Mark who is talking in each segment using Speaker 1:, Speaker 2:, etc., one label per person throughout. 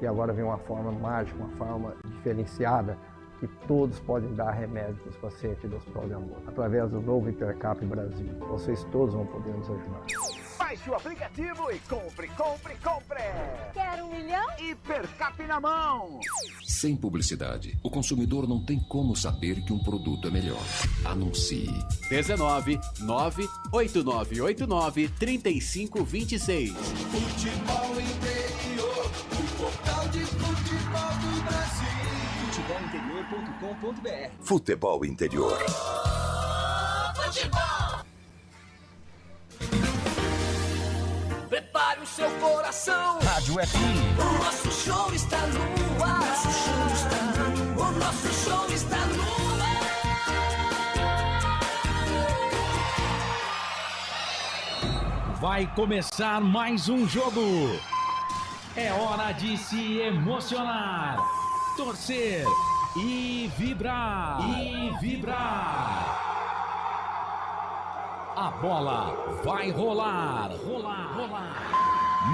Speaker 1: E agora vem uma forma mágica, uma forma diferenciada, que todos podem dar remédio para os pacientes dos problemas. Através do novo Hipercap Brasil. Vocês todos vão poder nos ajudar.
Speaker 2: Baixe o aplicativo e compre!
Speaker 3: Quer 1 milhão?
Speaker 2: Hipercap na mão!
Speaker 4: Sem publicidade, o consumidor não tem como saber que um produto é melhor. Anuncie.
Speaker 5: 19 98989 3526.
Speaker 6: Futebol Interior, o portal de futebol do Brasil.
Speaker 5: Futebolinterior.com.br.
Speaker 2: Futebol Interior.
Speaker 6: Futebol! Prepare o seu coração.
Speaker 2: Rádio FM.
Speaker 6: O nosso show está no ar. O nosso show está no ar.
Speaker 7: Vai começar mais um jogo. É hora de se emocionar, torcer e vibrar. A bola vai rolar.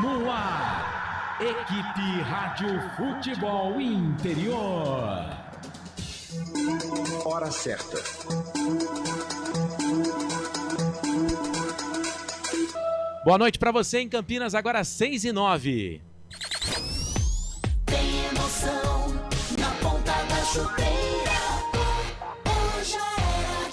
Speaker 7: No ar, equipe Rádio Futebol Interior.
Speaker 2: Hora certa.
Speaker 8: Boa noite para você em Campinas, agora 6h09.
Speaker 6: Tem emoção na ponta da chuteira. Hoje era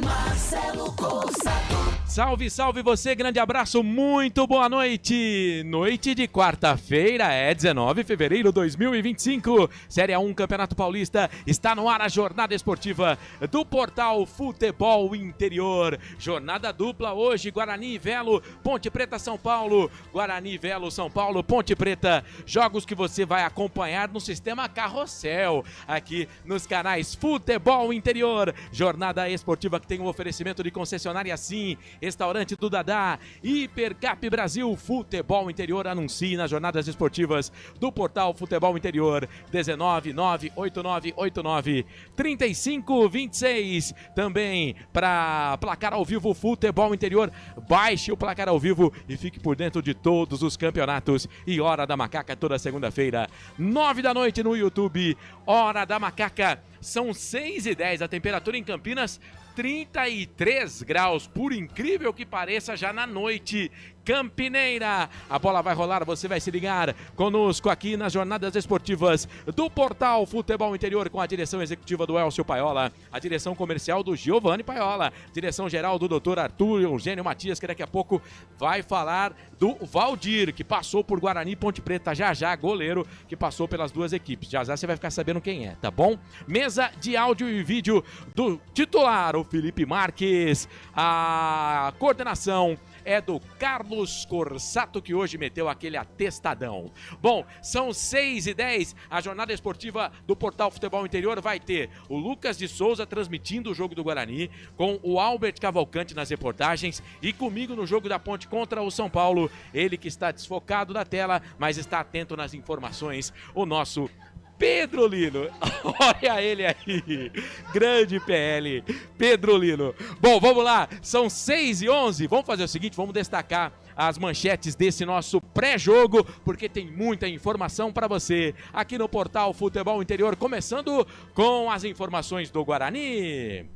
Speaker 6: Marcelo Corsato.
Speaker 8: Salve, salve você, grande abraço, muito boa noite! Noite de quarta-feira, é 19 de fevereiro de 2025, Série 1 Campeonato Paulista, está no ar a jornada esportiva do portal Futebol Interior. Jornada dupla hoje, Guarani e Velo, Ponte Preta São Paulo, Guarani, Velo, São Paulo, Ponte Preta. Jogos que você vai acompanhar no sistema Carrossel, aqui nos canais Futebol Interior. Jornada esportiva que tem um oferecimento de concessionária Sim, Restaurante do Dadá, Hipercap Brasil, Futebol Interior. Anuncie nas jornadas esportivas do portal Futebol Interior. 19 98989 3526. Também para placar ao vivo Futebol Interior. Baixe o placar ao vivo e fique por dentro de todos os campeonatos. E Hora da Macaca toda segunda-feira, 9 da noite no YouTube. Hora da Macaca. São 6h10, a temperatura em Campinas 33 graus, por incrível que pareça, já na noite campineira. A bola vai rolar, você vai se ligar conosco aqui nas jornadas esportivas do portal Futebol Interior, com a direção executiva do Elcio Paiola, a direção comercial do Giovanni Paiola, direção geral do Dr. Arthur Eugênio Matias, que daqui a pouco vai falar do Valdir, que passou por Guarani e Ponte Preta, já goleiro, que passou pelas duas equipes. Já você vai ficar sabendo quem é, tá bom? Mesa de áudio e vídeo do titular, o Felipe Marques. A coordenação é do Carlos Corsato, que hoje meteu aquele atestadão. Bom, são 6h10, a jornada esportiva do portal Futebol Interior vai ter o Lucas de Souza transmitindo o jogo do Guarani, com o Albert Cavalcante nas reportagens e comigo no jogo da Ponte contra o São Paulo. Ele que está desfocado da tela, mas está atento nas informações, o nosso Pedro Lino. Olha ele aí, grande PL, Pedro Lino. Bom, vamos lá, são 6h11, vamos fazer o seguinte, vamos destacar as manchetes desse nosso pré-jogo, porque tem muita informação para você aqui no portal Futebol Interior, começando com as informações do Guarani.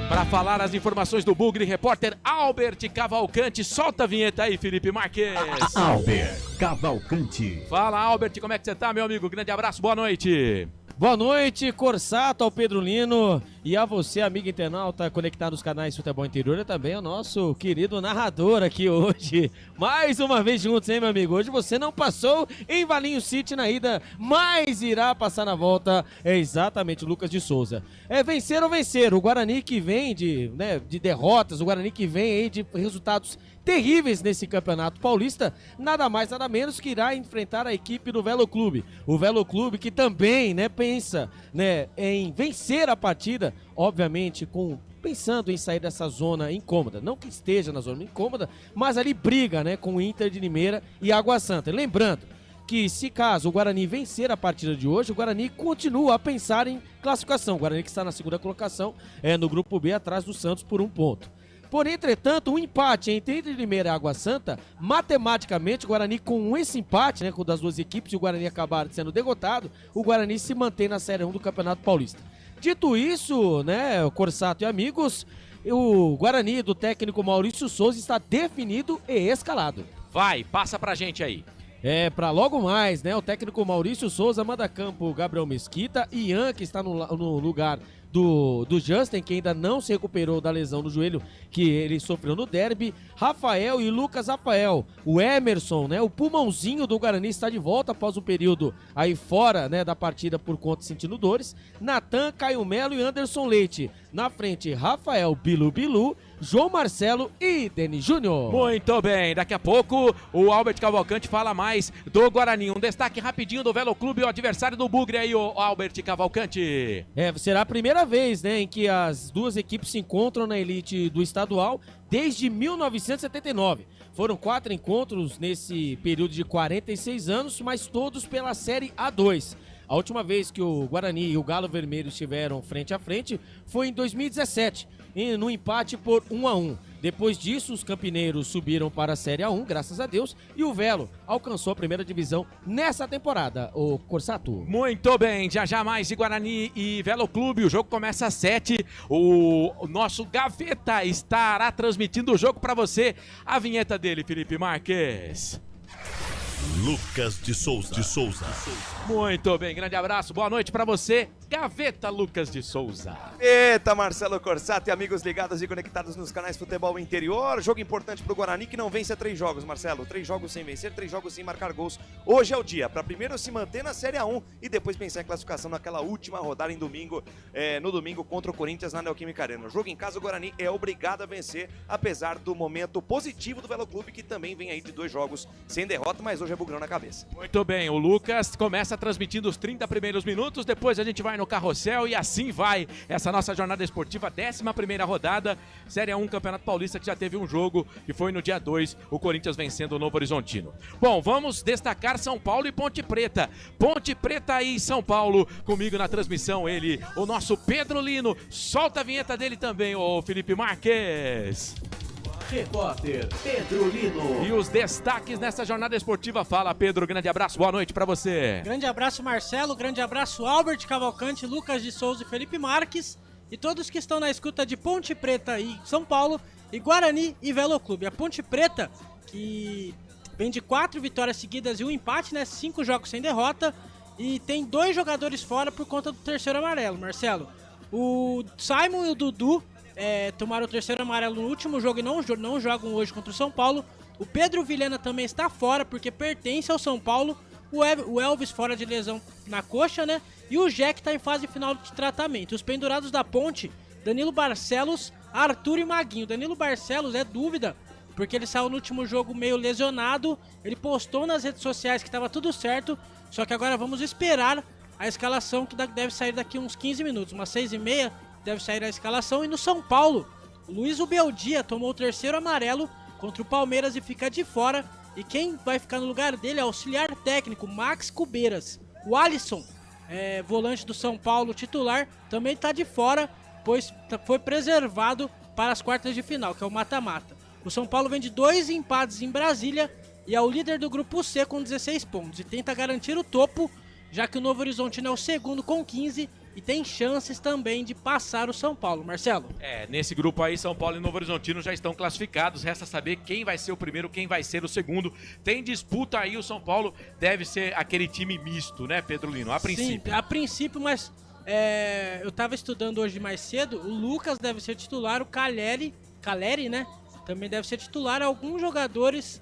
Speaker 8: Para falar as informações do Bugre, repórter Albert Cavalcante. Solta a vinheta aí, Felipe Marques.
Speaker 7: Albert Cavalcante.
Speaker 8: Fala, Albert, como é que você tá, meu amigo? Grande abraço, boa noite.
Speaker 9: Boa noite, Corsato, ao Pedro Lino e a você, amigo internauta conectado nos canais Futebol Interior, e também ao nosso querido narrador aqui hoje. Mais uma vez juntos, hein, meu amigo? Hoje você não passou em Valinho City na ida, mas irá passar na volta. É exatamente o Lucas de Souza. É vencer ou vencer. O Guarani que vem de derrotas, o Guarani que vem aí de resultados terríveis nesse Campeonato Paulista, nada mais, nada menos que irá enfrentar a equipe do Velo Clube. O Velo Clube que também, pensa, em vencer a partida, obviamente pensando em sair dessa zona incômoda, não que esteja na zona incômoda, mas ali briga, com o Inter de Limeira e Água Santa. Lembrando que se caso o Guarani vencer a partida de hoje, o Guarani continua a pensar em classificação. O Guarani que está na segunda colocação, no grupo B, atrás do Santos por 1 ponto. Porém, entretanto, um empate entre Limeira e Água Santa, matematicamente, o Guarani com esse empate, né, com das duas equipes, e o Guarani acabaram sendo derrotado, o Guarani se mantém na Série 1 do Campeonato Paulista. Dito isso, né, Corsato e amigos, o Guarani do técnico Maurício Souza está definido e escalado.
Speaker 8: Vai, passa pra gente aí.
Speaker 9: Pra logo mais, né, o técnico Maurício Souza manda a campo Gabriel Mesquita, Ian, que está no lugar do Justin, que ainda não se recuperou da lesão no joelho que ele sofreu no derby, Rafael e Lucas Rafael, o Emerson, né, o pulmãozinho do Guarani está de volta após um período aí fora, né, da partida por conta sentindo dores, Natan, Caio Melo e Anderson Leite, na frente Rafael Bilu, João Marcelo e Denis Júnior.
Speaker 8: Muito bem, daqui a pouco o Albert Cavalcante fala mais do Guarani. Um destaque rapidinho do Velo Clube, o adversário do Bugre aí, o Albert Cavalcante.
Speaker 9: Será a primeira vez, né, em que as duas equipes se encontram na elite do estadual desde 1979. Foram 4 encontros nesse período de 46 anos, mas todos pela Série A2. A última vez que o Guarani e o Galo Vermelho estiveram frente a frente foi em 2017, no empate por 1-1. Depois disso, os campineiros subiram para a Série A1, graças a Deus, e o Velo alcançou a primeira divisão nessa temporada, o Corsato.
Speaker 8: Muito bem, já mais de Guarani e Velo Clube, o jogo começa às 7, o nosso Gaveta estará transmitindo o jogo para você, a vinheta dele, Felipe Marques.
Speaker 7: Lucas de Souza.
Speaker 8: Muito bem, grande abraço, boa noite pra você, Gaveta Lucas de Souza.
Speaker 10: Eita, Marcelo Corsato e amigos ligados e conectados nos canais Futebol Interior. Jogo importante pro Guarani que não vence há 3 jogos, Marcelo. 3 jogos sem vencer, 3 jogos sem marcar gols. Hoje é o dia para primeiro se manter na Série A1 e depois pensar em classificação naquela última rodada em domingo, no domingo contra o Corinthians na Neoquímica Arena. Jogo em casa, o Guarani é obrigado a vencer, apesar do momento positivo do Velo Clube, que também vem aí de 2 jogos sem derrota, mas hoje é bugrão na cabeça.
Speaker 8: Muito bem, o Lucas começa transmitindo os 30 primeiros minutos, depois a gente vai no carrossel e assim vai essa nossa jornada esportiva, 11ª rodada, Série A1 Campeonato Paulista, que já teve um jogo, que foi no dia 2, o Corinthians vencendo o Novo Horizontino. Bom, vamos destacar São Paulo e Ponte Preta. Ponte Preta e São Paulo, comigo na transmissão, ele, o nosso Pedro Lino. Solta a vinheta dele também, o Felipe Marques.
Speaker 5: Repórter Pedro Lino.
Speaker 8: E os destaques nessa jornada esportiva. Fala, Pedro, grande abraço, boa noite pra você.
Speaker 11: Grande abraço, Marcelo, grande abraço, Albert Cavalcante, Lucas de Souza e Felipe Marques, e todos que estão na escuta de Ponte Preta e São Paulo, e Guarani e Velo Clube. A Ponte Preta, que vem de 4 vitórias seguidas e um empate, né, 5 jogos sem derrota, e tem 2 jogadores fora por conta do terceiro amarelo, Marcelo. O Simon e o Dudu tomaram o terceiro amarelo no último jogo e não jogam hoje contra o São Paulo. O Pedro Vilhena também está fora porque pertence ao São Paulo. O Elvis fora de lesão na coxa, né? E o Jack está em fase final de tratamento. Os pendurados da Ponte, Danilo Barcelos, Arthur e Maguinho. Danilo Barcelos é dúvida porque ele saiu no último jogo meio lesionado. Ele postou nas redes sociais que estava tudo certo, só que agora vamos esperar a escalação, que deve sair daqui uns 15 minutos, umas 6h30 deve sair a escalação. E no São Paulo, o Luiz Ubeldia tomou o terceiro amarelo contra o Palmeiras e fica de fora. E quem vai ficar no lugar dele é o auxiliar técnico, Max Cubeiras. O Alisson, volante do São Paulo, titular, também está de fora, pois foi preservado para as quartas de final, que é o mata-mata. O São Paulo vem de 2 empates em Brasília e é o líder do grupo C com 16 pontos. E tenta garantir o topo, já que o Novo Horizontino é o segundo com 15 e tem chances também de passar o São Paulo. Marcelo?
Speaker 8: Nesse grupo aí, São Paulo e Novo Horizontino já estão classificados. Resta saber quem vai ser o primeiro, quem vai ser o segundo. Tem disputa aí, o São Paulo deve ser aquele time misto, né, Pedro Lino? A princípio.
Speaker 11: Sim, a princípio, mas eu tava estudando hoje mais cedo. O Lucas deve ser titular, o Caleri, né? Também deve ser titular. Alguns jogadores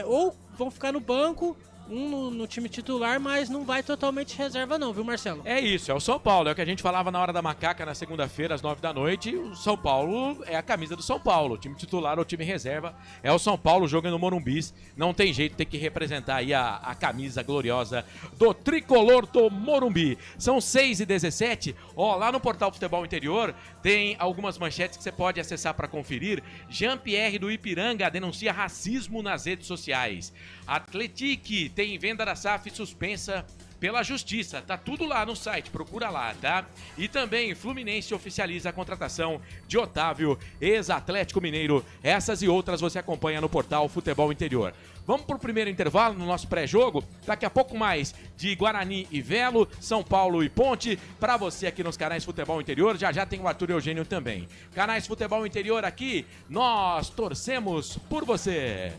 Speaker 11: ou vão ficar no banco, no time titular, mas não vai totalmente reserva não, viu, Marcelo?
Speaker 8: É isso, é o São Paulo, é o que a gente falava na Hora da Macaca na segunda-feira, às 9 da noite. O São Paulo é a camisa do São Paulo, o time titular ou o time reserva é o São Paulo jogando no Morumbi. Não tem jeito, tem que representar aí a camisa gloriosa do tricolor do Morumbi. São 6h17, lá no portal Futebol Interior tem algumas manchetes que você pode acessar para conferir. Jean-Pierre do Ipiranga denuncia racismo nas redes sociais. Atletique tem venda da SAF suspensa pela justiça. Tá tudo lá no site, procura lá, tá? E também Fluminense oficializa a contratação de Otávio, ex-Atlético Mineiro. Essas e outras você acompanha no portal Futebol Interior. Vamos pro primeiro intervalo no nosso pré-jogo. Daqui a pouco mais de Guarani e Velo, São Paulo e Ponte. Para você aqui nos canais Futebol Interior, já tem o Arthur Eugênio também. Canais Futebol Interior aqui, nós torcemos por você.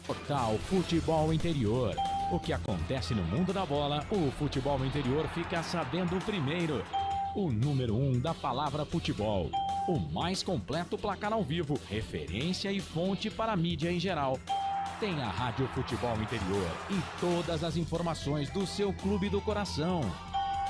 Speaker 12: Portal Futebol Interior. O que acontece no mundo da bola, o Futebol Interior fica sabendo primeiro. O número 1 da palavra futebol. O mais completo placar ao vivo, referência e fonte para a mídia em geral. Tem a Rádio Futebol Interior e todas as informações do seu clube do coração.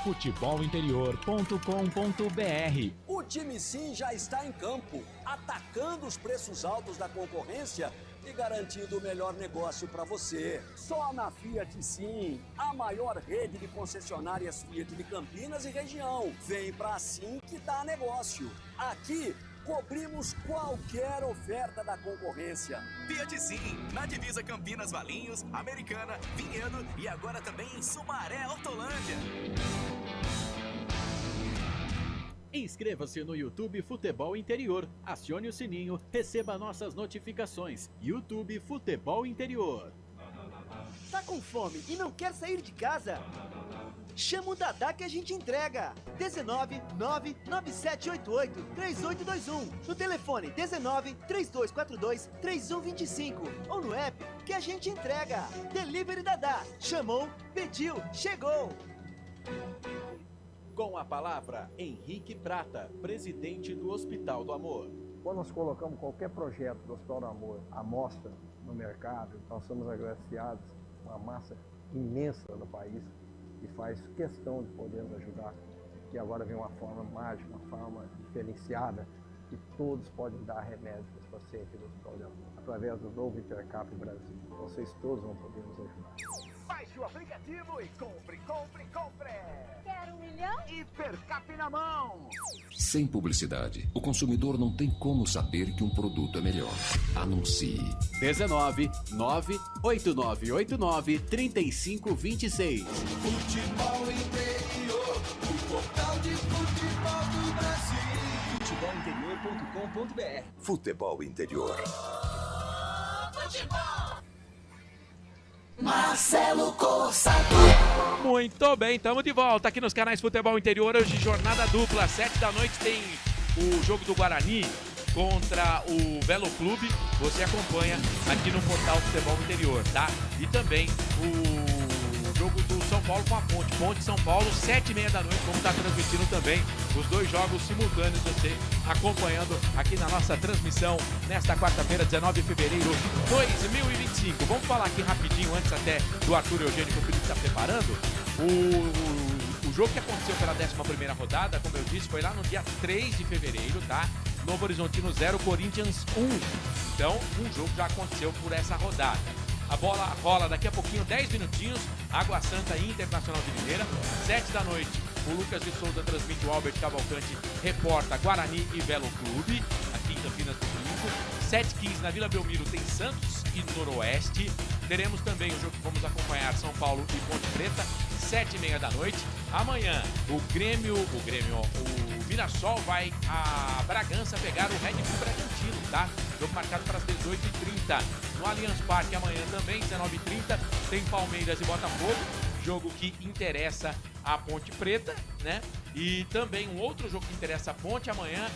Speaker 12: futebolinterior.com.br.
Speaker 13: O time Sim já está em campo, atacando os preços altos da concorrência e garantindo o melhor negócio para você. Só na Fiat Sim, a maior rede de concessionárias Fiat de Campinas e região. Vem pra Sim que dá negócio. Aqui cobrimos qualquer oferta da concorrência.
Speaker 14: Fiat Sim, na divisa Campinas, Valinhos, Americana, Vinhedo e agora também em Sumaré, Hortolândia.
Speaker 5: Inscreva-se no YouTube Futebol Interior, acione o sininho, receba nossas notificações. YouTube Futebol Interior.
Speaker 15: Tá com fome e não quer sair de casa? Chama o Dadá que a gente entrega. 19 99788 3821. No telefone 19 3242 3125. Ou no app que a gente entrega. Delivery Dadá. Chamou, pediu, chegou.
Speaker 5: Com a palavra, Henrique Prata, presidente do Hospital do Amor.
Speaker 1: Quando nós colocamos qualquer projeto do Hospital do Amor à mostra no mercado, nós somos agraciados com uma massa imensa no país que faz questão de poder nos ajudar. Que agora vem uma forma mágica, uma forma diferenciada, que todos podem dar remédio para os pacientes do Hospital do Amor. Através do novo Intercap Brasil, vocês todos vão poder nos ajudar.
Speaker 2: Baixe o aplicativo e compre.
Speaker 3: Quer 1 milhão?
Speaker 2: Hipercap na mão.
Speaker 4: Sem publicidade, o consumidor não tem como saber que um produto é melhor. Anuncie.
Speaker 5: 19 98989 3526.
Speaker 6: Futebol Interior, o portal de futebol do Brasil.
Speaker 2: Futebolinterior.com.br. Futebol Interior.
Speaker 6: Futebol. Marcelo Corsato.
Speaker 8: Muito bem, estamos de volta aqui nos canais Futebol Interior. Hoje, jornada dupla, 7 da noite tem o jogo do Guarani contra o Velo Clube. Você acompanha aqui no portal Futebol Interior, tá? E também o jogo do São Paulo com a Ponte. Ponte São Paulo, 7h30 da noite. Vamos estar transmitindo também os dois jogos simultâneos. Você acompanhando aqui na nossa transmissão nesta quarta-feira, 19 de fevereiro de 2025. Vamos falar aqui rapidinho, antes até do Arthur Eugênio, que o Felipe está preparando. O jogo que aconteceu pela 11ª rodada, como eu disse, foi lá no dia 3 de fevereiro, tá? Novo Horizontino 0, Corinthians 1. Então, um jogo já aconteceu por essa rodada. A bola rola daqui a pouquinho, 10 minutinhos. Água Santa e Internacional de Limeira. 7 da noite, o Lucas de Souza transmite, o Albert Cavalcante reporta Guarani e Velo Clube, aqui em Campinas do Rio. 7h15 na Vila Belmiro tem Santos e Noroeste. Teremos também o jogo que vamos acompanhar, São Paulo e Ponte Preta, 7h30 da noite. Amanhã, o Mirassol vai a Bragança pegar o Red Bull Bragantino, tá? Jogo marcado para as 18h30. No Allianz Parque, amanhã também, 19h30, tem Palmeiras e Botafogo, jogo que interessa a Ponte Preta, né? E também um outro jogo que interessa a Ponte, amanhã,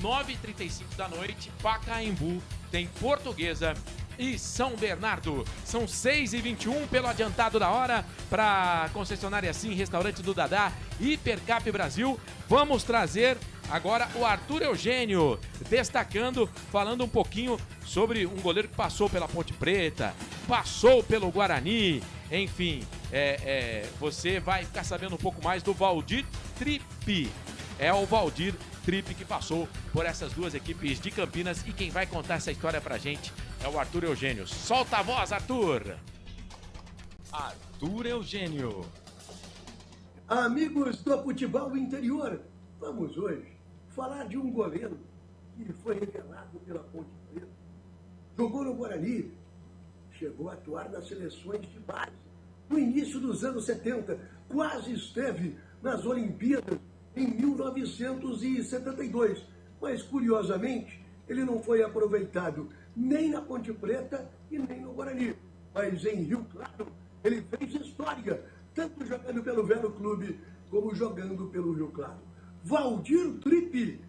Speaker 8: 9h35 da noite, Pacaembu, tem Portuguesa e São Bernardo. São 6h21 pelo adiantado da hora para concessionária Sim, restaurante do Dadá, Hipercap Brasil. Vamos trazer agora o Arthur Eugênio, destacando, falando um pouquinho sobre um goleiro que passou pela Ponte Preta, passou pelo Guarani, enfim, você vai ficar sabendo um pouco mais do Valdir Tripe. É o Valdir Tripe que passou por essas duas equipes de Campinas e quem vai contar essa história pra gente é o Arthur Eugênio. Solta a voz, Arthur! Arthur Eugênio.
Speaker 16: Amigos do Futebol Interior, vamos hoje falar de um goleiro que foi revelado pela Ponte Preta. Jogou no Guarani, chegou a atuar nas seleções de base. No início dos anos 70, quase esteve nas Olimpíadas em 1972, mas curiosamente ele não foi aproveitado nem na Ponte Preta e nem no Guarani. Mas em Rio Claro ele fez história, tanto jogando pelo Velo Clube como jogando pelo Rio Claro. Valdir Tripe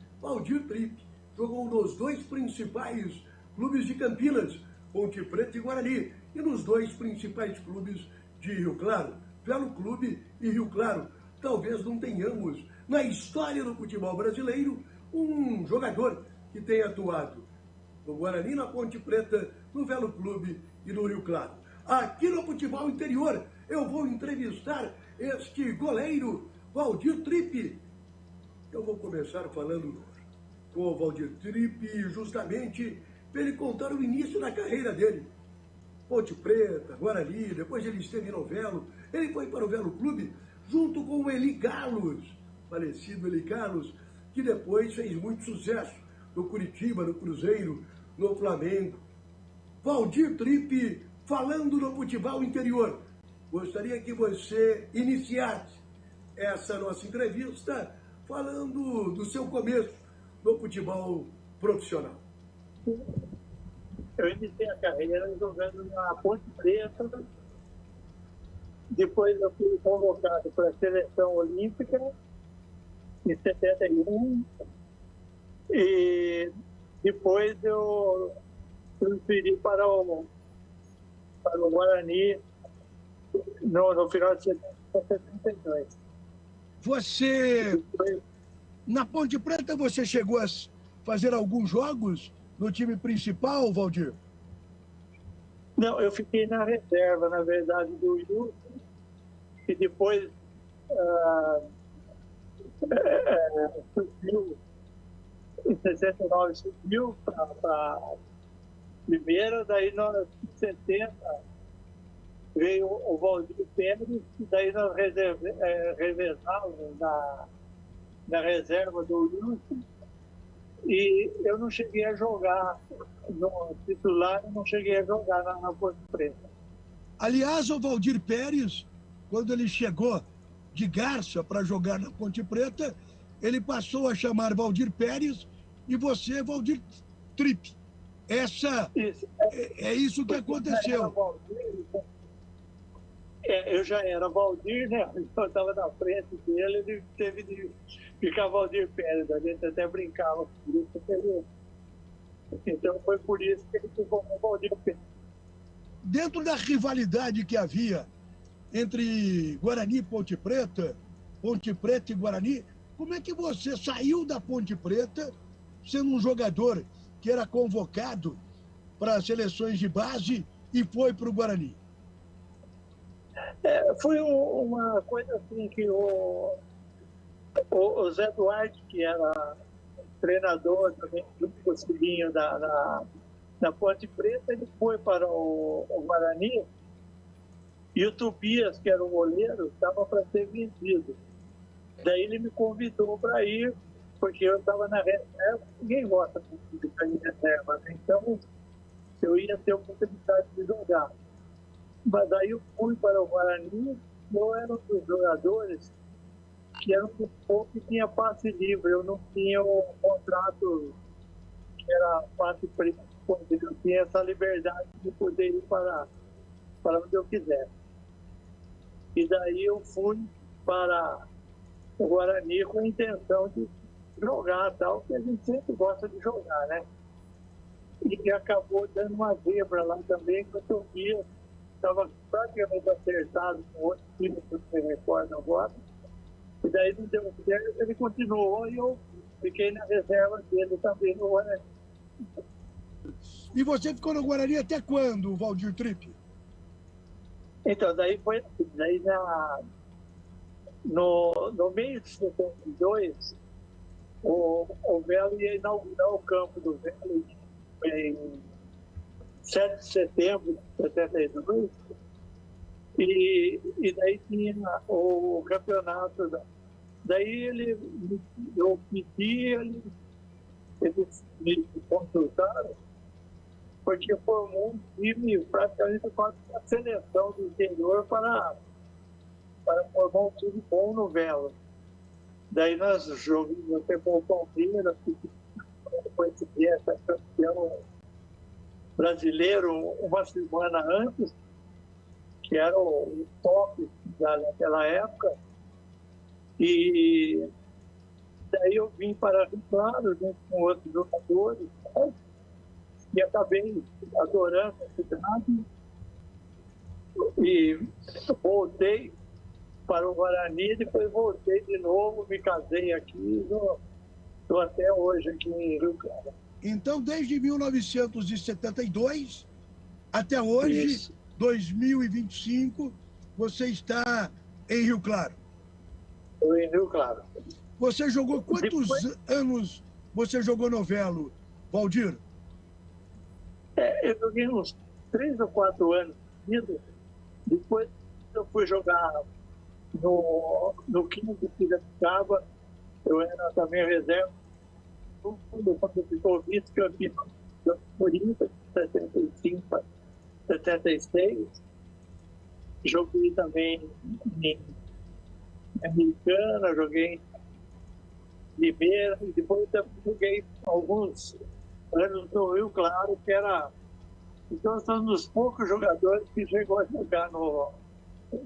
Speaker 16: jogou nos dois principais clubes de Campinas, Ponte Preta e Guarani, e nos dois principais clubes de Rio Claro, Velo Clube e Rio Claro. Talvez não tenhamos na história do futebol brasileiro um jogador que tenha atuado no Guarani, na Ponte Preta, no Velo Clube e no Rio Claro. Aqui no Futebol Interior eu vou entrevistar este goleiro, Valdir Tripe. Eu vou começar falando com o Valdir Tripe justamente para ele contar o início da carreira dele. Ponte Preta, Guarani, depois ele esteve no Velo, ele foi para o Velo Clube junto com o Eli Carlos, falecido Eli Carlos, que depois fez muito sucesso no Curitiba, no Cruzeiro, no Flamengo. Valdir Tripe, falando no Futebol Interior. Gostaria que você iniciasse essa nossa entrevista falando do seu começo no futebol profissional.
Speaker 17: Eu iniciei a carreira jogando na Ponte Preta. Depois eu fui convocado para a seleção olímpica em 71. E depois eu transferi para o Guarani no final de 72.
Speaker 16: Você, na Ponte Preta, você chegou a fazer alguns jogos no time principal, Valdir?
Speaker 17: Não, eu fiquei na reserva, na verdade, do Wilson, e depois subiu, em 69 subiu para a primeira, daí em 70 veio o Valdir Pérez, daí nós revezávamos na reserva do Wilson, e eu não cheguei a jogar no titular, eu não cheguei a jogar na Ponte Preta.
Speaker 16: Aliás, o Valdir Pérez, quando ele chegou de Garça para jogar na Ponte Preta, ele passou a chamar Valdir Pérez e você, Valdir Tripe. É isso que aconteceu.
Speaker 17: Eu já era Valdir, né? Eu estava na frente dele, ele teve de ficar Valdir Pérez. A gente até brincava com isso. Então foi por isso que ele ficou com Valdir Pérez.
Speaker 16: Dentro da rivalidade que havia entre Guarani e Ponte Preta e Guarani, como é que você saiu da Ponte Preta, sendo um jogador que era convocado para as seleções de base, e foi para o Guarani?
Speaker 17: Foi uma coisa assim que o Zé Duarte, que era treinador também do filhinho da Ponte Preta, ele foi para o Guarani, e o Tobias, que era o goleiro, estava para ser vendido. Daí ele me convidou para ir, porque eu estava na reserva, ninguém gosta de ficar em reserva, né? Então eu ia ter a oportunidade de jogar. Mas daí eu fui para o Guarani, eu era um dos jogadores que era um pouco que tinha passe livre, eu não tinha um contrato que era passe preto, eu tinha essa liberdade de poder ir para onde eu quisesse. E daí eu fui para o Guarani com a intenção de jogar, tal, que a gente sempre gosta de jogar, né? E acabou dando uma zebra lá também, que eu via, estava praticamente acertado com outro time, que eu não me recordo agora. E daí não deu certo, ele continuou e eu fiquei na reserva dele também no Guarani.
Speaker 16: E você ficou no Guarani até quando, Valdir Tripe?
Speaker 17: Então, daí foi assim, daí no meio de 72, o Velo ia inaugurar o campo do Velo em 7 de setembro de 72, e daí tinha o campeonato. Daí eu pedi, eles me consultaram, porque formou um time praticamente quase a seleção do interior para formar um time bom no Velo. Daí nós jogamos até com o Palmeiras, que foi campeão brasileiro uma semana antes, que era o top daquela época. E daí eu vim para Rio Claro, junto com outros jogadores, né? E acabei adorando a cidade. E voltei para o Guarani, depois voltei de novo, me casei aqui, estou até hoje aqui em Rio Claro.
Speaker 16: Então, desde 1972 até hoje, 2025, você está em Rio Claro.
Speaker 17: Estou em Rio Claro.
Speaker 16: Você jogou quantos anos você jogou no Velo, Valdir?
Speaker 17: Eu joguei uns 3 ou 4 anos. Depois eu fui jogar no 15 de Piracicaba. Eu era também reserva. Quando ficou vice-campeão do Corinthians, 75 para 76. Joguei também em Americana, joguei em Ribeira, e depois eu joguei alguns anos no Rio Claro, que era... Então, nós somos um dos poucos jogadores que chegou a jogar no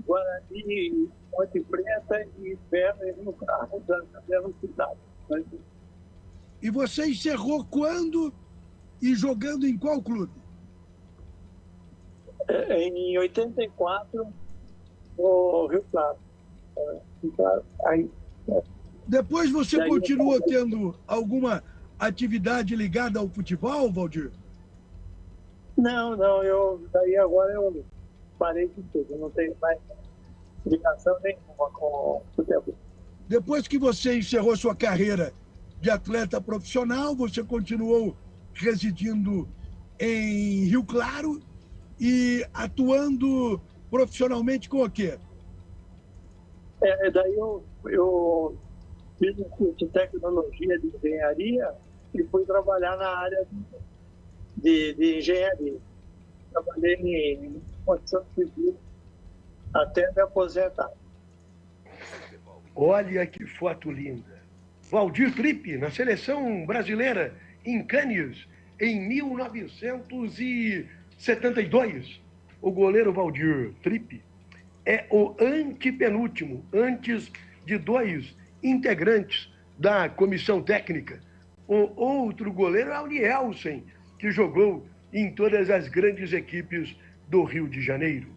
Speaker 17: Guarani, Ponte Preta e Inverno e Rio Claro, da mesma cidade.
Speaker 16: E você encerrou quando e jogando em qual clube?
Speaker 17: Em 84, no Rio Claro. Aí,
Speaker 16: depois você continuou tendo alguma atividade ligada ao futebol, Valdir?
Speaker 17: Não, daí agora eu parei de tudo, não tenho mais ligação nenhuma com o futebol.
Speaker 16: Depois que você encerrou sua carreira de atleta profissional, você continuou residindo em Rio Claro e atuando profissionalmente com o quê?
Speaker 17: Daí eu fiz um curso de tecnologia de engenharia e fui trabalhar na área de engenharia. Trabalhei em construção civil até me aposentar.
Speaker 16: Olha que foto linda. Valdir Tripe, na seleção brasileira, em Cannes, em 1972. O goleiro Valdir Tripe é o antepenúltimo, antes de 2 integrantes da comissão técnica. O outro goleiro é o Nielsen, que jogou em todas as grandes equipes do Rio de Janeiro.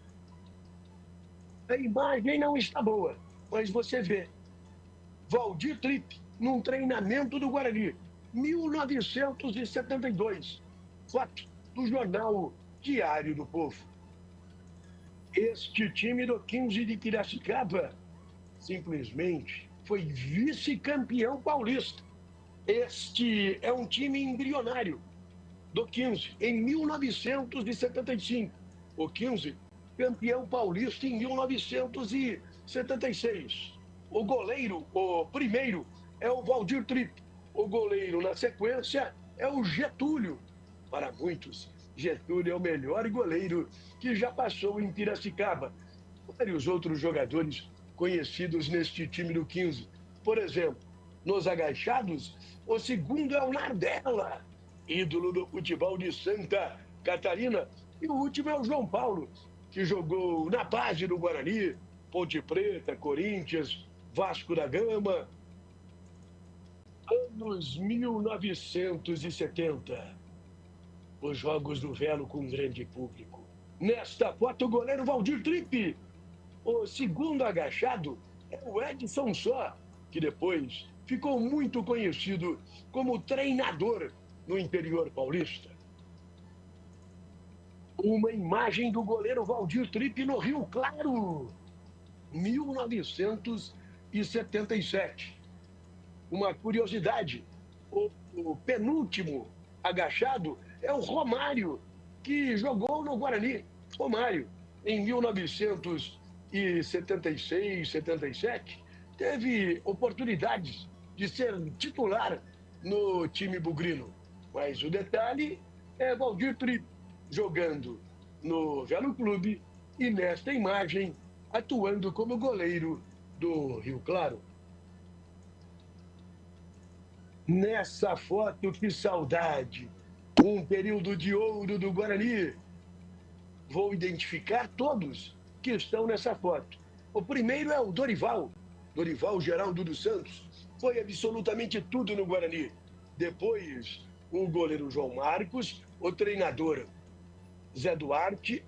Speaker 16: A imagem não está boa, mas você vê Valdir Tripe num treinamento do Guarani, 1972. Foto do jornal Diário do Povo. Este time do 15 de Piracicaba simplesmente foi vice-campeão paulista. Este é um time embrionário do 15 em 1975. O 15, campeão paulista em 1976. O goleiro, o primeiro, é o Valdir Tripe. O goleiro, na sequência, é o Getúlio. Para muitos, Getúlio é o melhor goleiro que já passou em Piracicaba. Vários outros jogadores conhecidos neste time do 15. Por exemplo, nos agachados, o segundo é o Nardella, ídolo do futebol de Santa Catarina. E o último é o João Paulo, que jogou na base do Guarani, Ponte Preta, Corinthians, Vasco da Gama. Anos 1970. Os Jogos do Velo com grande público. Nesta foto, o goleiro Valdir Tripe. O segundo agachado é o Edson Só, que depois ficou muito conhecido como treinador no interior paulista. Uma imagem do goleiro Valdir Tripe no Rio Claro, 1977. Uma curiosidade, o penúltimo agachado é o Romário, que jogou no Guarani. Romário, em 1976, 77, teve oportunidades de ser titular no time bugrino. Mas o detalhe é Valdir Tripe, jogando no Velo Clube e nesta imagem atuando como goleiro do Rio Claro. Nessa foto, que saudade! Um período de ouro do Guarani. Vou identificar todos que estão nessa foto. O primeiro é o Dorival Geraldo dos Santos. Foi absolutamente tudo no Guarani. Depois, o goleiro João Marcos, o treinador Zé Duarte,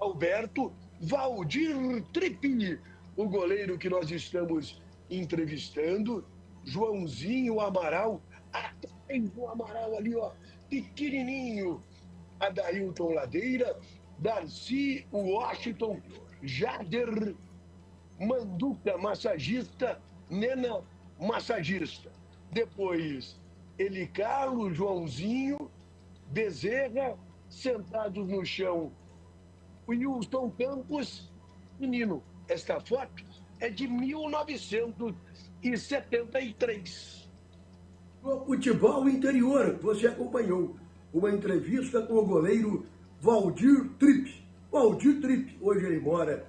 Speaker 16: Alberto, Valdir Tripi, o goleiro que nós estamos entrevistando, Joãozinho Amaral, atrás do Amaral ali, ó, pequenininho, Adailton Ladeira, Darcy Washington, Jader, Manduca massagista, Nena massagista. Depois, Eli Carlos, Joãozinho, Bezerra, sentados no chão, Wilson Campos e Nino. Esta foto é de 1973. No futebol interior, você acompanhou uma entrevista com o goleiro Valdir Tripi. Valdir Tripi, hoje ele mora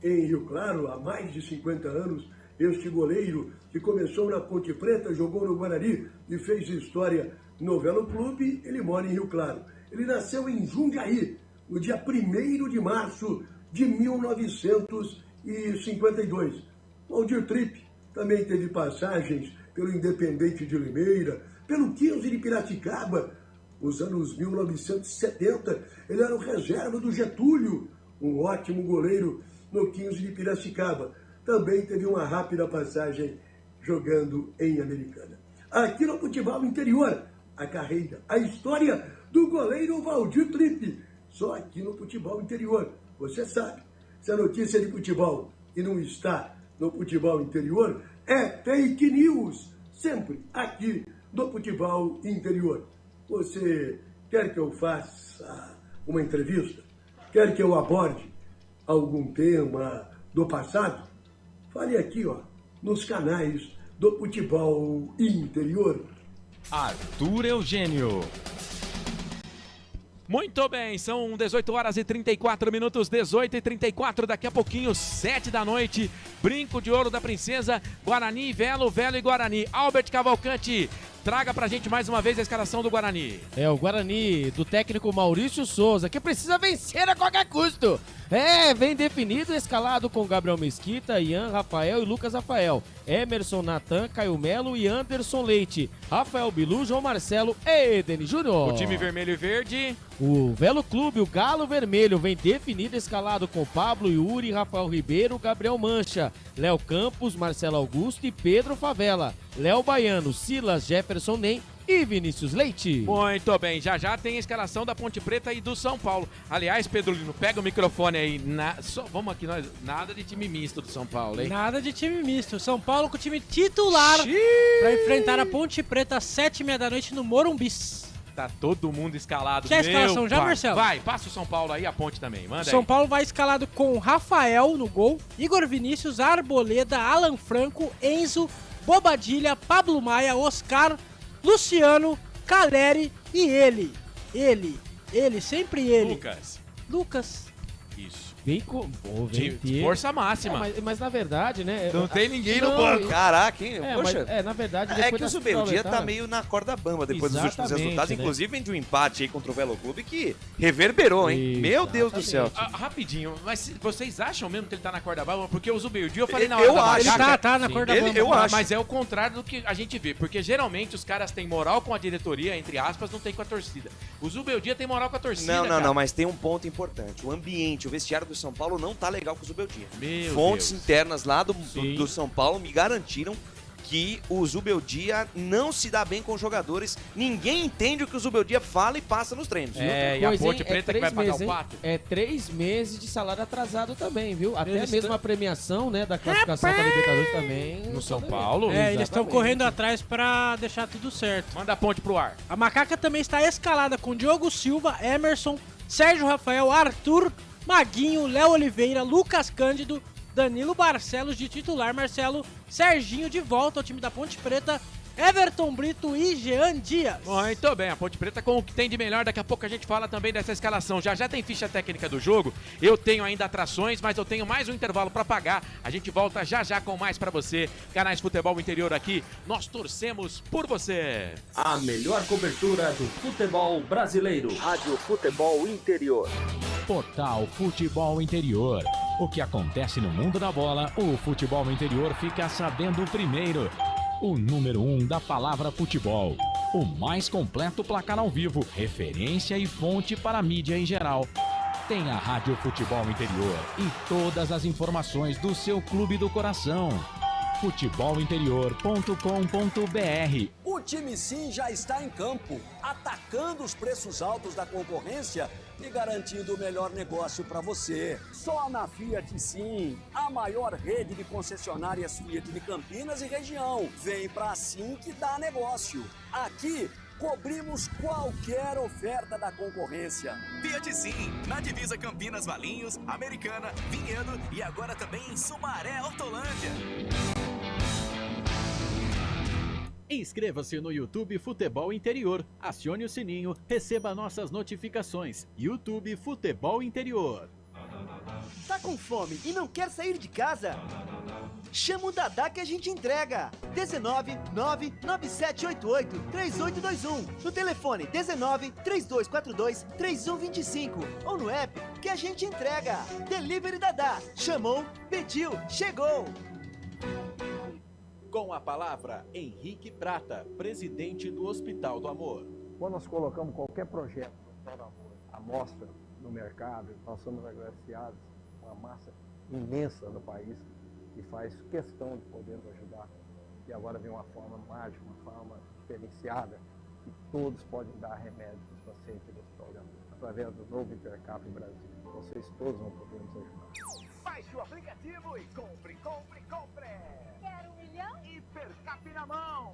Speaker 16: em Rio Claro há mais de 50 anos. Este goleiro que começou na Ponte Preta, jogou no Guarani e fez história no Velo Clube, ele mora em Rio Claro. Ele nasceu em Jundiaí, no dia 1º de março de 1952. Valdir Tripi também teve passagens pelo Independente de Limeira, pelo 15 de Piracicaba. Nos anos 1970, ele era o reserva do Getúlio, um ótimo goleiro no 15 de Piracicaba. Também teve uma rápida passagem jogando em Americana. Aqui no futebol interior, a carreira, a história do goleiro Valdir Tripi. Só aqui no futebol interior. Você sabe, se a notícia de futebol e não está no futebol interior, é fake news. Sempre aqui no futebol interior. Você quer que eu faça uma entrevista? Quer que eu aborde algum tema do passado? Fale aqui, ó, nos canais do futebol interior.
Speaker 8: Arthur Eugênio. Muito bem, são 18 horas e 34 minutos, 18 e 34, daqui a pouquinho, 7 da noite, Brinco de Ouro da Princesa, Guarani, Velo e Guarani. Albert Cavalcante, traga pra gente mais uma vez a escalação do Guarani.
Speaker 9: É, o Guarani do técnico Maurício Souza, que precisa vencer a qualquer custo. Vem definido, escalado com Gabriel Mesquita, Ian, Rafael e Lucas Rafael, Emerson, Natan, Caio Melo e Anderson Leite, Rafael Bilu, João Marcelo e Edeni Júnior.
Speaker 8: O time vermelho e verde.
Speaker 9: O Velo Clube, o Galo Vermelho, vem definido, escalado com Pablo Yuri, Rafael Ribeiro, Gabriel Mancha, Léo Campos, Marcelo Augusto e Pedro Favela, Léo Baiano, Silas, Jefferson Nem e Vinícius Leite.
Speaker 8: Muito bem, já tem a escalação da Ponte Preta e do São Paulo. Aliás, Pedro Lino, pega o microfone aí. Vamos aqui, nós. Nada de time misto do São Paulo, hein?
Speaker 11: Nada de time misto. São Paulo com o time titular para enfrentar a Ponte Preta às 7h30 da noite no Morumbis.
Speaker 8: Tá todo mundo escalado.
Speaker 11: Quer a escalação já, Marcelo?
Speaker 8: Vai, passa o São Paulo aí, a Ponte também. Manda
Speaker 11: São Paulo vai escalado com Rafael no gol, Igor Vinícius, Arboleda, Alan Franco, Enzo, Bobadilha, Pablo Maia, Oscar, Luciano, Caleri e ele, sempre ele. Lucas.
Speaker 8: Isso.
Speaker 9: Vem com
Speaker 8: força máxima.
Speaker 9: Mas na verdade, né?
Speaker 10: Não tem ninguém no banco. Caraca, hein?
Speaker 9: Poxa. Na verdade,
Speaker 10: é que o Zubeldia tá meio na corda bamba depois dos últimos resultados. Né? Inclusive, vem de um empate aí contra o Velo Clube que reverberou, hein? Meu Deus do céu.
Speaker 8: Rapidinho, mas vocês acham mesmo que ele tá na corda bamba? Porque o Zubeldia, eu falei na
Speaker 10: hora
Speaker 8: da
Speaker 10: macaca.
Speaker 11: Ele tá na corda bamba.
Speaker 10: Eu acho.
Speaker 8: Mas é o contrário do que a gente vê. Porque geralmente os caras têm moral com a diretoria, entre aspas, não tem com a torcida. O Zubeldia tem moral com a torcida.
Speaker 10: Não, mas tem um ponto importante. O ambiente, o vestiário do São Paulo não tá legal com o Zubeldia. Fontes internas lá do São Paulo me garantiram que o Zubeldia não se dá bem com os jogadores. Ninguém entende o que o Zubeldia fala e passa nos treinos.
Speaker 8: E a Ponte Preta que vai pagar o pato?
Speaker 9: É 3 meses de salário atrasado também, viu? Até mesmo a premiação, né, da classificação da Libertadores também.
Speaker 8: No São Paulo?
Speaker 11: Eles estão correndo atrás pra deixar tudo certo.
Speaker 8: Manda a Ponte pro ar.
Speaker 11: A Macaca também está escalada com Diogo Silva, Emerson, Sérgio Rafael, Arthur, Maguinho, Léo Oliveira, Lucas Cândido, Danilo Barcelos de titular, Marcelo, Serginho de volta ao time da Ponte Preta, Everton Brito e Jean Dias.
Speaker 8: Muito bem, a Ponte Preta com o que tem de melhor. Daqui a pouco a gente fala também dessa escalação. Já tem ficha técnica do jogo. Eu tenho ainda atrações, mas eu tenho mais um intervalo para pagar. A gente volta já com mais para você. Canais Futebol Interior aqui, nós torcemos por você.
Speaker 18: A melhor cobertura do futebol brasileiro.
Speaker 2: Rádio Futebol Interior.
Speaker 12: Portal Futebol Interior. O que acontece no mundo da bola, o futebol interior fica sabendo primeiro. O número 1 da palavra futebol. O mais completo placar ao vivo, referência e fonte para a mídia em geral. Tem a Rádio Futebol Interior e todas as informações do seu clube do coração. futebolinterior.com.br.
Speaker 13: O time Sim já está em campo, atacando os preços altos da concorrência e garantindo o melhor negócio para você. Só na Fiat Sim, a maior rede de concessionárias Fiat de Campinas e região. Vem pra Sim que dá negócio. Aqui cobrimos qualquer oferta da concorrência.
Speaker 14: Fiat Sim, na divisa Campinas, Valinhos, Americana, Vinhedo e agora também em Sumaré, Hortolândia.
Speaker 5: Inscreva-se no YouTube Futebol Interior, acione o sininho, receba nossas notificações. YouTube Futebol Interior.
Speaker 15: Tá com fome e não quer sair de casa? Chama o Dadá que a gente entrega. 19 99788 3821. No telefone 19 3242 3125. Ou no app que a gente entrega. Delivery Dadá. Chamou, pediu, chegou.
Speaker 5: Com a palavra, Henrique Prata, presidente do Hospital do Amor.
Speaker 1: Quando nós colocamos qualquer projeto à mostra no mercado, nós somos agraciados com uma massa imensa do país que faz questão de poder nos ajudar. E agora vem uma forma mágica, uma forma diferenciada, que todos podem dar remédio para os pacientes desse programa. Através do novo Hipercap Brasil. Vocês todos vão poder nos ajudar.
Speaker 2: Baixe o aplicativo e compre.
Speaker 3: Quero 1 milhão?
Speaker 2: Hipercap na mão.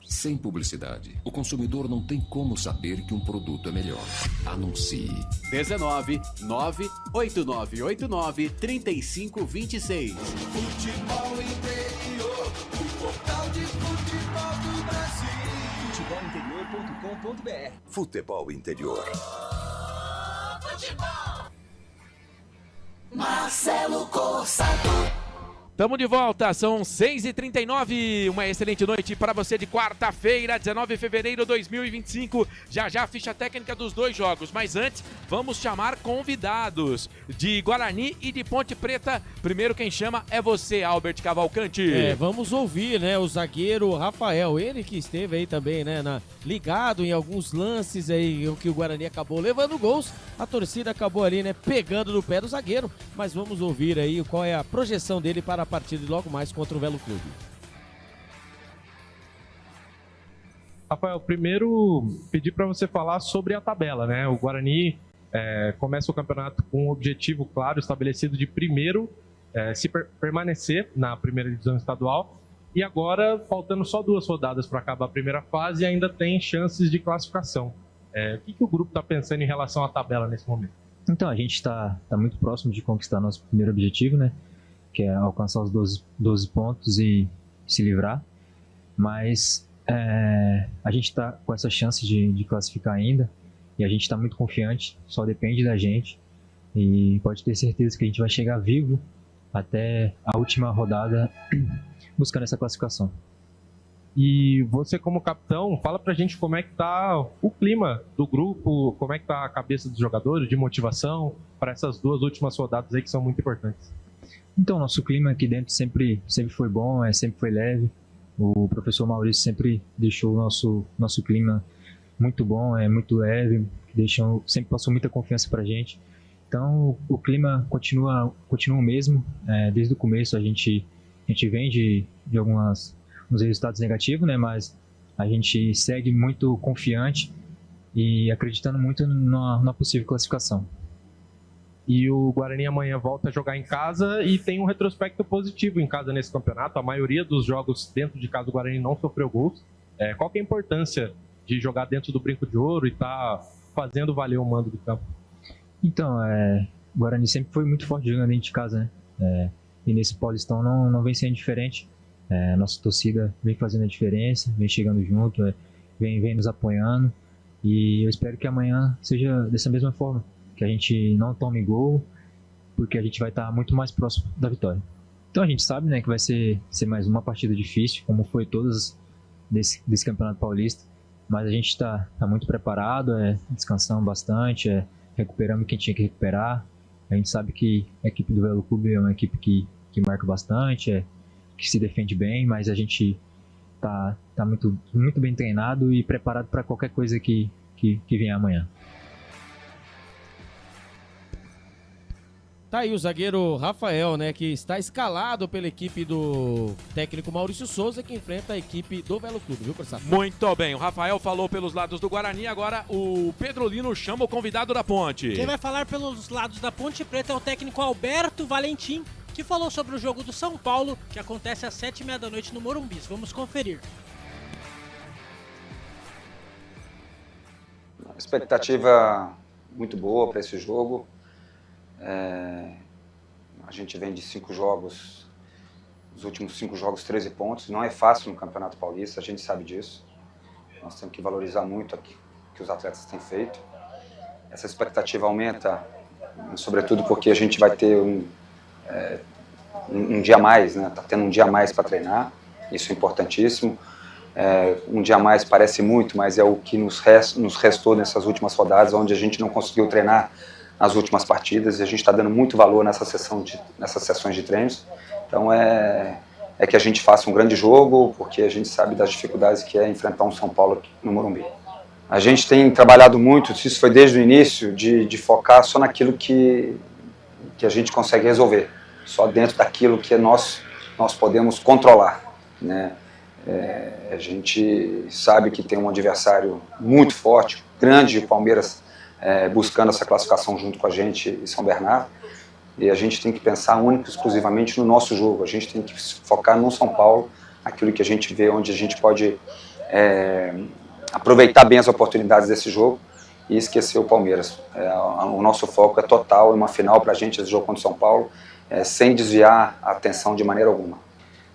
Speaker 4: Sem publicidade, o consumidor não tem como saber que um produto é melhor. Anuncie.
Speaker 5: 19 98989 3526.
Speaker 6: Futebol Interior, o portal de futebol do Brasil.
Speaker 2: Futebolinterior.com.br. Futebol Interior.
Speaker 6: Futebol. Marcelo Corsato.
Speaker 8: Tamo de volta, são 6h39, uma excelente noite para você de quarta-feira, 19 de fevereiro de 2025, já a ficha técnica dos dois jogos, mas antes vamos chamar convidados de Guarani e de Ponte Preta. Primeiro quem chama é você, Albert Cavalcante.
Speaker 9: Vamos ouvir, né, o zagueiro Rafael, ele que esteve aí também, né, ligado em alguns lances aí, que o Guarani acabou levando gols, a torcida acabou ali, né, pegando no pé do zagueiro, mas vamos ouvir aí qual é a projeção dele para a partida e logo mais contra o Velo Clube.
Speaker 19: Rafael, primeiro pedir para você falar sobre a tabela, né? O Guarani começa o campeonato com um objetivo claro estabelecido de primeiro permanecer na primeira divisão estadual e agora, faltando só 2 rodadas para acabar a primeira fase, ainda tem chances de classificação. O que o grupo está pensando em relação à tabela nesse momento?
Speaker 20: Então, a gente está muito próximo de conquistar nosso primeiro objetivo, né? Que é alcançar os 12 pontos e se livrar. Mas a gente está com essa chance de classificar ainda e a gente está muito confiante, só depende da gente e pode ter certeza que a gente vai chegar vivo até a última rodada buscando essa classificação.
Speaker 19: E você como capitão, fala pra gente como é que tá o clima do grupo, como é que tá a cabeça dos jogadores, de motivação para essas 2 últimas rodadas aí que são muito importantes.
Speaker 20: Então, nosso clima aqui dentro sempre foi bom, sempre foi leve. O professor Maurício sempre deixou o nosso clima muito bom, muito leve, sempre passou muita confiança pra gente. Então, o clima continua o mesmo. Desde o começo a gente vem de uns resultados negativos, né? Mas a gente segue muito confiante e acreditando muito na possível classificação.
Speaker 19: E o Guarani amanhã volta a jogar em casa e tem um retrospecto positivo em casa nesse campeonato. A maioria dos jogos dentro de casa do Guarani não sofreu gols. Qual que é a importância de jogar dentro do Brinco de Ouro e estar fazendo valer o mando do campo?
Speaker 20: Então, o Guarani sempre foi muito forte jogando dentro de casa, né? E nesse Paulistão não vem sendo diferente. Nossa torcida vem fazendo a diferença, vem chegando junto, vem nos apoiando, e eu espero que amanhã seja dessa mesma forma, que a gente não tome gol, porque a gente vai estar muito mais próximo da vitória. Então a gente sabe, né, que vai ser mais uma partida difícil, como foi todas desse Campeonato Paulista, mas a gente está muito preparado, descansando bastante, recuperando o que tinha que recuperar. A gente sabe que a equipe do Velo Clube é uma equipe que marca bastante, que se defende bem, mas a gente tá muito, muito bem treinado e preparado para qualquer coisa que vier amanhã.
Speaker 9: Tá aí o zagueiro Rafael, né, que está escalado pela equipe do técnico Maurício Souza, que enfrenta a equipe do Velo Clube, viu, Corsato?
Speaker 8: Muito bem, o Rafael falou pelos lados do Guarani, agora o Pedro Lino chama o convidado da Ponte.
Speaker 11: Quem vai falar pelos lados da Ponte Preta é o técnico Alberto Valentim, que falou sobre o jogo do São Paulo, que acontece às 7h30 da noite no Morumbi. Vamos conferir.
Speaker 21: Expectativa muito boa para esse jogo. A gente vem de 5 jogos, os últimos 5 jogos 13 pontos, não é fácil no Campeonato Paulista, a gente sabe disso. Nós temos que valorizar muito o que os atletas têm feito. Essa expectativa aumenta, sobretudo porque a gente vai ter um dia a mais, né? Tá tendo um dia a mais para treinar, isso é importantíssimo. Um dia a mais parece muito, mas é o que nos restou nessas últimas rodadas, onde a gente não conseguiu treinar nas últimas partidas, e a gente está dando muito valor nessas sessões de treinos. Então é que a gente faça um grande jogo, porque a gente sabe das dificuldades que é enfrentar um São Paulo aqui no Morumbi. A gente tem trabalhado muito, isso foi desde o início, de focar só naquilo que a gente consegue resolver, só dentro daquilo que nós podemos controlar, né? A gente sabe que tem um adversário muito forte, grande, o Palmeiras buscando essa classificação junto com a gente e São Bernardo, e a gente tem que pensar único e exclusivamente no nosso jogo, a gente tem que focar no São Paulo, aquilo que a gente vê, onde a gente pode aproveitar bem as oportunidades desse jogo e esquecer o Palmeiras. O nosso foco é total, é uma final para a gente, esse jogo contra o São Paulo, sem desviar a atenção de maneira alguma.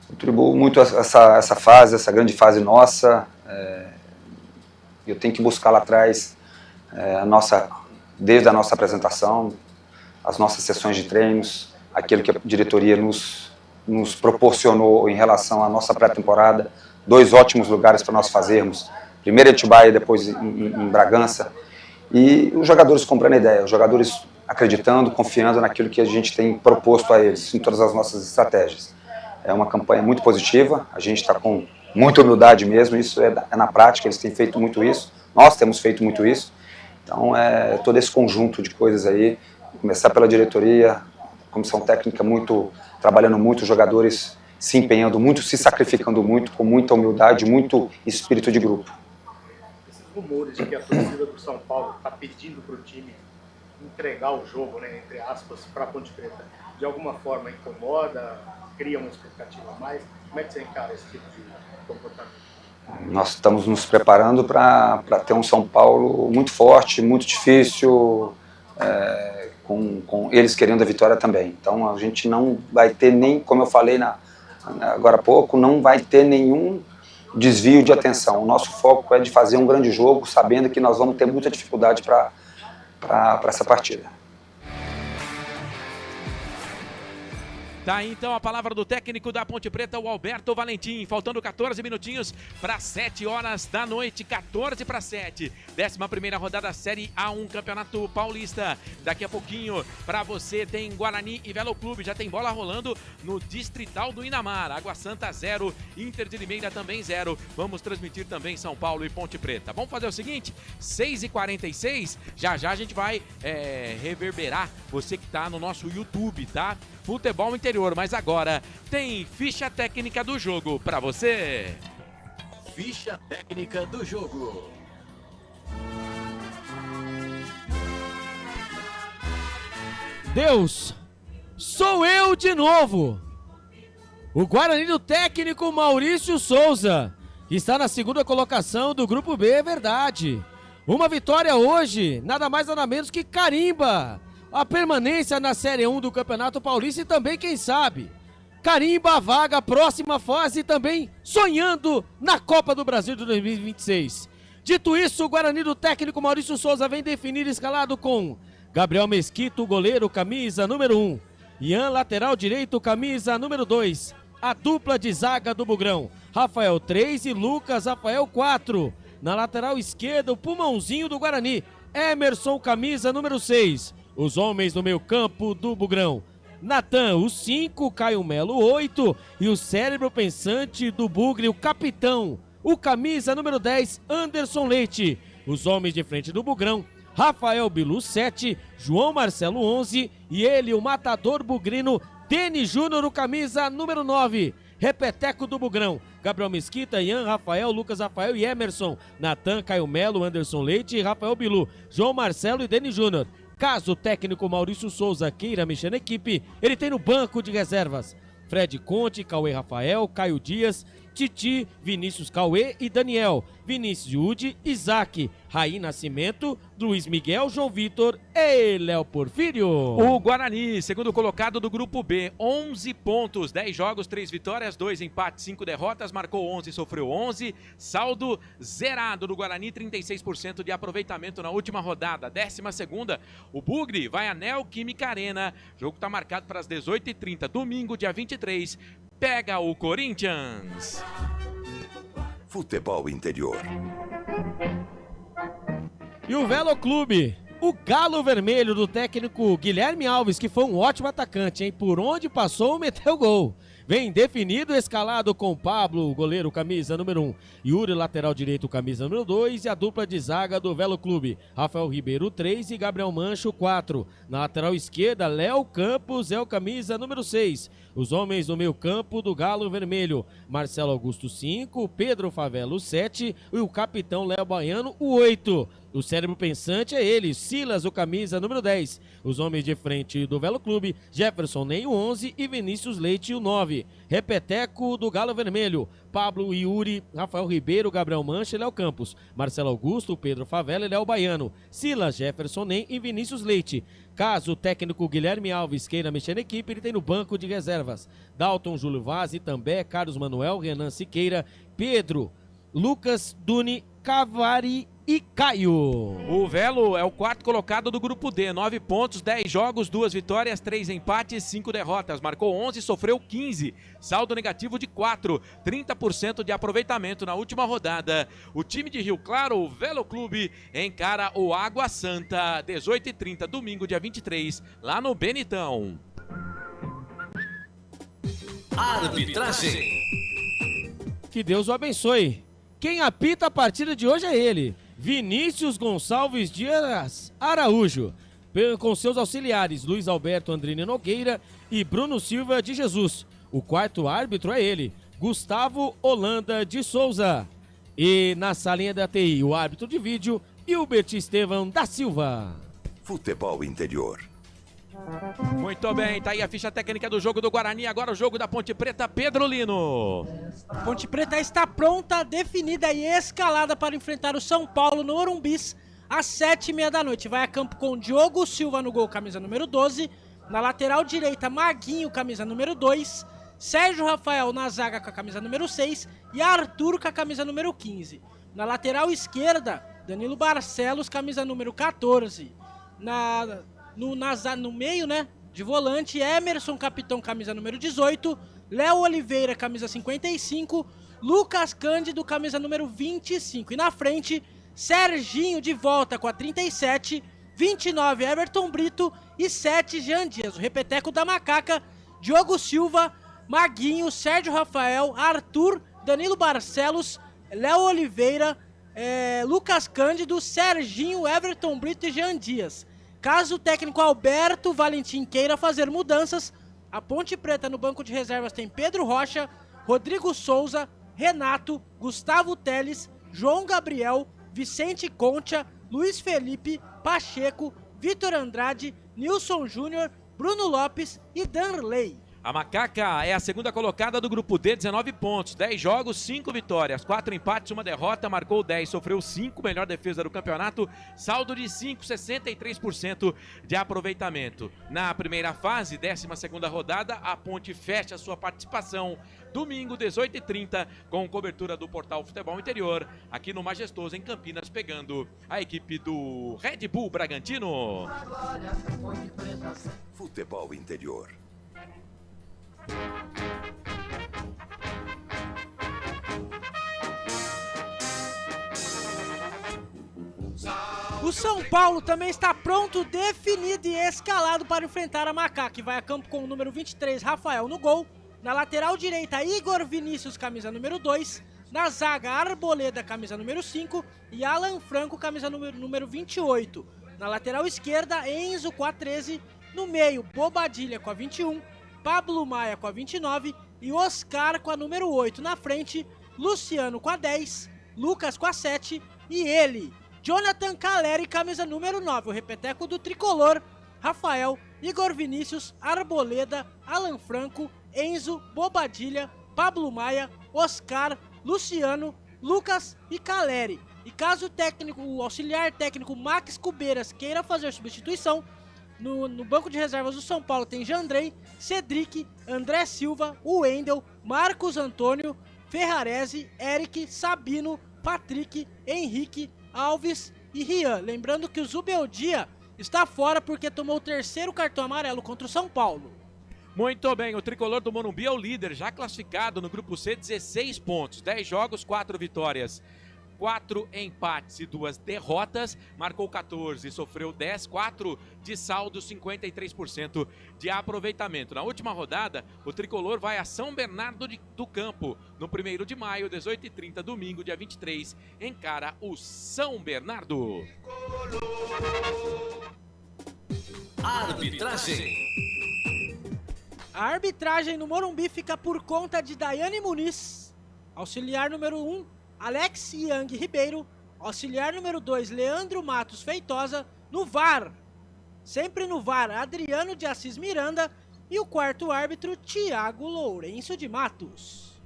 Speaker 21: Contribuo muito essa fase, essa grande fase nossa. Eu tenho que buscar lá atrás, desde a nossa apresentação, as nossas sessões de treinos, aquilo que a diretoria nos proporcionou em relação à nossa pré-temporada, 2 ótimos lugares para nós fazermos, primeiro em Atibaia e depois em Bragança, e os jogadores comprando a ideia, os jogadores acreditando, confiando naquilo que a gente tem proposto a eles, em todas as nossas estratégias. É uma campanha muito positiva, a gente está com muita humildade mesmo, isso é na prática, eles têm feito muito isso, nós temos feito muito isso. Então todo esse conjunto de coisas aí, começar pela diretoria, comissão técnica trabalhando muito, os jogadores se empenhando muito, se sacrificando muito, com muita humildade, muito espírito de grupo.
Speaker 22: Esses rumores de que a torcida do São Paulo está pedindo para o time entregar o jogo, né, entre aspas, para a Ponte Preta, de alguma forma incomoda, cria uma expectativa a mais? Como é que você encara esse tipo de comportamento?
Speaker 21: Nós estamos nos preparando para ter um São Paulo muito forte, muito difícil, com eles querendo a vitória também. Então a gente não vai ter nem, como eu falei agora há pouco, não vai ter nenhum desvio de atenção. O nosso foco é de fazer um grande jogo, sabendo que nós vamos ter muita dificuldade para essa partida.
Speaker 8: Tá aí então a palavra do técnico da Ponte Preta, o Alberto Valentim. Faltando 14 minutinhos para 7 horas da noite, 14 para 7. 11ª rodada Série A1 Campeonato Paulista. Daqui a pouquinho para você tem Guarani e Velo Clube. Já tem bola rolando no Distrital do Inamar. Água Santa 0, Inter de Limeira também 0. Vamos transmitir também São Paulo e Ponte Preta. Vamos fazer o seguinte, 6h46, já a gente vai reverberar você que tá no nosso YouTube, tá? Futebol Interior, mas agora tem ficha técnica do jogo para você.
Speaker 12: Ficha técnica do jogo.
Speaker 9: Deus, sou eu de novo. O Guarani do técnico Maurício Souza, que está na 2ª colocação do Grupo B, é verdade. Uma vitória hoje, nada mais nada menos que carimba a permanência na Série 1 do Campeonato Paulista e também, quem sabe, carimba a vaga, próxima fase também sonhando na Copa do Brasil de 2026. Dito isso, o Guarani do técnico Maurício Souza vem definir escalado com Gabriel Mesquito, goleiro, camisa número 1. Ian, lateral direito, camisa número 2. A dupla de zaga do Bugrão, Rafael 3 e Lucas Rafael 4. Na lateral esquerda, o pulmãozinho do Guarani, Emerson, camisa número 6. Os homens do meio campo do Bugrão, Natan, o 5, Caio Melo, 8. E o cérebro pensante do Bugre, o capitão, o camisa número 10, Anderson Leite. Os homens de frente do Bugrão, Rafael Bilu, 7, João Marcelo, 11. E ele, o matador bugrino, Denis Júnior, o camisa número 9. Repeteco do Bugrão, Gabriel Mesquita, Ian, Rafael, Lucas Rafael e Emerson. Natan, Caio Melo, Anderson Leite e Rafael Bilu, João Marcelo e Denis Júnior. Caso o técnico Maurício Souza queira mexer na equipe, ele tem no banco de reservas Fred Conte, Cauê Rafael, Caio Dias, Titi, Vinícius Cauê e Daniel, Vinícius Yudi, Isaac, Raí Nascimento, Luiz Miguel, João Vitor e Léo Porfírio.
Speaker 8: O Guarani, segundo colocado do Grupo B, 11 pontos, 10 jogos, 3 vitórias, 2 empates, 5 derrotas, marcou 11, sofreu 11, saldo zerado do Guarani, 36% de aproveitamento na última rodada. 12ª, o Bugre vai a Neoquímica Arena, jogo está marcado para as 18h30, domingo, dia 23, pega o Corinthians.
Speaker 2: Futebol Interior.
Speaker 9: E o Velo Clube, o Galo Vermelho do técnico Guilherme Alves, que foi um ótimo atacante, hein? Por onde passou, meteu gol. Vem definido, escalado com Pablo, goleiro, camisa número 1. Yuri, lateral direito, camisa número 2. E a dupla de zaga do Velo Clube, Rafael Ribeiro, 3 e Gabriel Mancho, 4. Na lateral esquerda, Léo Campos, é o camisa número 6. Os homens no meio campo do Galo Vermelho, Marcelo Augusto, 5. Pedro Favelo, 7. E o capitão Léo Baiano, o 8. O cérebro pensante é ele, Silas, o camisa número 10. Os homens de frente do Velo Clube, Jefferson Ney, o 11 e Vinícius Leite, o 9. Repeteco do Galo Vermelho, Pablo, Yuri, Rafael Ribeiro, Gabriel Mancha e Léo Campos. Marcelo Augusto, Pedro Favela e Léo Baiano. Silas, Jefferson Ney e Vinícius Leite. Caso o técnico Guilherme Alves queira mexer na equipe, ele tem no banco de reservas Dalton, Júlio Vaz, Itambé, Carlos Manuel, Renan Siqueira, Pedro, Lucas, Duni, Cavari e Caio.
Speaker 8: O Velo é o quarto colocado do Grupo D, 9 pontos, 10 jogos, 2 vitórias, 3 empates, 5 derrotas. Marcou 11, sofreu 15, saldo negativo de 4, 30% de aproveitamento na última rodada. O time de Rio Claro, o Velo Clube, encara o Água Santa, 18h30, domingo, dia 23, lá no Benitão.
Speaker 12: Arbitragem.
Speaker 9: Que Deus o abençoe. Quem apita a partida de hoje é ele, Vinícius Gonçalves Dias Araújo, com seus auxiliares Luiz Alberto Andrini Nogueira e Bruno Silva de Jesus. O quarto árbitro é ele, Gustavo Holanda de Souza. E na salinha da TI, o árbitro de vídeo, Hilbert Estevão da Silva.
Speaker 2: Futebol Interior.
Speaker 8: Muito bem, tá aí a ficha técnica do jogo do Guarani, agora o jogo da Ponte Preta, Pedro Lino.
Speaker 11: A Ponte Preta está pronta, definida e escalada para enfrentar o São Paulo no Orumbis às 7h30 da noite. Vai a campo com Diogo Silva no gol, camisa número 12. Na lateral direita, Maguinho, camisa número 2. Sérgio Rafael na zaga com a camisa número 6 e Arthur com a camisa número 15. Na lateral esquerda, Danilo Barcelos, camisa número 14. No meio, né, de volante, Emerson, capitão, camisa número 18, Léo Oliveira, camisa 55, Lucas Cândido, camisa número 25. E na frente, Serginho de volta com a 37, 29, Everton Brito e 7, Jean Dias. O repeteco da Macaca, Diogo Silva, Maguinho, Sérgio Rafael, Arthur, Danilo Barcelos, Léo Oliveira, Lucas Cândido, Serginho, Everton Brito e Jean Dias. Caso o técnico Alberto Valentim queira fazer mudanças, a Ponte Preta no banco de reservas tem Pedro Rocha, Rodrigo Souza, Renato, Gustavo Teles, João Gabriel, Vicente Concha, Luiz Felipe, Pacheco, Vitor Andrade, Nilson Júnior, Bruno Lopes e Danley.
Speaker 8: A Macaca é a segunda colocada do grupo D, 19 pontos, 10 jogos, 5 vitórias, 4 empates, 1 derrota, marcou 10, sofreu 5, melhor defesa do campeonato, saldo de 5, 63% de aproveitamento. Na primeira fase, 12ª rodada, a Ponte fecha sua participação domingo, 18h30, com cobertura do Portal Futebol Interior, aqui no Majestoso, em Campinas, pegando a equipe do Red Bull Bragantino.
Speaker 2: Futebol Interior.
Speaker 11: O São Paulo também está pronto, definido e escalado para enfrentar a Macaca, que vai a campo com o número 23, Rafael, no gol. Na lateral direita, Igor Vinícius, camisa número 2. Na zaga, Arboleda, camisa número 5. E Alan Franco, camisa número 28. Na lateral esquerda, Enzo com a 13. No meio, Bobadilha com a 21. Pablo Maia com a 29. E Oscar com a número 8. Na frente, Luciano com a 10. Lucas com a 7. E ele, Jonathan Caleri, camisa número 9. O repeteco do tricolor, Rafael, Igor Vinícius, Arboleda, Alan Franco, Enzo, Bobadilha, Pablo Maia, Oscar, Luciano, Lucas e Caleri. E caso o auxiliar técnico Max Cubeiras queira fazer substituição, no banco de reservas do São Paulo tem Jandrei, Cedric, André Silva, Wendel, Marcos Antônio, Ferrarese, Eric, Sabino, Patrick, Henrique, Alves e Rian. Lembrando que o Zubeldia está fora porque tomou o 3º cartão amarelo contra o São Paulo.
Speaker 8: Muito bem, o tricolor do Morumbi é o líder, já classificado no grupo C, 16 pontos, 10 jogos, 4 vitórias, 4 empates e 2 derrotas, marcou 14, sofreu 10, 4 de saldo, 53% de aproveitamento. Na última rodada, o tricolor vai a São Bernardo do Campo, no 1º de maio, 18h30, domingo, dia 23, encara o São Bernardo.
Speaker 12: Arbitragem.
Speaker 11: A arbitragem no Morumbi fica por conta de Daiane Muniz, auxiliar número 1, Alex Yang Ribeiro, auxiliar número 2, Leandro Matos Feitosa, no VAR, sempre no VAR, Adriano de Assis Miranda e o quarto árbitro, Thiago Lourenço de Matos.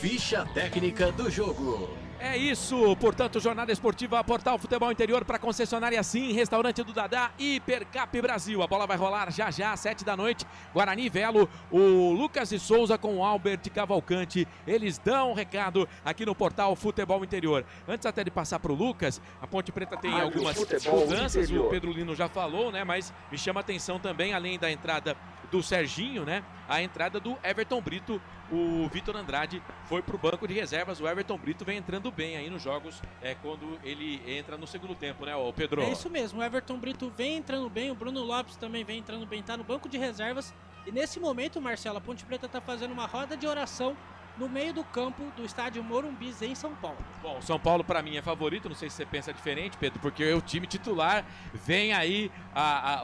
Speaker 12: Ficha técnica do jogo.
Speaker 8: É isso, portanto, jornada esportiva Portal Futebol Interior para concessionária Sim, Restaurante do Dadá e Hipercap Brasil. A bola vai rolar já às 7 da noite. Guarani e Velo, o Lucas de Souza com o Albert Cavalcante. Eles dão um recado aqui no Portal Futebol Interior. Antes até de passar para o Lucas, a Ponte Preta tem algumas mudanças, o Pedro Lino já falou, né? Mas me chama a atenção também, além da entrada do Serginho, né? A entrada do Everton Brito. O Vitor Andrade foi para o banco de reservas. O Everton Brito vem entrando bem aí nos jogos, quando ele entra no segundo tempo, né, o Pedro?
Speaker 11: É isso mesmo, o Everton Brito vem entrando bem, o Bruno Lopes também vem entrando bem, tá no banco de reservas. E nesse momento, Marcelo, a Ponte Preta tá fazendo uma roda de oração no meio do campo do estádio Morumbi, em São Paulo.
Speaker 8: Bom, São Paulo para mim é favorito, não sei se você pensa diferente, Pedro, porque o time titular vem aí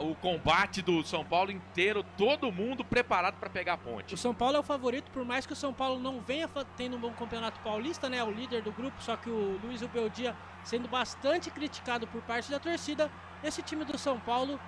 Speaker 8: o combate do São Paulo inteiro, todo mundo preparado para pegar a Ponte.
Speaker 11: O São Paulo é o favorito, por mais que o São Paulo não venha tendo um bom campeonato paulista, né, o líder do grupo, só que o Luiz Ubeldia sendo bastante criticado por parte da torcida, esse time do São Paulo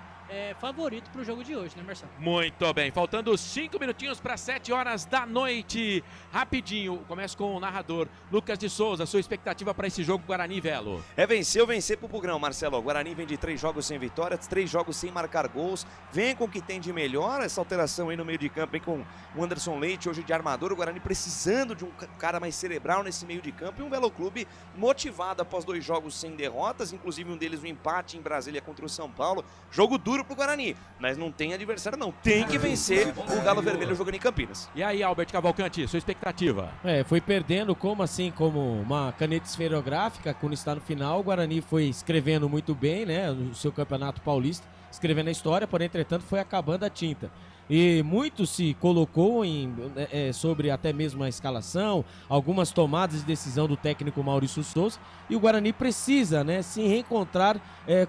Speaker 11: favorito para o jogo de hoje, né, Marcelo?
Speaker 8: Muito bem, faltando 5 minutinhos para 7 horas da noite. Rapidinho, começa com o narrador Lucas de Souza. Sua expectativa para esse jogo Guarani e Velo?
Speaker 10: É vencer pro Bugrão, Marcelo. O Guarani vem de 3 jogos sem vitórias, 3 jogos sem marcar gols. Vem com o que tem de melhor. Essa alteração aí no meio de campo, vem com o Anderson Leite hoje de armador. O Guarani precisando de um cara mais cerebral nesse meio de campo. E um Velo Clube motivado após 2 jogos sem derrotas, inclusive um deles um empate em Brasília contra o São Paulo. Jogo duro pro Guarani, mas não tem adversário não, tem que vencer o Galo Vermelho jogando em Campinas.
Speaker 8: E aí, Albert Cavalcante, sua expectativa?
Speaker 9: Foi perdendo como uma caneta esferográfica quando está no final. O Guarani foi escrevendo muito bem, né, no seu campeonato paulista, escrevendo a história, porém, entretanto, foi acabando a tinta. E muito se colocou sobre até mesmo a escalação, algumas tomadas de decisão do técnico Maurício Souza, e o Guarani precisa, né, se reencontrar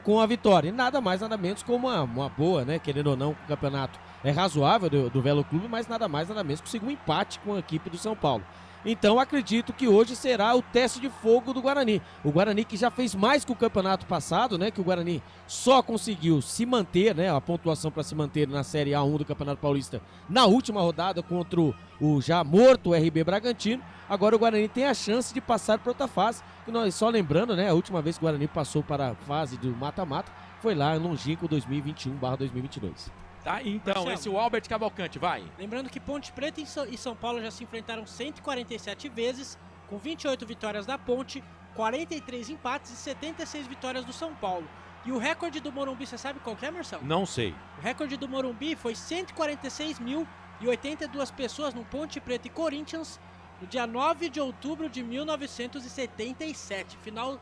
Speaker 9: com a vitória. E nada mais, nada menos como uma boa, né, querendo ou não, o campeonato é razoável do Velo Clube, mas nada mais, nada menos conseguiu um empate com a equipe do São Paulo. Então acredito que hoje será o teste de fogo do Guarani. O Guarani que já fez mais que o campeonato passado, né? Que o Guarani só conseguiu se manter, né? A pontuação para se manter na Série A1 do Campeonato Paulista na última rodada contra o já morto RB Bragantino. Agora o Guarani tem a chance de passar para outra fase. E nós, só lembrando, né? A última vez que o Guarani passou para a fase do mata-mata foi lá em longínquo 2021/2022.
Speaker 8: Tá, então,
Speaker 11: Marcelo.
Speaker 8: esse é o Albert Cavalcante, vai.
Speaker 11: Lembrando que Ponte Preta e São Paulo já se enfrentaram 147 vezes, com 28 vitórias da Ponte, 43 empates e 76 vitórias do São Paulo. E o recorde do Morumbi, você sabe qual que é, Marcelo?
Speaker 8: Não sei.
Speaker 11: O recorde do Morumbi foi 146.082 pessoas no Ponte Preta e Corinthians, no dia 9 de outubro de 1977, final do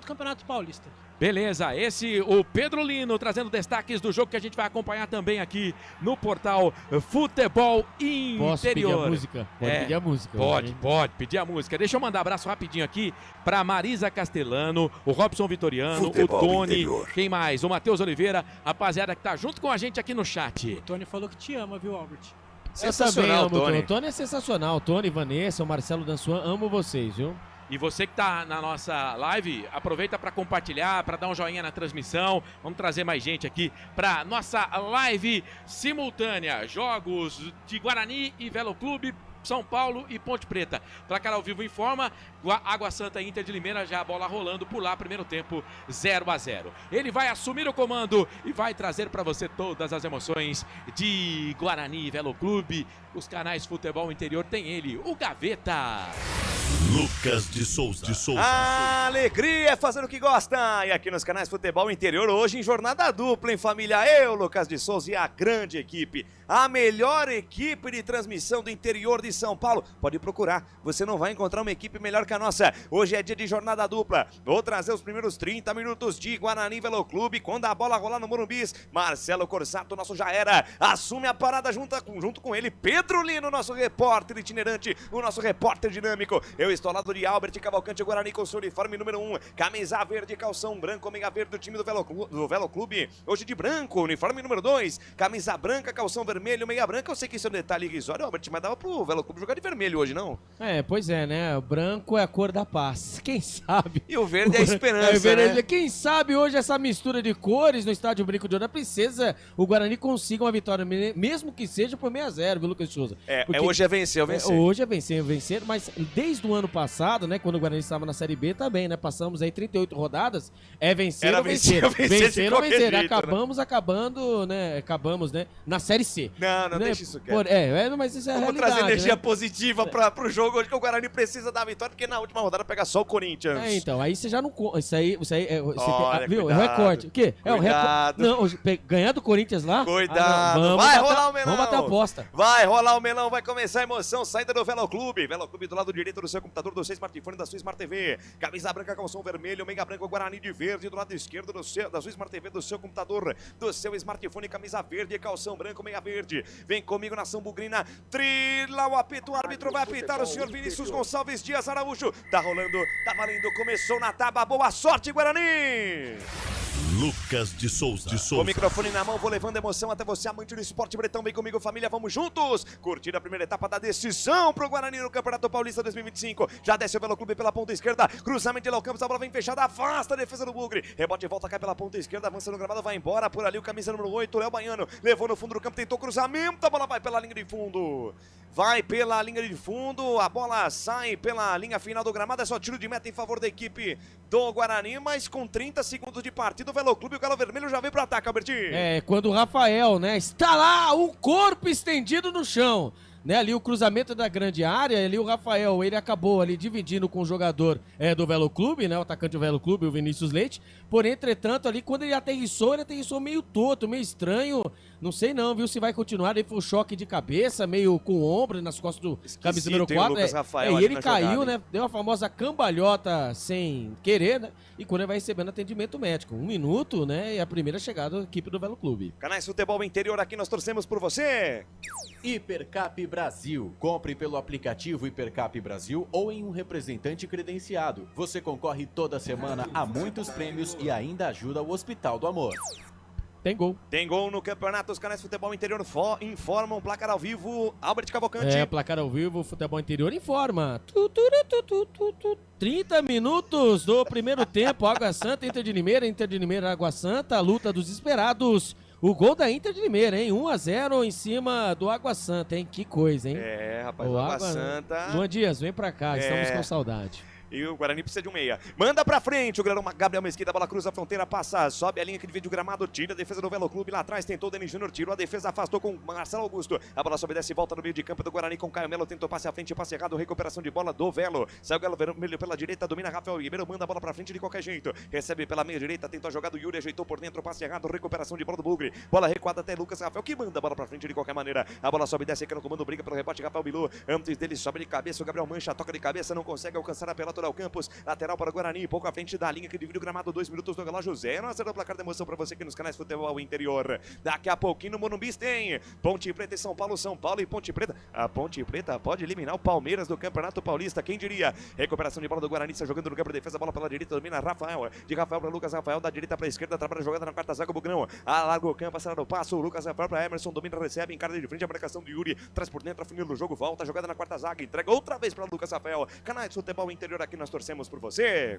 Speaker 11: Campeonato Paulista.
Speaker 8: Beleza, esse o Pedro Lino trazendo destaques do jogo que a gente vai acompanhar também aqui no portal Futebol Interior.
Speaker 9: Posso pedir a música? Pode pedir a música.
Speaker 8: Pode pedir a música. Deixa eu mandar abraço rapidinho aqui para Marisa Castelano, o Robson Vitoriano,
Speaker 2: Futebol
Speaker 8: o Tony,
Speaker 2: Interior.
Speaker 8: quem mais? O Matheus Oliveira, rapaziada que tá junto com a gente aqui no chat.
Speaker 11: O Tony falou que te ama, viu, Albert?
Speaker 9: Eu também amo o Tony. O Tony é sensacional. O Tony, Vanessa, o Marcelo Dançuan, amo vocês, viu?
Speaker 8: E você que tá na nossa live, aproveita para compartilhar, para dar um joinha na transmissão. Vamos trazer mais gente aqui para nossa live simultânea. Jogos de Guarani e Velo Clube, São Paulo e Ponte Preta. Placar ao vivo informa, Água Santa e Inter de Limeira, já a bola rolando por lá, primeiro tempo 0-0. Ele vai assumir o comando e vai trazer para você todas as emoções de Guarani e Velo Clube. Os canais Futebol Interior tem ele, o Gaveta.
Speaker 2: Lucas de Souza.
Speaker 10: Alegria é fazer o que gosta. E aqui nos canais Futebol Interior, hoje em jornada dupla, em família, eu, Lucas de Souza, e a grande equipe, a melhor equipe de transmissão do interior de São Paulo. Pode procurar, você não vai encontrar uma equipe melhor que a nossa. Hoje é dia de jornada dupla. Vou trazer os primeiros 30 minutos de Guarani Velo Clube. Quando a bola rolar no Morumbis, Marcelo Corsato, nosso já era, assume a parada junto com ele, Pedro Lino, nosso repórter itinerante, o nosso repórter dinâmico. Eu estou ao lado de Albert Cavalcante, Guarani com seu uniforme número 1, camisa verde, calção branco, ômega verde do time do Velo Clube. Hoje de branco, uniforme número 2, camisa branca, calção vermelho, meia branca. Eu sei que isso é um detalhe irrisório, Albert, mas dava pro Velo Clube jogar de vermelho hoje, não?
Speaker 9: Pois é, né? O branco é a cor da paz. Quem sabe?
Speaker 10: E o verde é a esperança, né?
Speaker 9: Quem sabe hoje essa mistura de cores no estádio Brinco de Ouro da Princesa, o Guarani consiga uma vitória, mesmo que seja por 6-0, viu, Lucas Souza?
Speaker 10: Hoje é vencer.
Speaker 9: Hoje é vencer, mas desde o ano passado, né, quando o Guarani estava na Série B também, né, passamos aí 38 rodadas, vencer ou vencer. Vencer ou vencer. Acabamos, né, na Série C.
Speaker 10: Não,
Speaker 9: né?
Speaker 10: deixa isso quieto.
Speaker 9: Mas isso é a
Speaker 10: Vamos
Speaker 9: realidade,
Speaker 10: trazer energia
Speaker 9: né?
Speaker 10: positiva pro jogo hoje, que o Guarani precisa da vitória, porque na última rodada pega só o Corinthians.
Speaker 9: Então, aí você já não... Isso aí
Speaker 10: Olha,
Speaker 9: viu?
Speaker 10: cuidado,
Speaker 9: É o recorde. O quê? É o recorde. Não, ganhar do Corinthians lá?
Speaker 10: Cuidado. Vai rolar o melão.
Speaker 9: Vamos bater a aposta.
Speaker 10: Vai rolar o melão, vai começar a emoção. Saída do Velo Clube. Velo Clube do lado direito do seu computador, do seu smartphone, da sua Smart TV. Camisa branca, calção vermelho, meia branca, Guarani de verde. Do lado esquerdo da sua Smart TV, do seu computador, do seu smartphone, camisa verde, calção branco, meia verde. Vem comigo, nação bugrina. Trila o apito, o árbitro vai apitar, o senhor Vinícius Gonçalves Dias Araújo. Tá rolando, tá valendo, começou na tábua. Boa sorte, Guarani!
Speaker 2: Lucas de Souza.
Speaker 10: Com o microfone na mão, vou levando emoção até você, amante do esporte bretão. Vem comigo, família, vamos juntos curtir a primeira etapa da decisão pro Guarani no Campeonato Paulista 2025. Já desce o Velo Clube pela ponta esquerda, cruzamento de Léo Campos, a bola vem fechada, afasta a defesa do Bugre. Rebote, volta, cai pela ponta esquerda, avança no gramado, vai embora. Por ali o camisa número 8, Léo Baiano, levou no fundo do campo, tentou cruzamento, a bola vai pela linha de fundo. Vai pela linha de fundo, a bola sai pela linha final do gramado, é só tiro de meta em favor da equipe do Guarani, mas com 30 segundos de partida, o Velo Clube, o Galo Vermelho já veio para ataque, Albertinho.
Speaker 9: Quando o Rafael, né, está lá, o corpo estendido no chão, né, ali o cruzamento da grande área, ali o Rafael, ele acabou ali dividindo com o jogador do Velo Clube, né, o atacante do Velo Clube, o Vinícius Leite, porém, entretanto, ali quando ele aterrissou meio torto, meio estranho, não sei não, viu, se vai continuar, aí foi um choque de cabeça, meio com o ombro nas costas do camisa número 4, e ele caiu, né, deu a famosa cambalhota sem querer, né, e quando ele vai recebendo atendimento médico, 1 minuto, né, e a primeira chegada da equipe do Velo Clube.
Speaker 10: Canais Futebol Interior, aqui nós torcemos por você.
Speaker 5: Hipercap Brasil. Compre pelo aplicativo Hipercap Brasil ou em um representante credenciado. Você concorre toda semana a muitos prêmios e ainda ajuda o Hospital do Amor.
Speaker 9: Tem gol.
Speaker 10: Tem gol no campeonato. Os canais Futebol Interior informam. Placar ao vivo. Albert Cavalcante.
Speaker 9: Placar ao vivo. Futebol Interior informa. 30 minutos do primeiro tempo. Água Santa, Inter de Limeira, Água Santa. Luta dos esperados. O gol da Inter de Limeira, hein? 1-0 em cima do Água Santa, hein? Que coisa, hein?
Speaker 10: Rapaz, o Água Santa.
Speaker 9: Luan Dias, vem pra cá. Estamos com saudade.
Speaker 10: E o Guarani precisa de um meia. Manda pra frente o Gabriel Mesquita, bola cruza a fronteira, passa, sobe a linha que divide o gramado, tira a defesa do Velo Clube. Lá atrás tentou o Denis Júnior, tirou a defesa, afastou com Marcelo Augusto. A bola sobe, desce e volta no meio de campo do Guarani com Caio Melo. Tentou passe à frente, passe errado, recuperação de bola do Velo. Saiu o Galo Vermelho pela direita, domina Rafael Ribeiro, manda a bola pra frente de qualquer jeito. Recebe pela meia direita, tentou a jogada do Yuri, ajeitou por dentro, passe errado, recuperação de bola do Bugre. Bola recuada até Lucas Rafael, que manda a bola pra frente de qualquer maneira. A bola sobe, desce, aqui no comando, briga pelo rebote, Rafael Bilu. Antes dele, sobe de cabeça, o Gabriel Mancha, toca de cabeça, não consegue alcançar a pelota do Campos. Lateral para o Guarani, pouco à frente da linha que divide o gramado, 2 minutos do relógio, 0-0 o placar da emoção para você aqui nos canais Futebol Interior. Daqui a pouquinho no Morumbi tem Ponte Preta e São Paulo e Ponte Preta. A Ponte Preta pode eliminar o Palmeiras do Campeonato Paulista, quem diria? Recuperação de bola do Guarani, está jogando no campo de defesa, bola pela direita, domina Rafael, de Rafael para Lucas Rafael, da direita para a esquerda, trabalha a jogada na quarta zaga, o Bugrão, alarga o campo, acelera o passo, o Lucas Rafael para Emerson, domina, recebe, encara de frente a marcação do Yuri, traz por dentro, afunila do jogo, volta, jogada na quarta zaga, entrega outra vez para Lucas Rafael. Canais Futebol Interior, aqui nós torcemos por você.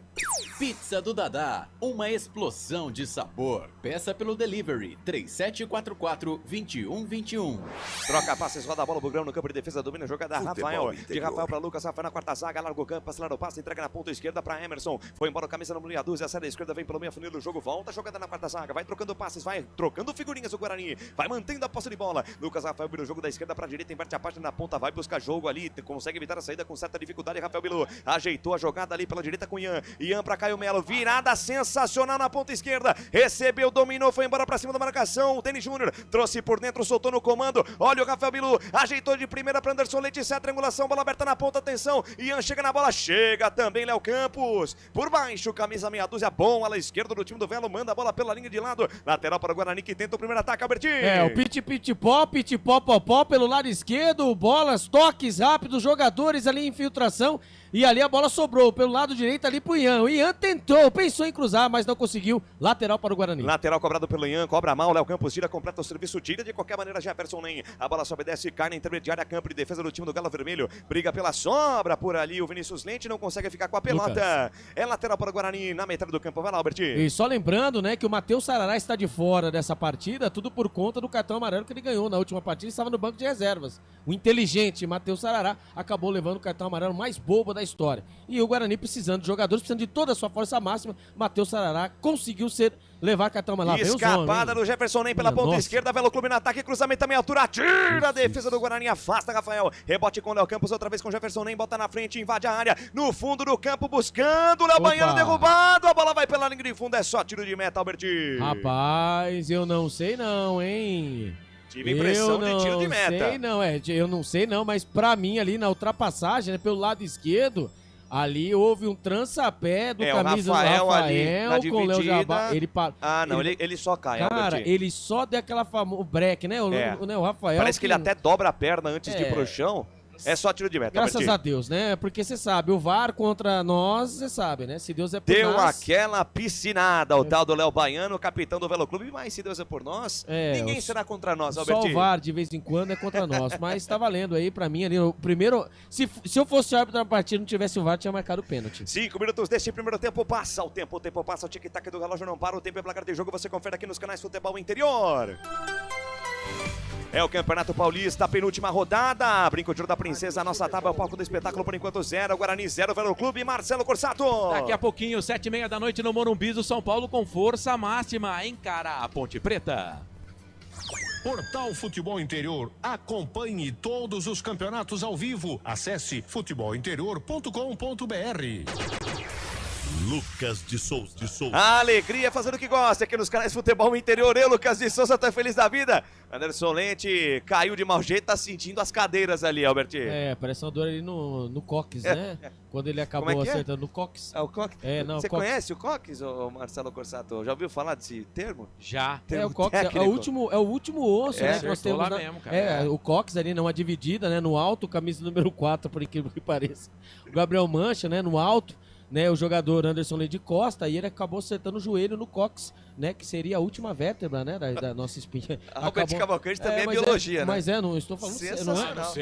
Speaker 5: Pizza do Dadá, uma explosão de sabor. Peça pelo delivery 3744-2121.
Speaker 10: Troca passes, roda a bola, o Bugrão no campo de defesa, domina a jogada Rafael. De Rafael para Lucas Rafael na quarta zaga, larga o campo, acelera o passe, entrega na ponta esquerda para Emerson. Foi embora o camisa no meia dúzia, sai da esquerda, vem pelo meio, funil do jogo, volta, jogada na quarta zaga, vai trocando passes, vai trocando figurinhas o Guarani, vai mantendo a posse de bola. Lucas Rafael vira o jogo da esquerda para a direita, inverte a página na ponta, vai buscar jogo ali, consegue evitar a saída com certa dificuldade. Rafael Bilu ajeitou a jogada ali pela direita com Ian para Caio Melo, virada sensacional na ponta esquerda, recebeu, dominou, foi embora pra cima da marcação, o Denis Júnior trouxe por dentro, soltou no comando, olha o Rafael Bilu, ajeitou de primeira para Anderson Leite, sai a triangulação, bola aberta na ponta, atenção, Ian chega na bola, chega também Léo Campos, por baixo, camisa meia dúzia, bom, ala esquerda do time do Velo, manda a bola pela linha de lado, lateral para o Guarani que tenta o primeiro ataque, Albertinho.
Speaker 9: O piti-pó pelo lado esquerdo, bolas, toques rápidos, jogadores ali em infiltração, e ali a bola sobrou pelo lado direito ali pro Ian. O Ian tentou, pensou em cruzar, mas não conseguiu. Lateral para o Guarani.
Speaker 10: Lateral cobrado pelo Ian, cobra mal. Léo Campos tira, completa o serviço, tira de qualquer maneira Jefferson nem. A bola sobe, desce, cai na intermediária, campo de defesa do time do Galo Vermelho. Briga pela sobra por ali. O Vinícius Lente não consegue ficar com a pelota. Lucas. É lateral para o Guarani na metade do campo. Vai lá, Albert.
Speaker 9: E só lembrando, né, que o Matheus Sarará está de fora dessa partida, tudo por conta do cartão amarelo que ele ganhou na última partida. Ele estava no banco de reservas. O inteligente Matheus Sarará acabou levando o cartão amarelo mais bobo da história. E o Guarani precisando de jogadores, precisando de toda a sua força máxima, Matheus Sarará conseguiu levar cartão amarelo.
Speaker 10: Escapada do Jefferson nem pela ponta esquerda, Velo Clube no ataque, cruzamento a meia altura, tira a defesa do Guarani, afasta Rafael, rebote com o Léo Campos, outra vez com o Jefferson nem, bota na frente, invade a área, no fundo do campo, buscando o Léo Baiano, derrubado, a bola vai pela linha de fundo, é só tiro de meta, Albert.
Speaker 9: Rapaz, eu não sei não, hein?
Speaker 10: Tive impressão de tiro de meta.
Speaker 9: Eu não sei não, mas pra mim ali na ultrapassagem, né, pelo lado esquerdo, ali houve um trança-pé do camisa
Speaker 10: Rafael,
Speaker 9: do Rafael
Speaker 10: ali, na
Speaker 9: com o Léo Jabá.
Speaker 10: Ele só cai,
Speaker 9: cara,
Speaker 10: Albert.
Speaker 9: Ele só deu aquela famosa break, né? O Rafael.
Speaker 10: Parece que ele até dobra a perna antes de ir pro chão. É só tiro de meta.
Speaker 9: Graças a Deus, né? Porque você sabe, o VAR contra nós, você sabe, né? Se Deus é por
Speaker 10: Deu
Speaker 9: nós...
Speaker 10: aquela piscinada, o tal do Léo Baiano, capitão do Velo Clube, mas se Deus é por nós, ninguém será contra nós, Albertinho.
Speaker 9: Só o VAR de vez em quando é contra nós, mas tá valendo aí pra mim ali. O primeiro, se eu fosse árbitro da partida e não tivesse o VAR, tinha marcado o pênalti.
Speaker 10: 5 minutos deste primeiro tempo, passa o tempo passa, o tic-tac do relógio não para, o tempo é placar de jogo, você confere aqui nos canais Futebol Interior. É o Campeonato Paulista, penúltima rodada. Brinco de ouro da Princesa, a nossa tábua é o palco do espetáculo por enquanto 0. Guarani 0, Velo Clube, Marcelo Corsato.
Speaker 8: Daqui a pouquinho, 7h30 da noite no Morumbi, o São Paulo com força máxima encara a Ponte Preta.
Speaker 7: Portal Futebol Interior. Acompanhe todos os campeonatos ao vivo. Acesse futebolinterior.com.br.
Speaker 2: Lucas de Souza.
Speaker 10: A alegria fazendo o que gosta aqui nos canais Futebol Interior. Eu, Lucas de Souza, tô feliz da vida. Anderson Lente caiu de mau jeito, tá sentindo as cadeiras ali, Albert.
Speaker 9: Parece uma dor ali no cóccix, né? Quando ele acabou acertando no cóccix.
Speaker 10: O cóccix? Você conhece o cóccix, Marcelo Corsato? Já ouviu falar desse termo?
Speaker 8: Já.
Speaker 9: O cóccix é o último osso, né? Que nós temos lá mesmo, cara. O cóccix ali, numa dividida, né? No alto, camisa número 4, por incrível que pareça. O Gabriel Mancha, né? No alto. né, o jogador Anderson Leite Costa, e ele acabou acertando o joelho no cóccix, né, que seria a última vértebra, né, da nossa espinha.
Speaker 10: Albert Cavalcante também é biologia, né?
Speaker 9: Mas não estou falando...
Speaker 10: Sensacional.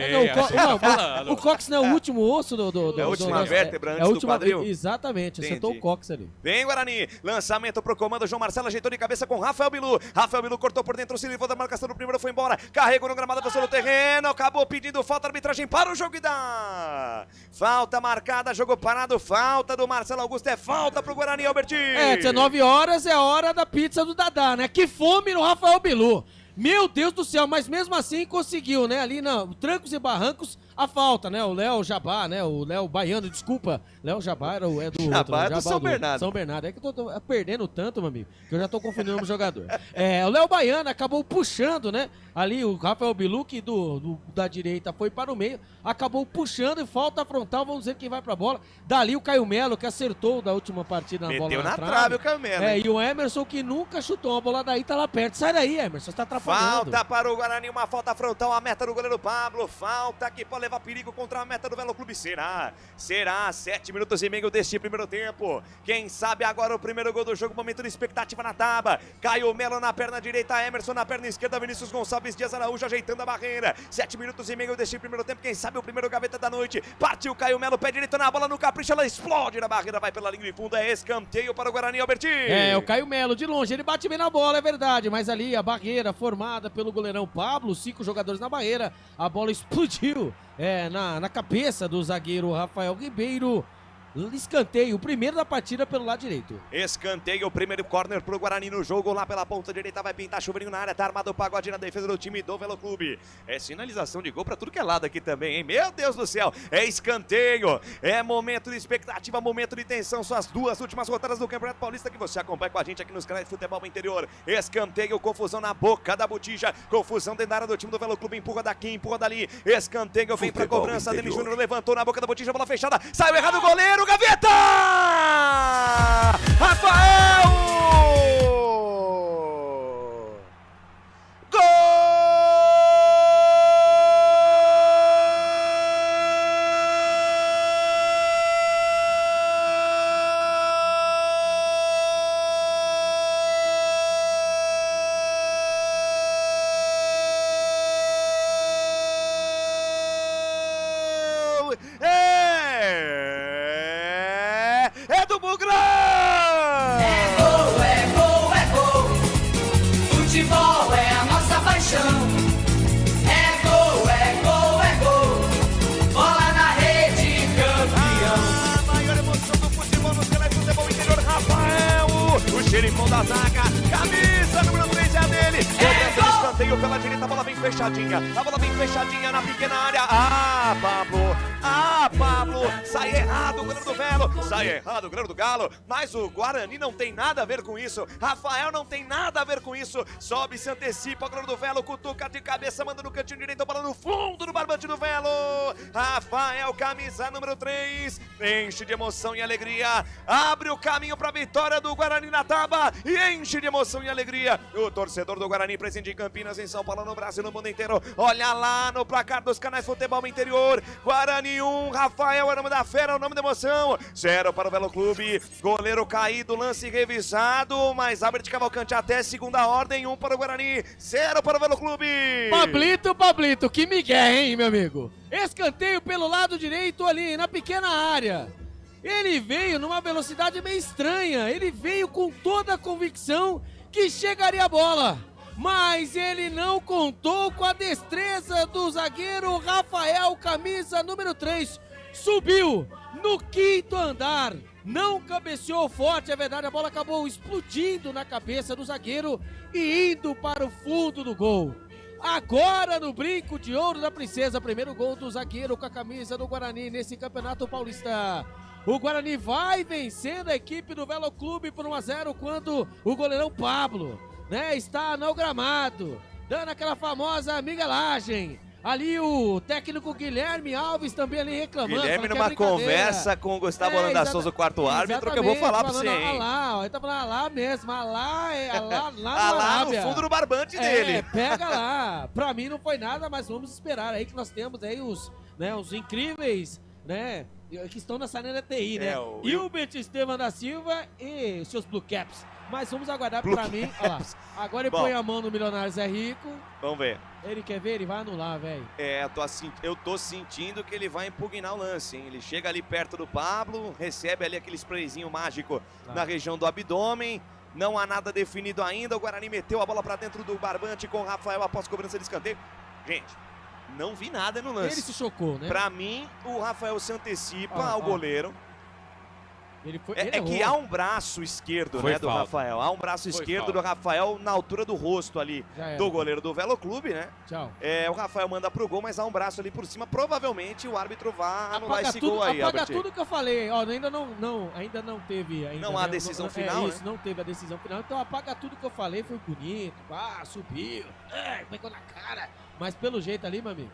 Speaker 9: O cóccix não é o último osso do...
Speaker 10: É a última vértebra antes do quadril?
Speaker 9: Exatamente, acertou o cóccix ali.
Speaker 10: Vem, Guarani. Lançamento pro comando. João Marcelo ajeitou de cabeça com Rafael Bilu. Rafael Bilu cortou por dentro, se livrou da marcação do primeiro, foi embora. Carregou no gramado, avançou no terreno. Acabou pedindo falta, arbitragem para o jogo e dá. Falta marcada, jogo parado. Falta do Marcelo Augusto. É falta pro Guarani, Albert.
Speaker 9: 19 horas é a hora da pizza do Dadá, né? Que fome no Rafael Bilu. Meu Deus do céu, mas mesmo assim conseguiu, né? Ali na trancos e barrancos, a falta, né? O Léo Jabá, né? O Léo Baiano, desculpa. Léo Jabá é do
Speaker 10: Jabá
Speaker 9: outro,
Speaker 10: do São Bernardo.
Speaker 9: São Bernardo. É que eu tô perdendo tanto, meu amigo, que eu já tô confundindo o jogador. O Léo Baiano acabou puxando, né? Ali o Rafael Bilu, que da direita foi para o meio, acabou puxando e falta frontal, vamos ver quem vai pra bola. Dali o Caio Melo, que acertou da última partida na bola na
Speaker 10: trave o Caio Melo.
Speaker 9: E o Emerson, que nunca chutou uma bola daí, tá lá perto. Sai daí, Emerson, você tá atrapalhando.
Speaker 10: Falta para o Guarani, uma falta frontal, a meta do goleiro Pablo. Falta que pode levar perigo contra a meta do Velo Clube. Será 7 minutos e meio deste primeiro tempo. Quem sabe agora o primeiro gol do jogo, momento de expectativa na tábua. Caio Melo na perna direita, Emerson na perna esquerda, Vinícius Gonçalves Dias Araújo ajeitando a barreira. 7 minutos e meio deste primeiro tempo. Quem sabe o primeiro gaveta da noite. Partiu Caio Melo, pé direito na bola no capricho, ela explode na barreira, vai pela linha de fundo, é escanteio para o Guarani, Albertinho.
Speaker 9: O Caio Melo de longe, ele bate bem na bola, é verdade, mas ali a barreira formada pelo goleirão Pablo, 5 jogadores na barreira, a bola explodiu na cabeça do zagueiro Rafael Ribeiro. Escanteio, o primeiro da partida pelo lado direito.
Speaker 10: Escanteio, o primeiro corner pro Guarani no jogo, lá pela ponta direita vai pintar Chuveirinho na área, tá armado o Pagode na defesa do time do Velo Clube. É sinalização de gol pra tudo que é lado aqui também, hein? Meu Deus do céu, é escanteio, é momento de expectativa, momento de tensão, são as 2 últimas rodadas do Campeonato Paulista que você acompanha com a gente aqui nos canais de Futebol Interior. Escanteio, confusão na boca da botija, confusão dentro da área do time do Velo Clube, empurra daqui, empurra dali, escanteio, vem pra cobrança, Denis Júnior levantou na boca da botija, bola fechada, saiu errado o goleiro, gaveta! Rafael! Gol! É do Bugrão!
Speaker 6: É gol, é gol, é gol. Futebol é a nossa paixão. É gol, é gol, é gol. Bola na rede, campeão.
Speaker 10: A maior emoção do futebol nos canais do Futebol Interior, Rafael, o xerifão da zaga, camisa número 3 é a dele. Cobrança de escanteio pela direita, a bola vem fechadinha na pequena área. Pablo, sai errado o goleiro do Velo, sai errado o goleiro do Galo, mas o Guarani não tem nada a ver com isso, Rafael não tem nada a ver com isso, sobe, se antecipa o goleiro do Velo, cutuca de cabeça, manda no cantinho direito, a bola no fundo do barbante do Velo, Rafael, camisa número 3, enche de emoção e alegria, abre o caminho para a vitória do Guarani na tábua e enche de emoção e alegria, o torcedor do Guarani presente em Campinas, em São Paulo, no Brasil, no mundo inteiro, olha lá no placar dos canais Futebol Interior, Guarani 1, Rafael é o nome da fera, é o nome da emoção. 0 para o Velo Clube. Goleiro caído, lance revisado. Mas Albert Cavalcante até segunda ordem. 1 para o Guarani, 0 para o Velo Clube.
Speaker 9: Pablito, que migué, hein, meu amigo? Escanteio pelo lado direito ali, na pequena área. Ele veio numa velocidade meio estranha. Ele veio com toda a convicção que chegaria a bola. Mas ele não contou com a destreza do zagueiro Rafael, camisa número 3. Subiu no 5º andar, não cabeceou forte, é verdade, a bola acabou explodindo na cabeça do zagueiro e indo para o fundo do gol. Agora no brinco de ouro da princesa, primeiro gol do zagueiro com a camisa do Guarani nesse Campeonato Paulista. O Guarani vai vencendo a equipe do Velo Clube por 1-0 quando o goleirão Pablo, né, está no gramado, dando aquela famosa miguelagem. Ali o técnico Guilherme Alves também ali reclamando.
Speaker 10: Guilherme numa conversa com o Gustavo Holanda Souza, o quarto árbitro, que eu vou falar pra você, hein?
Speaker 9: Ele tá falando lá mesmo, lá
Speaker 10: no fundo do barbante dele.
Speaker 9: Pega lá. Pra mim não foi nada, mas vamos esperar aí que nós temos aí os incríveis, né, que estão na Sarena TI, né? Hilbert Estevam da Silva e seus Blue Caps. Mas vamos aguardar pra mim. Olha lá. Agora ele põe a mão no Milionários é Rico.
Speaker 10: Vamos ver.
Speaker 9: Ele quer ver, ele vai anular, velho.
Speaker 10: Eu tô sentindo que ele vai impugnar o lance, hein? Ele chega ali perto do Pablo, recebe ali aquele sprayzinho mágico na região do abdômen. Não há nada definido ainda. O Guarani meteu a bola pra dentro do barbante com o Rafael após cobrança de escanteio. Gente, não vi nada no lance.
Speaker 9: Ele se chocou, né?
Speaker 10: Pra mim, o Rafael se antecipa ao goleiro.
Speaker 9: Ele
Speaker 10: que há um braço esquerdo, né, do Rafael. Há um braço esquerdo do Rafael na altura do rosto ali do goleiro do Velo Clube, né?
Speaker 9: Tchau.
Speaker 10: O Rafael manda pro gol, mas há um braço ali por cima. Provavelmente o árbitro vai anular esse gol aí,
Speaker 9: Apaga
Speaker 10: Albert.
Speaker 9: tudo que eu falei. Ó, ainda não teve.
Speaker 10: Não há decisão final,
Speaker 9: isso, não teve a decisão final. Então apaga tudo que eu falei. Foi bonito. subiu. Pegou na cara. Mas pelo jeito ali, meu amigo.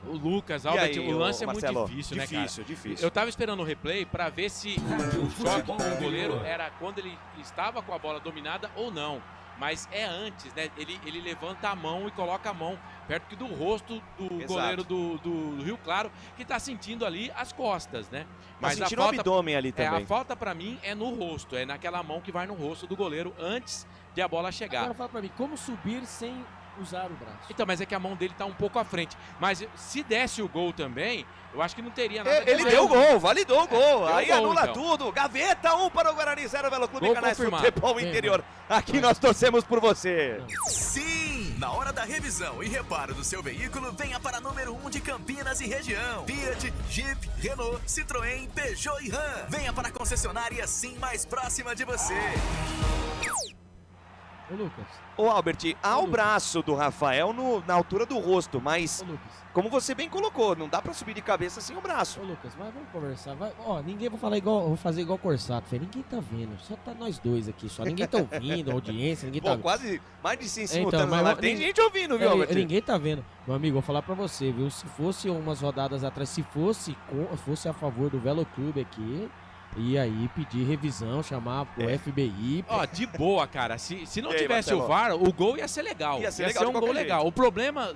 Speaker 8: O Lucas, Albert, o lance
Speaker 10: Marcelo,
Speaker 8: é muito difícil, né, cara?
Speaker 10: Difícil.
Speaker 8: Eu tava esperando o replay pra ver se o choque com o goleiro era quando ele estava com a bola dominada ou não. Mas é antes, né? Ele levanta a mão e coloca a mão perto do rosto do goleiro do Rio Claro, que tá sentindo ali as costas, né?
Speaker 10: Mas sentindo o abdômen ali também.
Speaker 8: A falta pra mim é no rosto, é naquela mão que vai no rosto do goleiro antes de a bola chegar.
Speaker 9: Agora fala pra mim, como subir sem usar o braço?
Speaker 8: Então, mas é que a mão dele tá um pouco à frente. Mas se desse o gol também, eu acho que não teria nada.
Speaker 10: Ele deu o gol, validou o gol. Aí
Speaker 8: gol,
Speaker 10: anula
Speaker 8: então.
Speaker 10: tudo. Gaveta 1 para o Guarani, 0 Velo Clube,
Speaker 8: Gol
Speaker 10: Canais
Speaker 8: confirmado.
Speaker 10: Futebol Interior. Aqui nós torcemos por você.
Speaker 14: Sim! Na hora da revisão e reparo do seu veículo, venha para número 1 de Campinas e região. Fiat, Jeep, Renault, Citroën, Peugeot e Ram. Venha para a concessionária Sim mais próxima de você.
Speaker 9: Ô, Lucas.
Speaker 10: Ô, Albert, há o braço do Rafael na altura do rosto, mas como você bem colocou, não dá pra subir de cabeça sem o braço.
Speaker 9: Ô, Lucas, mas vamos conversar. Ninguém vai falar igual, vou fazer igual o Corsato, velho. Ninguém tá vendo, só tá nós dois aqui, só. Ninguém tá ouvindo, a audiência, ninguém tá vendo.
Speaker 10: Quase mais de 100
Speaker 9: Então,
Speaker 10: simultâneos na live. Tem gente ouvindo, viu, Albert?
Speaker 9: Ninguém tá vendo. Meu amigo, vou falar pra você, viu? Se fosse umas rodadas atrás, se fosse a favor do Velo Clube aqui, e aí pedir revisão, chamar o FBI.
Speaker 8: De boa, cara. Se não
Speaker 10: E aí,
Speaker 8: tivesse
Speaker 10: Marcelo?
Speaker 8: o VAR, o gol ia ser legal.
Speaker 10: Ia ser legal de
Speaker 8: um gol
Speaker 10: qualquer
Speaker 8: legal.
Speaker 10: jeito.
Speaker 8: O problema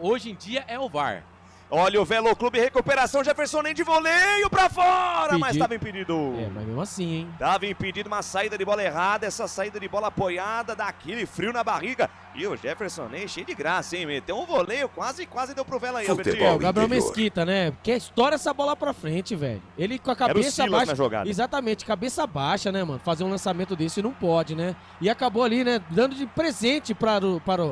Speaker 8: hoje em dia é o VAR.
Speaker 10: Olha o Velo Clube, recuperação, Jefferson nem de voleio pra fora, mas estava impedido.
Speaker 9: Mas mesmo assim, hein?
Speaker 10: Tava impedido uma saída de bola errada, essa saída de bola apoiada, dá aquele frio na barriga. E o Jefferson nem cheio de graça, hein? Meteu um voleio, quase deu pro Vela aí,
Speaker 9: O Gabriel Mesquita, né? Porque estoura essa bola pra frente, velho. Ele com a cabeça
Speaker 10: Silas
Speaker 9: baixa.
Speaker 10: na jogada.
Speaker 9: Exatamente, cabeça baixa, né, mano? Fazer um lançamento desse não pode, né? E acabou ali, né, dando de presente para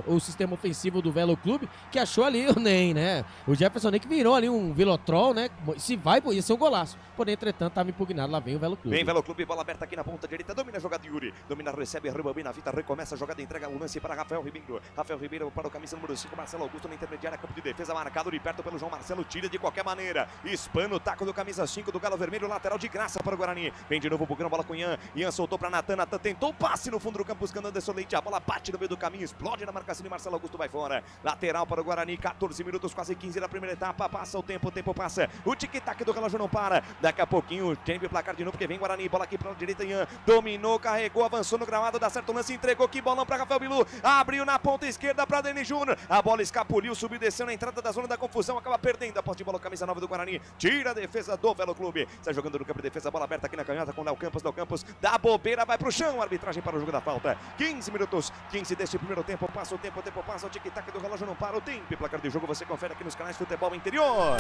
Speaker 9: o sistema ofensivo do Velo Clube, que achou ali o Ney, né? O Jefferson Ney que virou ali um Velotrol, né? Se vai, ia ser um golaço. Porém, entretanto, tava impugnado. Lá vem o Velo Clube.
Speaker 10: Vem Velo Clube, bola aberta aqui na ponta direita, domina a jogada de Yuri. Domina, recebe, rebobina a fita, recomeça a jogada, entrega o lance para Rafael Ribeiro. Rafael Ribeiro para o camisa número 5, Marcelo Augusto na intermediária, campo de defesa, marcado de perto pelo João Marcelo, tira de qualquer maneira. Espana o taco do camisa 5 do Galo Vermelho, lateral de graça para o Guarani. Vem de novo bugando a bola com Ian. Ian soltou para Natan, Natan tentou o passe no fundo do campo, buscando Anderson Leite. A bola bate no meio do caminho, explode na marcação e Marcelo Augusto vai fora. Lateral para o Guarani, 14 minutos, quase 15 da primeira etapa. Passa o tempo passa. O tic-tac do relógio não para. Daqui a pouquinho tem o placar de novo, porque vem Guarani. Bola aqui para a direita, Ian. Dominou, carregou, avançou no gramado, dá certo o lance, entregou. Que bolão para Rafael Bilu. Abriu na ponta esquerda para Denis Júnior. A bola escapuliu, subiu, desceu na entrada da zona da confusão. Acaba perdendo a posse de bola, camisa 9 do Guarani. Tira a defesa do Velo Clube. Está jogando no campo de defesa, bola aberta aqui na canhota com o Léo Campos. Léo Campos dá bobeira, vai pro chão. Arbitragem para o jogo da falta. 15 minutos, 15 deste primeiro tempo. Passa o tempo passa. O tic-tac do relógio não para. O tempo e placar de jogo você confere aqui nos canais Futebol Interior.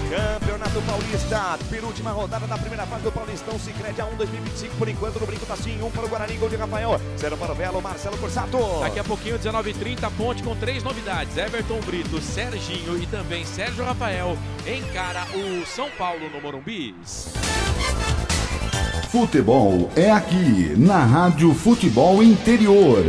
Speaker 10: Campeonato Paulista, penúltima rodada da primeira fase do Paulistão. Sicredi A1 2025, por enquanto no brinco tá sim, 1 para o Guarani, gol de Rafael, 0 para o Velo, Marcelo Corsato.
Speaker 8: Daqui a pouquinho, 19h30, Ponte com 3 novidades. Everton Brito, Serginho e também Sérgio Rafael encara o São Paulo no Morumbi.
Speaker 16: Futebol é aqui, na Rádio Futebol Interior.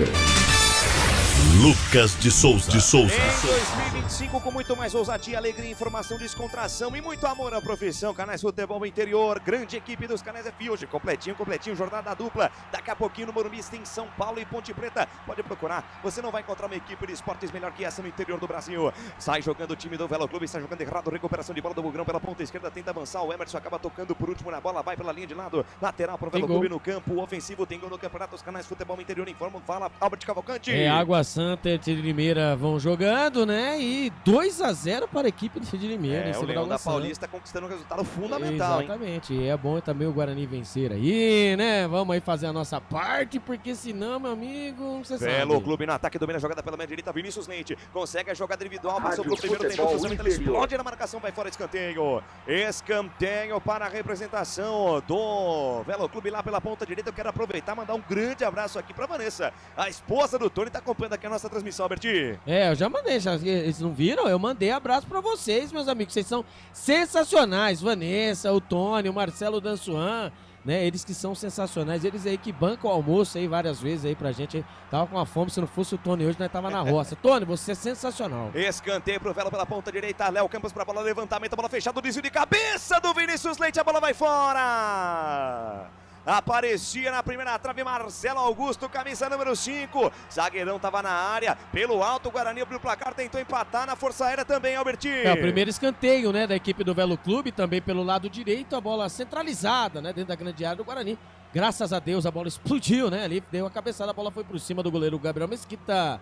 Speaker 2: Lucas de Souza.
Speaker 10: Em 2025, com muito mais ousadia, alegria, informação, descontração e muito amor à profissão. Canais Futebol Interior, grande equipe dos Canais F hoje. Completinho, jornada dupla. Daqui a pouquinho no Morumbi tem São Paulo e Ponte Preta. Pode procurar, você não vai encontrar uma equipe de esportes melhor que essa no interior do Brasil. Sai jogando o time do Velo Clube, sai jogando errado, recuperação de bola do Bugrão pela ponta esquerda, tenta avançar. O Emerson acaba tocando por último na bola, vai pela linha de lado. Lateral para o Velo Clube no campo, ofensivo, tem gol no campeonato. Os Canais Futebol Interior informam, fala Albert Cavalcante.
Speaker 9: Água Santa e de Limeira vão jogando, né? E 2-0 para a equipe do de Limeira.
Speaker 10: O Leão da Paulista conquistando um resultado fundamental,
Speaker 9: Exatamente. E é bom também o Guarani vencer aí, né? Vamos aí fazer a nossa parte, porque senão, meu amigo, você sabe.
Speaker 10: Belo Clube no ataque, domina a jogada pela meia direita, Vinícius Leite consegue a jogada individual, passou pro primeiro tempo, cruzamento, ele explode na marcação, vai fora, escanteio. Escanteio para a representação do Velo Clube lá pela ponta direita. Eu quero aproveitar e mandar um grande abraço aqui para Vanessa, a esposa do Tony, tá acompanhando aqui a nossa transmissão, Alberti.
Speaker 9: Eu já mandei, eles não viram? Eu mandei abraço pra vocês, meus amigos, vocês são sensacionais, Vanessa, o Tony, o Marcelo Dançuan, né, eles que são sensacionais, eles aí que bancam o almoço aí várias vezes aí pra gente, aí. Tava com a fome, se não fosse o Tony hoje, nós tava na roça. Tony, você é sensacional.
Speaker 10: Escanteio pro Velo pela ponta direita, Léo Campos pra bola, levantamento, a bola fechada, o desvio de cabeça do Vinícius Leite, a bola vai fora! Aparecia na primeira trave Marcelo Augusto, camisa número 5. Zagueirão tava na área. Pelo alto, o Guarani abriu o placar, tentou empatar na força aérea também, Alberti.
Speaker 9: O primeiro escanteio, né, da equipe do Velo Clube, também pelo lado direito, a bola centralizada, né, dentro da grande área do Guarani. Graças a Deus a bola explodiu, né, ali deu a cabeçada, a bola foi por cima do goleiro Gabriel Mesquita.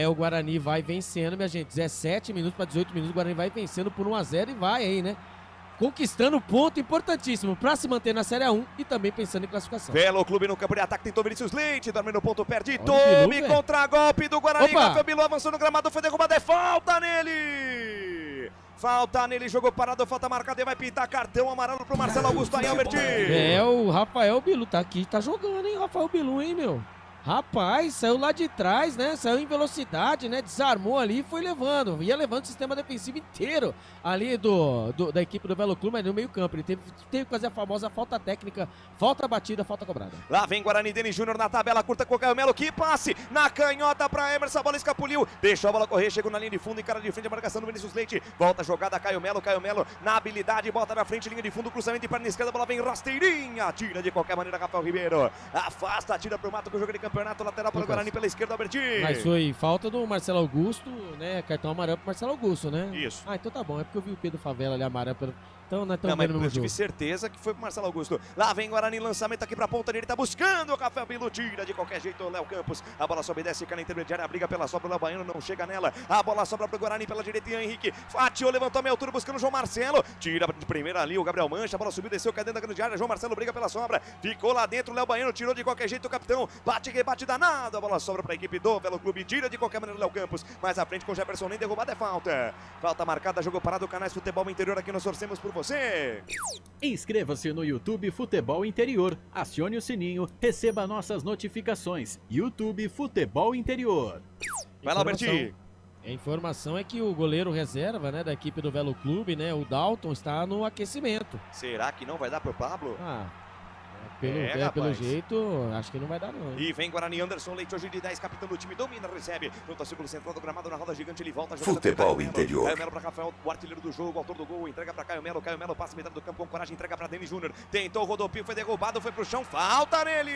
Speaker 9: O Guarani vai vencendo, minha gente, 17 minutos para 18 minutos, o Guarani vai vencendo por 1-0 e vai aí, né. Conquistando ponto importantíssimo para se manter na Série A1 e também pensando em classificação.
Speaker 10: Velo Clube no campo de ataque, tentou Vinícius Leite, dorme no ponto, perde, tome contra-golpe do Guarani, Rafael Bilu avançou no gramado, foi derrubado, é falta nele! Falta nele, jogo parado, falta marcada e vai pintar cartão amarelo pro Marcelo Augusto aí, Alberti.
Speaker 9: O Rafael Bilu tá aqui, tá jogando, hein, Rafael Bilu, hein, meu? Rapaz, saiu lá de trás, né? Saiu em velocidade, né? Desarmou ali e foi levando. Ia levando o sistema defensivo inteiro ali da equipe do Velo Clube, mas no meio campo. Ele teve que fazer a famosa falta técnica, falta batida, falta cobrada.
Speaker 10: Lá vem Guarani, Denis Júnior na tabela, curta com o Caio Melo, que passe na canhota pra Emerson, a bola escapuliu, deixou a bola correr, chegou na linha de fundo, encara de frente a marcação do Vinícius Leite, volta a jogada, Caio Melo na habilidade, bota na frente, linha de fundo, cruzamento de perna esquerda, a bola vem rasteirinha, tira de qualquer maneira Rafael Ribeiro, afasta, tira pro mato com o jogo de campeonato, lateral para o Guarani pela esquerda, Alberti.
Speaker 9: Mas foi falta do Marcelo Augusto, né? Cartão amarelo pro Marcelo Augusto, né?
Speaker 10: Isso.
Speaker 9: Então tá bom, é porque eu vi o Pedro Favela ali amarelo pelo... Então nós
Speaker 10: não,
Speaker 9: estamos
Speaker 10: mas
Speaker 9: vendo
Speaker 10: eu tive certeza que foi pro Marcelo Augusto. Lá vem Guarani, lançamento aqui pra ponta direita, buscando o Rafael Bilu, tira de qualquer jeito o Léo Campos. A bola sobe e desce, cai na intermediária, a briga pela sobra, o Léo Baiano não chega nela. A bola sobra pro Guarani pela direita, Ian Henrique fatiou, levantou a meia altura, buscando o João Marcelo. Tira de primeira ali o Gabriel Mancha, a bola subiu, desceu, cai dentro da grande área. João Marcelo briga pela sobra, ficou lá dentro, o Léo Baiano tirou de qualquer jeito o capitão. Bate, rebate danado, a bola sobra pra equipe do Velo Clube, tira de qualquer maneira o Léo Campos. Mais à frente com o Jefferson, nem derrubada, é falta. Falta marcada, jogo parado, Canais Futebol Interior, aqui nós torcemos por você.
Speaker 5: Inscreva-se no YouTube Futebol Interior, acione o sininho, receba nossas notificações. YouTube Futebol Interior.
Speaker 10: Vai lá, Alberti.
Speaker 9: A informação é que o goleiro reserva, né, da equipe do Velo Clube, né, o Dalton, está no aquecimento.
Speaker 10: Será que não vai dar pro Pablo?
Speaker 9: Pelo jeito, acho que não vai dar não.
Speaker 10: E vem Guarani, Anderson Leite, hoje de 10, capitão do time, domina, recebe. Junto ao círculo central do gramado, na roda gigante, ele volta.
Speaker 2: Futebol Interior.
Speaker 10: Caio Melo para Rafael, o artilheiro do jogo, autor do gol, entrega para Caio Melo passa metade do campo com coragem, entrega para Denis Júnior. Tentou o rodopio, foi derrubado, foi pro chão, falta nele.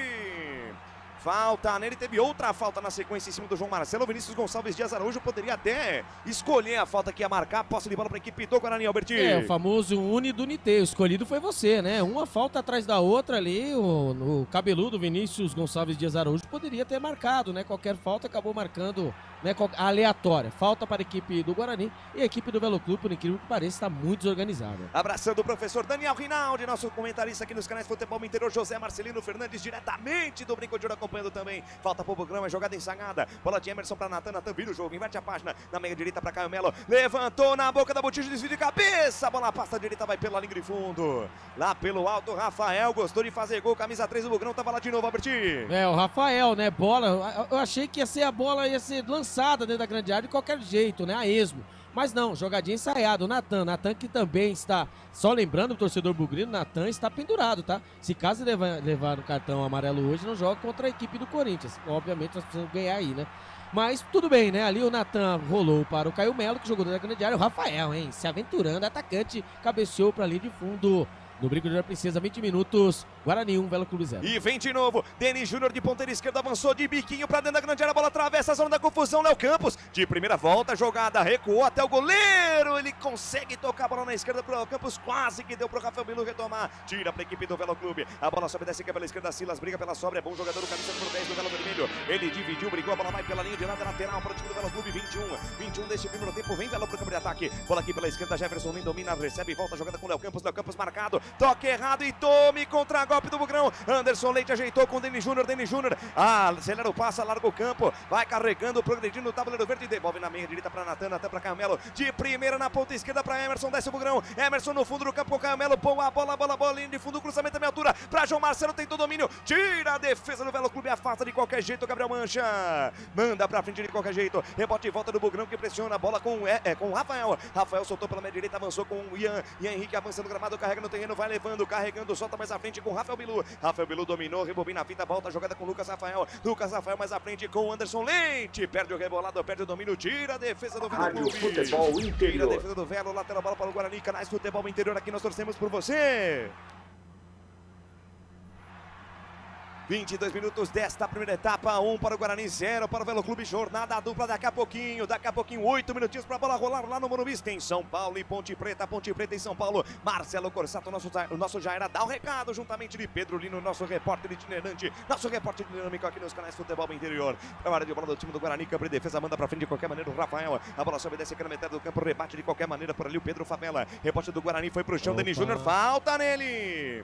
Speaker 10: Falta nele, teve outra falta na sequência em cima do João Marcelo. Vinícius Gonçalves Dias Araújo poderia até escolher a falta que ia marcar. Posse de bola para a equipe do Guarani, Alberti.
Speaker 9: O famoso uni do Nite, o escolhido foi você, né? Uma falta atrás da outra ali, o cabeludo Vinícius Gonçalves Dias Araújo poderia ter marcado, né? Qualquer falta acabou marcando, né? Aleatória. Falta para a equipe do Guarani e a equipe do Velo Clube, por incrível que pareça, está muito desorganizada.
Speaker 10: Abraçando o professor Daniel Rinaldi, nosso comentarista aqui nos canais Futebol Interior, José Marcelino Fernandes, diretamente do Brinco de Ouro, acompanhando também. Falta pro programa, jogada ensagada. Bola de Emerson para Natan, vira o jogo, inverte a página. Na meia direita para Caio Melo, levantou na boca da botija, desvio de cabeça. Bola passa a direita, vai pela linha de fundo. Lá pelo alto, Rafael gostou de fazer gol, camisa 3 do Bugrão, tava lá de novo, Alberti.
Speaker 9: O Rafael, né, bola, eu achei que a bola ia ser lançada dentro da grande área de qualquer jeito, né, a esmo. Mas não, jogadinha ensaiada, o Natan que também está, só lembrando o torcedor bugrino, Natan está pendurado, tá? Se caso levar o cartão amarelo hoje, não joga contra a equipe do Corinthians. Obviamente nós precisamos ganhar aí, né? Mas tudo bem, né? Ali o Natan rolou para o Caio Melo, que jogou dentro da grande área. O Rafael, hein? Se aventurando, atacante, cabeceou para ali de fundo. No Brinco de Princesa, 20 minutos Guarani 1, Velo Clube 0.
Speaker 10: E vem de novo, Denis Júnior de ponteira esquerda, avançou de biquinho pra dentro da grande área, a bola atravessa a zona da confusão, Léo Campos, de primeira volta, jogada, recuou até o goleiro, ele consegue tocar a bola na esquerda pro Léo Campos, quase que deu pro Rafael Bilu retomar, tira pra equipe do Velo Clube, a bola sobe, desce, pela esquerda, Silas briga pela sobra, é bom jogador, o camisa número 10 do Velo Vermelho, ele dividiu, brigou, a bola vai pela linha de lado, lateral para o time do Velo Clube, 21 deste primeiro tempo, vem Velo pro campo de ataque, bola aqui pela esquerda, Jefferson nem domina, recebe, volta, jogada com Léo Campos marcado, toque errado e tome contra golpe do Bugrão, Anderson Leite ajeitou com Denis Júnior, acelera o passe, larga o campo, vai carregando, progredindo o tabuleiro verde, devolve na meia direita para Natan, até para Caio Melo, de primeira na ponta esquerda para Emerson, desce o Bugrão, Emerson no fundo do campo com Caio Melo, boa bola, linha de fundo, cruzamento à meia altura, para João Marcelo, tentou domínio, tira a defesa do Velo Clube, afasta de qualquer jeito, Gabriel Mancha, manda pra frente de qualquer jeito, rebote e volta do Bugrão que pressiona a bola com o Rafael soltou pela meia direita, avançou com o Ian Henrique avançando no gramado, carrega no terreno, vai levando, carregando, solta mais à frente com o Rafael Bilu dominou, rebobina a fita, volta a jogada com o Lucas Rafael mais à frente com o Anderson Leite, perde o rebolado, perde o domínio, tira a defesa do Velo Clube,
Speaker 1: Futebol Interior.
Speaker 10: Tira a defesa do Velo, lateral bola para o Guarani, Canais Futebol Interior, aqui nós torcemos por você. 22 minutos desta primeira etapa, 1 para o Guarani, 0 para o Velo Clube, jornada dupla daqui a pouquinho, 8 minutinhos para a bola rolar lá no Morumbi, tem São Paulo e Ponte Preta em São Paulo, Marcelo Corsato, o nosso Jaira, dá o recado juntamente de Pedro Lino, nosso repórter itinerante, nosso repórter dinâmico aqui nos canais Futebol Interior, a hora de bola do time do Guarani, campo de defesa, manda para frente de qualquer maneira o Rafael, a bola sobe, desce aqui na metade do campo, rebate de qualquer maneira por ali o Pedro Favela, rebote do Guarani, foi pro chão, Denis Júnior, falta nele,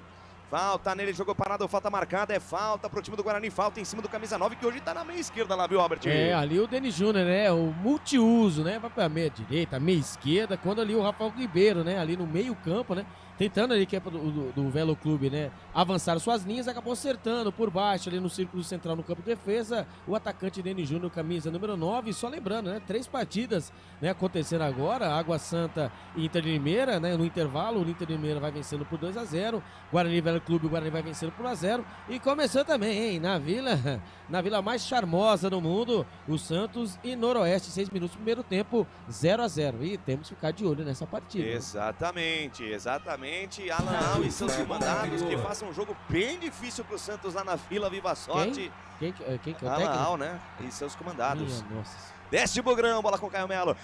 Speaker 10: jogou parado, falta marcada, é falta pro time do Guarani, falta em cima do camisa 9, que hoje tá na meia esquerda lá, viu, Albert?
Speaker 9: Ali o Denis Júnior, né, o multiuso, né, vai pra meia direita, meia esquerda, quando ali o Rafael Ribeiro, né, ali no meio campo, né, tentando ali, que é do Velo Clube, né, avançar suas linhas, acabou acertando por baixo ali no círculo central no campo de defesa, o atacante Denis Júnior, camisa número 9, só lembrando, né, 3 partidas, né, acontecendo agora, Água Santa e Inter de Limeira, né, no intervalo, o Inter de Limeira vai vencendo por 2-0, Guarani Velo Clube, o Guarani vai vencendo por 1-0, e começou também, hein, na vila mais charmosa do mundo, o Santos e Noroeste, 6 minutos do primeiro tempo, 0-0, e temos que ficar de olho nessa partida.
Speaker 10: Exatamente, Alan Al e seus comandados que façam um jogo bem difícil pro Santos lá na Vila Viva Sorte.
Speaker 9: Quem que é o técnico?
Speaker 10: Alan Al, né? E seus comandados.
Speaker 9: Minha nossa.
Speaker 10: Desce o Bugrão, bola com Caio Melo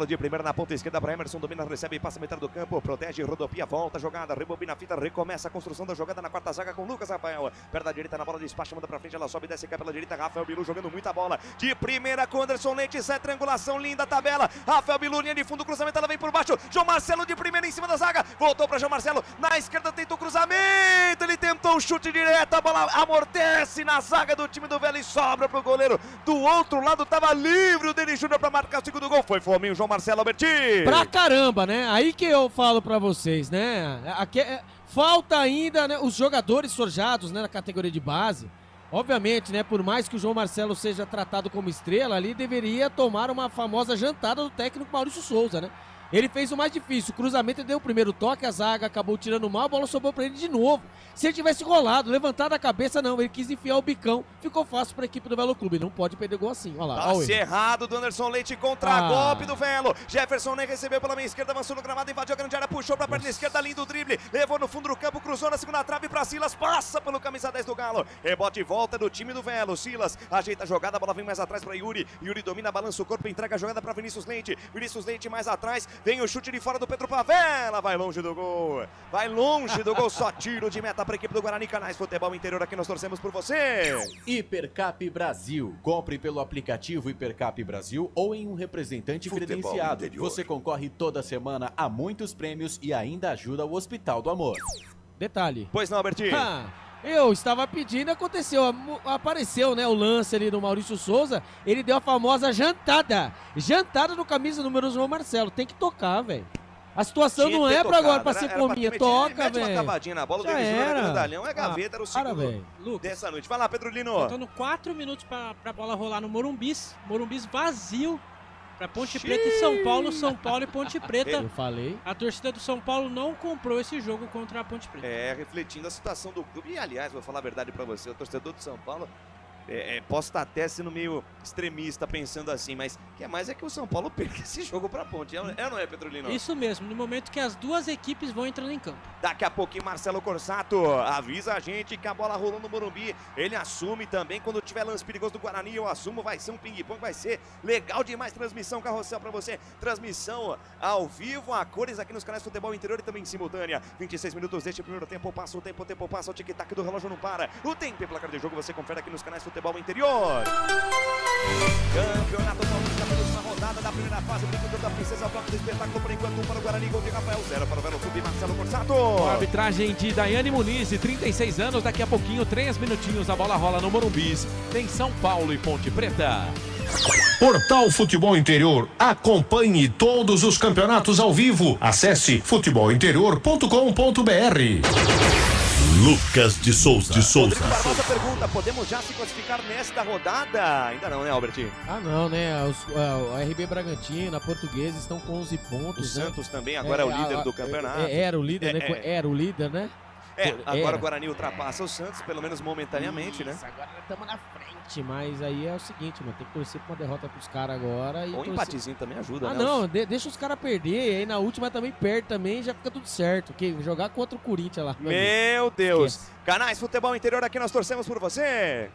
Speaker 10: de primeira na ponta esquerda para Emerson, domina, recebe, passa a metade do campo, protege, rodopia, volta a jogada, rebobina a fita, recomeça a construção da jogada na quarta zaga com Lucas Rafael, perto da direita na bola, despacha, manda pra frente, ela sobe, desce, cai pela direita, Rafael Bilu jogando muita bola, de primeira com Anderson Leite, sai triangulação, linda tabela, Rafael Bilu, linha de fundo, cruzamento, ela vem por baixo, João Marcelo de primeira em cima da zaga, voltou para João Marcelo, na esquerda tentou cruzamento, ele tentou um chute direto, a bola amortece na zaga do time do Velo e sobra pro goleiro, do outro lado tava livre o Denis Júnior para marcar o segundo gol, foi fominho João Marcelo Alberti.
Speaker 9: Pra caramba, né? Aí que eu falo pra vocês, né? Aqui, falta ainda, né, os jogadores forjados, né, na categoria de base. Obviamente, né, por mais que o João Marcelo seja tratado como estrela, ali deveria tomar uma famosa jantada do técnico Maurício Souza, né? Ele fez o mais difícil, o cruzamento deu o primeiro toque, a zaga acabou tirando mal, a bola sobrou pra ele de novo. Se ele tivesse rolado, levantado a cabeça, não, ele quis enfiar o bicão, ficou fácil pra equipe do Velo Clube, não pode perder gol assim, olha lá.
Speaker 10: Passe errado do Anderson Leite contra golpe do Velo, Jefferson nem recebeu pela meia esquerda, avançou no gramado, invadiu a grande área, puxou pra perna esquerda, lindo drible, levou no fundo do campo, cruzou na segunda trave pra Silas, passa pelo camisa 10 do Galo, rebote e volta do time do Velo, Silas ajeita a jogada, a bola vem mais atrás pra Yuri domina, balança o corpo, entrega a jogada pra Vinícius Leite mais atrás, vem o chute de fora do Pedro Favela, vai longe do gol, só tiro de meta para a equipe do Guarani, Canais Futebol Interior, aqui nós torcemos por você.
Speaker 5: Hipercap Brasil, compre pelo aplicativo Hipercap Brasil ou em um representante credenciado. Você concorre toda semana a muitos prêmios e ainda ajuda o Hospital do Amor.
Speaker 9: Detalhe.
Speaker 10: Pois não, Alberti?
Speaker 9: Eu estava pedindo, apareceu, né, o lance ali do Maurício Souza, ele deu a famosa jantada no camisa número João Marcelo, tem que tocar, velho. A situação não é pra agora, pra ser fominha, toca, velho.
Speaker 10: Mete uma cavadinha na bola, o Denis Júnior no medalhão, é gaveta, era o segundo dessa noite. Vai lá, Pedro Lino.
Speaker 11: Faltando 4 minutos pra bola rolar no Morumbis vazio. Pra Ponte Preta e São Paulo e Ponte Preta.
Speaker 9: Eu falei.
Speaker 11: A torcida do São Paulo não comprou esse jogo contra a Ponte Preta.
Speaker 10: Refletindo a situação do clube. E, aliás, vou falar a verdade pra você, o torcedor do São Paulo Posso estar até sendo meio extremista pensando assim, mas o que é mais é que o São Paulo perca esse jogo pra Ponte. É ou não é, Petrolino?
Speaker 11: Isso mesmo, no momento que as duas equipes vão entrando em campo.
Speaker 10: Daqui a pouquinho, Marcelo Corsato avisa a gente que a bola rolou no Morumbi. Ele assume também quando tiver lance perigoso do Guarani. Eu assumo, vai ser um ping-pong, vai ser legal demais. Transmissão Carrossel pra você. Transmissão ao vivo, a cores aqui nos canais Futebol Interior e também simultânea. 26 minutos deste primeiro tempo. Passa o tempo passa. O tic-tac do relógio não para. O tempo e placar de jogo você confere aqui nos canais Futebol Interior. Campeonato Paulista, penúltima rodada da primeira fase. Brincadeira da Princesa, bloco do espetáculo. Por enquanto, 1 para o Guarani, gol de Rafael, 0 para o Velo Clube, Marcelo Corsato.
Speaker 8: Com a arbitragem de Daiane Muniz, 36 anos. Daqui a pouquinho, 3 minutinhos, a bola rola no Morumbis. Tem São Paulo e Ponte Preta.
Speaker 7: Portal Futebol Interior. Acompanhe todos os campeonatos ao vivo. Acesse futebolinterior.com.br.
Speaker 2: Lucas de Souza.
Speaker 10: Rodrigo Barbosa pergunta, podemos já se classificar nesta rodada? Ainda não, né, Albert?
Speaker 9: Ah, não, né? A RB Bragantino, a Portuguesa estão com 11 pontos.
Speaker 10: O Santos também agora é o líder do campeonato.
Speaker 9: Era o líder, né? Era o líder, né?
Speaker 10: Agora o Guarani ultrapassa o Santos, pelo menos momentaneamente, né?
Speaker 9: Agora estamos na frente, mas aí é o seguinte, mano, tem que torcer pra uma derrota pros caras agora.
Speaker 10: Um empatezinho também ajuda, né?
Speaker 9: Não, deixa os caras perder, aí na última também perde também, já fica tudo certo. Jogar contra o Corinthians lá.
Speaker 10: Meu Deus! Esquece. Canais Futebol Interior, aqui nós torcemos por você.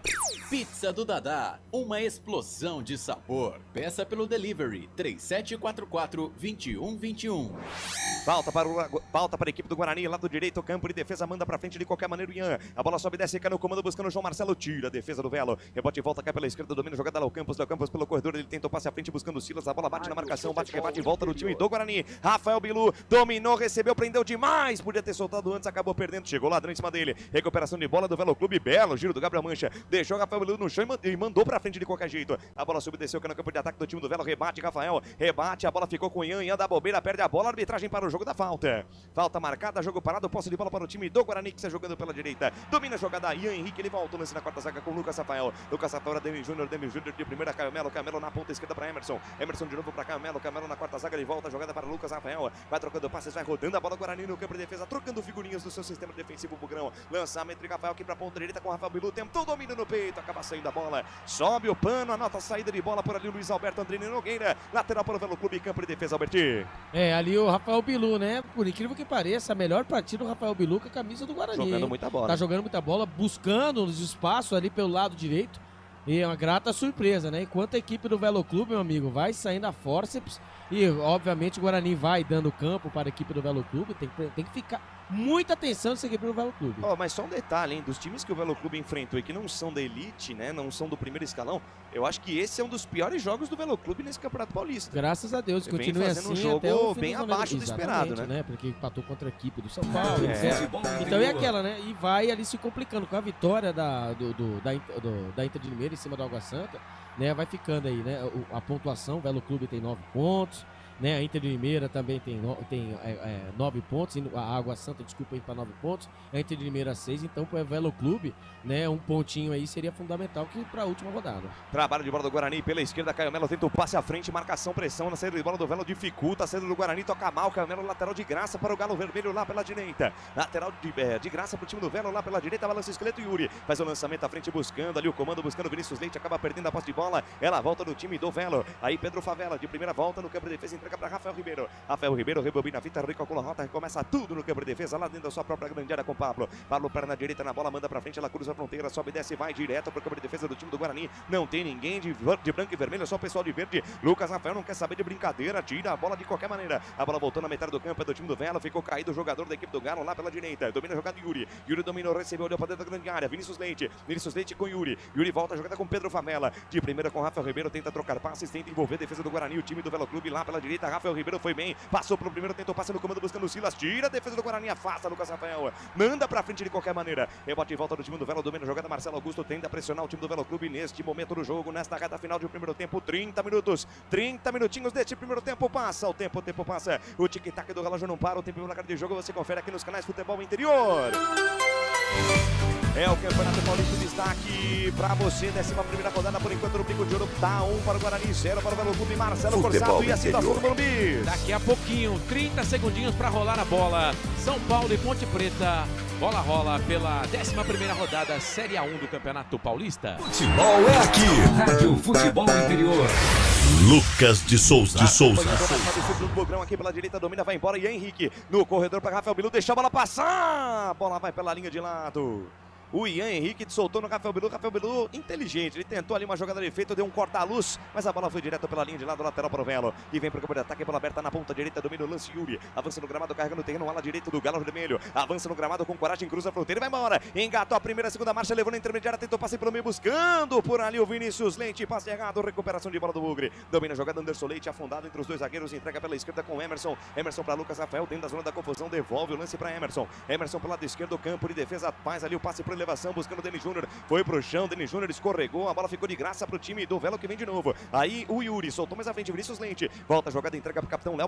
Speaker 5: Pizza do Dadá, uma explosão de sabor. Peça pelo delivery 3744-2121.
Speaker 10: Falta para a equipe do Guarani, lado direito, campo de defesa, manda pra frente de qualquer maneira o Ian. A bola sobe e desce, cai no comando, buscando o João Marcelo, tira a defesa do Velo. Rebote e volta, cai pela esquerda, domina, jogada Léo Campos pelo corredor, ele tenta o passe à frente, buscando o Silas, a bola bate na marcação, bate, rebate e volta no time do Guarani. Rafael Bilu dominou, recebeu, prendeu demais, podia ter soltado antes, acabou perdendo, chegou ladrão em cima dele. Recuperação de bola do Velo Clube, belo giro do Gabriel Mancha, deixou o Rafael Bilu no chão e mandou pra frente de qualquer jeito. A bola subiu, desceu, cai no campo de ataque do time do Velo, rebate, Rafael, rebate, a bola ficou com o Ian, Ian dá bobeira, perde a bola, arbitragem para o jogo da falta. Falta marcada, jogo parado, posse de bola para o time do Guarani, que está jogando pela direita. Domina a jogada, Ian Henrique, ele volta o lance na quarta zaga com o Lucas Rafael. Lucas Rafael, Demi Júnior de primeira, Caio Melo na ponta esquerda para Emerson. Emerson de novo para Caio Melo na quarta zaga, ele volta a jogada para Lucas Rafael. Vai trocando passes, vai rodando a bola Guarani no campo de defesa, trocando figurinhas do seu sistema defensivo Bugrão. Lançamento de Rafael aqui para a ponta direita com o Rafael Bilu, tentou domínio no peito, acaba saindo a bola. Sobe o pano, anota a saída de bola por ali o Luiz Alberto Andrini Nogueira. Lateral para o Velo Clube, campo de defesa, Alberti.
Speaker 9: Ali o Rafael Bilu, né? Por incrível que pareça, a melhor partida do Rafael Bilu com a camisa do Guarani.
Speaker 10: Jogando muita bola.
Speaker 9: Tá jogando muita bola, buscando os espaços ali pelo lado direito. E é uma grata surpresa, né? Enquanto a equipe do Velo Clube, meu amigo, vai saindo a fórceps. E, obviamente, o Guarani vai dando campo para a equipe do Velo Clube. Tem que ficar muita atenção nessa equipe do Velo Clube.
Speaker 10: Mas só um detalhe, hein? Dos times que o Velo Clube enfrentou e que não são da elite, né? Não são do primeiro escalão, eu acho que esse é um dos piores jogos do Velo Clube nesse Campeonato Paulista.
Speaker 9: Graças a Deus, continue assim
Speaker 10: um jogo
Speaker 9: até o fim
Speaker 10: bem abaixo do esperado, né?
Speaker 9: Porque empatou contra a equipe do São Paulo. Então é aquela, né? E vai ali se complicando com a vitória da Inter de Limeira em cima do Água Santa, né? Vai ficando aí, né? A pontuação, o Velo Clube tem 9 pontos. Né, a Inter de Limeira também tem 9 pontos, a Água Santa, desculpa, aí para 9 pontos, a Inter de Limeira 6, então para o Velo Clube, né, um pontinho aí seria fundamental para a última rodada.
Speaker 10: Trabalho de bola do Guarani pela esquerda, Caio Melo tenta o passe à frente, marcação, pressão na saída de bola do Velo, dificulta a saída do Guarani, toca mal, Caio Melo lateral de graça para o Galo Vermelho lá pela direita, lateral de graça para o time do Velo lá pela direita, balança o esqueleto, Yuri faz o lançamento à frente, buscando ali o comando, buscando Vinícius Leite, acaba perdendo a posse de bola, ela volta no time do Velo, aí Pedro Favela de primeira volta no campo de defesa, entrega para Rafael Ribeiro. Rafael Ribeiro rebobina a fita, recalcula a rota, recomeça tudo no campo de defesa, lá dentro da sua própria grande área com Pablo. Pablo perna direita na bola, manda pra frente, ela cruza a fronteira, sobe, desce, vai direto pro campo de defesa do time do Guarani. Não tem ninguém de branco e vermelho, só o pessoal de verde. Lucas Rafael não quer saber de brincadeira, tira a bola de qualquer maneira. A bola voltou na metade do campo, é do time do Velo, ficou caído o jogador da equipe do Galo lá pela direita. Domina a jogada Yuri. Yuri dominou, recebeu, olhou pra dentro da grande área. Vinícius Leite com Yuri. Yuri volta a jogada com Pedro Favela. De primeira com Rafael Ribeiro, tenta trocar passes, tenta envolver a defesa do Guarani. O time do Velo Clube lá pela direita. Rafael Ribeiro foi bem, passou pro primeiro, tentou passe no comando, buscando o Silas, tira a defesa do Guarani, afasta Lucas Rafael, manda pra frente de qualquer maneira, rebote e volta do time do Velo, domina a jogada, Marcelo Augusto tenta pressionar o time do Velo Clube neste momento do jogo, nesta reta final de primeiro tempo, 30 minutinhos deste primeiro tempo, passa, o tempo passa, o tic-tac do relógio não para, o tempo e o placar de jogo você confere aqui nos canais Futebol Interior. É o Campeonato Paulista, destaque pra você, 11ª rodada, por enquanto no Pico de Ouro, tá 1 para o Guarani, 0 para o Velo Clube, Marcelo Corsato e a situação do Morumbi.
Speaker 8: Daqui a pouquinho, 30 segundinhos para rolar a bola, São Paulo e Ponte Preta, bola rola pela 11ª rodada, Série A1 do Campeonato Paulista.
Speaker 2: Futebol é aqui. Rádio Futebol Interior. Lucas de Souza.
Speaker 10: Do Bogrão aqui pela direita, domina, vai embora e Henrique no corredor para Rafael Bilu, deixa a bola passar, a bola vai pela linha de lado. O Ian Henrique soltou no Rafael Bilu inteligente, ele tentou ali uma jogada de efeito, deu um corta-luz, mas a bola foi direto pela linha de lado, lateral para o Velo, e vem para o campo de ataque, bola aberta na ponta direita, domina o lance Yuri, avança no gramado, carrega no terreno, ala direito do Galo Vermelho, avança no gramado com coragem, cruza a fronteira e vai embora, engatou a primeira, segunda marcha, levou na intermediária, tentou passe pelo meio, buscando por ali o Vinícius Leite, passe errado, recuperação de bola do Bugre, domina a jogada, Anderson Leite, afundado entre os dois zagueiros, entrega pela esquerda com Emerson para Lucas Rafael, dentro da zona da confusão, devolve o lance para Emerson pelo lado esquerdo, campo de defesa, faz ali o passe por elevação, buscando o Denis Júnior, foi pro chão, Denis Júnior escorregou, a bola ficou de graça pro time do Velo que vem de novo. Aí o Yuri soltou mais à frente, Vinícius Leite, volta a jogada, entrega pro capitão Léo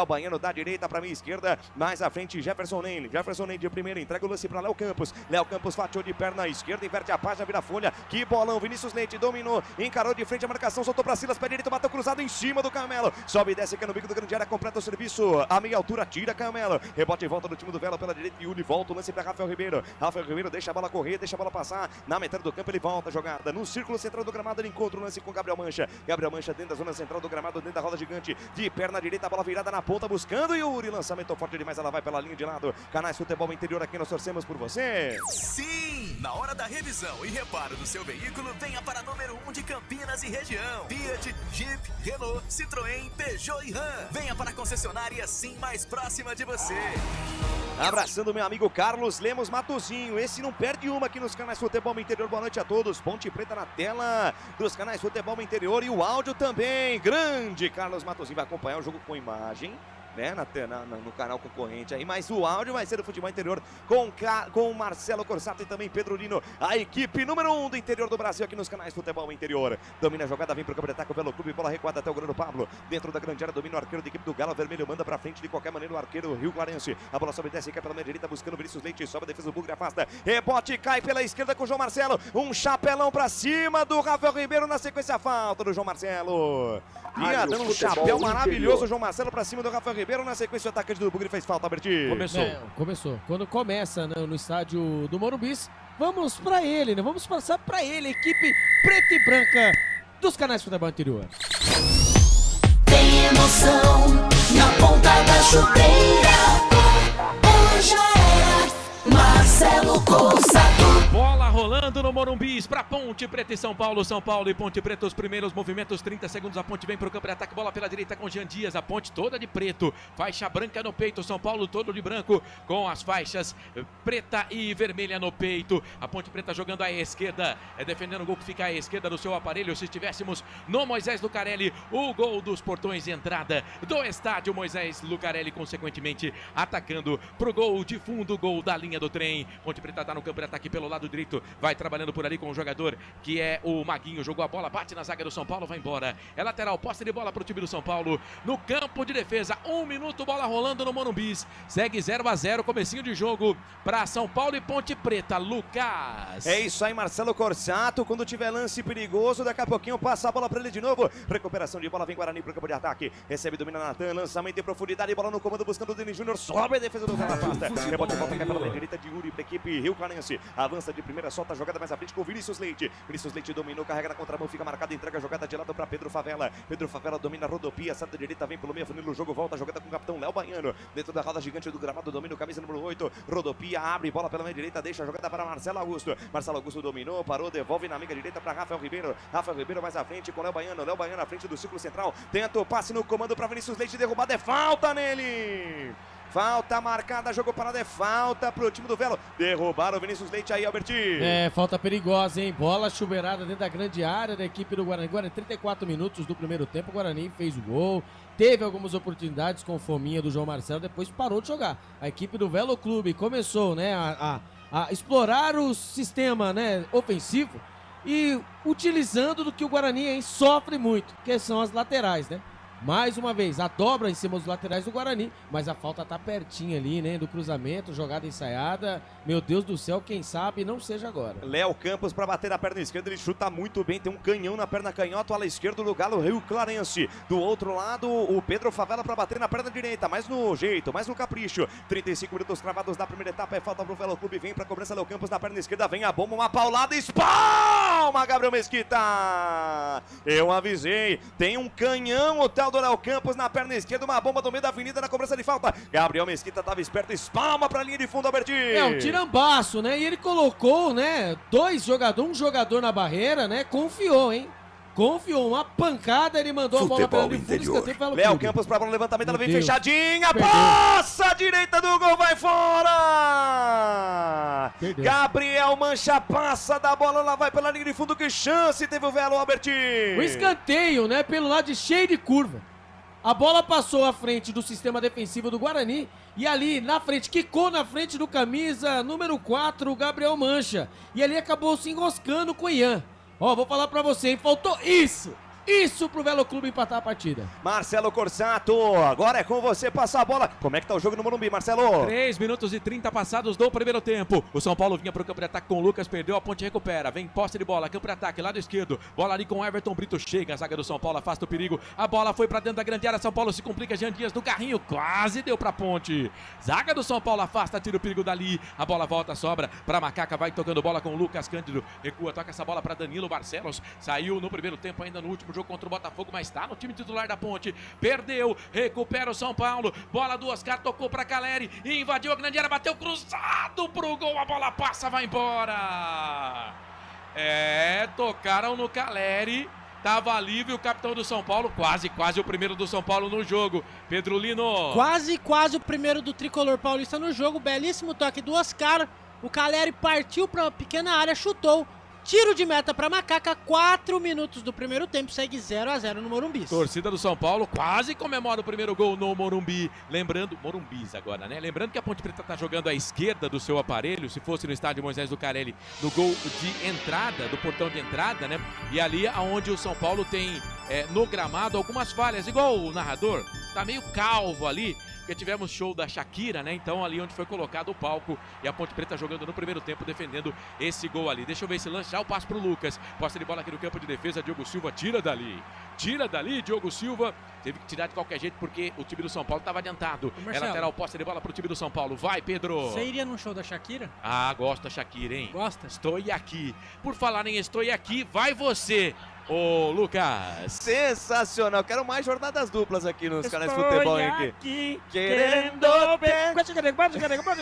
Speaker 10: Baiano da direita pra minha esquerda, mais à frente Jefferson Ney de primeira, entrega o lance pra Léo Campos fatiou de perna esquerda, inverte a página, vira folha, que bolão, Vinícius Leite dominou, encarou de frente a marcação, soltou pra Silas, pé direito, bateu cruzado em cima do Carmelo, sobe e desce aqui no bico do grande área, completa o serviço, a meia altura, tira Carmelo, rebote e volta do time do Velo pela direita, Yuri volta o lance pra Rafael Ribeiro deixa a bola correr, deixa a bola passar, na metade do campo ele volta a jogada, no círculo central do gramado ele encontra o lance com Gabriel Mancha dentro da zona central do gramado, dentro da roda gigante, de perna direita, a bola virada na ponta, buscando Yuri, lançamento forte demais, ela vai pela linha de lado, Canais Futebol Interior, aqui nós torcemos por você.
Speaker 14: Sim! Na hora da revisão e reparo do seu veículo, venha para número 1 de Campinas e região. Fiat, Jeep, Renault, Citroën, Peugeot e Ram. Venha para a concessionária Sim mais próxima de você.
Speaker 10: Abraçando meu amigo Carlos Lemos Matozinho, esse não perde uma aqui nos Canais Futebol Interior, boa noite a todos, Ponte Preta na tela dos Canais Futebol Interior e o áudio também, grande Carlos Matozinho, vai acompanhar o jogo com imagem, né, no canal concorrente aí, mas o áudio vai ser do Futebol Interior com Marcelo Corsato e também Pedro Lino, a equipe número 1 do interior do Brasil aqui nos Canais Futebol Interior. Domina a jogada, vem pro campo de ataque, o Velo Clube, bola recuada até o grande Pablo, dentro da grande área, domina o arqueiro da equipe do Galo Vermelho, manda pra frente de qualquer maneira o arqueiro Rio Clarense, a bola sobe e desce, cai pela meia direita, buscando Vinícius Leite, sobe a defesa do Bugre, afasta, rebote, cai pela esquerda com o João Marcelo, um chapelão pra cima do Rafael Ribeiro, na sequência falta do João Marcelo, ia dando um chapéu maravilhoso, o João Marcelo pra cima do Rafael Ribeiro, na sequência o atacante do Bugre fez falta, Albertinho.
Speaker 9: Começou. Quando começa, né, no estádio do Morumbi, vamos pra ele, né? Vamos passar pra ele, a equipe preta e branca dos Canais Futebol Interior.
Speaker 6: Tem emoção na ponta da chuteira. Hoje é Marcelo Corsato.
Speaker 8: Bola rolando no Morumbi para Ponte Preta e São Paulo e Ponte Preta, os primeiros movimentos, 30 segundos, a Ponte vem para o campo de ataque, bola pela direita com Jean Dias, a Ponte toda de preto, faixa branca no peito, São Paulo todo de branco, com as faixas preta e vermelha no peito, a Ponte Preta jogando à esquerda, defendendo o gol que fica à esquerda do seu aparelho, se estivéssemos no Moisés Lucarelli, o gol dos portões de entrada do estádio Moisés Lucarelli, consequentemente atacando pro gol de fundo, gol da linha do trem, Ponte Preta tá no campo de ataque pelo lado direito, vai trabalhando por ali com o jogador que é o Maguinho, jogou a bola, bate na zaga do São Paulo, vai embora, é lateral, posse de bola pro time do São Paulo, no campo de defesa, 1 minuto, bola rolando no Morumbi, segue 0-0, comecinho de jogo para São Paulo e Ponte Preta, Lucas.
Speaker 10: É isso aí, Marcelo Corsato, quando tiver lance perigoso, daqui a pouquinho passa a bola para ele de novo, recuperação de bola, vem Guarani pro campo de ataque, recebe, domina Natan, lançamento em profundidade, bola no comando, buscando o Denis Júnior, sobe a defesa do Galo, afasta, rebote, volta, cai pela meia direita de Yuri, pra equipe Rio Clarense, avança de primeira, solta a jogada mais à frente com o Vinícius Leite dominou, carrega na contramão, fica marcado, entrega a jogada de lado para Pedro Favela domina a rodopia, sai da direita, vem pelo meio, funil o jogo, volta a jogada com o capitão Léo Baiano, dentro da roda gigante do gramado, domina o camisa número 8, rodopia, abre, bola pela meia direita, deixa a jogada para Marcelo Augusto dominou, parou, devolve na meia direita para Rafael Ribeiro mais à frente com Léo Baiano à frente do círculo central, tenta o passe no comando para Vinícius Leite, derrubada, é falta nele! Falta marcada, jogo parado, é falta pro time do Velo. Derrubaram o Vinícius Leite aí, Albertinho.
Speaker 9: É, falta perigosa, hein? Bola chuveirada dentro da grande área da equipe do Guarani. Agora, 34 minutos do primeiro tempo, o Guarani fez o gol. Teve algumas oportunidades com fominha do João Marcelo, depois parou de jogar. A equipe do Velo Clube começou, né, a explorar o sistema, né, ofensivo e utilizando do que o Guarani, hein, sofre muito, que são as laterais, né? Mais uma vez, a dobra em cima dos laterais do Guarani, mas a falta tá pertinho ali, né, do cruzamento, jogada ensaiada. Meu Deus do céu, quem sabe não seja agora.
Speaker 10: Léo Campos para bater na perna esquerda, ele chuta muito bem, tem um canhão na perna canhota, ala esquerdo do Galo Rio Clarense. Do outro lado, o Pedro Favela para bater na perna direita, mais no jeito, mais no capricho. 35 minutos cravados na primeira etapa, é falta pro Velo Clube, vem para cobrança Léo Campos na perna esquerda, vem a bomba, uma paulada, espalma Gabriel Mesquita. Eu avisei, tem um canhão o tal do Léo Campos na perna esquerda, uma bomba do meio da avenida na cobrança de falta. Gabriel Mesquita estava esperto, espalma para a linha de fundo, Albertinho.
Speaker 9: É um tirambaço, né? E ele colocou, né, um jogador na barreira, né? Confiou, hein? Confiou, uma pancada, ele mandou a bola pela linha de fundo, escanteio para o
Speaker 10: Léo
Speaker 9: clube.
Speaker 10: Campos para o levantamento, ela vem
Speaker 9: Deus.
Speaker 10: fechadinha,
Speaker 9: Perdeu.
Speaker 10: passa a direita do gol, vai fora!
Speaker 9: Perdeu.
Speaker 10: Gabriel Mancha passa da bola, ela vai pela linha de fundo, que chance teve o Velo, Albertinho!
Speaker 9: O escanteio, né, pelo lado de cheio de curva. A bola passou à frente do sistema defensivo do Guarani e ali na frente, quicou na frente do camisa número 4, o Gabriel Mancha. E ali acabou se enroscando com o Ian. Ó, vou falar pra você, hein, faltou isso pro Velo Clube empatar a partida.
Speaker 10: Marcelo Corsato, agora é com você passar a bola. Como é que tá o jogo no Morumbi, Marcelo?
Speaker 8: 3 minutos e 30 passados do primeiro tempo. O São Paulo vinha pro campo de ataque com o Lucas, perdeu, a Ponte recupera. Vem posse de bola, campo de ataque, lado esquerdo. Bola ali com o Everton Brito, chega a zaga do São Paulo, afasta o perigo. A bola foi pra dentro da grande área, São Paulo se complica, Jean Dias do carrinho, quase deu pra Ponte. Zaga do São Paulo afasta, tira o perigo dali. A bola volta, sobra pra Macaca, vai tocando bola com o Lucas Cândido. Recua, toca essa bola pra Danilo Barcelos. Saiu no primeiro tempo, ainda no último jogo contra o Botafogo, mas está no time titular da Ponte. Perdeu, recupera o São Paulo. Bola do Oscar, tocou para Caleri, invadiu a grande área, bateu cruzado pro gol. A bola passa, vai embora. Tocaram no Caleri. Tava livre o capitão do São Paulo, quase o primeiro do São Paulo no jogo. Pedro Lino.
Speaker 11: Quase o primeiro do tricolor paulista no jogo. Belíssimo toque do Oscar. O Caleri partiu para uma pequena área, chutou. Tiro de meta para Macaca, 4 minutos do primeiro tempo, segue 0-0 no Morumbi.
Speaker 8: Torcida do São Paulo quase comemora o primeiro gol no Morumbi. Morumbis agora, né? Lembrando que a Ponte Preta tá jogando à esquerda do seu aparelho, se fosse no estádio Moisés Lucarelli, no gol de entrada, do portão de entrada, né? E ali aonde o São Paulo tem no gramado algumas falhas, igual o narrador, tá meio calvo ali. Porque tivemos show da Shakira, né? Então ali onde foi colocado o palco e a Ponte Preta jogando no primeiro tempo, defendendo esse gol ali. Deixa eu ver esse lance, já o passo pro Lucas. Posse de bola aqui no campo de defesa, Diogo Silva tira dali. Diogo Silva. Teve que tirar de qualquer jeito porque o time do São Paulo estava adiantado. É lateral, posse de bola pro time do São Paulo. Vai, Pedro.
Speaker 11: Você iria num show da Shakira?
Speaker 8: Ah, gosto da Shakira, hein?
Speaker 11: Gosta?
Speaker 8: Estou aqui. Por falar em estou aqui, vai você. Ô, Lucas.
Speaker 10: Sensacional. Quero mais jornadas duplas aqui nos canais de futebol aqui.
Speaker 9: Querendo...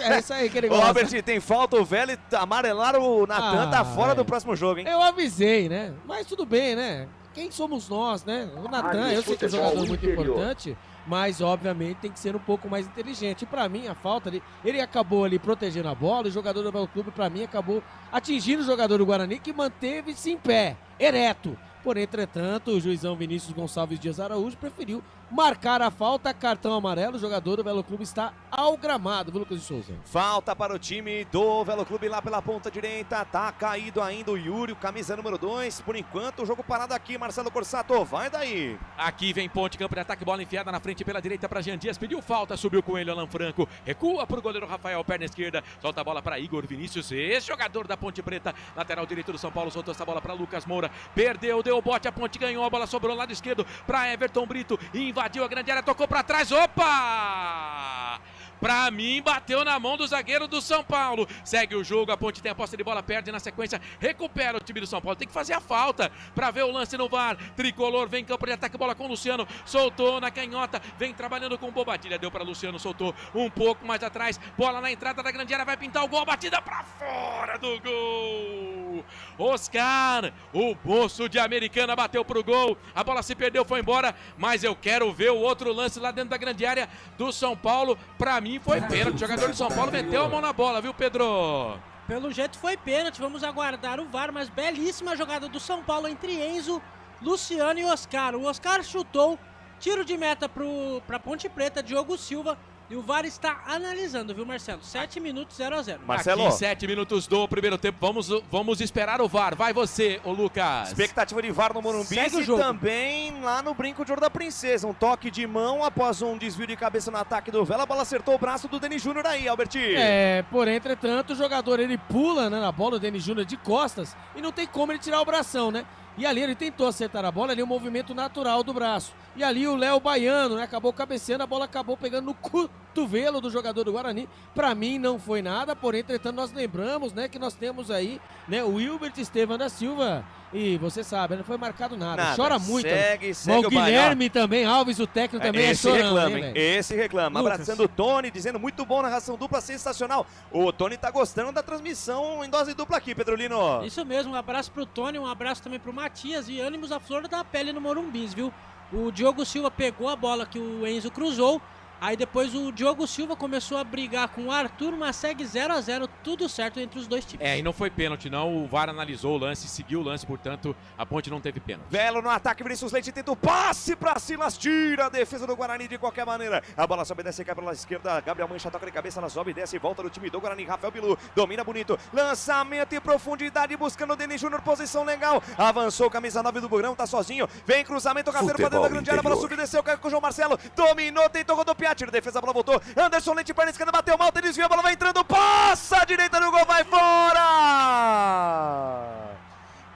Speaker 9: É isso aí que ele
Speaker 10: Ô,
Speaker 9: gosta.
Speaker 10: Albert, tem falta, o velho amarelar o Natan, tá fora do próximo jogo, hein?
Speaker 9: Eu avisei, né? Mas tudo bem, né? Quem somos nós, né? O Natan, eu sei que é um jogador muito importante, mas obviamente tem que ser um pouco mais inteligente. E pra mim, a falta ali, ele acabou ali protegendo a bola, o jogador do Belo Clube, pra mim, acabou atingindo o jogador do Guarani, que manteve-se em pé, ereto. Porém, entretanto, o juizão Vinícius Gonçalves Dias Araújo preferiu marcar a falta, cartão amarelo. O jogador do Velo Clube está ao gramado, viu, Lucas de Souza?
Speaker 10: Falta para o time do Velo Clube lá pela ponta direita. Tá caído ainda o Yuri, camisa número 2. Por enquanto, o jogo parado aqui, Marcelo Corsato. Vai daí.
Speaker 8: Aqui vem Ponte, campo de ataque, bola enfiada na frente pela direita para Jean Dias. Pediu falta, subiu com ele Alan Franco. Recua para o goleiro Rafael, perna esquerda. Solta a bola para Igor Vinícius, esse jogador da Ponte Preta. Lateral direito do São Paulo, soltou essa bola para Lucas Moura. Perdeu, deu o bote, a Ponte ganhou, a bola sobrou lado esquerdo para Everton Brito. Invadiu a grande área, tocou para trás. Opa! Pra mim, bateu na mão do zagueiro do São Paulo. Segue o jogo, a Ponte tem a posse de bola, perde na sequência, recupera o time do São Paulo. Tem que fazer a falta pra ver o lance no VAR. Tricolor vem campo de ataque, bola com o Luciano. Soltou na canhota, vem trabalhando com Bobadilha. Deu pra Luciano, soltou um pouco mais atrás. Bola na entrada da grande área, vai pintar o gol. Batida pra fora do gol. Oscar, o moço de Americana, bateu pro gol. A bola se perdeu, foi embora. Mas eu quero ver o outro lance lá dentro da grande área do São Paulo. Pra mim foi pênalti. O jogador do São Paulo meteu a mão na bola, viu, Pedro?
Speaker 11: Pelo jeito foi pênalti. Vamos aguardar o VAR, mas belíssima jogada do São Paulo entre Enzo, Luciano e Oscar. O Oscar chutou, tiro de meta pra Ponte Preta, Diogo Silva E o VAR está analisando, viu, Marcelo? 7 minutos, 0-0.
Speaker 10: Marcelo.
Speaker 8: Aqui, 7 minutos do primeiro tempo. Vamos esperar o VAR. Vai você, ô Lucas.
Speaker 10: Expectativa de VAR no Morumbi e também lá no Brinco de Ouro da Princesa. Um toque de mão após um desvio de cabeça no ataque do Vela. A bola acertou o braço do Denis Júnior aí, Alberti.
Speaker 9: Porém, entretanto, o jogador ele pula, né, na bola, o Denis Júnior de costas, e não tem como ele tirar o bração, né? E ali ele tentou acertar a bola, ali é um movimento natural do braço. E ali o Léo Baiano, né, acabou cabeceando, a bola acabou pegando no cotovelo do jogador do Guarani. Pra mim não foi nada, porém, entretanto, nós lembramos, né, que nós temos aí, né, o Wilbert Estevam da Silva. E você sabe, não foi marcado nada. Chora muito.
Speaker 10: Segue
Speaker 9: o Guilherme também, Alves, o técnico também
Speaker 10: esse
Speaker 9: é chorando,
Speaker 10: reclama,
Speaker 9: hein,
Speaker 10: hein? Esse reclama.
Speaker 9: Lucas.
Speaker 10: Abraçando o Tony, dizendo muito bom, narração dupla, sensacional. O Tony tá gostando da transmissão em dose dupla aqui, Pedrolino.
Speaker 11: Isso mesmo, um abraço pro Tony, um abraço também pro Matias e ânimos à flor da pele no Morumbis, viu? O Diogo Silva pegou a bola que o Enzo cruzou. Aí depois o Diogo Silva começou a brigar com o Arthur, mas segue 0-0, tudo certo entre os dois times.
Speaker 8: E não foi pênalti não, o VAR analisou o lance, seguiu o lance, portanto, a Ponte não teve pênalti.
Speaker 10: Velo no ataque, Vinícius Leite tenta o passe pra Silas, tira a defesa do Guarani de qualquer maneira. A bola sobe e desce, cai pela esquerda, Gabriel Mancha toca de cabeça, ela sobe e desce, volta do time do Guarani, Rafael Bilu, domina bonito, lançamento em profundidade, buscando o Denis Júnior, posição legal, avançou, camisa 9 do Bugrão, tá sozinho, vem cruzamento, carteiro pra dentro da grande área, a bola subiu, desceu, caiu com o João Marcelo, dominou, tentou rodopiar, tira a defesa, a bola voltou, Anderson Leite, perna esquerda, bateu mal, desvia, a bola vai entrando, passa a direita do gol, vai fora!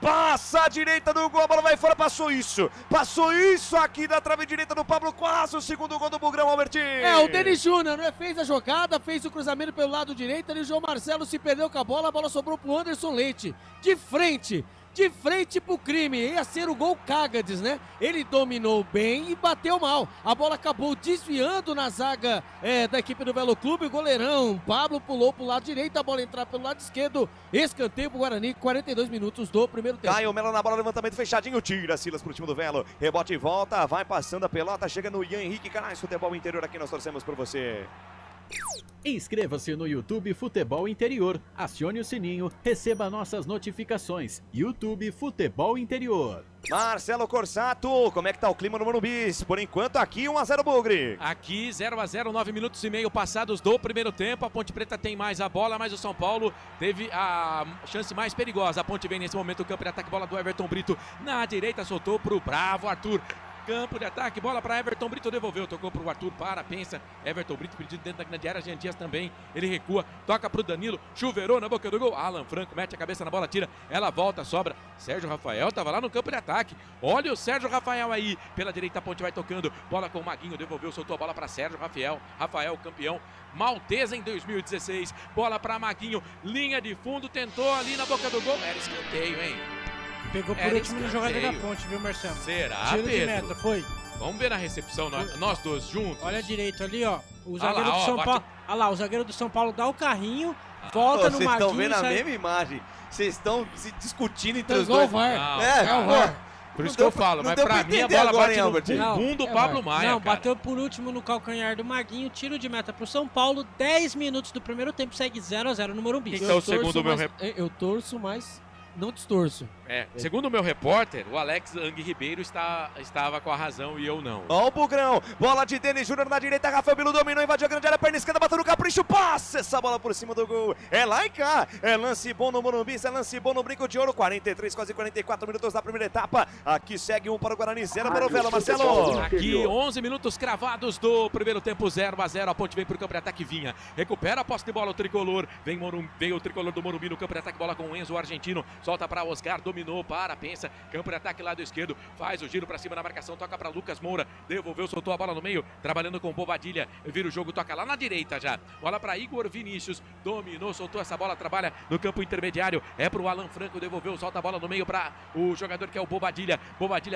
Speaker 10: Passa a direita do gol, a bola vai fora, passou isso aqui da trave direita do Pablo, quase o segundo gol do Bugrão, Albertinho.
Speaker 9: O Denis Júnior, né, fez a jogada, fez o cruzamento pelo lado direito, ali o João Marcelo se perdeu com a bola sobrou pro Anderson Leite, de frente pro crime, ia ser o gol Cágades, né? Ele dominou bem e bateu mal. A bola acabou desviando na zaga da equipe do Velo Clube. O goleirão Pablo pulou pro lado direito, a bola entrar pelo lado esquerdo. Escanteio pro Guarani, 42 minutos do primeiro tempo.
Speaker 10: Caio Melo na bola, levantamento fechadinho, tira Silas pro time do Velo. Rebote e volta, vai passando a pelota, chega no Ian Henrique, Canais Futebol Interior, aqui nós torcemos por você.
Speaker 5: Inscreva-se no YouTube Futebol Interior, acione o sininho, receba nossas notificações. YouTube Futebol Interior.
Speaker 10: Marcelo Corsato, como é que tá o clima no Morumbi? Por enquanto aqui 1-0 Bugre.
Speaker 8: Aqui 0-0, 9 minutos e meio passados do primeiro tempo. A Ponte Preta tem mais a bola, mas o São Paulo teve a chance mais perigosa. A Ponte vem nesse momento, o campo de ataque, bola do Everton Brito na direita, soltou pro bravo Arthur. Campo de ataque, bola para Everton Brito, devolveu, tocou pro Arthur, pensa, Everton Brito perdido dentro da grande área, Jean Dias também, ele recua, toca pro Danilo, chuveirou na boca do gol, Alan Franco mete a cabeça na bola, tira, ela volta, sobra, Sérgio Rafael tava lá no campo de ataque, olha o Sérgio Rafael aí, pela direita a Ponte vai tocando, bola com o Maguinho, devolveu, soltou a bola para Sérgio Rafael campeão, Maltesa em 2016, bola para Maguinho, linha de fundo, tentou ali na boca do gol, era escanteio, hein?
Speaker 11: Pegou por último no jogador da Ponte, viu, Marcelo?
Speaker 8: Será,
Speaker 11: Tiro
Speaker 8: Pedro?
Speaker 11: de meta, foi.
Speaker 8: Vamos ver na recepção, nós dois juntos.
Speaker 11: Olha direito ali, ó. O zagueiro do São Paulo. Olha lá, o zagueiro do São Paulo dá o carrinho, volta no Maguinho.
Speaker 10: Vocês estão vendo a mesma imagem. Vocês estão se discutindo entre os
Speaker 9: dois.
Speaker 10: dois.
Speaker 8: VAR. Por isso que eu falo, mas pra mim a bola bate no bumbum do Pablo Maia,
Speaker 11: Não,
Speaker 8: cara.
Speaker 11: bateu por último no calcanhar do Maguinho, tiro de meta pro São Paulo, 10 minutos do primeiro tempo, segue 0-0 no Morumbi.
Speaker 8: Então, segundo o meu...
Speaker 9: Eu torço, mas não distorço.
Speaker 8: Segundo o meu repórter, o Alex Ang Ribeiro estava com a razão e eu não.
Speaker 10: Ó o Bugrão, bola de Denis Júnior na direita, Rafael Bilu dominou, invadiu a grande área, perna esquerda, bateu no capricho, passa essa bola por cima do gol. É lá e cá, é lance bom no Morumbi, é lance bom no Brinco de Ouro, 43, quase 44 minutos da primeira etapa. Aqui segue um para o Guarani, 0 para o Velo, Marcelo.
Speaker 8: Aqui 11 minutos cravados do primeiro tempo, 0-0, a Ponte vem para o campo de ataque, Vinha, recupera a posse de bola, o tricolor, vem o tricolor do Morumbi no campo de ataque, bola com o Enzo, o argentino, solta para Oscar, dominou, pensa, campo de ataque lado esquerdo, faz o giro pra cima na marcação, toca pra Lucas Moura, devolveu, soltou a bola no meio, trabalhando com Bobadilha, vira o jogo, toca lá na direita já, bola pra Igor Vinícius, dominou, soltou essa bola, trabalha no campo intermediário, é pro Alan Franco, devolveu, solta a bola no meio pra o jogador que é o Bobadilha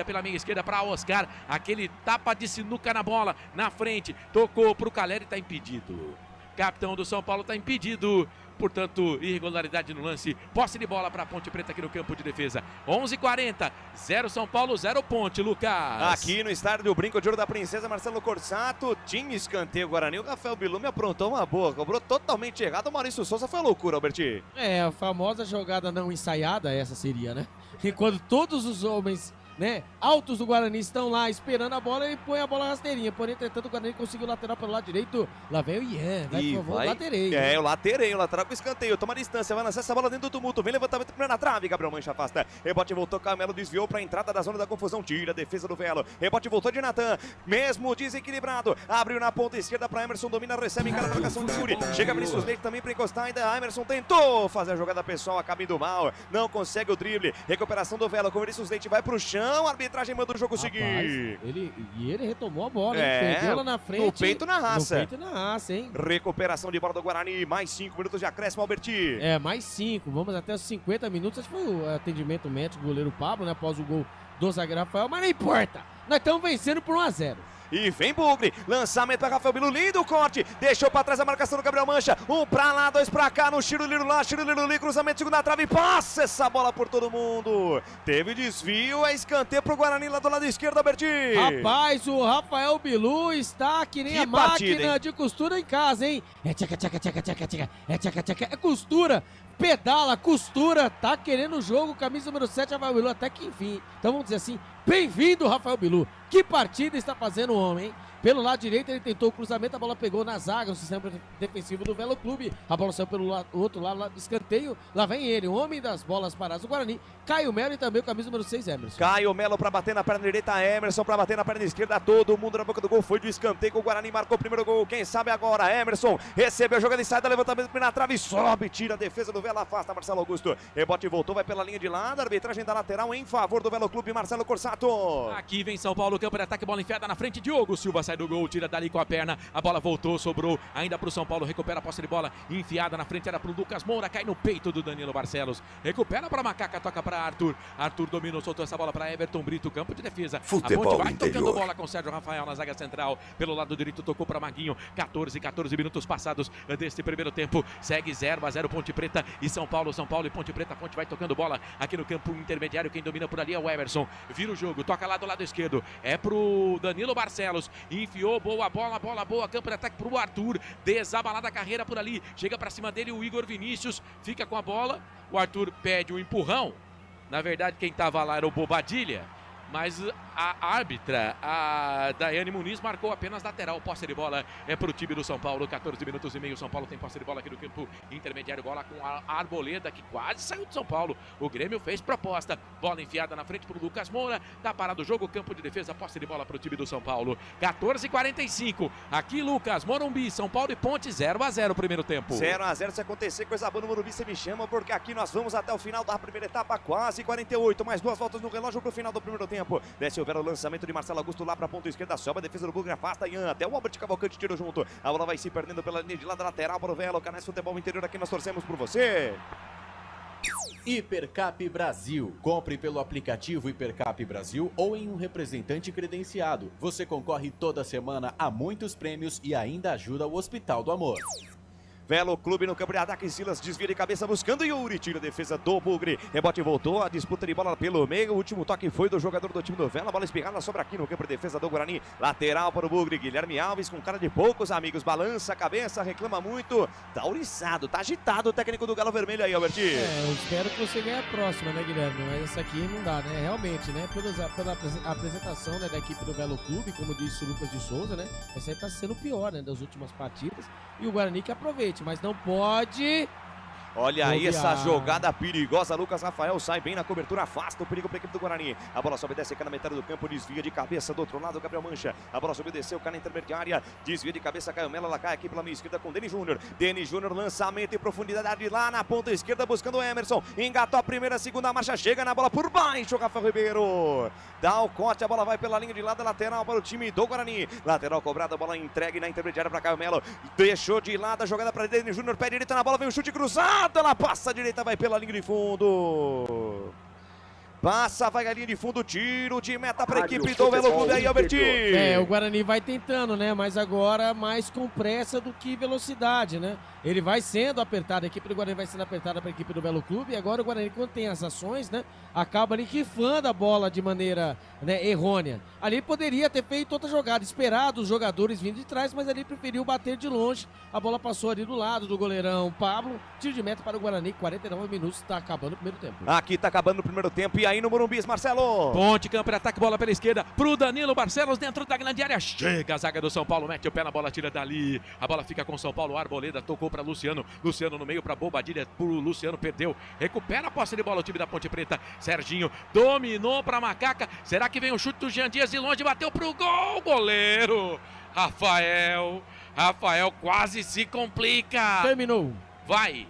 Speaker 8: pela meia esquerda pra Oscar, aquele tapa de sinuca na bola, na frente, tocou pro Caleri, tá impedido. Capitão do São Paulo tá impedido, portanto, irregularidade no lance, posse de bola para a Ponte Preta aqui no campo de defesa. 11:40, 0 São Paulo, 0 Ponte, Lucas.
Speaker 10: Aqui no estádio do Brinco de Ouro da Princesa, Marcelo Corsato, tinha escanteio Guarani, o Rafael Bilu me aprontou uma boa, cobrou totalmente errado, o Maurício Souza foi loucura, Alberti.
Speaker 9: A famosa jogada não ensaiada, essa seria, né? E quando todos os homens né, altos do Guarani estão lá esperando a bola e põe a bola rasteirinha. Porém, entretanto, o Guarani conseguiu lateral pelo lado direito. Lá vem o Ian, vai, laterei.
Speaker 10: É, o lateral com escanteio. Toma distância, vai lançar essa bola dentro do tumulto. Vem levantamento primeiro na trave, Gabriel Mancha afasta. Rebote voltou, Camelo desviou para a entrada da zona da confusão. Tira a defesa do Velo. Rebote voltou de Natan, mesmo desequilibrado. Abriu na ponta esquerda para Emerson, domina, recebe em cada marcação de Yuri. Chega Vinícius Leite também para encostar. Ainda Emerson tentou fazer a jogada pessoal, acaba indo mal. Não consegue o drible. Recuperação do Velo com Vinícius Leite, vai pro chão. A arbitragem manda o jogo seguir.
Speaker 9: Ele retomou a bola, perdeu lá na frente.
Speaker 10: No peito na raça.
Speaker 9: No peito na raça, hein?
Speaker 10: Recuperação de bola do Guarani. Mais 5 minutos de acréscimo, Alberti.
Speaker 9: Mais 5. Vamos até os 50 minutos. Acho que foi o atendimento médico do goleiro Pablo, né? Após o gol do zagueiro Rafael. Mas não importa. Nós estamos vencendo por 1-0.
Speaker 10: E vem Bugre, lançamento para Rafael Bilu, lindo corte, deixou para trás a marcação do Gabriel Mancha, 1 para lá, 2 para cá, no Chiruliro lá, Chiruliro ali, cruzamento, segunda trave, passa essa bola por todo mundo, teve desvio, é escanteio pro Guarani lá do lado esquerdo, Alberti.
Speaker 9: Rapaz, o Rafael Bilu está que nem a máquina de costura em casa, hein? É tchaca, tchaca, tchaca, tchaca, tchaca, é tchaca, tchaca, é costura, pedala, costura, tá querendo o jogo, camisa número 7, Rafael Bilu, até que enfim, então vamos dizer assim, bem-vindo, Rafael Bilu. Que partida está fazendo o homem, hein? Pelo lado direito ele tentou o cruzamento, a bola pegou na zaga, o sistema defensivo do Velo Clube. A bola saiu pelo outro lado do escanteio. Lá vem ele, o homem das bolas paradas do Guarani. Caio Melo e também o camisa número 6, Emerson.
Speaker 10: Caio Melo para bater na perna direita, Emerson para bater na perna esquerda. Todo mundo na boca do gol, foi do escanteio. O Guarani marcou o primeiro gol. Quem sabe agora, Emerson recebeu a jogada e sai da levantamento na trave, sobe, tira a defesa do Velo, afasta Marcelo Augusto. Rebote voltou, vai pela linha de lado. Arbitragem da lateral em favor do Velo Clube, Marcelo Corsato.
Speaker 8: Aqui vem São Paulo, campo de ataque, bola enfiada na frente. Diogo Silva sai do gol, tira dali com a perna, a bola voltou, sobrou ainda pro São Paulo, recupera a posse de bola, enfiada na frente, era pro Lucas Moura, cai no peito do Danilo Barcelos, recupera pra Macaca, toca pra Arthur dominou, soltou essa bola pra Everton Brito, campo de defesa,
Speaker 2: Futebol
Speaker 8: a Ponte vai
Speaker 2: interior.
Speaker 8: tocando bola com Sérgio Rafael na zaga central, pelo lado direito tocou pra Maguinho, 14 minutos passados deste primeiro tempo, segue 0-0 Ponte Preta e São Paulo e Ponte Preta, Ponte vai tocando bola aqui no campo intermediário, quem domina por ali é o Everson, vira o jogo, toca lá do lado esquerdo, é pro Danilo Barcelos, enfiou, boa bola boa, campo de ataque pro Arthur, desabalada a carreira por ali, chega pra cima dele o Igor Vinícius, fica com a bola, o Arthur pede um empurrão, na verdade quem tava lá era o Bobadilha, mas a árbitra, a Daiane Muniz, marcou apenas lateral. Posse de bola é para o time do São Paulo, 14 minutos e meio. São Paulo tem posse de bola aqui no campo intermediário. Bola com a Arboleda, que quase saiu de São Paulo. O Grêmio fez proposta. Bola enfiada na frente para o Lucas Moura. Tá parado o jogo, campo de defesa. Posse de bola para o time do São Paulo. 14h45. Aqui, Lucas, Morumbi, São Paulo e Ponte, 0-0 primeiro tempo.
Speaker 10: 0-0, se acontecer coisa boa no Morumbi, você me chama, porque aqui nós vamos até o final da primeira etapa, quase 48. Mais 2 voltas no relógio para o final do primeiro tempo. Desce o lançamento de Marcelo Augusto lá para a ponta esquerda, sobe a defesa do Bugre, afasta Ian, até o Albert Cavalcante tira junto, a bola vai se perdendo pela linha de lado lateral para o Velo, Canais Futebol Interior, aqui nós torcemos por você.
Speaker 5: Hipercap Brasil. Compre pelo aplicativo Hipercap Brasil ou em um representante credenciado. Você concorre toda semana a muitos prêmios e ainda ajuda o Hospital do Amor.
Speaker 10: Velo Clube no campo de ataque, Silas desvia de cabeça buscando Yuri, tira a defesa do Bugre, rebote voltou, a disputa de bola pelo meio, o último toque foi do jogador do time do Velo, a bola espirrada sobra aqui no campo de defesa do Guarani, lateral para o Bugre, Guilherme Alves com cara de poucos amigos, balança a cabeça, reclama muito, tá ouriçado, tá agitado o técnico do Galo Vermelho aí, Alberti.
Speaker 9: Eu espero que você ganhe a próxima, né, Guilherme, mas essa aqui não dá, né, realmente, né, pela apresentação, né, da equipe do Velo Clube, como disse o Lucas de Souza, né, essa aí tá sendo pior, né, das últimas partidas, e o Guarani que aproveite, mas não pode
Speaker 10: Olha aí essa jogada perigosa. Lucas Rafael sai bem na cobertura, afasta o perigo para a equipe do Guarani. A bola sobe e desce cá na metade do campo, desvia de cabeça do outro lado, Gabriel Mancha. A bola subiu, desceu, cai na intermediária, desvia de cabeça, Caio Melo, ela cai aqui pela minha esquerda com Denis Júnior. Denis Júnior, lançamento em profundidade lá na ponta esquerda, buscando o Emerson. Engatou a primeira, segunda marcha, chega na bola por baixo, Rafael Ribeiro. Dá o corte, a bola vai pela linha de lado, lateral para o time do Guarani. Lateral cobrada, a bola entregue na intermediária para Caio Melo. Deixou de lado a jogada para Denis Júnior, pé direita na bola, vem o chute cruzado, ela passa a direita, vai pela linha de fundo. Passa, vai a linha de fundo, tiro de meta para a equipe do Velo Clube aí, Alberti.
Speaker 9: O Guarani vai tentando, né? Mas agora mais com pressa do que velocidade, né? Ele vai sendo apertado, a equipe do Guarani vai sendo apertada para a equipe do Velo Clube. E agora o Guarani, quando tem as ações, né? Acaba ali rifando a bola de maneira, né, errônea. Ali poderia ter feito outra jogada, esperado os jogadores vindo de trás, mas ali preferiu bater de longe. A bola passou ali do lado do goleirão Pablo. Tiro de meta para o Guarani, 49 minutos, está acabando o primeiro tempo.
Speaker 10: Aqui está acabando o primeiro tempo e aí no Morumbi, Marcelo.
Speaker 8: Ponte, campo de ataque, bola pela esquerda pro Danilo Barcelos dentro da grande área. Chega a zaga do São Paulo, mete o pé na bola, tira dali. A bola fica com São Paulo, Arboleda tocou para Luciano. Luciano no meio para Bobadilha, pro Luciano, perdeu. Recupera a posse de bola o time da Ponte Preta. Serginho dominou para Macaca. Será que vem o chute do Jean Dias de longe, bateu pro gol, goleiro. Rafael quase se complica.
Speaker 9: Terminou.
Speaker 8: Vai.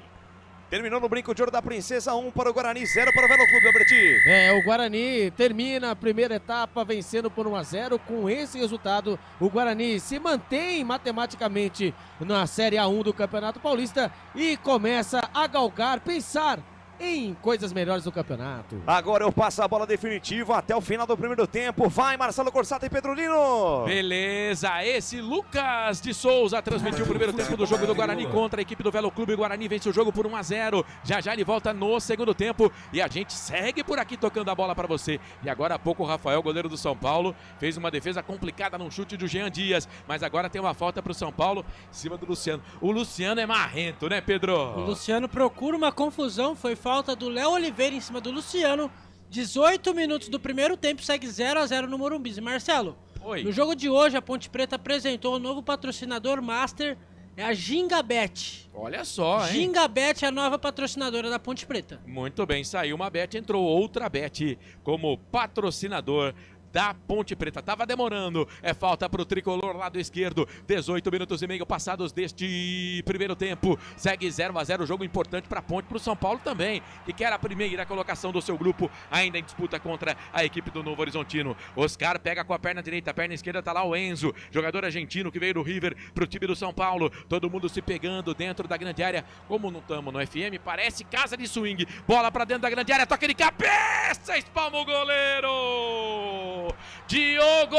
Speaker 10: Terminou no brinco de ouro da Princesa, 1 para o Guarani, 0 para o Velo Clube, Alberti.
Speaker 9: O Guarani termina a primeira etapa vencendo por 1-0. Com esse resultado, o Guarani se mantém matematicamente na Série A1 do Campeonato Paulista e começa a galgar, pensar em coisas melhores do campeonato.
Speaker 10: Agora eu passo a bola definitiva até o final do primeiro tempo. Vai, Marcelo Corsato e Pedro Lino.
Speaker 8: Beleza, esse Lucas de Souza transmitiu o primeiro tempo do jogo do Guarani contra a equipe do Velo Clube. O Guarani vence o jogo por 1-0. Já ele volta no segundo tempo e a gente segue por aqui tocando a bola para você. E agora há pouco o Rafael, goleiro do São Paulo, fez uma defesa complicada num chute do Jean Dias, mas agora tem uma falta para o São Paulo em cima do Luciano. O Luciano é marrento, né, Pedro?
Speaker 11: O Luciano procura uma confusão, foi falta do Léo Oliveira em cima do Luciano. 18 minutos do primeiro tempo, segue 0-0 no Morumbi. Marcelo, no jogo de hoje a Ponte Preta apresentou o novo patrocinador master, é a Gingabet.
Speaker 8: Olha só, hein?
Speaker 11: Gingabet é a nova patrocinadora da Ponte Preta.
Speaker 8: Muito bem, saiu uma bet, entrou outra bet como patrocinador da Ponte Preta. Tava demorando. É falta pro tricolor lado esquerdo. 18 minutos e meio passados deste primeiro tempo. Segue 0-0. Jogo importante pra Ponte, pro São Paulo também, que quer a primeira colocação do seu grupo, ainda em disputa contra a equipe do Novo Horizontino. Oscar pega com a perna direita, a perna esquerda tá lá o Enzo, jogador argentino que veio do River pro time do São Paulo. Todo mundo se pegando dentro da grande área. Como não estamos no FM, parece casa de swing. Bola pra dentro da grande área, toca de cabeça, espalma o goleiro. Diogo!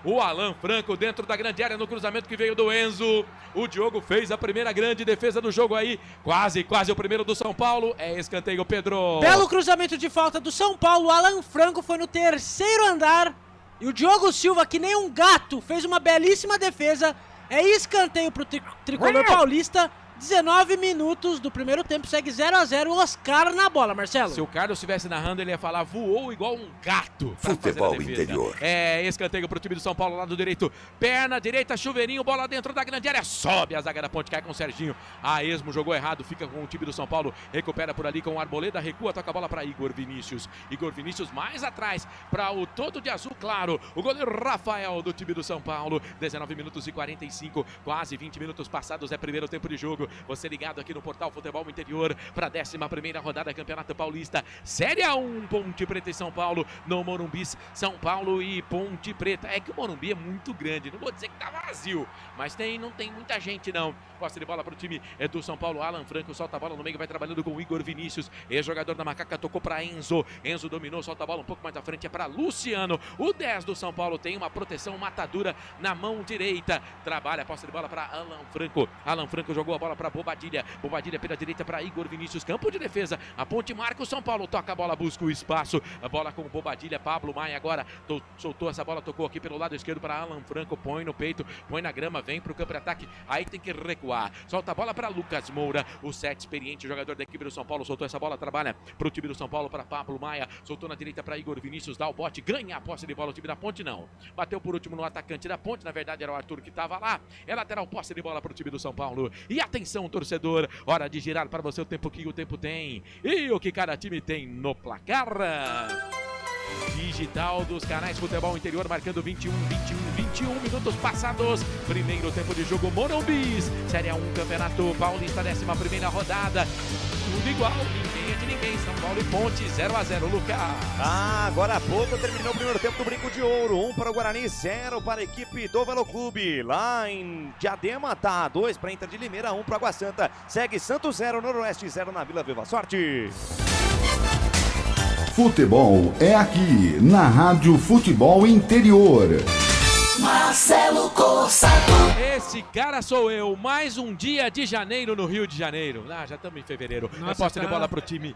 Speaker 8: O Alan Franco dentro da grande área no cruzamento que veio do Enzo. O Diogo fez a primeira grande defesa do jogo aí. Quase o primeiro do São Paulo. É escanteio, Pedro.
Speaker 11: Belo cruzamento de falta do São Paulo. O Alan Franco foi no terceiro andar. E o Diogo Silva, que nem um gato, fez uma belíssima defesa. É escanteio pro tricolor paulista. 19 minutos do primeiro tempo, segue 0-0, Oscar na bola, Marcelo.
Speaker 8: Se o Carlos estivesse narrando, ele ia falar, voou igual um gato.
Speaker 2: Futebol interior.
Speaker 8: É, escanteio pro time do São Paulo, lado direito, perna direita, chuveirinho, bola dentro da grande área, sobe a zaga da Ponte, cai com o Serginho. A Esmo jogou errado, fica com o time do São Paulo, recupera por ali com o Arboleda, recua, toca a bola para Igor Vinícius. Igor Vinícius mais atrás, para o todo de azul claro, o goleiro Rafael do time do São Paulo. 19 minutos e 45, quase 20 minutos passados, é primeiro tempo de jogo. Você ligado aqui no Portal Futebol Interior para a 11ª rodada Campeonato Paulista, Série A1, Ponte Preta e São Paulo, no Morumbi, São Paulo e Ponte Preta. É que o Morumbi é muito grande, não vou dizer que tá vazio, mas não tem muita gente não. Posse de bola para o time do São Paulo, Alan Franco solta a bola no meio, vai trabalhando com o Igor Vinícius, ex-jogador da Macaca, tocou para Enzo, Enzo dominou, solta a bola um pouco mais à frente, é para Luciano. O 10 do São Paulo tem uma proteção matadura na mão direita, trabalha, posse de bola para Alan Franco, Alan Franco jogou a bola para Bobadilha, Bobadilha pela direita para Igor Vinícius, campo de defesa, a Ponte marca, o São Paulo toca a bola, busca o espaço, a bola com Bobadilha, Pablo Maia agora soltou essa bola, tocou aqui pelo lado esquerdo para Alan Franco, põe no peito, põe na grama, vem pro campo de ataque, aí tem que recuar, solta a bola para Lucas Moura, o 7 experiente, jogador da equipe do São Paulo, soltou essa bola, trabalha pro time do São Paulo, para Pablo Maia, soltou na direita para Igor Vinícius, dá o bote, ganha a posse de bola, o time da Ponte não, bateu por último no atacante da Ponte, na verdade era o Arthur que estava lá, é lateral, posse de bola pro time do São Paulo, e atenção torcedor, hora de girar para você o tempo que o tempo tem e o que cada time tem no placar. Digital dos canais Futebol Interior marcando 21 minutos passados. Primeiro tempo de jogo Morumbi, Série A1 Campeonato Paulista, 11ª rodada. Tudo igual, ninguém é de ninguém. São Paulo e Ponte, 0-0, Lucas.
Speaker 10: Agora há pouco terminou o primeiro tempo do Brinco de Ouro. 1 para o Guarani, 0 para a equipe do Velo Clube. Lá em Diadema tá 2 para a Inter de Limeira, 1 para Água Santa. Segue Santos 0, Noroeste 0 na Vila Viva. Sorte!
Speaker 16: Futebol é aqui, na Rádio Futebol Interior.
Speaker 6: Marcelo Corsato.
Speaker 8: Esse cara sou eu, mais um dia de janeiro no Rio de Janeiro. Já estamos em fevereiro. Posse de bola pro time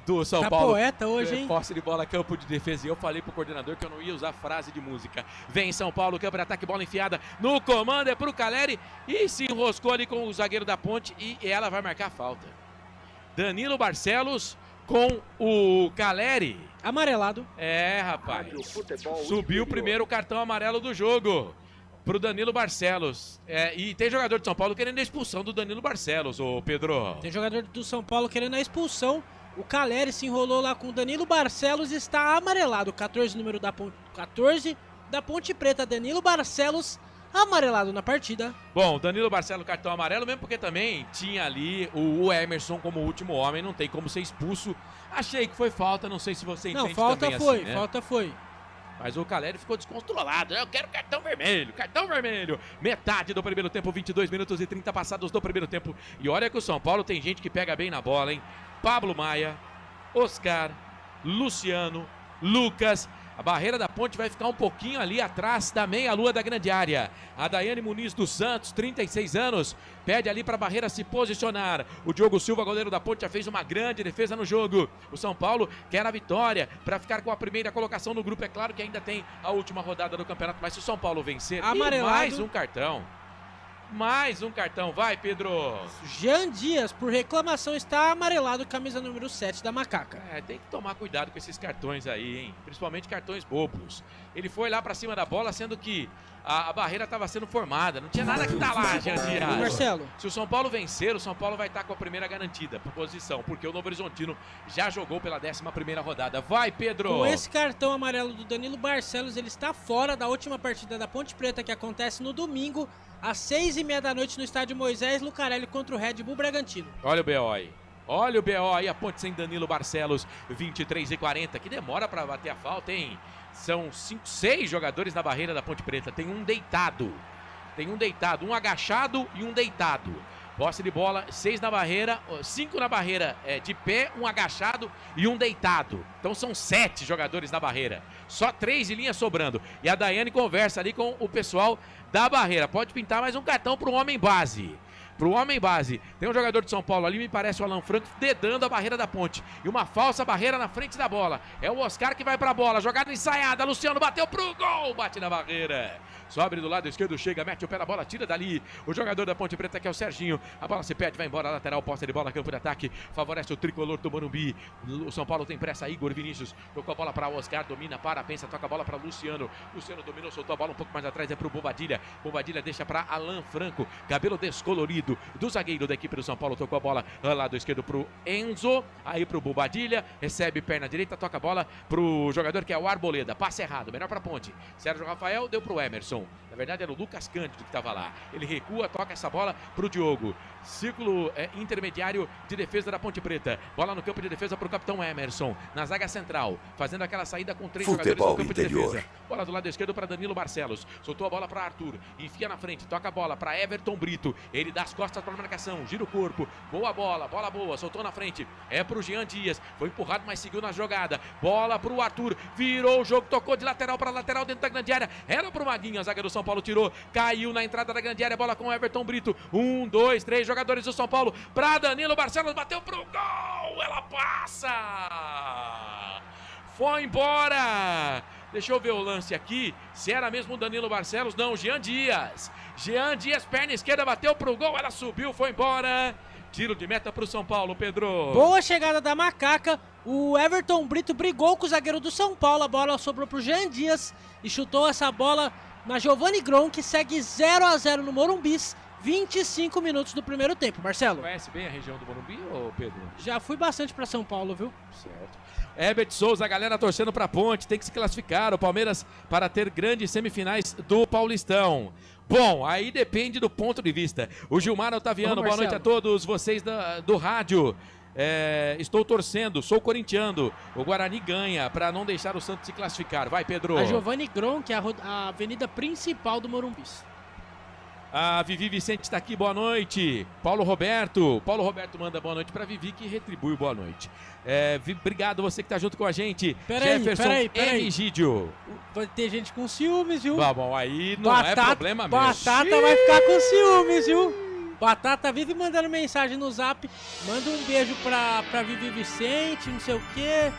Speaker 8: do São Paulo.
Speaker 11: Poeta hoje, hein?
Speaker 8: Posse de bola, campo de defesa. E eu falei pro coordenador que eu não ia usar frase de música. Vem São Paulo, campo de ataque, bola enfiada no comando, é pro Caleri. E se enroscou ali com o zagueiro da Ponte e ela vai marcar falta. Danilo Barcelos com o Caleri.
Speaker 11: Amarelado.
Speaker 8: É, rapaz. Subiu o primeiro cartão amarelo do jogo pro Danilo Barcelos. E tem jogador de São Paulo querendo a expulsão do Danilo Barcelos, ô Pedro.
Speaker 11: Tem jogador do São Paulo querendo a expulsão. O Caleri se enrolou lá com o Danilo Barcelos e está amarelado. 14, número da 14 da Ponte Preta. Danilo Barcelos amarelado na partida.
Speaker 8: Bom, Danilo Barcelos cartão amarelo, mesmo porque também tinha ali o Emerson como último homem, não tem como ser expulso. Achei que foi falta, não sei se você entende também assim, né?
Speaker 11: Falta foi.
Speaker 8: Mas o Caleri ficou descontrolado. Eu quero cartão vermelho, cartão vermelho. Metade do primeiro tempo, 22 minutos e 30 passados do primeiro tempo. E olha que o São Paulo tem gente que pega bem na bola, hein? Pablo Maia, Oscar, Luciano, Lucas. A barreira da Ponte vai ficar um pouquinho ali atrás da meia-lua da grande área. A Daiane Muniz dos Santos, 36 anos, pede ali para a barreira se posicionar. O Diogo Silva, goleiro da Ponte, já fez uma grande defesa no jogo. O São Paulo quer a vitória para ficar com a primeira colocação no grupo. É claro que ainda tem a última rodada do campeonato, mas se o São Paulo vencer, mais um cartão. Mais um cartão, vai Pedro.
Speaker 11: Jean Dias, por reclamação, está amarelado, camisa número 7 da Macaca.
Speaker 8: Tem que tomar cuidado com esses cartões aí, hein? Principalmente cartões bobos. Ele foi lá pra cima da bola, sendo que a barreira estava sendo formada. Não tinha nada que tá lá, Jean Dias.
Speaker 11: Marcelo.
Speaker 8: Se o São Paulo vencer, o São Paulo vai estar com a primeira garantida por posição, porque o Novo Horizontino já jogou pela 11ª rodada. Vai, Pedro.
Speaker 11: Com esse cartão amarelo do Danilo Barcelos, ele está fora da última partida da Ponte Preta, que acontece no domingo, às 6h30 da noite, no estádio Moisés Lucarelli contra o Red Bull Bragantino.
Speaker 8: Olha o BO aí. Olha o BO aí, a Ponte sem Danilo Barcelos, 23h40, que demora para bater a falta, hein? São 6 jogadores na barreira da Ponte Preta, tem um deitado, um agachado e um deitado. Posse de bola, 6 na barreira, 5 na barreira de pé, um agachado e um deitado. Então são 7 jogadores na barreira, só 3 de linha sobrando. E a Daiane conversa ali com o pessoal da barreira, pode pintar mais um cartão para o homem base. Pro homem base, tem um jogador de São Paulo ali, me parece o Alan Franco, dedando a barreira da Ponte. E uma falsa barreira na frente da bola. É o Oscar que vai pra bola, jogada ensaiada, Luciano bateu pro gol, bate na barreira. Sobe do lado esquerdo, chega, mete o pé na bola, tira dali. O jogador da Ponte Preta que é o Serginho. A bola se perde, vai embora, lateral, posse de bola, campo de ataque. Favorece o tricolor do Morumbi. O São Paulo tem pressa, Igor Vinícius. Tocou a bola pra Oscar, domina, pensa, toca a bola pra Luciano. Luciano dominou, soltou a bola um pouco mais atrás, é pro Bobadilha. Bobadilha deixa pra Alan Franco, cabelo descolorido do zagueiro da equipe do São Paulo, tocou a bola lado esquerdo pro Enzo, aí pro Bobadilha, recebe perna direita, toca a bola pro jogador que é o Arboleda, passe errado, melhor pra Ponte. Sérgio Rafael deu pro Emerson, na verdade era o Lucas Cândido que tava lá, ele recua, toca essa bola pro Diogo, círculo intermediário de defesa da Ponte Preta, bola no campo de defesa pro capitão Emerson, na zaga central, fazendo aquela saída com 3 jogadores no campo de defesa, bola do lado esquerdo para Danilo Barcelos, soltou a bola para Arthur, enfia na frente, toca a bola para Everton Brito, ele dá as costas para marcação, gira o corpo, boa bola boa, soltou na frente, é pro Jean Dias, foi empurrado, mas seguiu na jogada, bola pro Arthur, virou o jogo, tocou de lateral para lateral dentro da grande área, era pro Maguinho, a zaga do São Paulo tirou, caiu na entrada da grande área, bola com Everton Brito, 1, 2, 3 jogadores do São Paulo, pra Danilo Barcelos, bateu pro gol, ela passa, foi embora. Deixa eu ver o lance aqui, se era mesmo o Danilo Barcelos, não, Jean Dias, perna esquerda, bateu pro gol, ela subiu, foi embora, tiro de meta pro São Paulo, Pedro.
Speaker 11: Boa chegada da Macaca, o Everton Brito brigou com o zagueiro do São Paulo, a bola sobrou pro Jean Dias e chutou essa bola na Giovanni Gron, que segue 0-0 no Morumbis, 25 minutos do primeiro tempo, Marcelo.
Speaker 8: Conhece bem a região do Morumbi, ô Pedro?
Speaker 11: Já fui bastante pra São Paulo, viu?
Speaker 8: Certo. Herbert Souza, a galera torcendo pra Ponte, tem que se classificar, o Palmeiras para ter grandes semifinais do Paulistão. Bom, aí depende do ponto de vista. O Gilmar Otaviano, boa noite a todos vocês do rádio. Estou torcendo, sou corintiano. O Guarani ganha para não deixar o Santos se classificar. Vai, Pedro.
Speaker 11: A Giovanni Gron, que é a avenida principal do Morumbis.
Speaker 8: A Vivi Vicente está aqui, boa noite. Paulo Roberto manda boa noite para Vivi, que retribui boa noite. Obrigado você que tá junto com a gente.
Speaker 11: Peraí.
Speaker 8: Egídio.
Speaker 11: Vai ter gente com ciúmes, viu?
Speaker 8: Bom, aí não é problema mesmo.
Speaker 11: Batata vai ficar com ciúmes, viu? Batata vive mandando mensagem no zap. Manda um beijo pra Vivi Vicente, não sei o quê.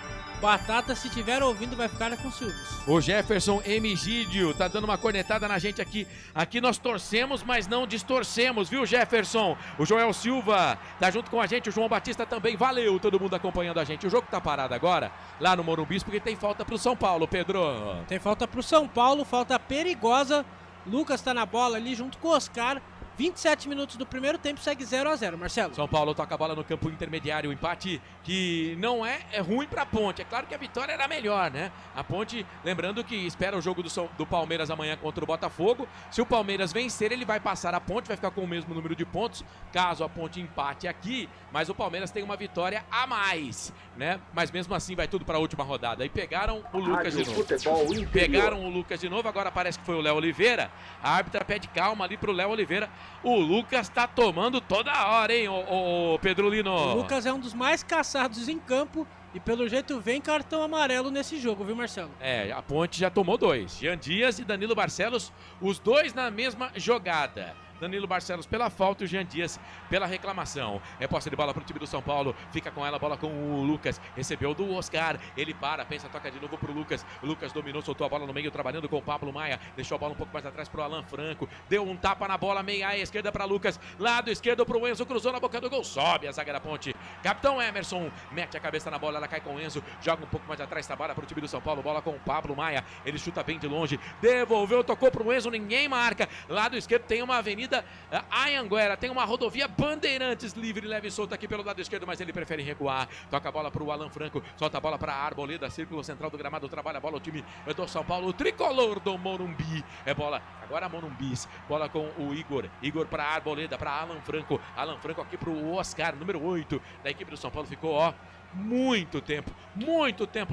Speaker 11: Batata, se estiver ouvindo, vai ficar com ciúmes.
Speaker 8: O Jefferson Emigídio tá dando uma cornetada na gente aqui. Aqui nós torcemos, mas não distorcemos, viu, Jefferson? O Joel Silva tá junto com a gente, o João Batista também. Valeu, todo mundo acompanhando a gente. O jogo tá parado agora, lá no Morumbi, porque tem falta pro São Paulo, Pedro.
Speaker 11: Tem falta pro São Paulo, falta perigosa. Lucas tá na bola ali junto com o Oscar. 27 minutos do primeiro tempo, segue 0-0, Marcelo.
Speaker 8: São Paulo toca a bola no campo intermediário, o empate que não é ruim pra Ponte. É claro que a vitória era melhor, né? A Ponte, lembrando que espera o jogo do Palmeiras amanhã contra o Botafogo. Se o Palmeiras vencer, ele vai passar a Ponte, vai ficar com o mesmo número de pontos, caso a Ponte empate aqui, mas o Palmeiras tem uma vitória a mais, né? Mas mesmo assim vai tudo pra última rodada. E pegaram o Lucas de novo. Pegaram o Lucas de novo, agora parece que foi o Léo Oliveira. A árbitra pede calma ali pro Léo Oliveira. O Lucas tá tomando toda hora, hein, o Pedro Lino?
Speaker 11: O Lucas é um dos mais caçados em campo e pelo jeito vem cartão amarelo nesse jogo, viu, Marcelo?
Speaker 8: É, a Ponte já tomou 2. Jean Dias e Danilo Barcelos, os dois na mesma jogada. Danilo Barcelos pela falta e o Jean Dias pela reclamação. É posse de bola pro time do São Paulo. Fica com ela, a bola com o Lucas. Recebeu do Oscar. Ele para, pensa, toca de novo pro Lucas. O Lucas dominou, soltou a bola no meio, trabalhando com o Pablo Maia. Deixou a bola um pouco mais atrás pro Alan Franco. Deu um tapa na bola, meia à esquerda pra Lucas. Lado esquerdo pro Enzo, cruzou na boca do gol. Sobe a zaga da Ponte. Capitão Emerson mete a cabeça na bola, ela cai com o Enzo. Joga um pouco mais atrás, trabalha pro time do São Paulo. Bola com o Pablo Maia. Ele chuta bem de longe. Devolveu, tocou pro Enzo, ninguém marca. Lado esquerdo tem uma avenida Anhanguera, tem uma rodovia Bandeirantes livre, leve e solta aqui pelo lado esquerdo, mas ele prefere recuar. Toca a bola para o Alan Franco, solta a bola para a Arboleda, círculo central do gramado, trabalha a bola o time do São Paulo, o tricolor do Morumbi. É bola, agora Morumbis, bola com o Igor para a Arboleda, para Alan Franco aqui para o Oscar, número 8 da equipe do São Paulo, ficou, muito tempo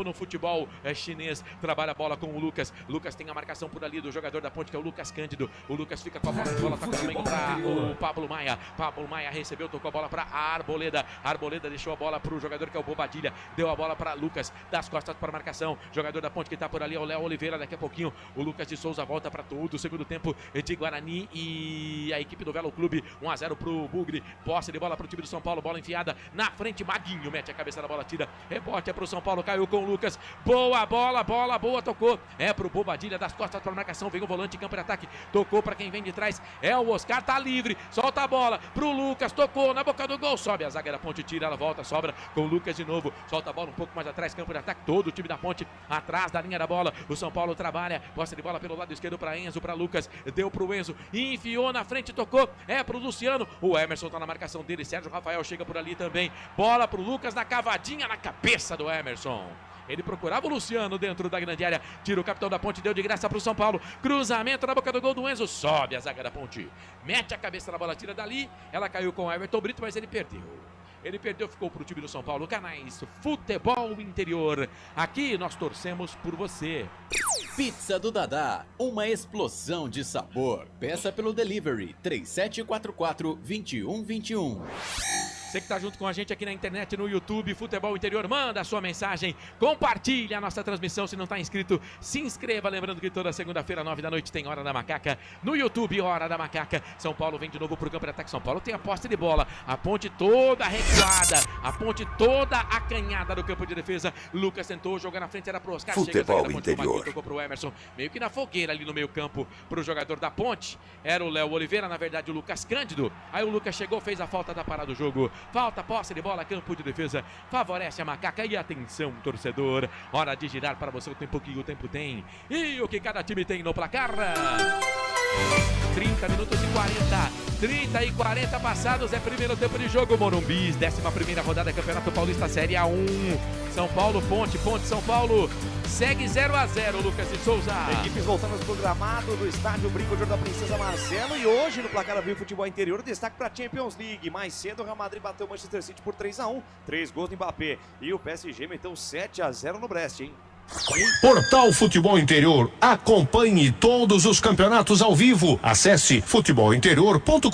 Speaker 8: no futebol chinês. Trabalha a bola com o Lucas. Lucas tem a marcação por ali do jogador da Ponte, que é o Lucas Cândido. O Lucas fica com a bola toca também para o Pablo Maia. Pablo Maia recebeu, tocou a bola para a Arboleda. Arboleda deixou a bola para o jogador que é o Bobadilha. Deu a bola para Lucas, das costas para a marcação. Jogador da Ponte que está por ali é o Léo Oliveira. Daqui a pouquinho o Lucas de Souza volta para todo o segundo tempo de Guarani e a equipe do Velo Clube. 1-0 pro Bugre. Posse de bola pro time do São Paulo. Bola enfiada na frente. Maguinho mete a cabeça na bola, tira. Rebote é pro São Paulo, caiu com o Lucas. Boa bola, boa, tocou. É pro Bobadilha, das costas para marcação. Vem o volante em campo de ataque. Tocou para quem vem de trás. É o Oscar, tá livre. Solta a bola pro Lucas. Tocou na boca do gol. Sobe a zaga da Ponte, tira, ela volta, sobra com o Lucas de novo. Solta a bola um pouco mais atrás, campo de ataque. Todo o time da Ponte atrás da linha da bola. O São Paulo trabalha. Posse de bola pelo lado esquerdo para Enzo, para Lucas. Deu pro Enzo. Enfiou na frente, tocou. É pro Luciano. O Emerson tá na marcação dele. Sérgio Rafael chega por ali também. Bola pro Lucas na cavadinha na cabeça do Emerson. Ele procurava o Luciano dentro da grande área. Tira o capitão da Ponte, deu de graça pro São Paulo. Cruzamento na boca do gol do Enzo. Sobe a zaga da Ponte. Mete a cabeça na bola, tira dali. Ela caiu com o Everton Brito, mas ele perdeu. Ficou pro time do São Paulo. Canais Futebol Interior. Aqui nós torcemos por você.
Speaker 5: Pizza do Dadá, uma explosão de sabor. Peça pelo delivery 3744-2121.
Speaker 8: Você que está junto com a gente aqui na internet, no YouTube, Futebol Interior, manda a sua mensagem, compartilha a nossa transmissão. Se não está inscrito, se inscreva. Lembrando que toda segunda-feira, 9 da noite, tem Hora da Macaca. No YouTube, Hora da Macaca. São Paulo vem de novo para o campo de ataque. São Paulo tem a posse de bola. A Ponte toda recuada. A Ponte toda acanhada do campo de defesa. Lucas tentou jogar na frente, era pro Oscar.
Speaker 2: Futebol Interior.
Speaker 8: Tocou pro Emerson, meio que na fogueira ali no meio campo pro jogador da Ponte. Era o Léo Oliveira, na verdade o Lucas Cândido. Aí o Lucas chegou, fez a falta da parada do jogo. Falta, posse de bola, campo de defesa, favorece a Macaca. E atenção, torcedor, hora de girar para você o tempo que o tempo tem e o que cada time tem no placar. 30 minutos e 30 e 40 passados, é primeiro tempo de jogo. Morumbis, 11ª rodada, Campeonato Paulista Série A1. São Paulo, Ponte, São Paulo segue 0-0, Lucas de Souza.
Speaker 10: Equipes voltando pro gramado do estádio Brinco de Ouro da Princesa Marcelo. E hoje no placar ao vivo Futebol Interior, destaque para Champions League. Mais cedo o Real Madrid bateu o Manchester City por 3-1, 3 gols do Mbappé. E o PSG meteu 7-0 no Brest, hein?
Speaker 7: Portal Futebol Interior. Acompanhe todos os campeonatos ao vivo. Acesse futebolinterior.com.br.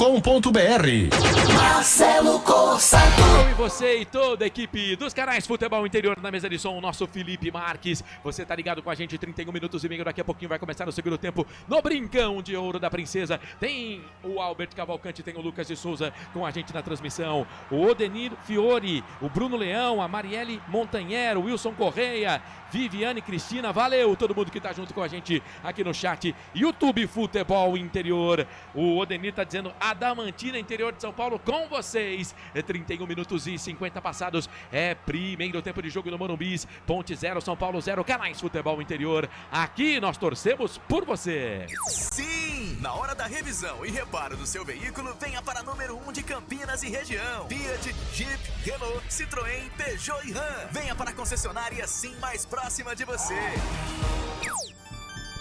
Speaker 2: Marcelo Corsato.
Speaker 8: Eu e você e toda a equipe dos canais Futebol Interior na mesa de som, o nosso Felipe Marques. Você tá ligado com a gente, 31 minutos e meio. Daqui a pouquinho vai começar o segundo tempo no Brincão de Ouro da Princesa. Tem o Albert Cavalcante, tem o Lucas de Souza com a gente na transmissão. O Odenir Fiore, o Bruno Leão, a Marielle Montanhero, o Wilson Correia, Viviane Cristina, valeu todo mundo que tá junto com a gente aqui no chat. YouTube Futebol Interior. O Odenir tá dizendo Adamantina, interior de São Paulo, com vocês. 31 minutos e 50 passados. É primeiro tempo de jogo no Morumbi. Ponte 0, São Paulo 0. Canais Futebol Interior. Aqui nós torcemos por você.
Speaker 14: Sim! Na hora da revisão e reparo do seu veículo, venha para número 1 de Campinas e região. Fiat, Jeep, Renault, Citroën, Peugeot e Ram. Venha para a concessionária Sim mais próxima de você.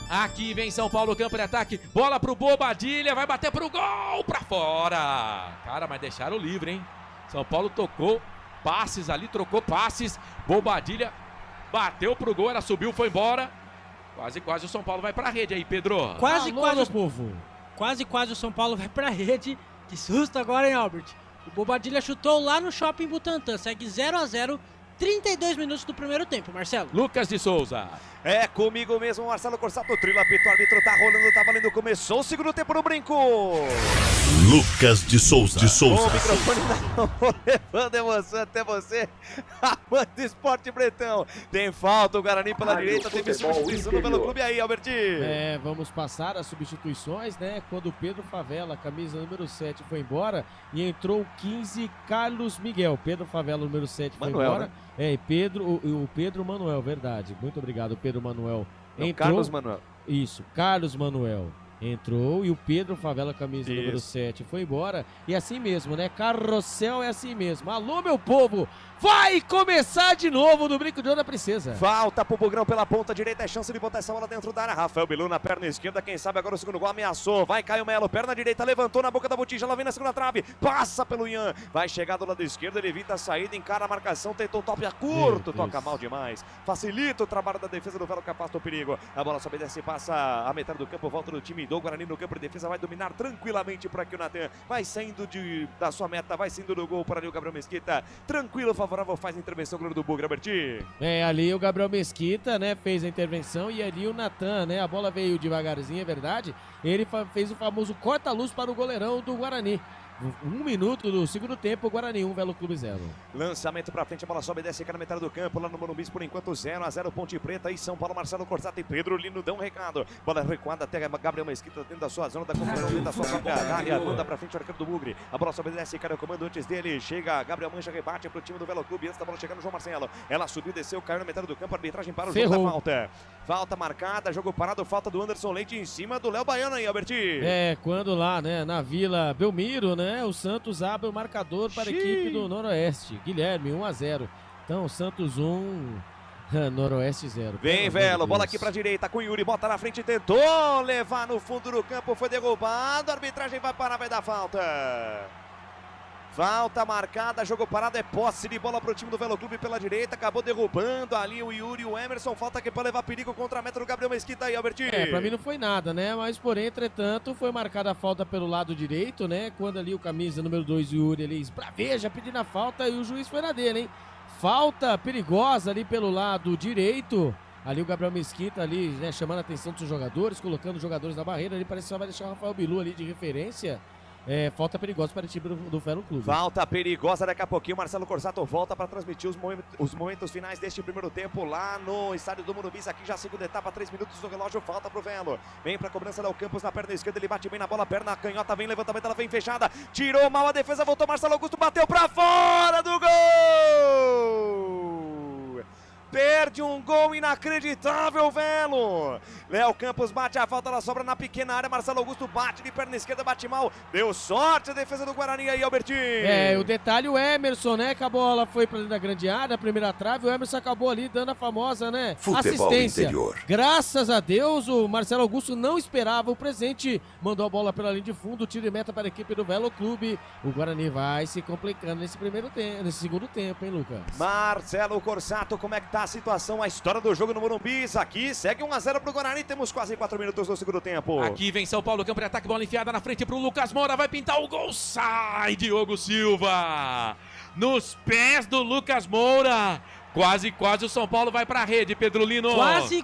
Speaker 8: Aqui vem São Paulo, campo de ataque, bola pro Bobadilha, vai bater pro gol, pra fora. Cara, mas deixaram livre, hein? São Paulo tocou passes ali, trocou passes, Bobadilha bateu pro gol, ela subiu, foi embora. Quase o São Paulo vai pra rede aí, Pedro.
Speaker 11: Quase o povo. Quase o São Paulo vai pra rede. Que susto agora, hein, Albert? O Bobadilha chutou lá no Shopping Butantã, segue 0-0. 32 minutos do primeiro tempo, Marcelo.
Speaker 8: Lucas de Souza.
Speaker 10: É comigo mesmo, Marcelo Corsato. Trilha, apito, árbitro tá rolando, tá valendo. Começou o segundo tempo no brinco.
Speaker 2: Lucas de Souza.
Speaker 10: O microfone não levando emoção até você. Amante do esporte pretão. Tem falta, o Guarani pela direita. Teve substituição pelo clube aí, Albertinho.
Speaker 9: Vamos passar as substituições, né? Quando o Pedro Favela, camisa número 7, foi embora e entrou o 15, Carlos Miguel. Pedro Favela, número 7, foi embora.
Speaker 10: Né?
Speaker 9: E o Pedro Manuel, verdade. Muito obrigado, Pedro Manuel.
Speaker 10: Entrou. Carlos Manuel.
Speaker 9: Isso, Carlos Manuel. Entrou e o Pedro Favela, camisa número 7, foi embora. E assim mesmo, né? Carrossel é assim mesmo. Alô, meu povo! Vai começar de novo no Brinco de Ouro da Princesa.
Speaker 10: Falta pro Bugrão pela ponta direita. É chance de botar essa bola dentro da área. Rafael Bilu na perna esquerda. Quem sabe agora o segundo gol ameaçou. Vai Caio Melo, perna direita, levantou na boca da botija. Ela vem na segunda trave. Passa pelo Ian. Vai chegar do lado esquerdo. Ele evita a saída, encara a marcação. Tentou top a curto. Toca mal demais. Facilita o trabalho da defesa do Velo, que afasta o perigo. A bola sobe e desce, passa a metade do campo. Volta do time do Guarani no campo de defesa. Vai dominar tranquilamente por aqui o Natan. Vai saindo da sua meta. Vai saindo do gol por ali o Gabriel Mesquita. Tranquilo, favorável, faz a intervenção. Do Bugre, Alberti.
Speaker 9: Ali o Gabriel Mesquita, né, fez a intervenção e ali o Natan, né, a bola veio devagarzinho, é verdade. Ele fez o famoso corta-luz para o goleirão do Guarani. 1 minuto do segundo tempo, Guarani 1, Velo Clube 0.
Speaker 10: Lançamento pra frente, a bola sobe e desce, cai na metade do campo, lá no Morumbi, por enquanto 0-0, Ponte Preta e São Paulo. Marcelo Corsato e Pedro Lino dão um recado. Bola recuada até Gabriel Mesquita dentro da sua zona da confusão, dentro da sua própria área. Manda pra frente o arqueiro do Bugre. A bola sobe e desce, cai no comando antes dele. Chega Gabriel Mancha, rebate pro time do Velo Clube. Antes da bola chegar no João Marcelo. Ela subiu, desceu, caiu na metade do campo. Arbitragem para o jogo da falta. Falta marcada, jogo parado, falta do Anderson Leite em cima do Léo Baiano aí, Alberti.
Speaker 9: Quando lá, né, na Vila Belmiro, né, o Santos abre o marcador para a equipe do Noroeste. Guilherme, 1-0. Então, Santos 1, Noroeste 0.
Speaker 10: Vem, Velo, bola aqui pra direita com o Yuri, bota na frente, tentou levar no fundo do campo, foi derrubado, a arbitragem vai parar, vai dar falta. Falta marcada, jogo parado, é posse de bola pro time do Velo Clube pela direita, acabou derrubando ali o Yuri, o Emerson, falta aqui pra levar perigo contra a meta do Gabriel Mesquita aí, Albertinho.
Speaker 9: Pra mim não foi nada, né, mas porém, entretanto, foi marcada a falta pelo lado direito, né, quando ali o camisa número 2, Yuri, ele esbraveja pedindo a falta e o juiz foi na dele, hein. Falta perigosa ali pelo lado direito, ali o Gabriel Mesquita ali, né, chamando a atenção dos jogadores, colocando os jogadores na barreira, ali parece que só vai deixar o Rafael Bilu ali de referência. Falta perigosa para o time do Velo Clube.
Speaker 10: Falta perigosa, daqui a pouquinho Marcelo Corsato volta para transmitir os momentos finais deste primeiro tempo lá no estádio do Morumbi. Aqui já a segunda etapa, 3 minutos do relógio, falta pro Velo. Vem pra cobrança Léo Campos na perna esquerda, ele bate bem na bola, perna canhota, vem levantamento, ela vem fechada, tirou mal a defesa, voltou Marcelo Augusto, bateu pra fora do gol! Perde um gol inacreditável, Velo. Léo Campos bate a falta, ela sobra na pequena área. Marcelo Augusto bate de perna esquerda, bate mal. Deu sorte a defesa do Guarani aí, Albertinho.
Speaker 9: O detalhe, o Emerson, né? Que a bola foi pra dentro da grande área, a primeira trave. O Emerson acabou ali dando a famosa, né?
Speaker 2: Futebol
Speaker 9: assistência.
Speaker 2: Interior.
Speaker 9: Graças a Deus, o Marcelo Augusto não esperava o presente. Mandou a bola pela linha de fundo, tiro e meta para a equipe do Velo Clube. O Guarani vai se complicando nesse segundo tempo, hein, Lucas?
Speaker 10: Marcelo Corsato, como é que tá tá a situação, a história do jogo no Morumbi. Aqui segue 1-0 pro Guarani, temos quase 4 minutos do segundo tempo.
Speaker 8: Aqui vem São Paulo, campo de ataque, bola enfiada na frente pro Lucas Moura, vai pintar o gol, sai Diogo Silva, nos pés do Lucas Moura. Quase o São Paulo vai pra rede, Pedro Lino.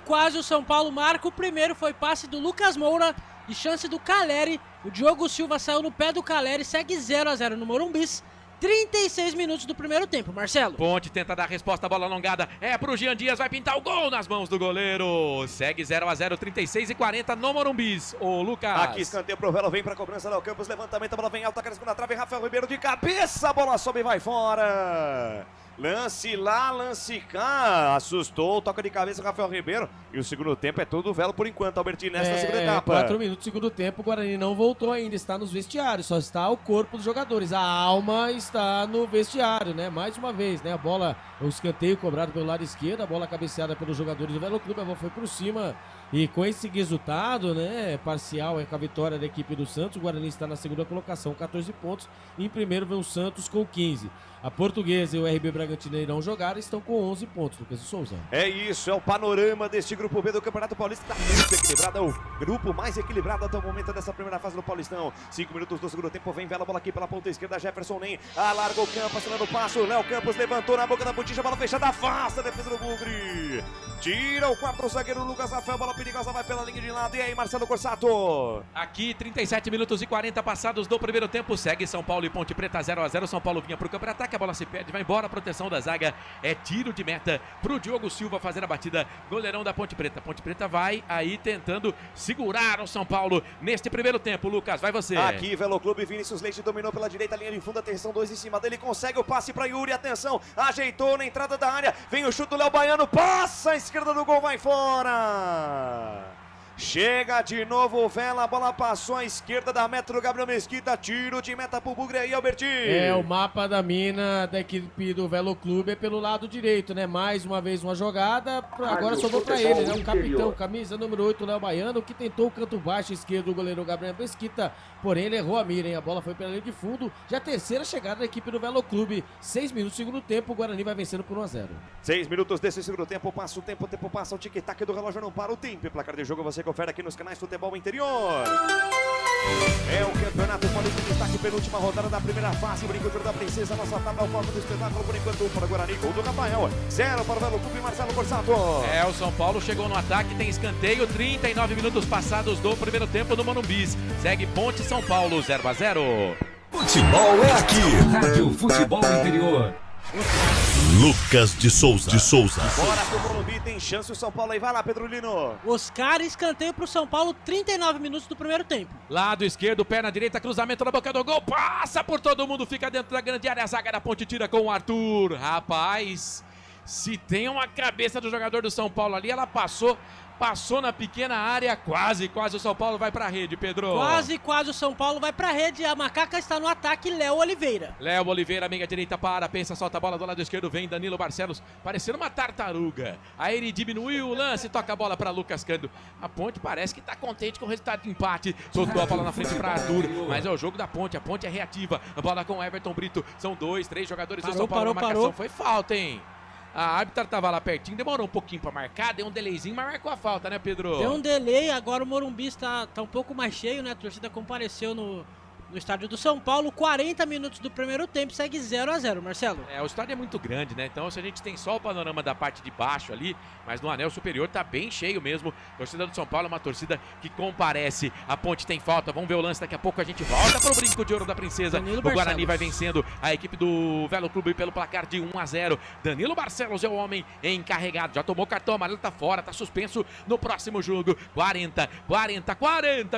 Speaker 11: Quase o São Paulo marca. O primeiro foi passe do Lucas Moura e chance do Caleri. O Diogo Silva saiu no pé do Caleri, segue 0-0 no Morumbis. 36 minutos do primeiro tempo, Marcelo.
Speaker 8: Ponte tenta dar a resposta, bola alongada, é pro Jean Dias, vai pintar o gol nas mãos do goleiro. Segue 0-0, 36:40 no Morumbis. Ô, Lucas.
Speaker 10: Aqui escanteio pro Velo, vem pra cobrança, Léo Campos, levantamento, a bola vem alta, na segunda trave, Rafael Ribeiro de cabeça, a bola sobe e vai fora. Lance lá, lance cá, assustou, toca de cabeça o Rafael Ribeiro. E o segundo tempo é todo o Velo por enquanto, Albertinho, nesta segunda etapa.
Speaker 9: 4 minutos do segundo tempo, o Guarani não voltou ainda, está nos vestiários, só está o corpo dos jogadores. A alma está no vestiário, né? Mais uma vez, né? A bola, o escanteio cobrado pelo lado esquerdo, a bola cabeceada pelos jogadores do Velo Clube, a bola foi por cima. E com esse resultado, né, parcial, com a vitória da equipe do Santos, o Guarani está na segunda colocação, 14 pontos. E em primeiro vem o Santos com 15. A Portuguesa e o RB Bragantino irão jogar, estão com 11 pontos, Lucas de Souza.
Speaker 10: É isso, é o panorama deste grupo B do Campeonato Paulista. Está muito equilibrado, é o grupo mais equilibrado até o momento dessa primeira fase do Paulistão. 5 minutos do segundo tempo, vem Vela, bola aqui pela ponta esquerda, Jefferson nem alarga o campo, assinando o passo, Léo Campos levantou na boca da botija, bola fechada, afasta a defesa do Bugre. Tira o quarto zagueiro Lucas Rafael, bola perigosa, vai pela linha de lado. E aí, Marcelo Corsato?
Speaker 8: Aqui, 37 minutos e 40 passados do primeiro tempo. Segue São Paulo e Ponte Preta 0-0. São Paulo vinha pro campo de ataque, a bola se perde, vai embora, a proteção da zaga. É tiro de meta pro Diogo Silva fazer a batida. Goleirão da Ponte Preta. Ponte Preta vai aí tentando segurar o São Paulo neste primeiro tempo. Lucas, vai você.
Speaker 10: Aqui, Velo Clube, Vinícius Leite dominou pela direita, linha de fundo, atenção, 2 em cima dele, consegue o passe para Yuri, atenção, ajeitou na entrada da área, vem o chute do Léo Baiano, passa a esquerda do gol, vai fora. Chega de novo o Vela, a bola passou à esquerda da meta do Gabriel Mesquita, tiro de meta pro Bugre aí, Albertinho.
Speaker 9: É, o mapa da mina da equipe do Velo Clube é pelo lado direito, né? Mais uma vez uma jogada, agora sobrou pra ele, né? O capitão, camisa número 8, Léo Baiano, que tentou o canto baixo esquerdo do goleiro Gabriel Mesquita, porém ele errou a mira, hein? A bola foi pela linha de fundo, já a terceira chegada da equipe do Velo Clube. 6 minutos do segundo tempo, o Guarani vai vencendo por 1-0.
Speaker 10: 6 minutos desse segundo tempo, passa o tempo passa, o tic-tac do relógio não para, o tempo e placar de jogo você confere aqui nos canais Futebol Interior. É o Campeonato Paulista de destaque, penúltima rodada da primeira fase. Brinco de da Princesa, nossa tábua, o foco do espetáculo. Por enquanto, 1 para o Guarani, gol do Rafael. 0 para o Velo Clube, Marcelo Corsato.
Speaker 8: É, o São Paulo chegou no ataque, tem escanteio. 39 minutos passados do primeiro tempo no Morumbis. Segue Ponte São Paulo, 0-0.
Speaker 2: Futebol é aqui. Rádio Futebol Interior. Lucas de Souza.
Speaker 10: Bora pro Morumbi, tem chance o São Paulo aí. Vai lá, Pedro Lino.
Speaker 11: Oscar, escanteio pro São Paulo, 39 minutos do primeiro tempo.
Speaker 8: Lado esquerdo, perna direita, cruzamento na boca do gol. Passa por todo mundo, fica dentro da grande área. A zaga da Ponte tira com o Arthur. Rapaz, se tem uma cabeça do jogador do São Paulo ali, ela passou na pequena área, quase o São Paulo vai pra rede, Pedro.
Speaker 11: Quase o São Paulo vai pra rede, a Macaca está no ataque, Léo Oliveira.
Speaker 8: Léo Oliveira, meia direita, pensa, solta a bola do lado esquerdo, vem Danilo Barcelos, parecendo uma tartaruga. Aí ele diminuiu o lance, toca a bola pra Lucas Cândido. A Ponte parece que tá contente com o resultado de empate, soltou a bola na frente pra Arthur, mas é o jogo da Ponte, a Ponte é reativa. A bola com Everton Brito, são 2, 3 jogadores do São Paulo na marcação, foi falta, hein? A árbitra estava lá pertinho, demorou um pouquinho para marcar, deu um delayzinho, mas marcou a falta, né, Pedro?
Speaker 11: Deu um delay, agora o Morumbi tá um pouco mais cheio, né? A torcida compareceu no estádio do São Paulo, 40 minutos do primeiro tempo, segue 0-0, Marcelo.
Speaker 8: É, o estádio é muito grande, né? Então, se a gente tem só o panorama da parte de baixo ali, mas no anel superior tá bem cheio mesmo. A torcida do São Paulo é uma torcida que comparece. A Ponte tem falta, vamos ver o lance, daqui a pouco a gente volta pro brinco de ouro da Princesa. O Guarani vai vencendo a equipe do Velo Clube pelo placar de 1-0. Danilo Barcelos é o homem encarregado, já tomou cartão amarelo, tá fora, tá suspenso no próximo jogo. 40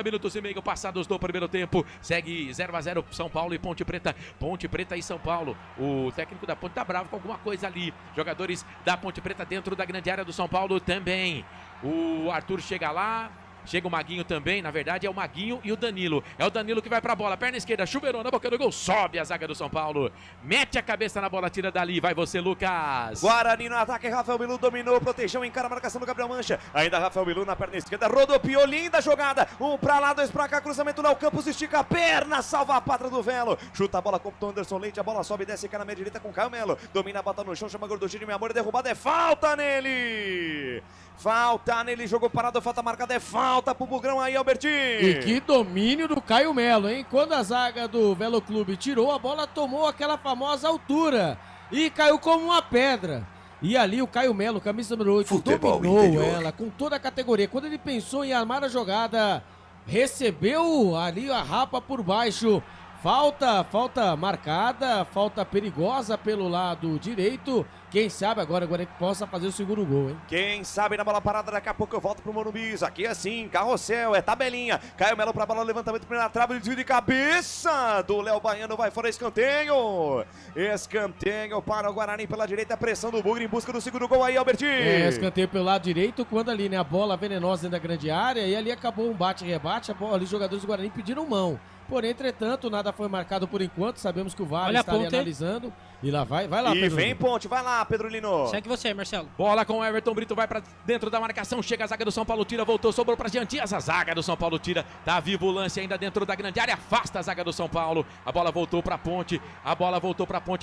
Speaker 8: minutos e meio passados do primeiro tempo, segue 0-0 São Paulo e Ponte Preta. Ponte Preta e São Paulo. O técnico da Ponte tá bravo com alguma coisa ali. Jogadores da Ponte Preta dentro da grande área do São Paulo também. O Arthur chega lá, Chega o Maguinho também, na verdade é o Maguinho e o Danilo. É o Danilo que vai pra bola, perna esquerda, chuveirou na boca do gol, sobe a zaga do São Paulo. Mete a cabeça na bola, tira dali, vai você, Lucas.
Speaker 10: Guarani no ataque, Rafael Bilu dominou, protegeu, encara a marcação do Gabriel Mancha. Ainda Rafael Bilu na perna esquerda, rodopiou, linda jogada. Um pra lá, dois pra cá, cruzamento Léo Campos, estica a perna, salva a pátria do Velo. Chuta a bola, completou Anderson Leite, a bola sobe e desce, cai na meia direita com Caio Melo. Domina a bota no chão, chama Gordogini, meu amor, derrubada, é falta nele. Falta nele, jogo parado, falta marcada, é falta pro Bugrão aí, Albertinho.
Speaker 9: E que domínio do Caio Melo, hein? Quando a zaga do Velo Clube tirou, a bola tomou aquela famosa altura e caiu como uma pedra. E ali o Caio Melo, camisa número 8,
Speaker 2: Futebol
Speaker 9: dominou
Speaker 2: interior.
Speaker 9: ela com toda a categoria. Quando ele pensou em armar a jogada, recebeu ali a rapa por baixo. Falta marcada, falta perigosa pelo lado direito. Quem sabe agora o Guarani possa fazer o segundo gol, hein?
Speaker 10: Quem sabe na bola parada, daqui a pouco eu volto pro Morumbi. Aqui assim, carrossel, é tabelinha. Caio Melo pra bola, levantamento primeira trave, desvio de cabeça do Léo Baiano, vai fora, escanteio. Escanteio para o Guarani pela direita, pressão do Bugre em busca do segundo gol aí, Albertinho.
Speaker 9: Escanteio pelo lado direito, quando ali, né, a bola venenosa dentro da grande área, e ali acabou um bate-rebate, a bola ali, os jogadores do Guarani pediram mão. Porém, entretanto, nada foi marcado por enquanto, sabemos que o VAR está ali analisando. E lá vai lá,
Speaker 10: E
Speaker 9: Pedro
Speaker 10: vem
Speaker 9: Lino.
Speaker 10: Ponte, vai lá, Pedro Lino.
Speaker 11: Segue você, Marcelo.
Speaker 8: Bola com o Everton Brito, vai pra dentro da marcação, chega a zaga do São Paulo, tira, voltou, sobrou pra Giantias, a zaga do São Paulo tira, tá vivo o lance ainda dentro da grande área, afasta a zaga do São Paulo, a bola voltou pra Ponte,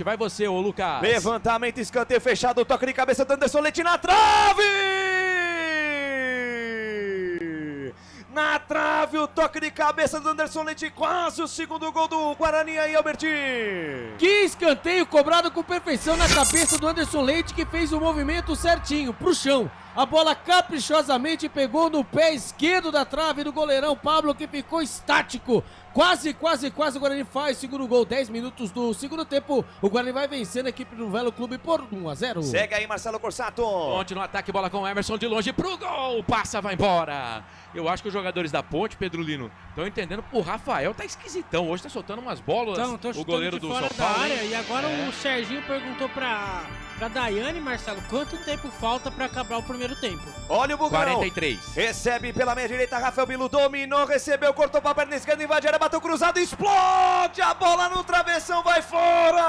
Speaker 8: vai você, ô Lucas.
Speaker 10: Levantamento, escanteio fechado, toque de cabeça do Anderson Leite na trave! Na trave, o toque de cabeça do Anderson Leite, quase o segundo gol do Guarani aí, Albertinho.
Speaker 9: Que escanteio cobrado com perfeição na cabeça do Anderson Leite, que fez o movimento certinho pro chão. A bola caprichosamente pegou no pé esquerdo da trave do goleirão Pablo, que ficou estático. Quase o Guarani faz o segundo gol. 10 minutos do segundo tempo. O Guarani vai vencendo a equipe do Velo Clube por 1-0.
Speaker 10: Segue aí, Marcelo Corsato.
Speaker 8: Ponte no ataque, bola com o Emerson de longe pro gol. Passa, vai embora. Eu acho que os jogadores da Ponte, Pedro Lino, estão entendendo. O Rafael tá esquisitão. Hoje tá soltando umas bolas.
Speaker 11: Tô
Speaker 8: o goleiro do São
Speaker 11: da
Speaker 8: Paulo.
Speaker 11: área, e agora o Serginho perguntou pra Daiane, Marcelo, quanto tempo falta pra acabar o primeiro tempo?
Speaker 10: Olha o Bugrão.
Speaker 8: 43.
Speaker 10: Recebe pela meia direita, Rafael Bilu dominou, recebeu, cortou pra perna esquerda, invade a área, bateu cruzado, explode a bola no travessão, vai fora!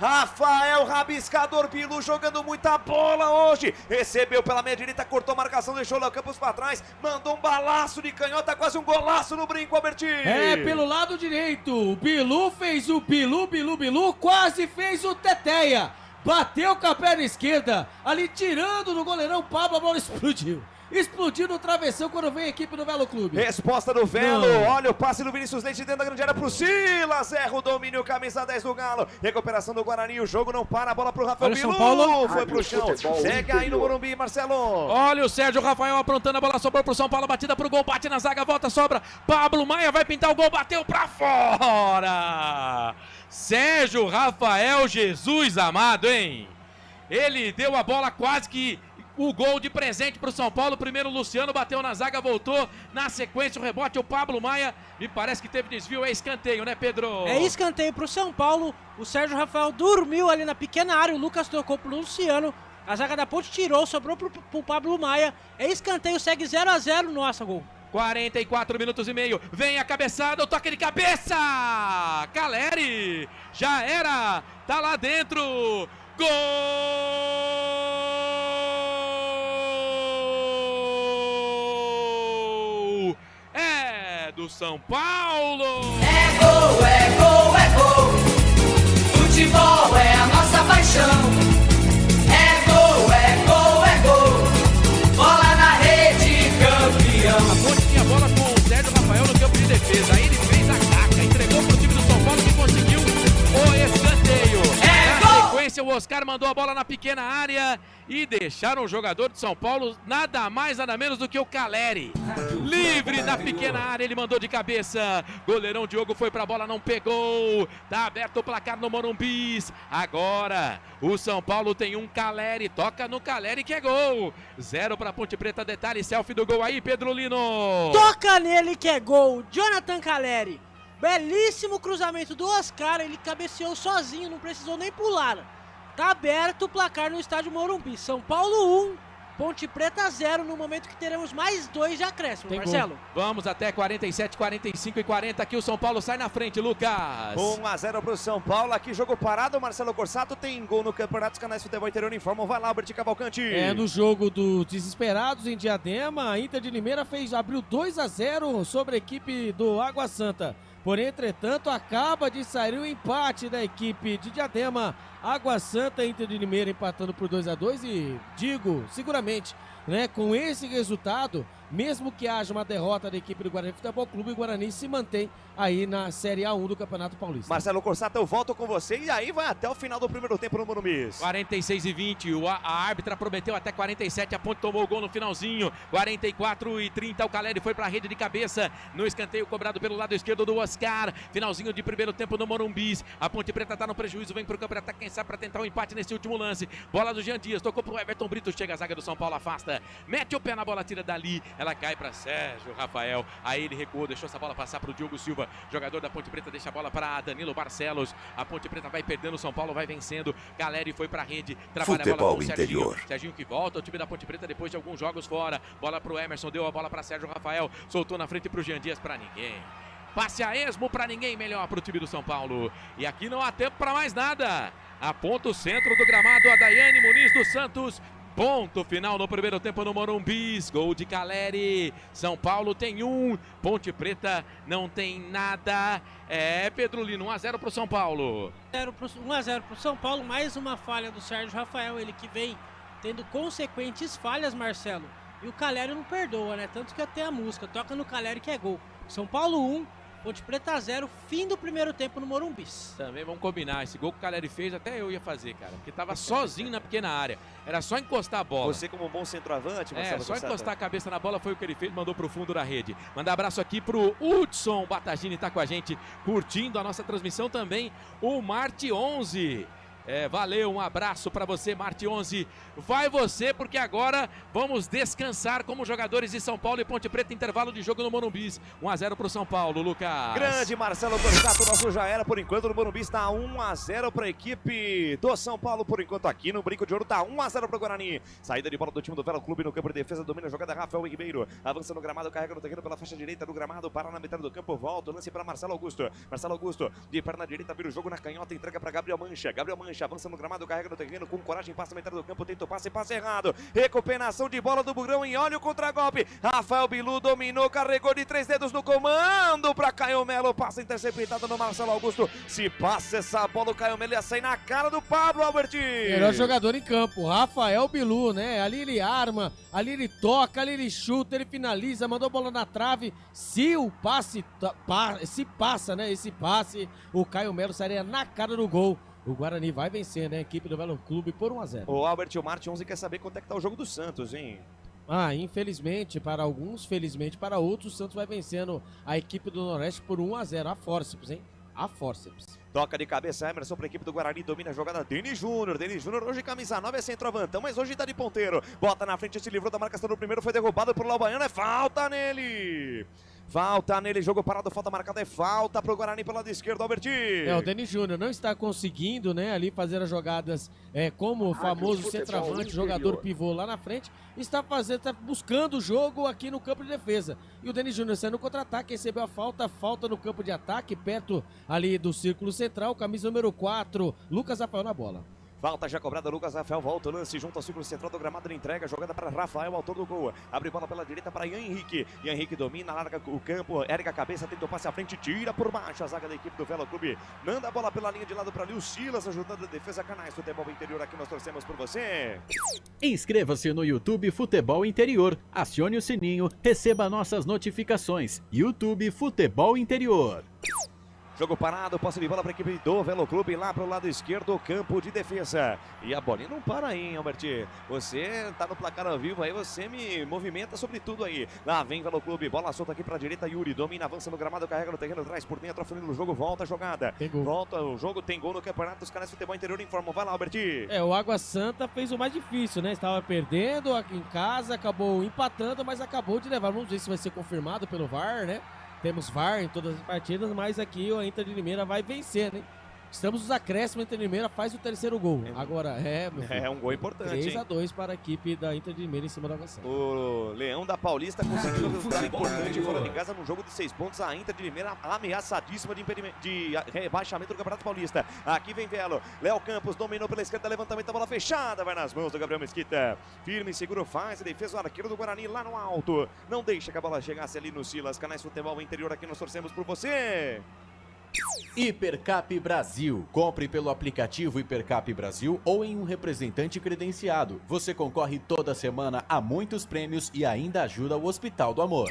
Speaker 10: Rafael Rabiscador Bilu jogando muita bola hoje. Recebeu pela meia direita, cortou a marcação, deixou o Léo Campos pra trás, mandou um balaço de canhota, quase um golaço no brinco, Albertinho.
Speaker 9: É, pelo lado direito. O Bilu fez o Bilu, quase fez o Teteia. Bateu com a perna esquerda, ali tirando do goleirão Pablo, a bola explodiu. Explodiu no travessão quando vem a equipe do Velo Clube.
Speaker 10: Resposta do Velo,
Speaker 9: Não.
Speaker 10: olha o passe do Vinícius Leite dentro da grande área pro Silas, erra o domínio, camisa 10 do Galo, recuperação do Guarani, o jogo não para, a bola pro Rafael
Speaker 8: Olha o
Speaker 10: Bilu,
Speaker 8: São Paulo.
Speaker 10: foi pro chão, segue aí no Morumbi, Marcelo.
Speaker 8: Olha o Sérgio Rafael aprontando, a bola sobrou pro São Paulo, batida pro gol, bate na zaga, volta, sobra. Pablo Maia vai pintar o gol, bateu pra fora. Sérgio Rafael, Jesus amado, hein? Ele deu a bola quase que o gol de presente para o São Paulo. Primeiro o Luciano bateu na zaga, voltou. Na sequência o rebote, o Pablo Maia. Me parece que teve desvio, é escanteio, né, Pedro?
Speaker 11: É escanteio pro São Paulo. O Sérgio Rafael dormiu ali na pequena área. O Lucas tocou pro Luciano. A zaga da Ponte tirou, sobrou pro Pablo Maia. É escanteio, segue 0-0. Nossa, gol.
Speaker 8: 44 minutos e meio. Vem a cabeçada, o toque de cabeça. Caleri. Já era. Tá lá dentro. Gol! É do São Paulo!
Speaker 6: É gol, é gol, é gol. Futebol é a nossa paixão. É gol, é gol, é gol. Bola na rede, campeão.
Speaker 8: A Ponte tinha bola com o Sérgio Rafael no campo de defesa. Aí ele fez a caca, entregou pro time do São Paulo que conseguiu o escanteio. Na sequência, o Oscar mandou a bola na pequena área e deixaram o jogador de São Paulo nada mais, nada menos do que o Caleri. Livre na pequena área, ele mandou de cabeça. Goleirão Diogo foi pra bola, não pegou. Tá aberto o placar no Morumbi. Agora, o São Paulo tem um Caleri. Toca no Caleri que é gol. 0 pra Ponte Preta, detalhe, selfie do gol aí, Pedro Lino.
Speaker 11: Toca nele que é gol. Jonathan Caleri. Belíssimo cruzamento do Oscar, ele cabeceou sozinho, não precisou nem pular. Tá aberto o placar no estádio Morumbi. São Paulo 1, Ponte Preta 0 no momento que teremos mais 2 de acréscimo, Marcelo.
Speaker 8: Vamos até 47, 45 e 40. Aqui o São Paulo sai na frente, Lucas.
Speaker 10: 1-0 pro São Paulo. Aqui jogo parado. Marcelo Corsato tem gol no Campeonato dos Canais Futebol Interior. Informam. Vai lá, Albert Cavalcante.
Speaker 9: No jogo dos desesperados em Diadema, a Inter de Limeira abriu 2-0 sobre a equipe do Água Santa. Porém, entretanto, acaba de sair o empate da equipe de Diadema. Água Santa, Inter de Limeira empatando por 2-2 e digo, seguramente, né, com esse resultado, mesmo que haja uma derrota da equipe do Guarani Futebol Clube, o Guarani se mantém aí na Série A1 do Campeonato Paulista.
Speaker 10: Marcelo Corsato, eu volto com você e aí vai até o final do primeiro tempo no Morumbi.
Speaker 8: 46 e 20, a árbitra prometeu até 47, a Ponte tomou o gol no finalzinho. 44 e 30, o Caleri foi para a rede de cabeça no escanteio cobrado pelo lado esquerdo do Oscar. Finalzinho de primeiro tempo no Morumbi. A Ponte Preta está no prejuízo, vem para o campo de ataque, quem sabe para tentar um empate nesse último lance. Bola do Jean Dias, tocou para o Everton Brito, chega a zaga do São Paulo, afasta, mete o pé na bola, tira dali, ela cai para Sérgio Rafael, aí ele recuou, deixou essa bola passar para o Diogo Silva, jogador da Ponte Preta, deixa a bola para Danilo Barcelos. A Ponte Preta vai perdendo, o São Paulo vai vencendo. Caleri foi para a rede, trabalha
Speaker 2: Futebol
Speaker 8: a bola com o Serginho.
Speaker 2: Interior.
Speaker 8: Serginho que volta, o time da Ponte Preta depois de alguns jogos fora. Bola para o Emerson, deu a bola para Sérgio Rafael, soltou na frente para o Jean Dias, para ninguém. Passe a esmo para ninguém, melhor para o time do São Paulo. E aqui não há tempo para mais nada. Aponta o centro do gramado, a Daiane Muniz dos Santos. Ponto final no primeiro tempo no Morumbi. Gol de Caleri. São Paulo tem 1. Ponte Preta não tem nada. Pedro Lino, 1-0 pro São Paulo.
Speaker 11: 1-0 pro São Paulo. Mais uma falha do Sérgio Rafael. Ele que vem tendo consequentes falhas, Marcelo. E o Caleri não perdoa, né? Tanto que até a música toca no Caleri que é gol. São Paulo 1. Ponte Preta 0, fim do primeiro tempo no Morumbi.
Speaker 8: Também vamos combinar, esse gol que o Caleri fez, até eu ia fazer, cara, porque tava sozinho na pequena área, era só encostar a bola.
Speaker 10: Você como um bom centroavante, Marcelo
Speaker 8: só
Speaker 10: Corsato.
Speaker 8: encostar a cabeça na bola foi o que ele fez, mandou pro fundo da rede. Mandar abraço aqui pro Hudson Batagini, tá com a gente, curtindo a nossa transmissão também, o Marte 11. Valeu, um abraço para você, Marte 11. Vai você, porque agora vamos descansar como jogadores de São Paulo e Ponte Preta, intervalo de jogo no Morumbi. 1-0 pro São Paulo, Lucas.
Speaker 10: Grande Marcelo Corsato, nosso já era por enquanto no Morumbi, está 1-0 para a equipe do São Paulo por enquanto aqui no Brinco de Ouro, tá 1-0 para o Guarani. Saída de bola do time do Velo Clube no campo de defesa, domina a jogada Rafael Ribeiro, avança no gramado, carrega no terreno pela faixa direita do gramado, para na metade do campo, volta, lance para Marcelo Augusto. Marcelo Augusto, de perna direita, vira o jogo na canhota, entrega para Gabriel Mancha. Gabriel Mancha avança no gramado, carrega no terreno com coragem, passa a metade do campo, tenta o passe errado. Recuperação de bola do Bugrão e olha o contra-golpe. Rafael Bilu dominou, carregou de 3 dedos no comando para Caio Melo, passa interceptado no Marcelo Augusto. Se passa essa bola, o Caio Melo ia sair na cara do Pablo, Albert.
Speaker 9: Melhor jogador em campo, Rafael Bilu, né? Ali ele arma, ali ele toca, ali ele chuta, ele finaliza, mandou a bola na trave. Se o passe, se passa, né? Esse passe, o Caio Melo sairia na cara do gol. O Guarani vai vencer, né? A equipe do Velo Clube por 1-0.
Speaker 10: O Albert, o Marte 11 quer saber quanto é que tá o jogo do Santos, hein?
Speaker 9: Infelizmente para alguns, felizmente para outros, o Santos vai vencendo a equipe do Noroeste por 1-0. A fórceps, hein? A fórceps.
Speaker 10: Toca de cabeça, Emerson para a equipe do Guarani, domina a jogada Denis Júnior. Denis Júnior hoje camisa 9 é centroavantão, mas hoje tá de ponteiro. Bota na frente, se livrou da marcação do primeiro, foi derrubado por Laubanhano, é falta nele. Falta nele, jogo parado, falta marcada, é falta pro Guarani pelo lado esquerdo, Albert.
Speaker 9: O Denis Júnior não está conseguindo, né, ali fazer as jogadas como o famoso centroavante, jogador pivô lá na frente, está buscando o jogo aqui no campo de defesa. E o Denis Júnior saindo no contra-ataque, recebeu a falta no campo de ataque, perto ali do círculo central, camisa número 4, Lucas Rafael na bola.
Speaker 10: Falta já cobrada, Lucas Rafael volta o lance junto ao círculo central do gramado, ele entrega, jogada para Rafael, autor do gol. Abre bola pela direita para Ian Henrique. Ian Henrique domina, larga o campo, erga a cabeça, tenta o passe à frente, tira por baixo a zaga da equipe do Velo Clube. Manda a bola pela linha de lado para Lil Silas, ajudando a defesa. Canais Futebol Interior, aqui nós torcemos por você.
Speaker 5: Inscreva-se no YouTube Futebol Interior, acione o sininho, receba nossas notificações. YouTube Futebol Interior.
Speaker 10: Jogo parado, posse de bola para a equipe do Velo Clube lá para o lado esquerdo, campo de defesa. E a bolinha não para aí, hein, Albert? Você tá no placar ao vivo aí, você me movimenta sobre tudo aí. Lá vem Velo Clube, bola solta aqui para a direita, Yuri domina, avança no gramado, carrega no terreno, traz por dentro, afunindo o jogo, volta a jogada. Volta o jogo, tem gol no Campeonato dos Canais Futebol Interior, informa. Vai lá, Albert.
Speaker 9: O Água Santa fez o mais difícil, né? Estava perdendo aqui em casa, acabou empatando, mas acabou de levar. Vamos ver se vai ser confirmado pelo VAR, né? Temos VAR em todas as partidas, mas aqui o Inter de Limeira vai vencer, né? Estamos nos acréscimos, Inter de Limeira faz o terceiro gol. Agora, meu filho,
Speaker 10: É um gol importante,
Speaker 9: 3-2 para a equipe da Inter de Limeira em cima da Avancente.
Speaker 10: O Leão da Paulista conseguiu um resultado importante fora de casa num jogo de 6 pontos. A Inter de Limeira ameaçadíssima de rebaixamento do Campeonato Paulista. Aqui vem Velo. Léo Campos dominou pela esquerda, levantamento da bola fechada. Vai nas mãos do Gabriel Mesquita. Firme, seguro, faz a defesa. O arqueiro do Guarani lá no alto. Não deixa que a bola chegasse ali no Silas. Canais Futebol Interior, aqui nós torcemos por você.
Speaker 5: Hipercap Brasil. Compre pelo aplicativo Hipercap Brasil ou em um representante credenciado. Você concorre toda semana a muitos prêmios e ainda ajuda o Hospital do Amor.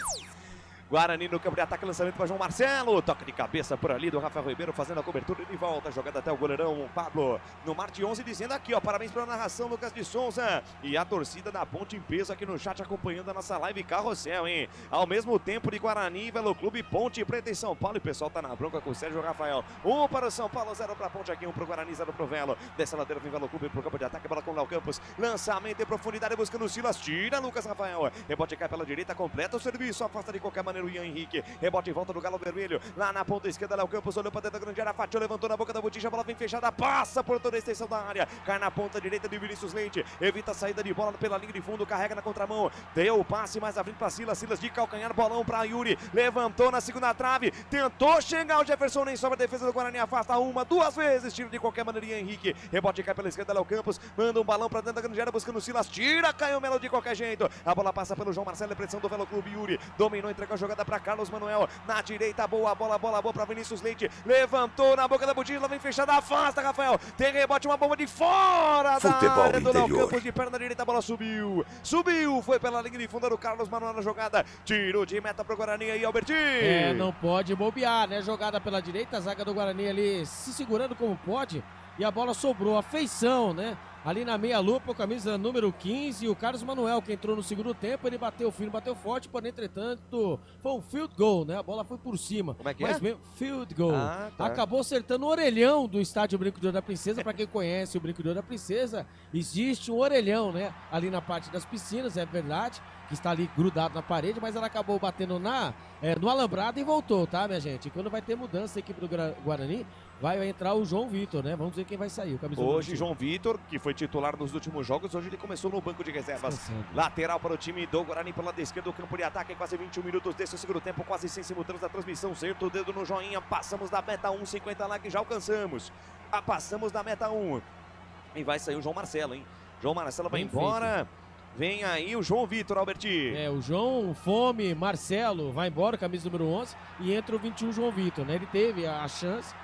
Speaker 10: Guarani no campo de ataque, lançamento para João Marcelo. Toque de cabeça por ali do Rafael Ribeiro, fazendo a cobertura de volta. Jogada até o goleirão Pablo. No mar de 11, dizendo aqui, ó, parabéns pela narração, Lucas de Souza. E a torcida da Ponte em peso aqui no chat, acompanhando a nossa live Carrossel, hein? Ao mesmo tempo de Guarani, Velo Clube, Ponte Preta e São Paulo. E o pessoal tá na bronca com o Sérgio Rafael. 1 para o São Paulo, 0 para a Ponte aqui, 1 para o Guarani, 0 para o Velo. Dessa ladeira vem Velo Clube pro campo de ataque, bola com o Léo Campos. Lançamento em profundidade, buscando o Silas. Tira Lucas Rafael. Rebote cai pela direita, completa o serviço. Afasta de qualquer maneira o Ian Henrique. Rebote em volta do Galo Vermelho. Lá na ponta esquerda, Léo Campos olhou para dentro da grande área. Fatiou, levantou na boca da botija. A bola vem fechada, passa por toda a extensão da área. Cai na ponta direita de Vinícius Leite. Evita a saída de bola pela linha de fundo. Carrega na contramão. Deu o passe mais à frente para Silas. Silas de calcanhar, bolão para Yuri. Levantou na segunda trave. Tentou chegar o Jefferson. Nem sobra a defesa do Guarani. Afasta uma, duas vezes. Tira de qualquer maneira Henrique. Rebote cai pela esquerda, Léo Campos. Manda um balão para dentro da grande área buscando o Silas. Tira, caiu o Melo de qualquer jeito. A bola passa pelo João Marcelo. Pressão do Velo Clube. Yuri dominou, entregou a jogada para Carlos Manuel. Na direita, boa bola para Vinícius Leite. Levantou na boca da botija, vem fechada, afasta, Rafael. Tem rebote, uma bomba de fora da área do Léo Campos, de perna direita, a bola subiu, foi pela linha de fundo do Carlos Manuel na jogada. Tirou de meta pro Guarani aí, Albertinho.
Speaker 9: Não pode bobear, né? Jogada pela direita, a zaga do Guarani ali se segurando como pode. E a bola sobrou, a feição, né? Ali na meia-lupa, camisa número 15, o Carlos Manuel, que entrou no segundo tempo, ele bateu firme, bateu forte, porém, entretanto, foi um field goal, né? A bola foi por cima.
Speaker 10: Como é que
Speaker 9: mas
Speaker 10: é?
Speaker 9: Mesmo, field goal.
Speaker 10: Tá.
Speaker 9: Acabou acertando o orelhão do estádio Brinco de Ouro da Princesa. Para quem conhece o Brinco de Ouro da Princesa, existe um orelhão, né? Ali na parte das piscinas, é verdade, que está ali grudado na parede, mas ela acabou batendo no alambrado e voltou, tá, minha gente? E quando vai ter mudança aqui pro Guarani, vai entrar o João Vitor, né? Vamos ver quem vai sair.
Speaker 10: Hoje, João Vitor, que foi titular nos últimos jogos, hoje ele começou no banco de reservas. Lateral para o time do Guarani pela esquerda, o campo de ataque, quase 21 minutos desse segundo tempo, quase sem simultâneos da transmissão. Certo o dedo no joinha, passamos da meta 1, 50 lá que já alcançamos. Passamos da meta 1. E vai sair o João Marcelo, hein? João Marcelo vai embora. Vem aí o João Vitor, Alberti.
Speaker 9: O João Fome Marcelo vai embora, camisa número 11, e entra o 21 João Vitor, né? Ele teve a chance.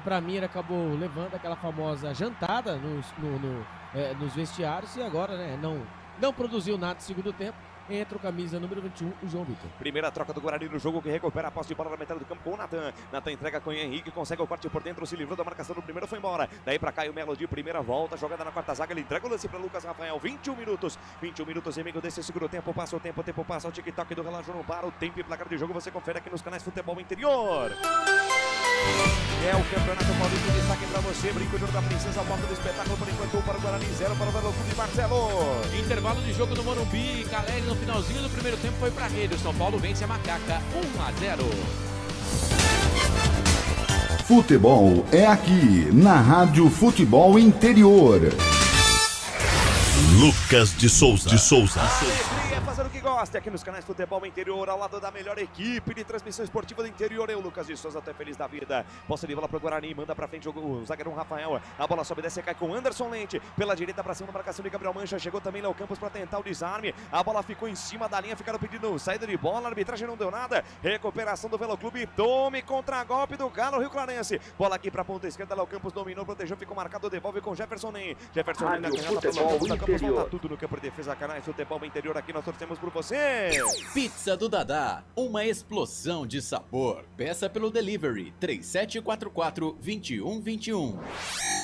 Speaker 9: Para mim, ele acabou levando aquela famosa jantada nos vestiários e agora, né, não produziu nada no segundo tempo. Entra o camisa número 21, o João Vitor.
Speaker 10: Primeira troca do Guarani no jogo, que recupera a posse de bola na metade do campo com o Natan. Natan entrega com o Henrique, consegue o corte por dentro, se livrou da marcação do primeiro, foi embora. Daí para Caio Melo de primeira volta, jogada na quarta zaga, ele entrega o lance para Lucas Rafael. 21 minutos e meio desse segundo tempo. Passa o tempo passa o tic-tac do relógio, não para. O tempo e placar de jogo você confere aqui nos canais Futebol Interior. É o Campeonato Paulista, destaque para você. Brinco de Ouro da Princesa, volta do espetáculo por enquanto. 1 para o Guarani, 0 para o Velo Clube Marcelo.
Speaker 8: Intervalo de jogo no Morumbi. Caleri no finalzinho do primeiro tempo foi para a rede. O São Paulo vence a Macaca 1-0.
Speaker 16: Futebol é aqui, na Rádio Futebol Interior.
Speaker 2: Lucas de Souza.
Speaker 10: Alegria fazendo o que gosta aqui nos canais Futebol Interior, ao lado da melhor equipe de transmissão esportiva do interior. Eu, Lucas de Souza, até feliz da vida. Posse de bola pro Guarani, manda pra frente o zagueirão Rafael. A bola sobe, desce e cai com Anderson Lente. Pela direita pra cima, marcação de Gabriel Mancha. Chegou também Léo Campos pra tentar o desarme. A bola ficou em cima da linha, ficaram pedindo saída de bola. A arbitragem não deu nada. Recuperação do Velo Clube. Tome contra-golpe do Galo Rio Clarense. Bola aqui pra ponta esquerda. Léo Campos dominou, protegeu, ficou marcado. Devolve com Jefferson Nem. Jefferson Nem na canhota pelo Campos. Volta tudo no campo de defesa. Canais Futebol Interior, aqui nós torcemos por você.
Speaker 5: Pizza do Dadá, uma explosão de sabor. Peça pelo delivery 3744-2121.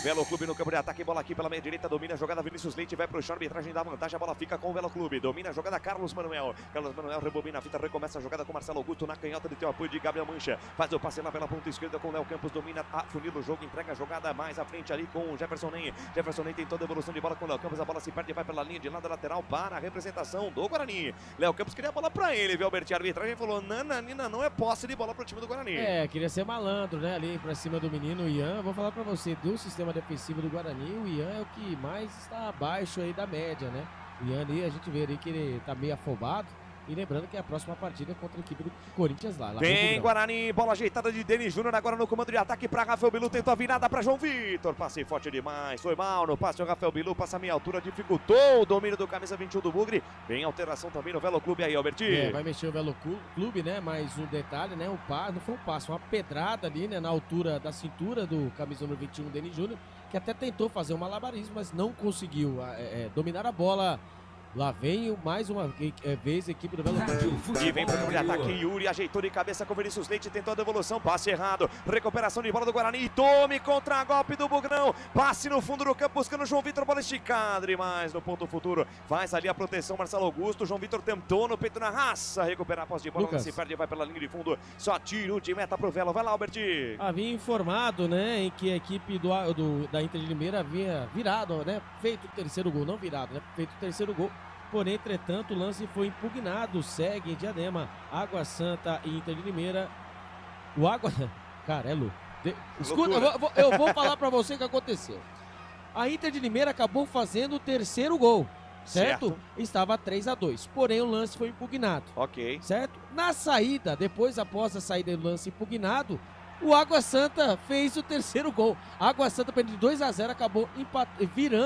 Speaker 10: Velo Clube no campo de ataque, bola aqui pela meia direita, domina a jogada Vinícius Leite, vai pro chão, arbitragem dá vantagem, a bola fica com o Velo Clube, domina a jogada Carlos Manuel. Carlos Manuel rebobina a fita, recomeça a jogada com Marcelo Augusto na canhota de teu apoio de Gabriel Mancha. Faz o passe lá pela ponta esquerda com o Léo Campos, domina, afunila o jogo, entrega a jogada mais à frente ali com o Jefferson Nem. Jefferson Nem tentou a devolução de bola com o Léo Campos, a bola se perde, vai pela linha de lado lateral para a representação do Guarani. Guarani. Léo Campos queria a bola pra ele, viu, Albertinho? A arbitragem falou, nananina, não é posse de bola pro time do Guarani.
Speaker 9: Queria ser malandro, né, ali pra cima do menino Ian. Vou falar pra você, do sistema defensivo do Guarani, o Ian é o que mais está abaixo aí da média, né? O Ian ali, a gente vê ali que ele tá meio afobado. E lembrando que a próxima partida é contra a equipe do Corinthians lá.
Speaker 10: Vem Guarani, bola ajeitada de Denis Júnior, agora no comando de ataque para Rafael Bilu, tentou a virada para João Vitor, passe forte demais, foi mal no passe, o Rafael Bilu passa a meia altura, dificultou o domínio do camisa 21 do Bugre, vem alteração também no Velo Clube aí, Albertinho.
Speaker 9: Vai mexer o Velo Clube, né, mais um detalhe, né, não foi um passe, uma pedrada ali, né, na altura da cintura do camisa número 21, Denis Júnior, que até tentou fazer um malabarismo, mas não conseguiu dominar a bola. Lá vem mais uma vez a equipe do Velo Clube.
Speaker 10: E vem para o ataque, Yuri ajeitou de cabeça com o Vinícius Leite, tentou a devolução, passe errado, recuperação de bola do Guarani, e tome contra-golpe do Bugrão, passe no fundo do campo buscando o João Vitor, bola esticada demais no ponto futuro, faz ali a proteção Marcelo Augusto, João Vitor tentou no peito na raça, recuperar a posse de bola, não se perde, vai pela linha de fundo, só tiro de meta pro Velo, vai lá, Alberti.
Speaker 9: Havia informado, né, em que a equipe da Inter de Limeira havia virado, né, feito o terceiro gol, não virado, né, feito o terceiro gol. Porém, entretanto, o lance foi impugnado, segue em Diadema, Água Santa e Inter de Limeira. O Água... Carelo. Escuta, eu vou falar pra você o que aconteceu. A Inter de Limeira acabou fazendo o terceiro gol, certo? Estava 3-2, porém o lance foi impugnado.
Speaker 10: Ok.
Speaker 9: Certo? Na saída, após a saída do lance impugnado, o Água Santa fez o terceiro gol. A Água Santa perdeu de 2-0, acabou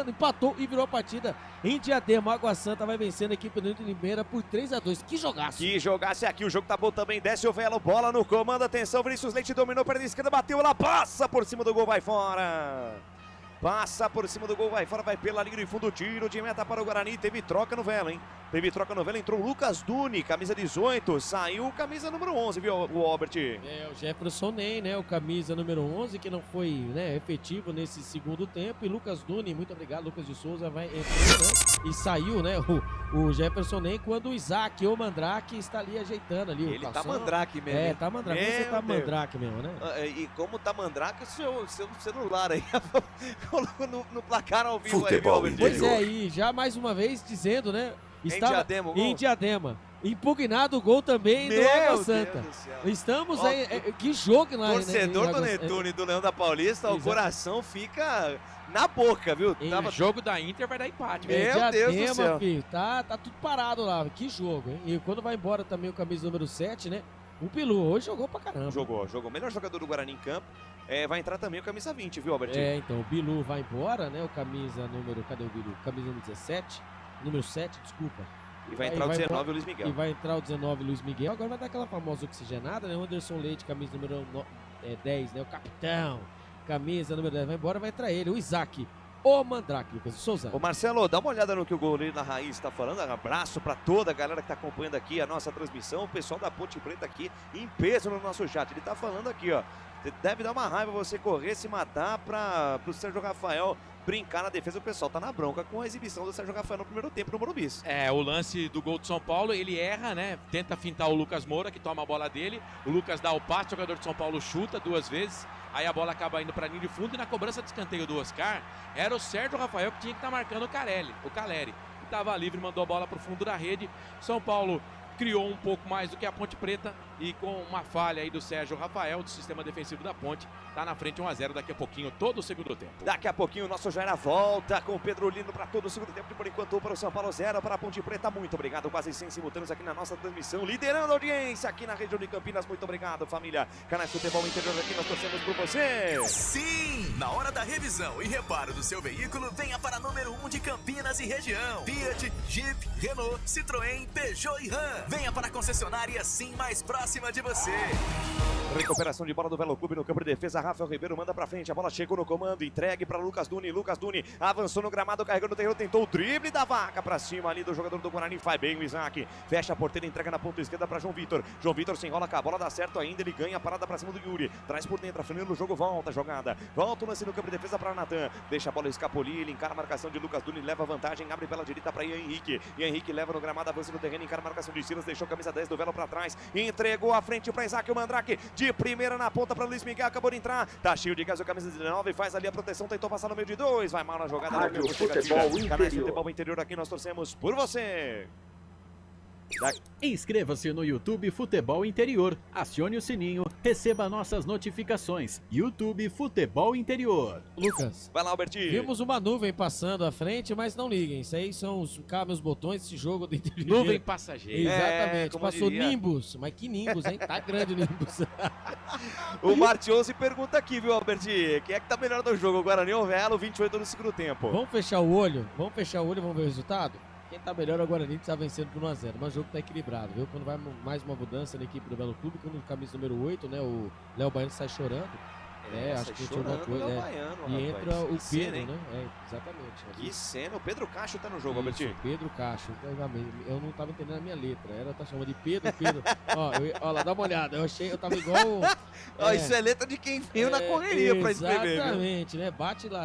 Speaker 9: empatou e virou a partida em Diadema. A Água Santa vai vencendo a equipe do Inter de Limeira por 3-2. Que jogaço!
Speaker 10: Que jogaço é aqui, o jogo tá bom também. Desce o Velo, bola no comando, atenção, Vinícius Leite dominou, perna esquerda, bateu, ela passa por cima do gol, vai fora. Passa por cima do gol, vai fora, vai pela linha de fundo, tiro de meta para o Guarani. Teve troca no Velo, hein? Teve troca no Velo, entrou o Lucas Duni, camisa 18, saiu camisa número 11, viu, o Albert?
Speaker 9: O Jefferson Ney, né, o camisa número 11, que não foi, né, efetivo nesse segundo tempo. E Lucas Duni, muito obrigado, Lucas de Souza, vai entrar, né, e saiu, né, o Jefferson Ney, quando o Isaac, o Mandrake, está ali ajeitando ali.
Speaker 10: Ele tá Mandrake mesmo.
Speaker 9: Tá Mandrake, você tá Mandrake mesmo, né?
Speaker 10: E como tá Mandrake, o seu celular aí colocou no placar ao vivo.
Speaker 21: Futebol
Speaker 10: aí,
Speaker 9: Pois é, e já mais uma vez dizendo, né? Em Diadema. Impugnado o gol também do Água Santa. Estamos aí. Que jogo lá,
Speaker 10: torcedor
Speaker 9: né?
Speaker 10: do Netuno e do Leão da Paulista, o coração fica na boca, viu?
Speaker 8: O jogo da Inter vai dar empate.
Speaker 10: Meu Deus do céu.
Speaker 9: Filho, tá tudo parado lá. Que jogo, hein? E quando vai embora também o camisa número 7, né? O Pilu hoje jogou pra caramba.
Speaker 10: Jogou. Melhor jogador do Guarani em campo. Vai entrar também o camisa 20, viu, Albertinho?
Speaker 9: Então, o Bilu vai embora, né? O camisa número... Cadê o Bilu? Camisa número 17. Número 7, desculpa.
Speaker 10: E vai entrar o 19, o Luiz Miguel.
Speaker 9: E vai entrar o 19, Luiz Miguel. Agora vai dar aquela famosa oxigenada, né? Anderson Leite, camisa número 10, né? O capitão. Camisa número 10 vai embora, vai entrar ele, o Isaac. O Mandrake, Lucas de Souza.
Speaker 10: Ô Marcelo, dá uma olhada no que o goleiro da Raiz está falando. Um abraço para toda a galera que está acompanhando aqui a nossa transmissão. O pessoal da Ponte Preta aqui em peso no nosso chat. Ele está falando aqui, ó. Deve dar uma raiva você correr, se matar para o Sérgio Rafael brincar na defesa. O pessoal tá na bronca com a exibição do Sérgio Rafael no primeiro tempo no Morumbi.
Speaker 8: O lance do gol do São Paulo, ele erra, né? Tenta fintar o Lucas Moura, que toma a bola dele. O Lucas dá o passe, o jogador de São Paulo chuta 2 vezes. Aí a bola acaba indo para linha de fundo e na cobrança de escanteio do Oscar, era o Sérgio Rafael que tinha que estar marcando o Caleri. Que estava livre, mandou a bola para o fundo da rede. São Paulo criou um pouco mais do que a Ponte Preta e com uma falha aí do Sérgio Rafael, do sistema defensivo da Ponte, tá na frente 1-0 daqui a pouquinho, todo o segundo tempo.
Speaker 10: Daqui a pouquinho o nosso Jaira volta com o Pedro Lino para todo o segundo tempo, por enquanto para o São Paulo 0, para a Ponte Preta. Muito obrigado, quase 100 simultâneos aqui na nossa transmissão, liderando a audiência aqui na região de Campinas. Muito obrigado, família. Canais Futebol Interior aqui, nós torcemos por você.
Speaker 14: Sim! Na hora da revisão e reparo do seu veículo, venha para número 1 de Campinas e região. Fiat, Jeep, Renault, Citroën, Peugeot e Ram. Venha para a concessionária Sim mais próxima de você.
Speaker 10: Recuperação de bola do Velo Clube no campo de defesa. Rafael Ribeiro manda pra frente. A bola chegou no comando. Entregue para Lucas Duni. Lucas Duni avançou no gramado, carregou no terreno. Tentou o drible da vaca pra cima ali do jogador do Guarani. Faz bem o Isaac. Fecha a porteira, entrega na ponta esquerda pra João Vitor. João Vitor se enrola com a bola, dá certo ainda. Ele ganha a parada pra cima do Yuri. Traz por dentro, afinando o jogo. Volta a jogada. Volta o lance no campo de defesa pra Natan. Deixa a bola escapulir. Ele encara a marcação de Lucas Duni. Leva vantagem. Abre pela direita pra Ian Henrique. Ian Henrique leva no gramado, avança no terreno. Encara a marcação de Silas. Deixou a camisa 10 do Velo pra trás. Entregou a frente pra Isaac, o Mandrake. De primeira na ponta para Luiz Miguel, acabou de entrar, tá cheio de gás, o camisa 19, faz ali a proteção, tentou passar no meio de 2, vai mal na jogada.
Speaker 21: Rádio Futebol Interior.
Speaker 10: Futebol Interior aqui, nós torcemos por você.
Speaker 5: Inscreva-se no YouTube Futebol Interior, acione o sininho, receba nossas notificações. YouTube Futebol Interior.
Speaker 9: Lucas.
Speaker 10: Vai lá, Albertinho.
Speaker 9: Vimos uma nuvem passando à frente, mas não liguem. Isso aí são os cabos, botões desse jogo do interior.
Speaker 8: Nuvem passageira.
Speaker 9: Exatamente. Passou
Speaker 10: diria.
Speaker 9: Nimbus. Mas que Nimbus, hein? Tá grande o Nimbus.
Speaker 10: O Martioso pergunta aqui, viu, Albertinho? Quem é que tá melhor no jogo? O Guarani ou o Velo? 28 no segundo tempo.
Speaker 9: Vamos fechar o olho? Vamos fechar o olho e vamos ver o resultado? Quem tá melhor é o Guarani, que tá vencendo por 1x0. Mas o jogo tá equilibrado, viu? Quando vai mais uma mudança na equipe do Belo Clube, quando o camisa número 8, né? O Léo Baiano sai chorando. Acho que tinha alguma coisa. E entra o Pedro, né? Exatamente.
Speaker 10: Que cena, o Pedro Cacho tá no jogo, Albertinho.
Speaker 9: Pedro Cacho. Eu não tava entendendo a minha letra. Ela tá chamando de Pedro. Ó lá, dá uma olhada. Eu tava igual.
Speaker 10: Isso é letra de quem veio na correria pra escrever.
Speaker 9: Exatamente, né? Bate lá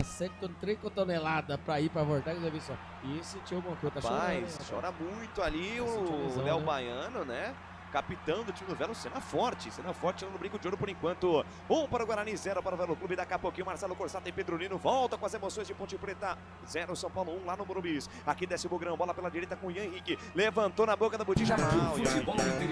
Speaker 9: 3 toneladas pra ir pra voltar, que já vi só. E esse tinha alguma coisa, tá chorando.
Speaker 10: Chora muito ali o Léo Baiano, né? Capitão do time do Velo, cena forte no brinco de ouro por enquanto. 1 para o Guarani, 0 para o Velo Clube. Daqui a pouquinho Marcelo Corsato e Pedro Lino volta com as emoções de Ponte Preta. 0 São Paulo, 1 lá no Morumbis. Aqui desce o Bugrão, bola pela direita com o Ian Henrique. Levantou na boca da botija mal.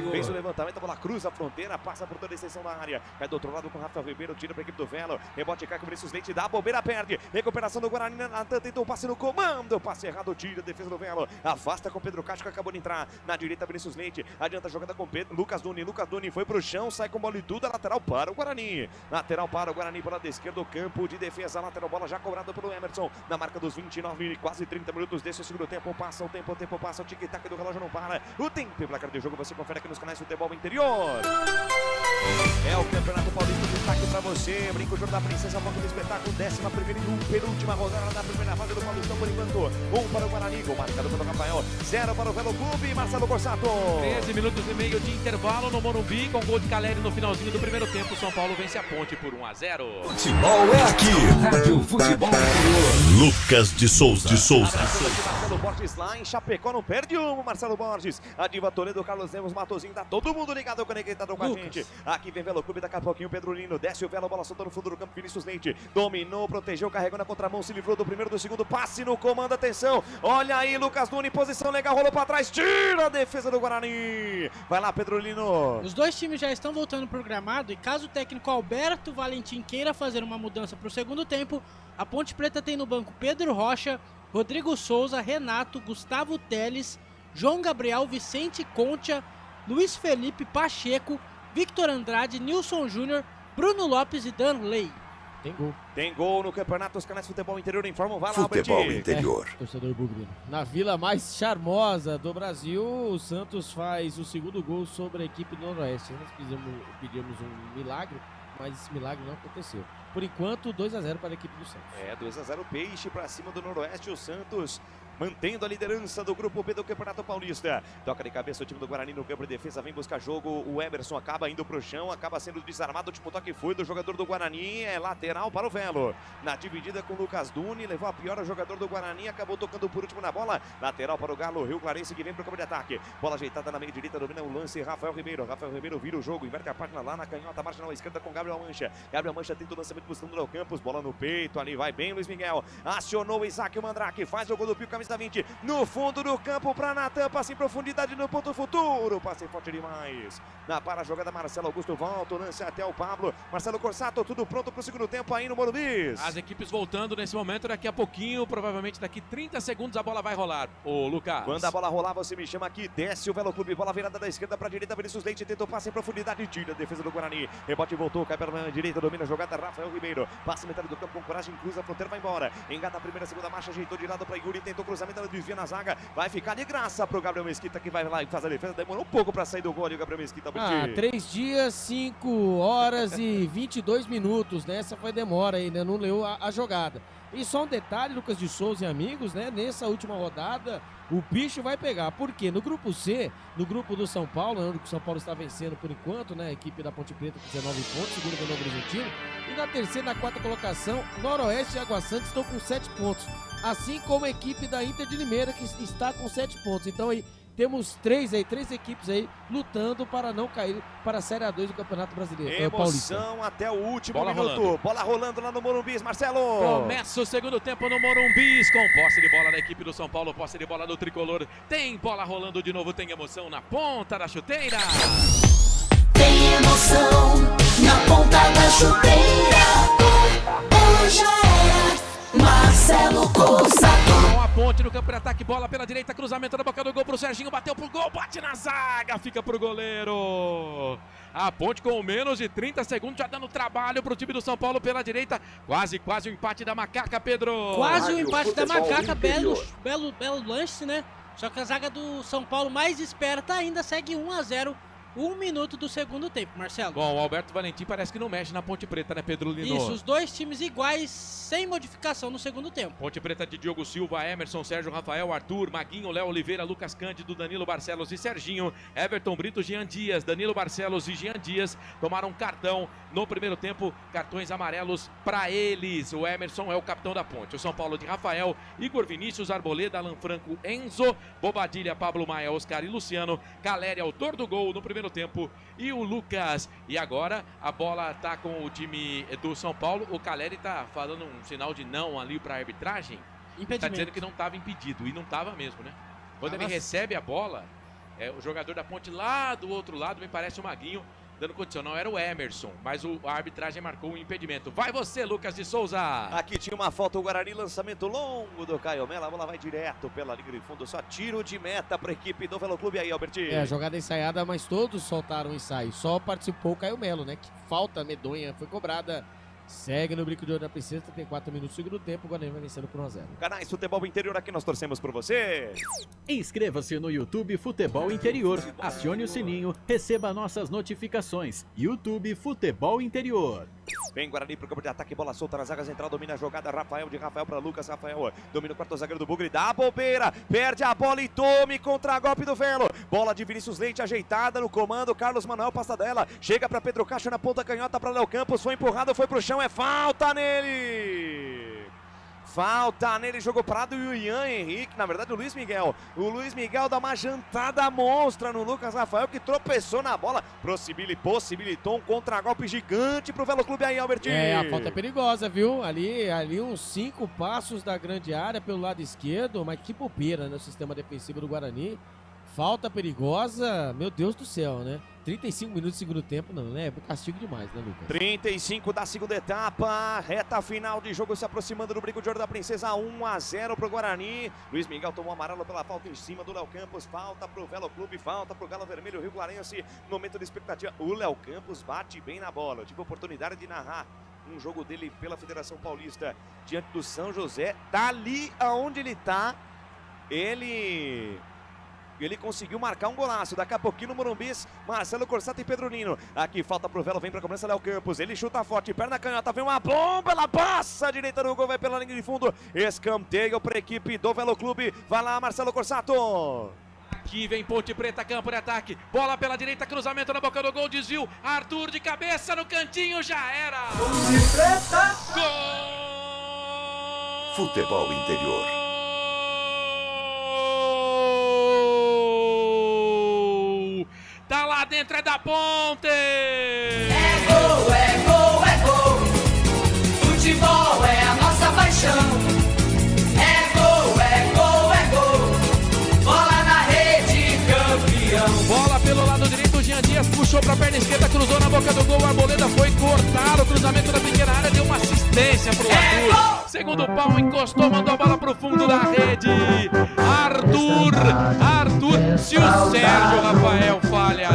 Speaker 10: Fez o levantamento, a bola cruza a fronteira, passa por toda a extensão da área. Cai do outro lado com o Rafael Ribeiro, tira para a equipe do Velo. Rebote cai com o Vinícius Leite, dá a bobeira, perde. Recuperação do Guarani, Natan tentou o passe no comando. Passe errado, tira a defesa do Velo. Afasta com o Pedro Castro, que acabou de entrar. Na direita, Vinícius Leite. Adianta a jogada com Pedro. Lucas Duni foi pro chão, sai com bola e tudo, lateral para o Guarani. Lateral para o Guarani, pela esquerda, o campo de defesa, lateral, bola já cobrada pelo Emerson, na marca dos 29, quase 30 minutos desse segundo tempo. Passa o tempo passa, o tic-tac do relógio não para. O tempo e placar de jogo você confere aqui nos canais Futebol Interior. É o Campeonato Paulista de destaque pra você. Brinco o jogo da Princesa, foco do espetáculo, 11ª e penúltima rodada da primeira fase do Paulistão por enquanto. 1 para o Guarani, gol marcado pelo Rafael, 0 para o Velo Clube, Marcelo Corsato.
Speaker 8: 13 minutos e meio de intervalo no Morumbi, com gol de Caleri no finalzinho do primeiro tempo. São Paulo vence a Ponte por 1-0.
Speaker 2: Futebol é aqui. Rádio Futebol Interior. Lucas de Souza.
Speaker 10: Marcelo Borges lá em Chapecó, não perde uma, Marcelo Borges. A Diva Toledo, Carlos Lemos, Matozinho, tá todo mundo ligado, conectado com a gente. Aqui vem Velo Clube, daqui a pouquinho Pedro Lino, desce o Velo, bola solta no fundo do campo, Vinícius Leite, dominou, protegeu, carregou na contramão, se livrou do primeiro, do segundo, passe no comando, atenção, olha aí, Lucas Duni, posição legal, rolou pra trás, tira a defesa do Guarani. Vai lá, Pedro Lino.
Speaker 11: Os dois times já estão voltando pro gramado e caso o técnico Alberto Valentim queira fazer uma mudança pro segundo tempo, a Ponte Preta tem no banco Pedro Rocha, Rodrigo Souza, Renato, Gustavo Teles, João Gabriel, Vicente Concha, Luiz Felipe, Pacheco, Victor Andrade, Nilson Júnior, Bruno Lopes e Danley.
Speaker 10: Tem gol no Campeonato dos Canais Futebol Interior, informam, vai lá,
Speaker 2: Futebol Interior.
Speaker 9: Torcedor bugrino. Na vila mais charmosa do Brasil, o Santos faz o segundo gol sobre a equipe do Noroeste. Nós pedimos um milagre, mas esse milagre não aconteceu. Por enquanto, 2-0 para a equipe do Santos.
Speaker 10: 2-0 Peixe para cima do Noroeste, o Santos mantendo a liderança do grupo B do Campeonato Paulista. Toca de cabeça o time do Guarani no campo de defesa, vem buscar jogo, o Emerson acaba indo pro chão, acaba sendo desarmado, o último toque foi do jogador do Guarani, é lateral para o Velo. Na dividida com o Lucas Duni, levou a pior o jogador do Guarani, acabou tocando por último na bola, lateral para o Galo, Rio Clarense que vem pro campo de ataque. Bola ajeitada na meia direita, domina o lance, Rafael Ribeiro vira o jogo, inverte a página lá na canhota, marcha na esquerda com Gabriel Mancha. Gabriel Mancha tenta o lançamento buscando o Léo Campos, bola no peito, ali vai bem Luiz Miguel, acionou o Isaac o Mandrake, faz o gol do Pio, camisa 20, no fundo do campo para Natan, passe em profundidade no ponto futuro, passe forte demais. Na para a jogada, Marcelo Augusto volta, o lance até o Pablo, Marcelo Corsato, tudo pronto para o segundo tempo aí no Morumbi.
Speaker 8: As equipes voltando nesse momento, daqui a pouquinho, provavelmente daqui 30 segundos a bola vai rolar. Ô Lucas.
Speaker 10: Quando a bola rolar, você me chama aqui, desce o Velo Clube, bola virada da esquerda para a direita, Vinícius Leite tentou passe em profundidade, tira a defesa do Guarani, rebote voltou, cai pela direita, domina a jogada, Rafael Ribeiro, passa metade do campo com coragem, cruza a fronteira, vai embora, engata a primeira, segunda marcha, ajeitou de lado para Yuri, tentou cruzamento, ela desvia na zaga, vai ficar de graça pro Gabriel Mesquita que vai lá e faz a defesa, demorou um pouco para sair do gol ali o Gabriel Mesquita.
Speaker 9: 3 dias, 5 horas e 22 minutos, né? Essa foi demora aí, né? Não leu a jogada. E só um detalhe, Lucas de Souza e amigos, né? Nessa última rodada, o bicho vai pegar. Por quê? No grupo C, no grupo do São Paulo, onde o São Paulo está vencendo por enquanto, né? A equipe da Ponte Preta com 19 pontos, segundo o Novo Horizontino. E na terceira e na quarta colocação, Noroeste e Água Santa estão com 7 pontos. Assim como a equipe da Inter de Limeira, que está com 7 pontos. Então aí temos três equipes aí lutando para não cair para a Série A2 do Campeonato Brasileiro.
Speaker 10: Emoção até o último minuto.
Speaker 8: Rolando.
Speaker 10: Bola rolando lá no Morumbi, Marcelo.
Speaker 8: Começa o segundo tempo no Morumbi, com posse de bola da equipe do São Paulo, posse de bola do Tricolor. Tem bola rolando de novo, tem emoção na ponta da chuteira.
Speaker 6: Tem emoção na ponta da chuteira. Hoje é Marcelo Corsato.
Speaker 8: Com a Ponte no campo de ataque, bola pela direita, cruzamento na boca do gol pro Serginho, bateu pro gol, bate na zaga, fica pro goleiro. A Ponte com menos de 30 segundos já dando trabalho pro time do São Paulo pela direita. Quase o empate da Macaca, Pedro.
Speaker 11: Quase o empate da Macaca, belo lance, né? Só que a zaga do São Paulo mais esperta ainda segue 1-0. 1 minuto do segundo tempo, Marcelo.
Speaker 8: Bom, o Alberto Valentim parece que não mexe na Ponte Preta, né, Pedro Lino?
Speaker 11: Isso, os dois times iguais, sem modificação no segundo tempo.
Speaker 8: Ponte Preta de Diogo Silva, Emerson, Sérgio, Rafael, Arthur, Maguinho, Léo Oliveira, Lucas Cândido, Danilo Barcelos e Serginho, Everton Brito, Jean Dias, Danilo Barcelos e Jean Dias tomaram cartão no primeiro tempo, cartões amarelos para eles. O Emerson é o capitão da Ponte. O São Paulo de Rafael, Igor Vinícius, Arboleda, Alan Franco, Enzo, Bobadilha, Pablo Maia, Oscar e Luciano, Caleri, autor do gol no primeiro tempo, e o Lucas. E agora a bola tá com o time do São Paulo. O Caleri tá falando um sinal de não ali para arbitragem. Tá dizendo que não estava impedido, e não estava mesmo, né? Quando ele recebe a bola, o jogador da Ponte lá do outro lado, me parece o Maguinho, dando condição, não era o Emerson, mas a arbitragem marcou um impedimento. Vai você, Lucas de Souza.
Speaker 10: Aqui tinha uma falta, o Guarani, lançamento longo do Caio Melo, a bola vai direto pela linha de fundo, só tiro de meta para a equipe do Velo Clube aí, Albertinho.
Speaker 9: Jogada ensaiada, mas todos soltaram o ensaio, só participou o Caio Melo, né? Que falta medonha foi cobrada. Segue no brinco de ouro da Princesa, tem 4 minutos do segundo tempo, o Guarani vai vencendo por 1-0.
Speaker 10: Canais Futebol Interior, aqui nós torcemos por você.
Speaker 5: Inscreva-se no YouTube Futebol Interior, acione o sininho, receba nossas notificações. YouTube Futebol Interior.
Speaker 10: Vem Guarani pro campo de ataque, bola solta na zaga central, domina a jogada, Rafael para Lucas, Rafael domina o quarto zagueiro do Bugre, dá a bobeira, perde a bola e tome contra-golpe do Velo. Bola de Vinícius Leite ajeitada no comando, Carlos Manuel passa dela, chega para Pedro Castro na ponta canhota para Léo Campos, foi empurrado, foi pro chão, é falta nele. Falta nele, jogou parado e o Ian Henrique, na verdade o Luiz Miguel. O Luiz Miguel dá uma jantada monstra no Lucas Rafael, que tropeçou na bola, possibilitou um contra-golpe gigante pro Velo Clube aí, Albertinho.
Speaker 9: A falta é perigosa, viu? Ali uns 5 passos da grande área pelo lado esquerdo, mas que bobeira no sistema defensivo do Guarani. Falta perigosa, meu Deus do céu, né? 35 minutos do segundo tempo, não, né? É castigo demais, né, Lucas?
Speaker 10: 35 da segunda etapa, reta final de jogo se aproximando do Brinco de Ouro da Princesa, 1-0 pro Guarani. Luiz Miguel tomou amarelo pela falta em cima do Léo Campos, falta pro Velo Clube, falta pro Galo Vermelho, Rio Guarense, momento de expectativa. O Léo Campos bate bem na bola, eu tive a oportunidade de narrar um jogo dele pela Federação Paulista diante do São José, dali aonde ele tá, ele conseguiu marcar um golaço. Daqui a pouquinho no Morumbi, Marcelo Corsato e Pedro Lino. Aqui falta pro Velo, vem pra cobrança Léo Campos. Ele chuta forte, perna canhota, vem uma bomba, ela passa a direita do gol, vai pela linha de fundo. Escanteio pra equipe do Velo Clube. Vai lá, Marcelo Corsato.
Speaker 8: Aqui vem Ponte Preta, campo de ataque. Bola pela direita, cruzamento na boca do gol, desvio. Arthur de cabeça no cantinho, já era.
Speaker 6: Ponte Preta.
Speaker 8: Gol!
Speaker 2: Futebol Interior.
Speaker 8: Tá lá dentro, é da Ponte!
Speaker 6: É gol, é gol, é gol. Futebol é a nossa paixão. É gol, é gol, é gol. Bola na rede, campeão.
Speaker 8: Bola pelo lado direito, Jean Dias puxou pra perna esquerda, cruzou na boca do gol, a Arboleda foi cortar o cruzamento da pequena área, deu uma assistência pro Arthur. Segundo pau, encostou, mandou a bola pro fundo da rede. Arthur, se o Sérgio Rafael falha,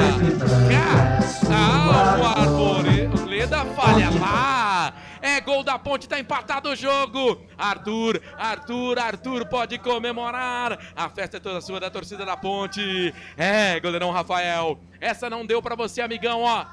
Speaker 8: calma, Arboleda falha lá. É gol da Ponte, tá empatado o jogo. Arthur pode comemorar. A festa é toda sua, da torcida da Ponte. Goleirão Rafael. Essa não deu pra você, amigão, ó.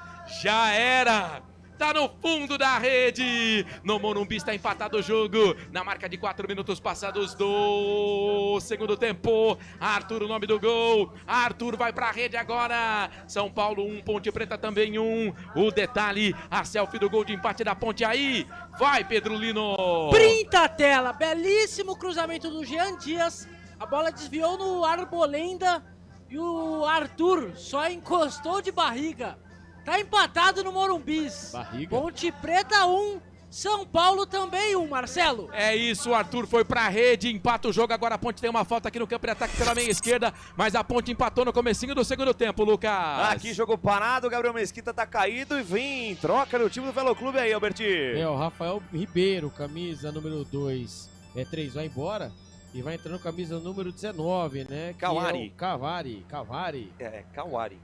Speaker 8: Já era. Tá no fundo da rede. No Morumbi está empatado o jogo. Na marca de 4 minutos passados do segundo tempo. Arthur, o nome do gol. Arthur vai pra rede agora. São Paulo 1, Ponte Preta também 1. O detalhe, a selfie do gol de empate da Ponte aí. Vai, Pedro Lino.
Speaker 11: Printa a tela. Belíssimo cruzamento do Jean Dias. A bola desviou no Arboleda. e o Arthur só encostou de barriga. Tá empatado no Morumbis.
Speaker 9: Barriga.
Speaker 11: Ponte Preta 1, São Paulo também 1, Marcelo.
Speaker 8: É isso, o Arthur foi pra rede, empata o jogo, agora a Ponte tem uma falta aqui no campo de ataque pela meia esquerda, mas a Ponte empatou no comecinho do segundo tempo, Lucas.
Speaker 10: Aqui jogo parado, o Gabriel Mesquita tá caído e vem, troca no time do Velo Clube aí, Alberti.
Speaker 9: O Rafael Ribeiro, camisa número 2, 3 vai embora e vai entrando camisa número 19, né?
Speaker 10: Kawari.
Speaker 9: Kawari.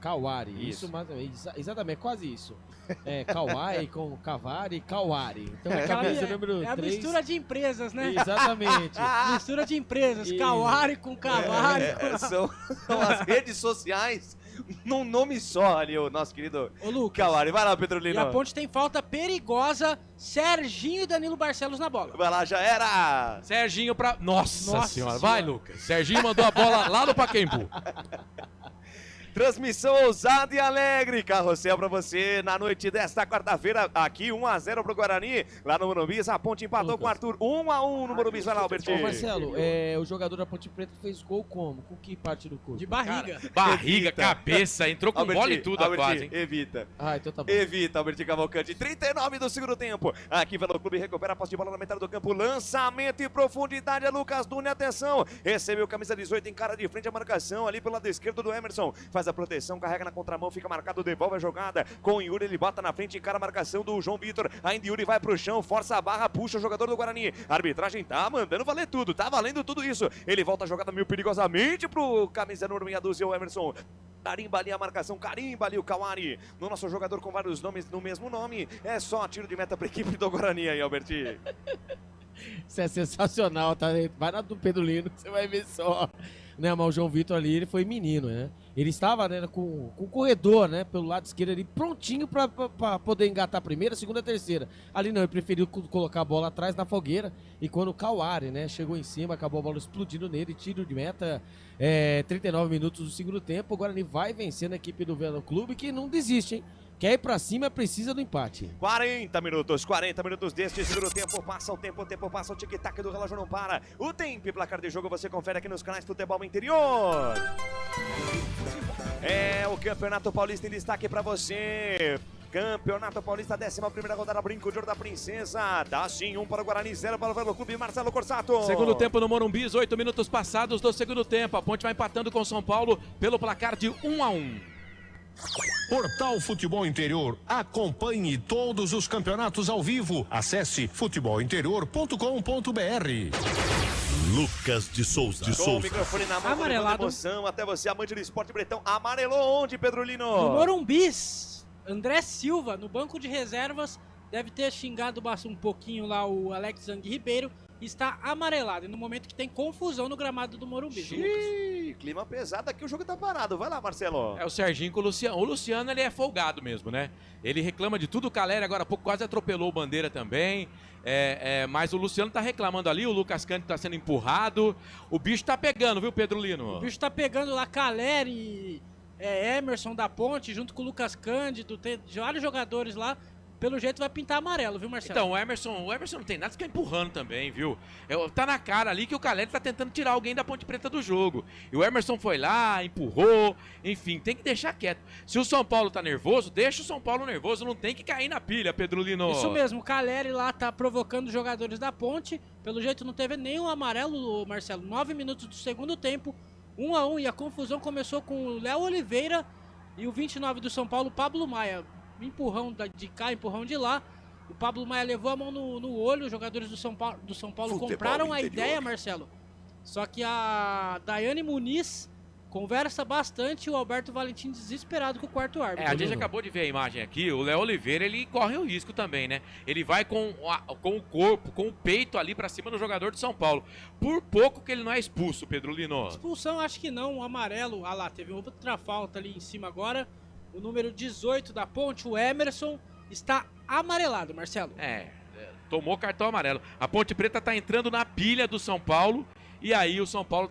Speaker 10: Kawari.
Speaker 9: Isso, exatamente, quase isso. Kawai com Kavari, Kawari. Então é camisa número 3.
Speaker 11: É a mistura de empresas, né?
Speaker 9: Exatamente.
Speaker 11: Mistura de empresas, Kawari com Kavari.
Speaker 10: São as redes sociais num nome só ali, o nosso querido Kawari. Vai lá, Pedrolino.
Speaker 11: E a Ponte tem falta perigosa, Serginho e Danilo Barcelos na bola.
Speaker 10: Vai lá, já era.
Speaker 8: Serginho pra... Nossa senhora, vai, Lucas. Serginho mandou a bola lá no Pacaembu.
Speaker 10: Transmissão ousada e alegre, carrossel pra você na noite desta quarta-feira, aqui 1-0 pro Guarani, lá no Morumbi, a Ponte empatou com o Arthur, 1-1 no Morumbi, vai lá, Albertinho.
Speaker 9: Ô Marcelo, o jogador da Ponte Preta fez gol como? Com que parte do corpo?
Speaker 11: De barriga.
Speaker 8: Cara, barriga, cabeça, entrou com bola e tudo quase, hein?
Speaker 10: Evita.
Speaker 9: Então tá bom.
Speaker 10: Evita, Albertinho Cavalcante, 39 do segundo tempo, aqui Velo Clube recupera a posse de bola na metade do campo, lançamento em profundidade, é Lucas Dune, atenção, recebeu camisa 18, encara de frente a marcação, ali pelo lado esquerdo do Emerson, faz a proteção, carrega na contramão, fica marcado, devolve a jogada com o Yuri, ele bota na frente, encara a marcação do João Vitor, ainda Yuri vai pro chão, força a barra, puxa o jogador do Guarani, a arbitragem tá mandando valer tudo, tá valendo tudo isso, ele volta a jogada meio perigosamente pro camisa número meia dúzia, o Emerson, carimba ali a marcação, carimba ali o Kawari, no nosso jogador com vários nomes no mesmo nome, é só tiro de meta pra equipe do Guarani aí, Alberti.
Speaker 9: Isso é sensacional, tá? Vai na do Pedrolino, você vai ver só. Né, mas o João Vitor ali, ele foi menino, né? Ele estava, né, com o corredor, né, pelo lado esquerdo ali, prontinho para poder engatar a primeira, a segunda, a terceira. Ali não, ele preferiu colocar a bola atrás na fogueira, e quando o Kawari, né, chegou em cima, acabou a bola explodindo nele, tiro de meta, 39 minutos do segundo tempo, o Guarani vai vencendo a equipe do Velo Clube, que não desiste, hein? Quer ir pra cima, precisa do empate.
Speaker 10: 40 minutos deste segundo tempo. Passa o tempo passa, o tic-tac do relógio não para. O tempo e placar de jogo você confere aqui nos canais Futebol Interior. É o Campeonato Paulista em destaque pra você. Campeonato Paulista, 11ª rodada, Brinco de Ouro da Princesa. Dá sim, 1 para o Guarani, 0 para o Velo Clube, Marcelo Corsato.
Speaker 8: Segundo tempo no Morumbi, 8 minutos passados do segundo tempo. A Ponte vai empatando com o São Paulo pelo placar de 1-1.
Speaker 7: Portal Futebol Interior. Acompanhe todos os campeonatos ao vivo. Acesse futebolinterior.com.br.
Speaker 2: Lucas de Souza.
Speaker 10: Com o microfone na mão,
Speaker 11: amarelado.
Speaker 10: Emoção, até você, amante do esporte bretão. Amarelou onde, Pedrolino?
Speaker 11: No Morumbis. André Silva, no banco de reservas, deve ter xingado um pouquinho lá o Alex Zang Ribeiro. Está amarelado, e no momento que tem confusão no gramado do Morumbi.
Speaker 10: Clima pesado aqui, o jogo tá parado. Vai lá, Marcelo.
Speaker 8: É o Serginho com o Luciano. O Luciano, ele é folgado mesmo, né? Ele reclama de tudo. O Caleri agora há pouco quase atropelou o Bandeira também. Mas o Luciano tá reclamando ali. O Lucas Cândido tá sendo empurrado. O bicho tá pegando, viu, Pedrolino?
Speaker 11: O bicho tá pegando lá Caleri, Emerson da Ponte, junto com o Lucas Cândido. Tem vários jogadores lá. Pelo jeito vai pintar amarelo, viu, Marcelo?
Speaker 8: Então, o Emerson não tem nada de ficar empurrando também, viu? Tá na cara ali que o Caleri tá tentando tirar alguém da Ponte Preta do jogo. E o Emerson foi lá, empurrou, enfim, tem que deixar quieto. Se o São Paulo tá nervoso, deixa o São Paulo nervoso, não tem que cair na pilha, Pedrolino.
Speaker 11: Isso mesmo, o Caleri lá tá provocando os jogadores da Ponte. Pelo jeito não teve nenhum amarelo, Marcelo. 9 minutos do segundo tempo, 1-1, e a confusão começou com o Léo Oliveira e o 29 do São Paulo, Pablo Maia. Empurrão de cá, empurrão de lá. O Pablo Maia levou a mão no olho. Os jogadores do São Paulo compraram a ideia, Marcelo. Só que a Daiane Muniz conversa bastante, o Alberto Valentim desesperado com o quarto árbitro.
Speaker 8: A gente acabou de ver a imagem aqui, o Léo Oliveira, ele corre o risco também, né? Ele vai com o corpo, com o peito ali pra cima do jogador de São Paulo. Por pouco que ele não é expulso, Pedrolino.
Speaker 11: Expulsão, acho que não, o amarelo, lá, teve outra falta ali em cima agora. O número 18 da Ponte, o Emerson, está amarelado, Marcelo.
Speaker 8: Tomou cartão amarelo. A Ponte Preta tá entrando na pilha do São Paulo E aí o São Paulo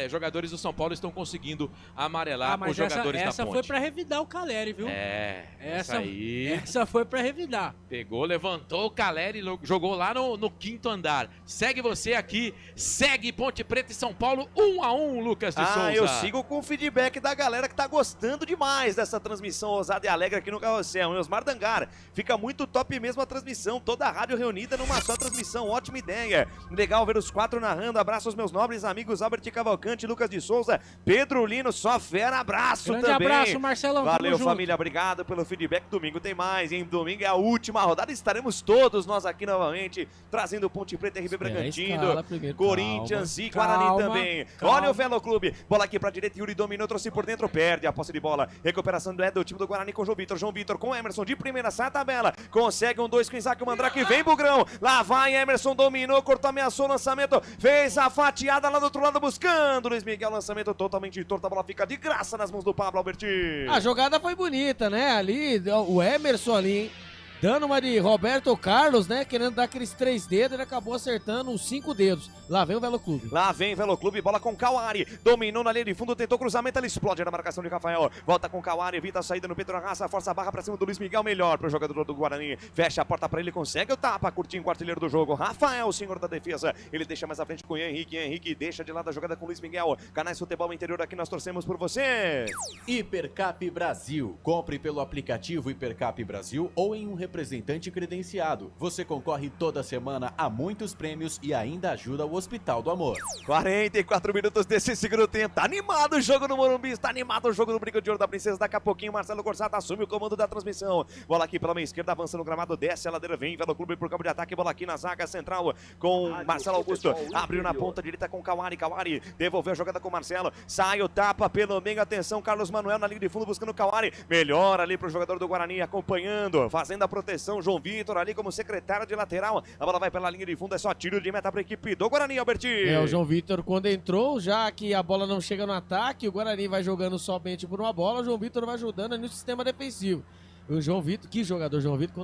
Speaker 8: jogadores do São Paulo estão conseguindo amarelar os jogadores da Ponte.
Speaker 11: Essa foi pra revidar o Caleri, viu?
Speaker 8: Essa aí.
Speaker 11: Essa foi pra revidar.
Speaker 8: Pegou, levantou o Caleri, jogou lá no quinto andar. Segue você aqui, segue Ponte Preta e São Paulo 1-1, Lucas de Souza.
Speaker 10: Eu sigo com o feedback da galera que tá gostando demais dessa transmissão ousada e alegre aqui no Carrossel. O Osmar Dangar, fica muito top mesmo a transmissão, toda a rádio reunida numa só transmissão, ótima ideia. Legal ver os 4 narrando, abraço aos meus nobres amigos Albert Cavalcante, Lucas de Souza, Pedro Lino, só fera, abraço
Speaker 11: Grande
Speaker 10: também.
Speaker 11: abraço, Marcelão.
Speaker 10: Valeu, família, obrigado pelo feedback. Domingo tem mais, hein? Domingo é a última rodada, estaremos todos nós aqui novamente, trazendo Ponte Preta, RB Bragantino, Corinthians e Guarani também. Olha o Velo Clube, bola aqui pra direita, Yuri dominou, trouxe por dentro, perde a posse de bola, recuperação do time do Guarani com João Vitor com Emerson de primeira, sai a tabela, consegue 1-2 com Isaac Mandrake, vem Bugrão, lá vai Emerson, dominou, cortou, ameaçou o lançamento, fez a fatiada lá do outro lado buscando Luiz Miguel, lançamento totalmente torto, a bola fica de graça nas mãos do Pablo Alberti.
Speaker 9: A jogada foi bonita, né? Ali, o Emerson ali, hein? Dando uma de Roberto Carlos, né? Querendo dar aqueles 3 dedos, ele acabou acertando uns 5 dedos. Lá vem o Velo Clube.
Speaker 10: Lá vem o Velo Clube, bola com Cauari. Dominou na linha de fundo, tentou cruzamento, ele explode na marcação de Rafael. Volta com Cauari, evita a saída no Pedro Arrasa, força a barra pra cima do Luiz Miguel, melhor pro jogador do Guarani. Fecha a porta pra ele, consegue o tapa, curtinho com o artilheiro do jogo. Rafael, senhor da defesa. Ele deixa mais à frente com o Henrique deixa de lado a jogada com o Luiz Miguel. Canais Futebol Interior, aqui nós torcemos por você.
Speaker 5: Hipercap Brasil. Compre pelo aplicativo Hipercap Brasil ou em um representante credenciado. Você concorre toda semana a muitos prêmios e ainda ajuda o Hospital do Amor.
Speaker 10: 44 minutos desse segundo tempo. Tá animado o jogo no Morumbi, está animado o jogo no Brinco de Ouro da Princesa. Daqui a pouquinho Marcelo Corsato assume o comando da transmissão. Bola aqui pela meia esquerda, avança no gramado, desce a ladeira, vem Velo Clube por campo de ataque. Bola aqui na zaga central com Marcelo Augusto. Abriu na ponta direita com Cauari. Devolveu a jogada com Marcelo. Sai o tapa pelo meio. Atenção, Carlos Manuel na linha de fundo buscando Cauari. Melhor ali pro jogador do Guarani, acompanhando, fazendo a proteção. João Vitor ali como secretário de lateral. A bola vai pela linha de fundo, é só tiro de meta para a equipe do Guarani, Alberti.
Speaker 9: O João Vitor quando entrou, já que a bola não chega no ataque, o Guarani vai jogando somente por uma bola, o João Vitor vai ajudando no sistema defensivo. O João Vitor, que jogador João Vitor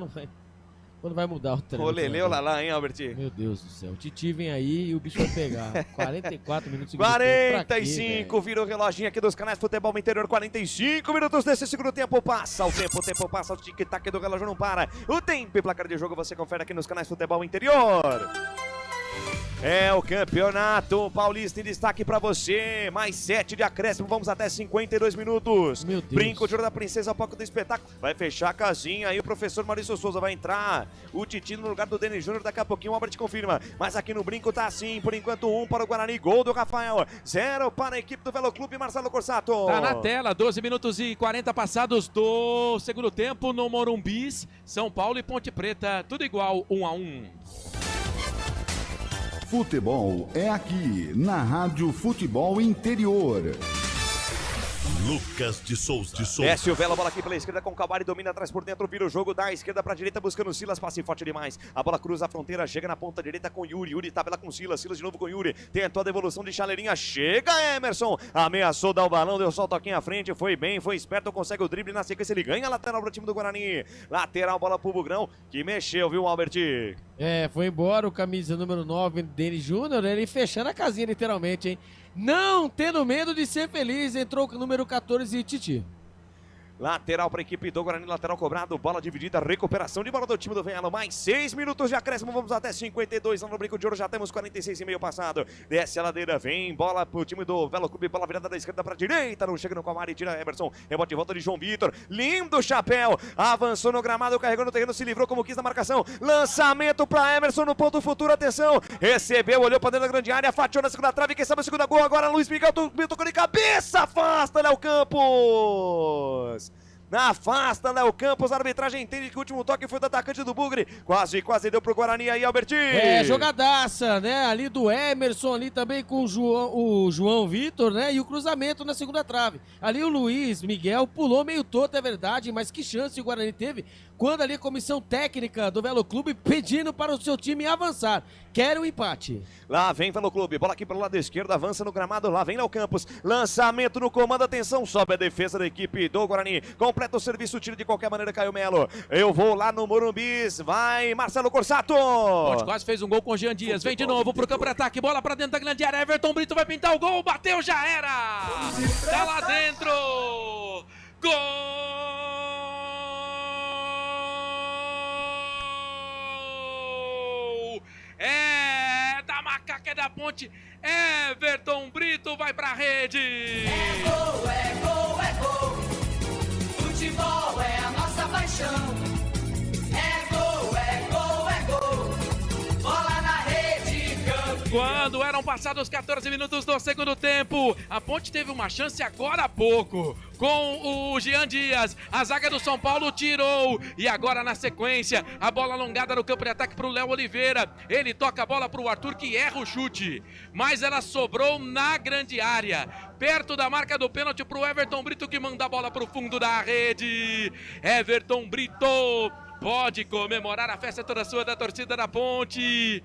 Speaker 9: quando vai mudar o treino.
Speaker 10: O Leleu lá, hein, Alberti?
Speaker 9: Meu Deus do céu, o Titi vem aí e o bicho vai pegar. 44 minutos.
Speaker 10: 45, vira o reloginho aqui dos canais Futebol Interior, 45 minutos desse segundo tempo, passa o tempo passa, o tic-tac do relógio não para. O tempo e placar de jogo você confere aqui nos canais Futebol Interior. É o Campeonato Paulista em destaque pra você. Mais 7 de acréscimo, vamos até 52 minutos.
Speaker 9: Meu Deus.
Speaker 10: Brinco de Ouro da Princesa, palco do espetáculo. Vai fechar a casinha, aí o professor Maurício Souza vai entrar. O Titi no lugar do Denis Júnior, daqui a pouquinho o Albert confirma. Mas aqui no Brinco tá assim, por enquanto 1 para o Guarani, gol do Rafael. 0 para a equipe do Velo Clube, Marcelo Corsato.
Speaker 8: Tá na tela, 12 minutos e 40 passados do segundo tempo no Morumbi. São Paulo e Ponte Preta, tudo igual, 1-1.
Speaker 16: Futebol é aqui, na Rádio Futebol Interior.
Speaker 2: Lucas de Souza.
Speaker 10: Desce o Velo, bola aqui pela esquerda com o Cauari, domina atrás por dentro, vira o jogo da esquerda pra direita, buscando o Silas, passe forte demais. A bola cruza a fronteira, chega na ponta direita com Yuri, tabela com Silas de novo com Yuri, tentou a devolução de Chaleirinha, chega Emerson, ameaçou dar o balão, deu só o toquinho à frente, foi bem, foi esperto, consegue o drible, na sequência ele ganha a lateral pro time do Guarani. Lateral, bola pro Bugrão, que mexeu, viu, Albert?
Speaker 9: Foi embora o camisa número 9, Denis Júnior, ele fechando a casinha literalmente, hein? Não tendo medo de ser feliz, entrou com o número 14, Titi.
Speaker 10: Lateral para a equipe do Guarani, lateral cobrado, bola dividida, recuperação de bola do time do Velo. Mais 6 minutos de acréscimo, vamos até 52 lá no Brinco de Ouro, já temos 46,5 passado. Desce a ladeira, vem bola pro time do Velo Clube, bola virada da esquerda para a direita, não chega no Cauari, tira Emerson, rebote de volta de João Vitor, lindo chapéu, avançou no gramado, carregou no terreno, se livrou como quis na marcação, lançamento para Emerson no ponto futuro, atenção, recebeu, olhou para dentro da grande área, fatiou na segunda trave, quem sabe a segunda gol, agora Luiz Miguel tocou de cabeça, afasta Léo Campos. Afasta Léo Campos, a arbitragem entende que o último toque foi do atacante do Bugre, quase deu pro Guarani aí, Alberti.
Speaker 9: Jogadaça, né, ali do Emerson, ali também com o João Vitor, né, e o cruzamento na segunda trave. Ali o Luiz Miguel pulou meio torto, é verdade, mas que chance o Guarani teve quando ali a comissão técnica do Velo Clube pedindo para o seu time avançar. Quer um empate.
Speaker 10: Lá vem Velo Clube, bola aqui pelo lado esquerdo, avança no gramado, lá vem Léo Campos, lançamento no comando, atenção, sobe a defesa da equipe do Guarani, completa completa o serviço, tira de qualquer maneira, Caio Melo. Eu vou lá no Morumbis, vai Marcelo Corsato.
Speaker 8: Ponte quase fez um gol com o Jean Dias, vem de novo pro campo de ataque, bola pra dentro da grande área, Everton Brito vai pintar o gol, bateu, já era! Tá lá dentro! Gol! É da Macaca, é da Ponte, Everton Brito vai pra rede!
Speaker 6: É gol, é gol, é gol. Futebol é a nossa paixão. É gol, é gol, é gol. Bola na rede, campeão.
Speaker 8: Quando eram passados 14 minutos do segundo tempo, a Ponte teve uma chance agora há pouco com o Jean Dias, a zaga do São Paulo tirou, e agora na sequência, a bola alongada no campo de ataque para o Léo Oliveira, ele toca a bola para o Arthur que erra o chute, mas ela sobrou na grande área, perto da marca do pênalti para o Everton Brito que manda a bola para o fundo da rede. Everton Brito pode comemorar a festa toda sua da torcida da Ponte.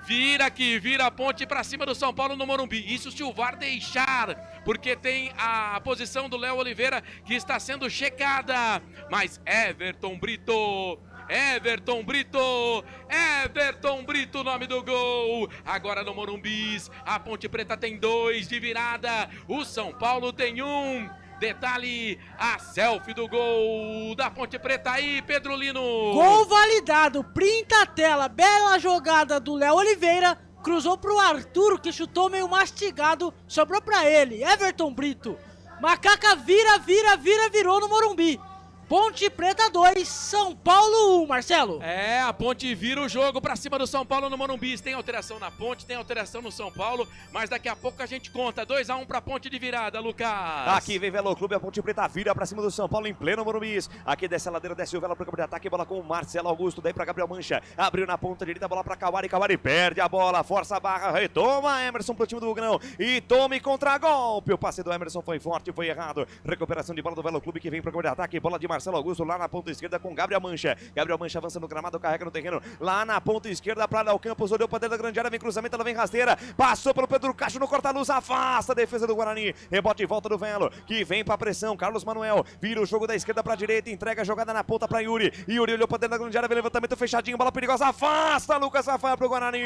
Speaker 8: Vira aqui, vira a Ponte pra cima do São Paulo no Morumbi. Isso se o VAR deixar, porque tem a posição do Léo Oliveira que está sendo checada. Mas Everton Brito, Everton Brito, Everton Brito, nome do gol. Agora no Morumbis, a Ponte Preta tem 2 de virada, o São Paulo tem 1. Detalhe, a selfie do gol da Ponte Preta aí, Pedro Lino.
Speaker 11: Gol validado, printa a tela, bela jogada do Léo Oliveira, cruzou pro Arthur que chutou meio mastigado, sobrou pra ele, Everton Brito. Macaca virou no Morumbi. Ponte Preta 2, São Paulo 1, Marcelo.
Speaker 8: É, a Ponte vira o jogo pra cima do São Paulo no Morumbi. Tem alteração na Ponte, tem alteração no São Paulo, mas daqui a pouco a gente conta. 2-1 pra Ponte de virada, Lucas.
Speaker 10: Aqui vem Velo Clube, a Ponte Preta vira pra cima do São Paulo em pleno Morumbi. Aqui desce a ladeira, desce o Velo pro campo de ataque, bola com o Marcelo Augusto, daí pra Gabriel Mancha. Abriu na ponta direita, bola pra Kawari, Kawari perde a bola, força a barra, retoma Emerson pro time do Bugrão e tome contra-golpe. O passe do Emerson foi forte, foi errado. Recuperação de bola do Velo Clube que vem pro campo de ataque, bola de Marcelo Augusto lá na ponta esquerda com Gabriel Mancha. Gabriel Mancha avança no gramado, carrega no terreno. Lá na ponta esquerda para Léo Campos, olhou para dentro da grande área, vem cruzamento, ela vem rasteira. Passou pelo Pedro Cacho no corta-luz, afasta a defesa do Guarani. Rebote e volta do Velo, que vem para pressão. Carlos Manuel vira o jogo da esquerda para a direita, entrega a jogada na ponta para Yuri. Yuri olhou para dentro da grande área, vem levantamento fechadinho, bola perigosa, afasta Lucas Rafael pro Guarani.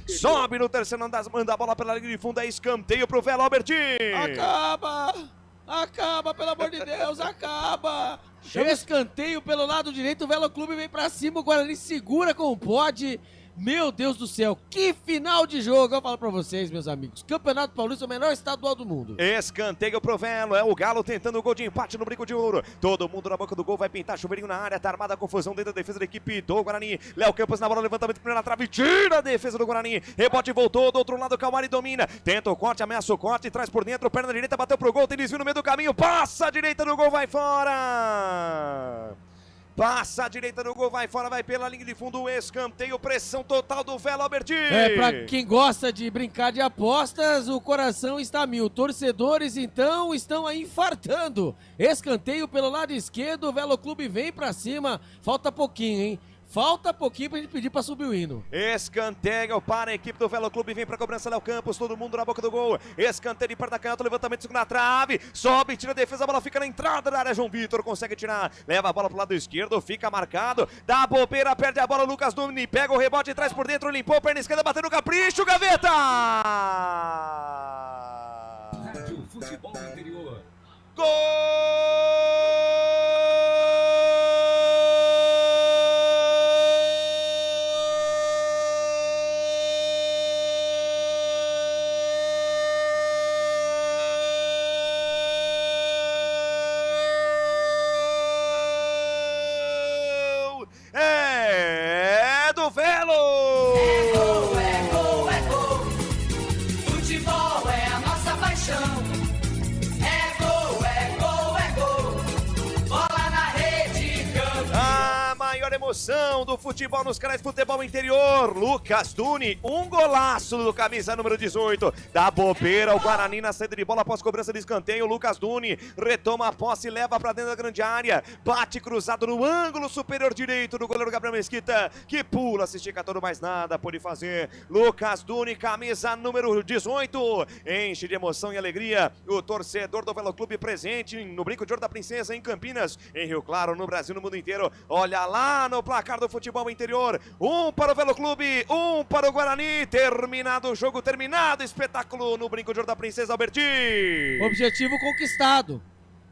Speaker 10: Sobe no terceiro andar, manda a bola pela linha de fundo, é escanteio pro Velo, Albertinho.
Speaker 9: Acaba, pelo amor de Deus, acaba! Escanteio pelo lado direito, o Velo Clube vem pra cima, o Guarani segura com o pode. Meu Deus do céu, que final de jogo, eu falo pra vocês, meus amigos. Campeonato Paulista é o menor estadual do mundo.
Speaker 10: Escanteio pro Velo, é o Galo tentando o gol de empate no brinco de ouro. Todo mundo na boca do gol, vai pintar chuveirinho na área, tá armada a confusão dentro da defesa da equipe do Guarani. Léo Campos na bola, levantamento primeiro na trave, tira a defesa do Guarani. Rebote voltou, do outro lado o Kawari domina, tenta o corte, ameaça o corte, traz por dentro, perna direita, bateu pro gol, tem desvio no meio do caminho, passa a direita do gol, vai fora. Passa a direita do gol, vai fora, vai pela linha de fundo, escanteio, pressão total do Velo, Albertinho.
Speaker 9: É, pra quem gosta de brincar de apostas, o coração está a mil. Torcedores, então, estão aí infartando. Escanteio pelo lado esquerdo, o Velo Clube vem pra cima. Falta pouquinho, hein? Falta pouquinho pra gente pedir pra subir o hino.
Speaker 10: Escanteio para a equipe do Velo Clube, vem pra cobrança Léo Campos, todo mundo na boca do gol. Escanteio de perna canhota, levantamento na trave, sobe, tira a defesa, a bola fica na entrada da área, João Vitor consegue tirar, leva a bola pro lado esquerdo, fica marcado, dá a bobeira, perde a bola, Lucas Dumini, pega o rebote, traz por dentro, limpou, perna esquerda, bateu no capricho, gaveta!
Speaker 2: Rádio Futebol Interior.
Speaker 10: Gol! melhor emoção do futebol nos canais Futebol Interior. Lucas Duni, um golaço do camisa número 18. Da bobeira, o Guarani na saída de bola após cobrança de escanteio. Lucas Duni retoma a posse e leva para dentro da grande área. Bate cruzado no ângulo superior direito do goleiro Gabriel Mesquita, que pula, se estica todo, mais nada pode fazer. Lucas Duni, camisa número 18. Enche de emoção e alegria o torcedor do Velo Clube presente no Brinco de Ouro da Princesa, em Campinas, em Rio Claro, no Brasil, no mundo inteiro. Olha lá no placar do Futebol Interior. 1 para o Velo Clube, 1 para o Guarani. Terminado o jogo, terminado o espetáculo no Brinco de Ouro da Princesa, Albertinho.
Speaker 9: Objetivo conquistado.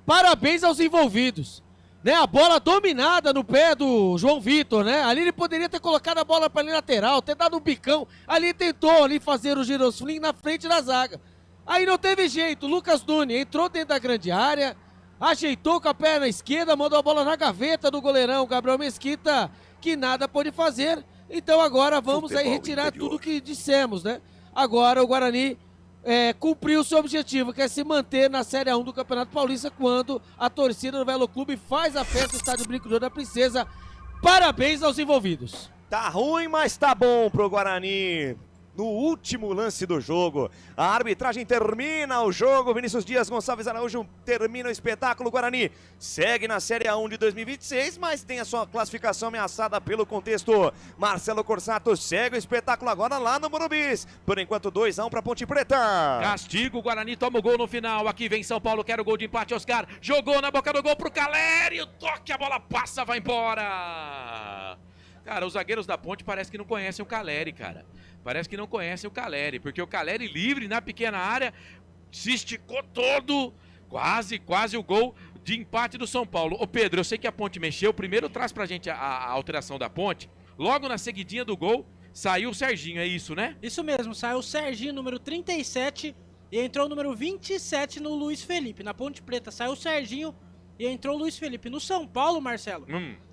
Speaker 9: Parabéns aos envolvidos. Né, a bola dominada no pé do João Vitor, né? Ali ele poderia ter colocado a bola para a linha lateral, ter dado um bicão. Ali tentou ali fazer o girosfling na frente da zaga. Aí não teve jeito. Lucas Duni entrou dentro da grande área, ajeitou com a perna esquerda, mandou a bola na gaveta do goleirão Gabriel Mesquita, que nada pôde fazer. Então agora vamos aí retirar tudo que dissemos, né? Agora o Guarani cumpriu o seu objetivo, que é se manter na Série A1 do Campeonato Paulista, quando a torcida do Velo Clube faz a festa no Estádio Brinco de Ouro da Princesa. Parabéns aos envolvidos.
Speaker 10: Tá ruim, mas tá bom pro Guarani. No último lance do jogo, a arbitragem termina o jogo. Vinícius Dias Gonçalves Araújo termina o espetáculo. Guarani segue na Série A1 de 2026, mas tem a sua classificação ameaçada pelo contexto. Marcelo Corsato segue o espetáculo agora lá no Morumbis. Por enquanto 2-1 para Ponte Preta.
Speaker 8: Castigo, o Guarani toma o gol no final. Aqui vem São Paulo, quer o gol de empate. Oscar jogou na boca do gol pro Caleri. O toque, a bola passa, vai embora. Cara, os zagueiros da Ponte parece que não conhecem o Caleri, cara. Parece que não conhecem o Caleri, porque o Caleri livre na pequena área, se esticou todo, quase o gol de empate do São Paulo. Ô Pedro, eu sei que a Ponte mexeu, primeiro traz pra gente a alteração da Ponte, logo na seguidinha do gol, saiu o Serginho, é isso, né?
Speaker 11: Isso mesmo, saiu o Serginho, número 37, e entrou o número 27 no Luiz Felipe. Na Ponte Preta saiu o Serginho e entrou o Luiz Felipe. No São Paulo, Marcelo,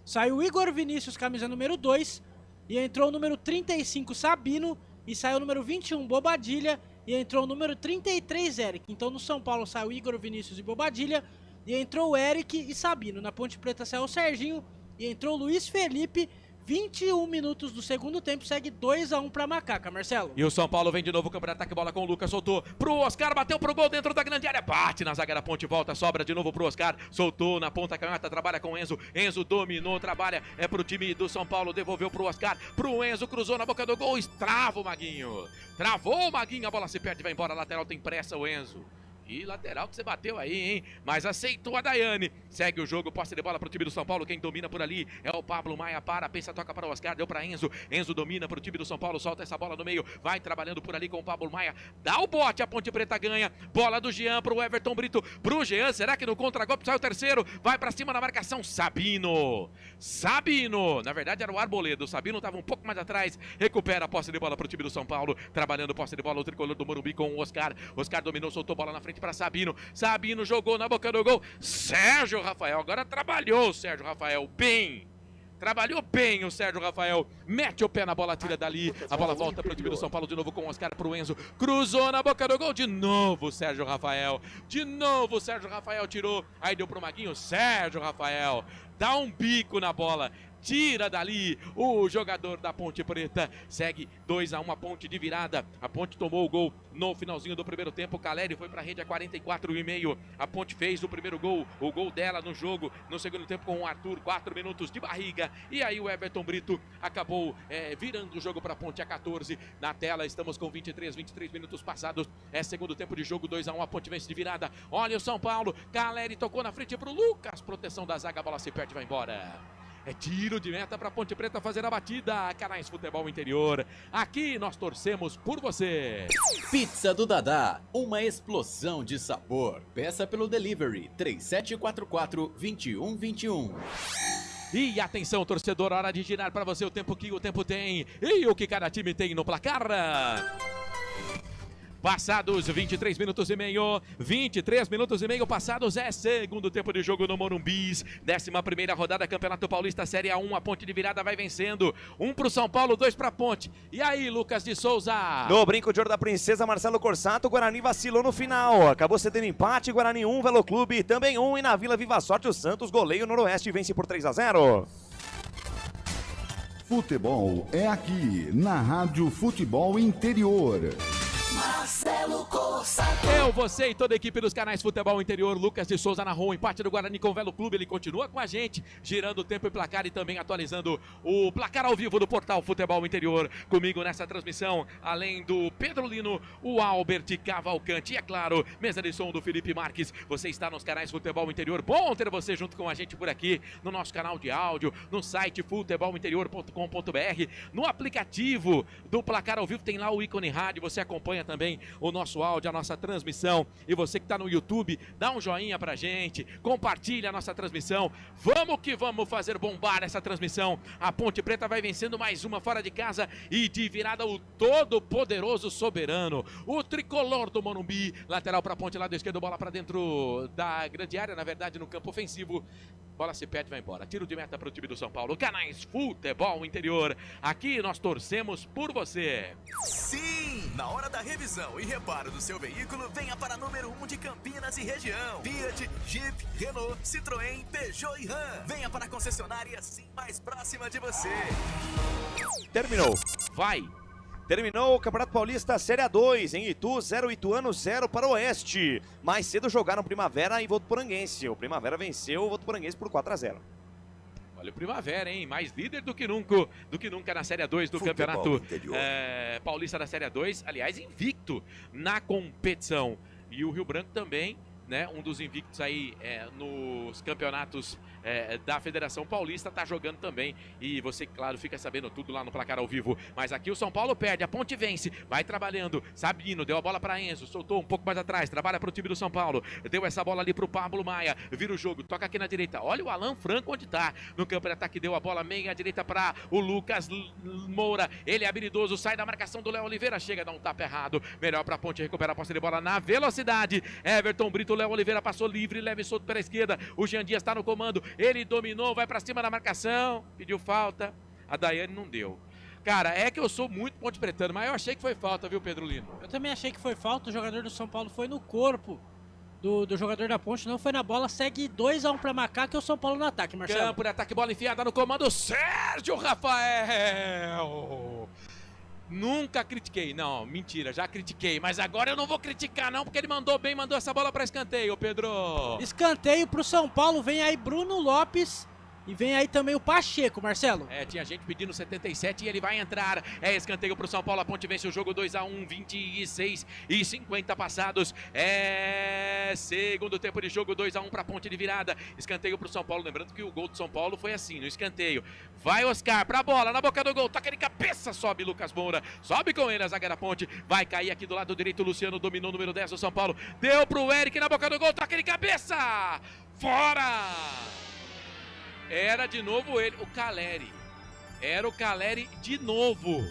Speaker 11: saiu o Igor Vinícius, camisa número 2, e entrou o número 35, Sabino, e saiu o número 21, Bobadilha, e entrou o número 33, Eric. Então no São Paulo saiu Igor Vinícius e Bobadilha, e entrou o Eric e Sabino. Na Ponte Preta saiu o Serginho, e entrou o Luiz Felipe. 21 minutos do segundo tempo, segue 2-1 pra Macaca, Marcelo.
Speaker 8: E o São Paulo vem de novo, campo de ataque, bola com o Lucas, soltou pro Oscar, bateu pro gol dentro da grande área, bate na zaga da Ponte, volta, sobra de novo pro Oscar, soltou na ponta canhota, trabalha com o Enzo, Enzo dominou, trabalha, é pro time do São Paulo, devolveu pro Oscar, pro Enzo, cruzou na boca do gol, trava o Maguinho, travou o Maguinho, a bola se perde, vai embora, lateral tem pressa o Enzo. E lateral que você bateu aí, hein? Mas aceitou a Daiane. Segue o jogo, posse de bola pro time do São Paulo. Quem domina por ali é o Pablo Maia. Pensa, toca para o Oscar, deu para Enzo. Enzo domina pro time do São Paulo, solta essa bola no meio. Vai trabalhando por ali com o Pablo Maia. Dá o bote, a Ponte Preta ganha. Bola do Jean pro Everton Brito. Pro Jean, será que no contra-golpe sai o terceiro? Vai para cima na marcação, Sabino. Na verdade era o Arboledo. Sabino tava um pouco mais atrás. Recupera a posse de bola pro time do São Paulo. Trabalhando posse de bola o tricolor do Morumbi com o Oscar. Oscar dominou, soltou bola na frente para Sabino. Sabino jogou na boca do gol. Sérgio Rafael, agora trabalhou o Sérgio Rafael bem. Trabalhou bem o Sérgio Rafael. Mete o pé na bola, tira dali. A bola volta pro time do São Paulo de novo com o Oscar pro Enzo. Cruzou na boca do gol. De novo o Sérgio Rafael. De novo o Sérgio Rafael tirou. Aí deu pro Maguinho. Sérgio Rafael dá um bico na bola. Tira dali o jogador da Ponte Preta. Segue 2-1 a Ponte de virada. A Ponte tomou o gol no finalzinho do primeiro tempo. O Caleri foi pra rede a 44,5. A Ponte fez o primeiro gol, o gol dela no jogo. No segundo tempo com o Arthur, 4 minutos de barriga. E aí o Everton Brito acabou virando o jogo pra Ponte a 14. Na tela estamos com 23 minutos passados. É segundo tempo de jogo, 2-1 a Ponte vence de virada. Olha o São Paulo. Caleri tocou na frente pro Lucas. Proteção da zaga, a bola se perde, vai embora. É tiro de meta para Ponte Preta fazer a batida. Canais Futebol Interior. Aqui nós torcemos por você.
Speaker 5: Pizza do Dadá, uma explosão de sabor. Peça pelo delivery 3744-2121.
Speaker 8: E atenção, torcedor, hora de girar para você o tempo que o tempo tem e o que cada time tem no placar. Passados 23 minutos e meio, 23 minutos e meio passados, é segundo tempo de jogo no Morumbis, 11ª rodada Campeonato Paulista Série A1, a Ponte de virada vai vencendo, 1 pro São Paulo, 2 pra Ponte. E aí, Lucas de Souza?
Speaker 10: No Brinco de Ouro da Princesa, Marcelo Corsato, o Guarani vacilou no final, acabou cedendo empate, Guarani 1, Velo Clube também 1, e na Vila Viva Sorte o Santos, goleio Noroeste, vence por 3-0.
Speaker 16: Futebol é aqui, na Rádio Futebol Interior.
Speaker 2: Marcelo Corsato.
Speaker 8: Eu, você e toda a equipe dos canais Futebol Interior. Lucas de Souza narrou o empate do Guarani com o Velo Clube. Ele continua com a gente, girando o tempo e placar e também atualizando o placar ao vivo do portal Futebol Interior. Comigo nessa transmissão, além do Pedro Lino, o Albert Cavalcante e, é claro, mesa de som do Felipe Marques. Você está nos canais Futebol Interior. Bom ter você junto com a gente por aqui, no nosso canal de áudio, no site futebolinterior.com.br, no aplicativo do placar ao vivo, tem lá o ícone rádio. Você acompanha também o nosso áudio, a nossa transmissão. E você que está no YouTube, dá um joinha pra gente, compartilha a nossa transmissão. Vamos que vamos fazer bombar essa transmissão. A Ponte Preta vai vencendo mais uma fora de casa e de virada o todo-poderoso soberano, o tricolor do Morumbi. Lateral pra Ponte, lado esquerdo, bola pra dentro da grande área, na verdade no campo ofensivo. Bola se perde, vai embora. Tiro de meta para o time do São Paulo. Canais Futebol Interior. Aqui nós torcemos por você.
Speaker 14: Sim! Na hora da revisão e reparo do seu veículo, venha para número 1 de Campinas e região. Fiat, Jeep, Renault, Citroën, Peugeot e Ram. Venha para a concessionária assim mais próxima de você.
Speaker 10: Terminou.
Speaker 8: Vai.
Speaker 10: Terminou o Campeonato Paulista Série A2 em Itu, 0 Ituano, 0 para o Oeste. Mais cedo jogaram Primavera e Votuporanguense. O Primavera venceu o Votuporanguense por 4-0.
Speaker 8: Olha o Primavera, hein? Mais líder do que nunca na Série A2 do Campeonato Paulista da Série A2. Aliás, invicto na competição. E o Rio Branco também, né? Um dos invictos aí nos campeonatos da Federação Paulista, tá jogando também. E você, claro, fica sabendo tudo lá no placar ao vivo. Mas aqui o São Paulo perde, a Ponte vence, vai trabalhando. Sabino deu a bola para Enzo, soltou um pouco mais atrás, trabalha pro time do São Paulo. Deu essa bola ali pro Pablo Maia, vira o jogo, toca aqui na direita. Olha o Alan Franco onde tá. No campo de ataque deu a bola meia à direita para o Lucas Moura. Ele é habilidoso, sai da marcação do Léo Oliveira, chega a dar um tapa errado. Melhor pra Ponte recuperar a posse de bola na velocidade. Everton Brito, Léo Oliveira passou livre, leve e solto pela esquerda. O Jean Dias tá no comando, ele dominou, vai pra cima da marcação, pediu falta, a Daiane não deu. Cara, é que eu sou muito ponte pretano, mas eu achei que foi falta, viu, Pedro Lino?
Speaker 11: Eu também achei que foi falta, o jogador do São Paulo foi no corpo do jogador da Ponte, não foi na bola, segue 2-1 pra Macaca e o São Paulo no ataque, Marcelo.
Speaker 8: Campo de ataque, bola enfiada no comando, Sérgio Rafael! Nunca critiquei, não, mentira, já critiquei, mas agora eu não vou criticar não, porque ele mandou bem, mandou essa bola para escanteio, Pedro.
Speaker 11: Escanteio pro São Paulo, vem aí Bruno Lopes e vem aí também o Pacheco, Marcelo.
Speaker 8: Tinha gente pedindo 77 e ele vai entrar. Escanteio pro São Paulo, a Ponte vence o jogo 2-1, 26 e 50 passados. Segundo tempo de jogo, 2-1 pra Ponte de virada. Escanteio pro São Paulo, lembrando que o gol do São Paulo foi assim, no escanteio. Vai Oscar pra bola, na boca do gol, toca de cabeça, sobe Lucas Moura, sobe com ele a zaga da Ponte, vai cair aqui do lado direito, Luciano dominou o número 10 do São Paulo, deu pro Eric na boca do gol, toca de cabeça, fora! Era de novo ele, o Caleri. Era o Caleri de novo.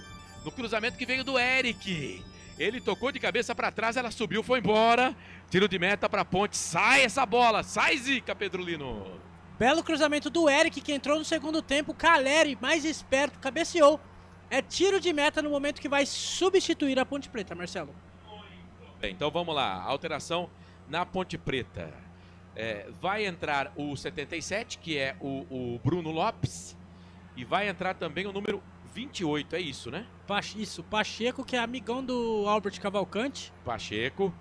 Speaker 8: No cruzamento que veio do Eric. Ele tocou de cabeça para trás, ela subiu, foi embora. Tiro de meta para Ponte. Sai essa bola. Sai, Zica, Pedro Lino.
Speaker 11: Belo cruzamento do Eric, que entrou no segundo tempo. Caleri, mais esperto, cabeceou. É tiro de meta no momento que vai substituir a Ponte Preta, Marcelo.
Speaker 8: Bem, então vamos lá. Alteração na Ponte Preta. Vai entrar o 77, que é o Bruno Lopes, e vai entrar também o número 28, é isso, né?
Speaker 11: Isso, Pacheco, que é amigão do Albert Cavalcante.
Speaker 8: Pacheco.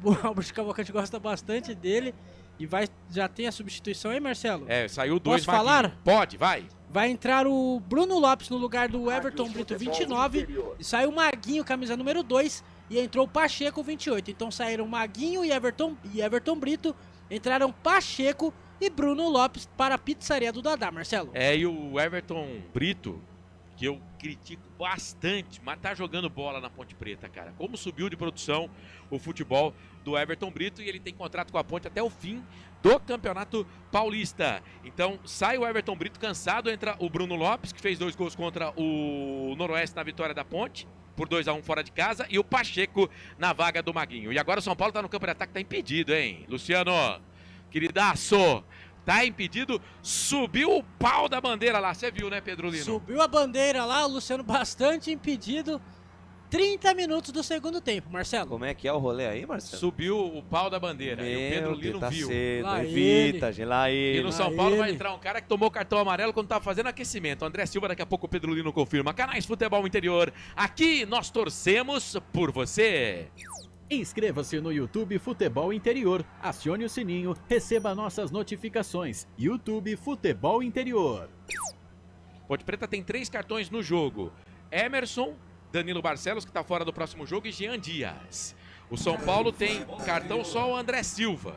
Speaker 11: O Albert Cavalcante gosta bastante dele. E já tem a substituição aí, Marcelo?
Speaker 8: Saiu 2.
Speaker 11: Posso falar?
Speaker 8: Pode, vai.
Speaker 11: Vai entrar o Bruno Lopes no lugar do Everton Brito, 29. E saiu o Maguinho, camisa número 2. E entrou o Pacheco, 28. Então saíram Maguinho e Everton Brito. Entraram Pacheco e Bruno Lopes para a pizzaria do Dadá, Marcelo.
Speaker 8: E o Everton Brito, que eu critico bastante, mas tá jogando bola na Ponte Preta, cara. Como subiu de produção o futebol do Everton Brito, e ele tem contrato com a Ponte até o fim do Campeonato Paulista. Então sai o Everton Brito cansado, entra o Bruno Lopes, que fez 2 gols contra o Noroeste na vitória da Ponte, por 2-1 fora de casa, e o Pacheco na vaga do Maguinho. E agora o São Paulo tá no campo de ataque, tá impedido, hein? Luciano, queridaço, tá impedido, subiu o pau da bandeira lá, você viu, né, Pedro Lino?
Speaker 11: Subiu a bandeira lá, o Luciano bastante impedido. 30 minutos do segundo tempo, Marcelo.
Speaker 10: Como é que é o rolê aí, Marcelo?
Speaker 8: Subiu o pau da bandeira e o Pedro Lino
Speaker 10: tá
Speaker 8: viu.
Speaker 10: Cedo,
Speaker 11: Lá
Speaker 10: evita, lá ele.
Speaker 8: E no São Paulo vai entrar um cara que tomou cartão amarelo quando tava fazendo aquecimento. André Silva, daqui a pouco o Pedro Lino confirma. Canais Futebol Interior. Aqui nós torcemos por você.
Speaker 5: Inscreva-se no YouTube Futebol Interior. Acione o sininho, receba nossas notificações. YouTube Futebol Interior.
Speaker 8: Ponte Preta tem 3 cartões no jogo. Emerson, Danilo Barcelos, que está fora do próximo jogo, e Jean Dias. O São Paulo tem cartão só o André Silva.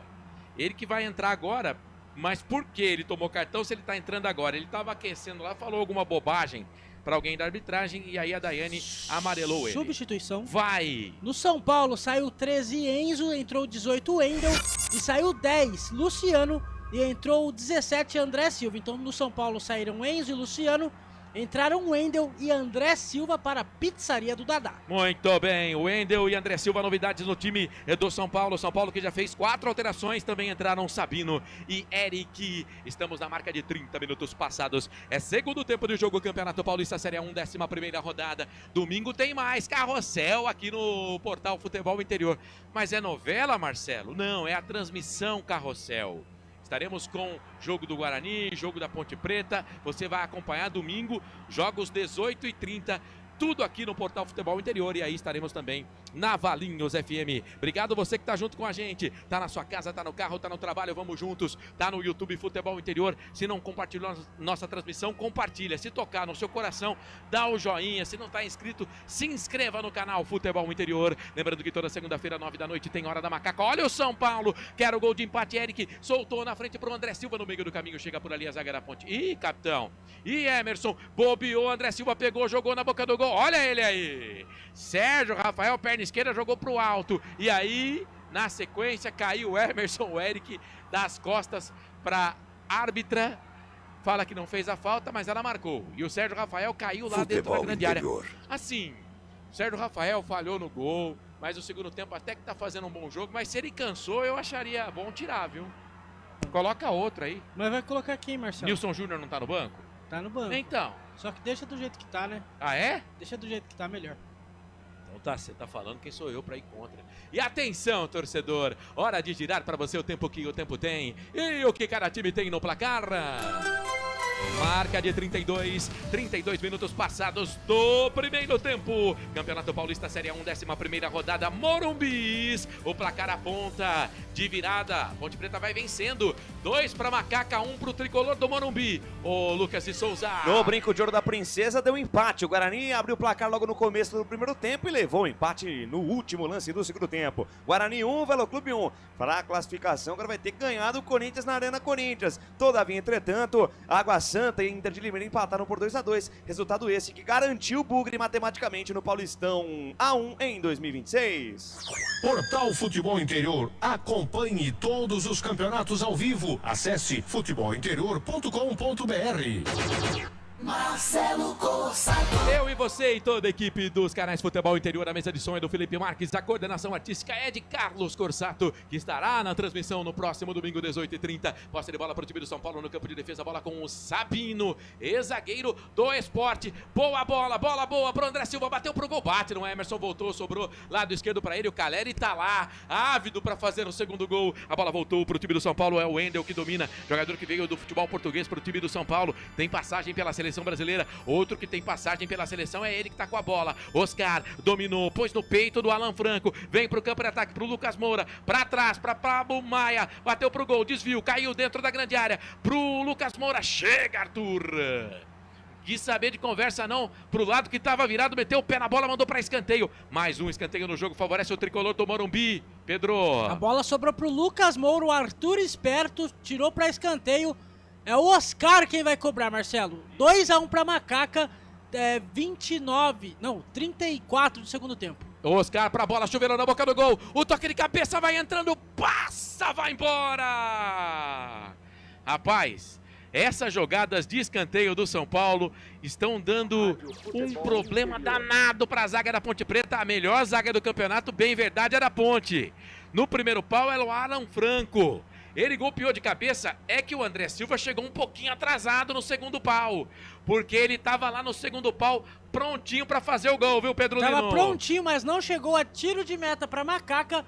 Speaker 8: Ele que vai entrar agora, mas por que ele tomou cartão se ele está entrando agora? Ele estava aquecendo lá, falou alguma bobagem para alguém da arbitragem e aí a Daiane amarelou ele.
Speaker 11: Substituição.
Speaker 8: Vai!
Speaker 11: No São Paulo saiu 13 Enzo, entrou 18 Wendel e saiu 10 Luciano e entrou 17 André Silva. Então no São Paulo saíram Enzo e Luciano, entraram Wendel e André Silva para a pizzaria do Dadá.
Speaker 8: Muito bem, Wendel e André Silva, novidades no time do São Paulo. São Paulo que já fez 4 alterações, também entraram Sabino e Eric. Estamos na marca de 30 minutos passados. É segundo tempo do jogo, Campeonato Paulista Série 1, 11ª rodada. Domingo tem mais carrossel aqui no Portal Futebol Interior. Mas é novela, Marcelo? Não, é a transmissão carrossel. Estaremos com jogo do Guarani, jogo da Ponte Preta. Você vai acompanhar domingo, jogos 18h30. Tudo aqui no Portal Futebol Interior. E aí estaremos também na Valinhos FM. Obrigado você que tá junto com a gente. Tá na sua casa, tá no carro, tá no trabalho, vamos juntos. Tá no YouTube Futebol Interior. Se não compartilhou nossa transmissão, compartilha. Se tocar no seu coração, dá o joinha. Se não tá inscrito, se inscreva no canal Futebol Interior. Lembrando que toda segunda-feira, 9 da noite, tem Hora da Macaca. Olha o São Paulo, quer o gol de empate. Eric soltou na frente pro André Silva no meio do caminho. Chega por ali a zaga da Ponte. Ih, capitão. E Emerson, bobeou. André Silva pegou, jogou na boca do gol. Olha ele aí. Sérgio Rafael, perna esquerda, jogou pro alto. E aí, na sequência, caiu o Emerson, o Eric, das costas pra árbitra. Fala que não fez a falta, mas ela marcou. E o Sérgio Rafael caiu lá dentro da grande área. Assim, o Sérgio Rafael falhou no gol, mas o segundo tempo até que tá fazendo um bom jogo. Mas se ele cansou, eu acharia bom tirar, viu? Coloca outro aí.
Speaker 11: Mas vai colocar quem, Marcelo?
Speaker 8: Nilson Júnior não tá no banco?
Speaker 11: Tá no banco.
Speaker 8: Então.
Speaker 11: Só que deixa do jeito que tá, né?
Speaker 8: Ah, é?
Speaker 11: Deixa do jeito que tá, melhor.
Speaker 8: Então tá, você tá falando quem sou eu pra ir contra. E atenção, torcedor. Hora de girar pra você o tempo que o tempo tem. E o que cada time tem no placar. Marca de 32 minutos passados do primeiro tempo. Campeonato Paulista Série 1, 11ª rodada, Morumbis. O placar aponta de virada. Ponte Preta vai vencendo. 2 para Macaca, 1 para o tricolor do Morumbi. O Lucas de Souza.
Speaker 10: No brinco de ouro da princesa deu empate. O Guarani abriu o placar logo no começo do primeiro tempo e levou o empate no último lance do segundo tempo. Guarani 1, Velo Clube 1. Para a classificação, agora vai ter ganhado o Corinthians na Arena Corinthians. Todavia, entretanto, Água Santa e Inter de Limeira empataram por 2-2. Resultado esse que garantiu o Bugre matematicamente no Paulistão A1 em 2026.
Speaker 7: Portal Futebol Interior. Acompanhe todos os campeonatos ao vivo. Acesse futebolinterior.com.br.
Speaker 6: Marcelo Corsato.
Speaker 8: Eu e você e toda a equipe dos canais Futebol Interior. A mesa de som é do Felipe Marques, a coordenação artística é de Carlos Corsato, que estará na transmissão no próximo domingo, 18h30. Posse de bola para o time do São Paulo no campo de defesa, bola com o Sabino, ex-zagueiro do Esporte. Boa bola, bola boa pro André Silva, bateu pro gol, bate no Emerson, voltou, sobrou lado esquerdo para ele, o Caleri tá lá, ávido para fazer o segundo gol. A bola voltou pro time do São Paulo, é o Wendel que domina, jogador que veio do futebol português pro time do São Paulo, tem passagem pela seleção brasileira. Outro que tem passagem pela seleção é ele que tá com a bola. Oscar dominou, pôs no peito do Alan Franco, vem pro campo de ataque pro Lucas Moura, pra trás, pra Pablo Maia, bateu pro gol, desvio, caiu dentro da grande área, pro Lucas Moura, chega Arthur. Quis saber de conversa não, pro lado que tava virado, meteu o pé na bola, mandou pra escanteio. Mais um escanteio no jogo, favorece o tricolor do Morumbi. Pedro.
Speaker 11: A bola sobrou pro Lucas Moura, o Arthur esperto, tirou pra escanteio. É o Oscar quem vai cobrar, Marcelo. 2-1 pra Macaca, 34 do segundo tempo.
Speaker 8: Oscar pra bola, chuveirou na boca do gol. O toque de cabeça vai entrando, passa, vai embora. Rapaz, essas jogadas de escanteio do São Paulo estão dando um problema danado para a zaga da Ponte Preta. A melhor zaga do campeonato, bem verdade, é da Ponte. No primeiro pau é o Alan Franco. Ele golpeou de cabeça, é que o André Silva chegou um pouquinho atrasado no segundo pau, porque ele tava lá no segundo pau prontinho pra fazer o gol, viu, Pedro Lino?
Speaker 11: Tava prontinho, mas não chegou a tiro de meta pra Macaca.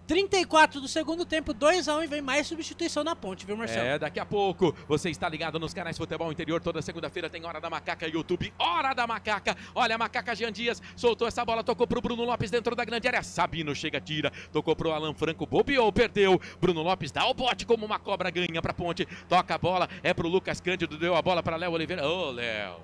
Speaker 11: 34 do segundo tempo, 2-1 e vem mais substituição na Ponte, viu, Marcelo?
Speaker 8: É, daqui a pouco você está ligado nos canais Futebol Interior. Toda segunda-feira tem Hora da Macaca YouTube. Hora da Macaca. Olha, a Macaca Jean Dias soltou essa bola, tocou pro Bruno Lopes dentro da grande área. Sabino chega, tira, tocou pro Alan Franco, bobeou, perdeu. Bruno Lopes dá o bote como uma cobra, ganha pra Ponte. Toca a bola, é pro Lucas Cândido, deu a bola pra Léo Oliveira. Ô, Léo,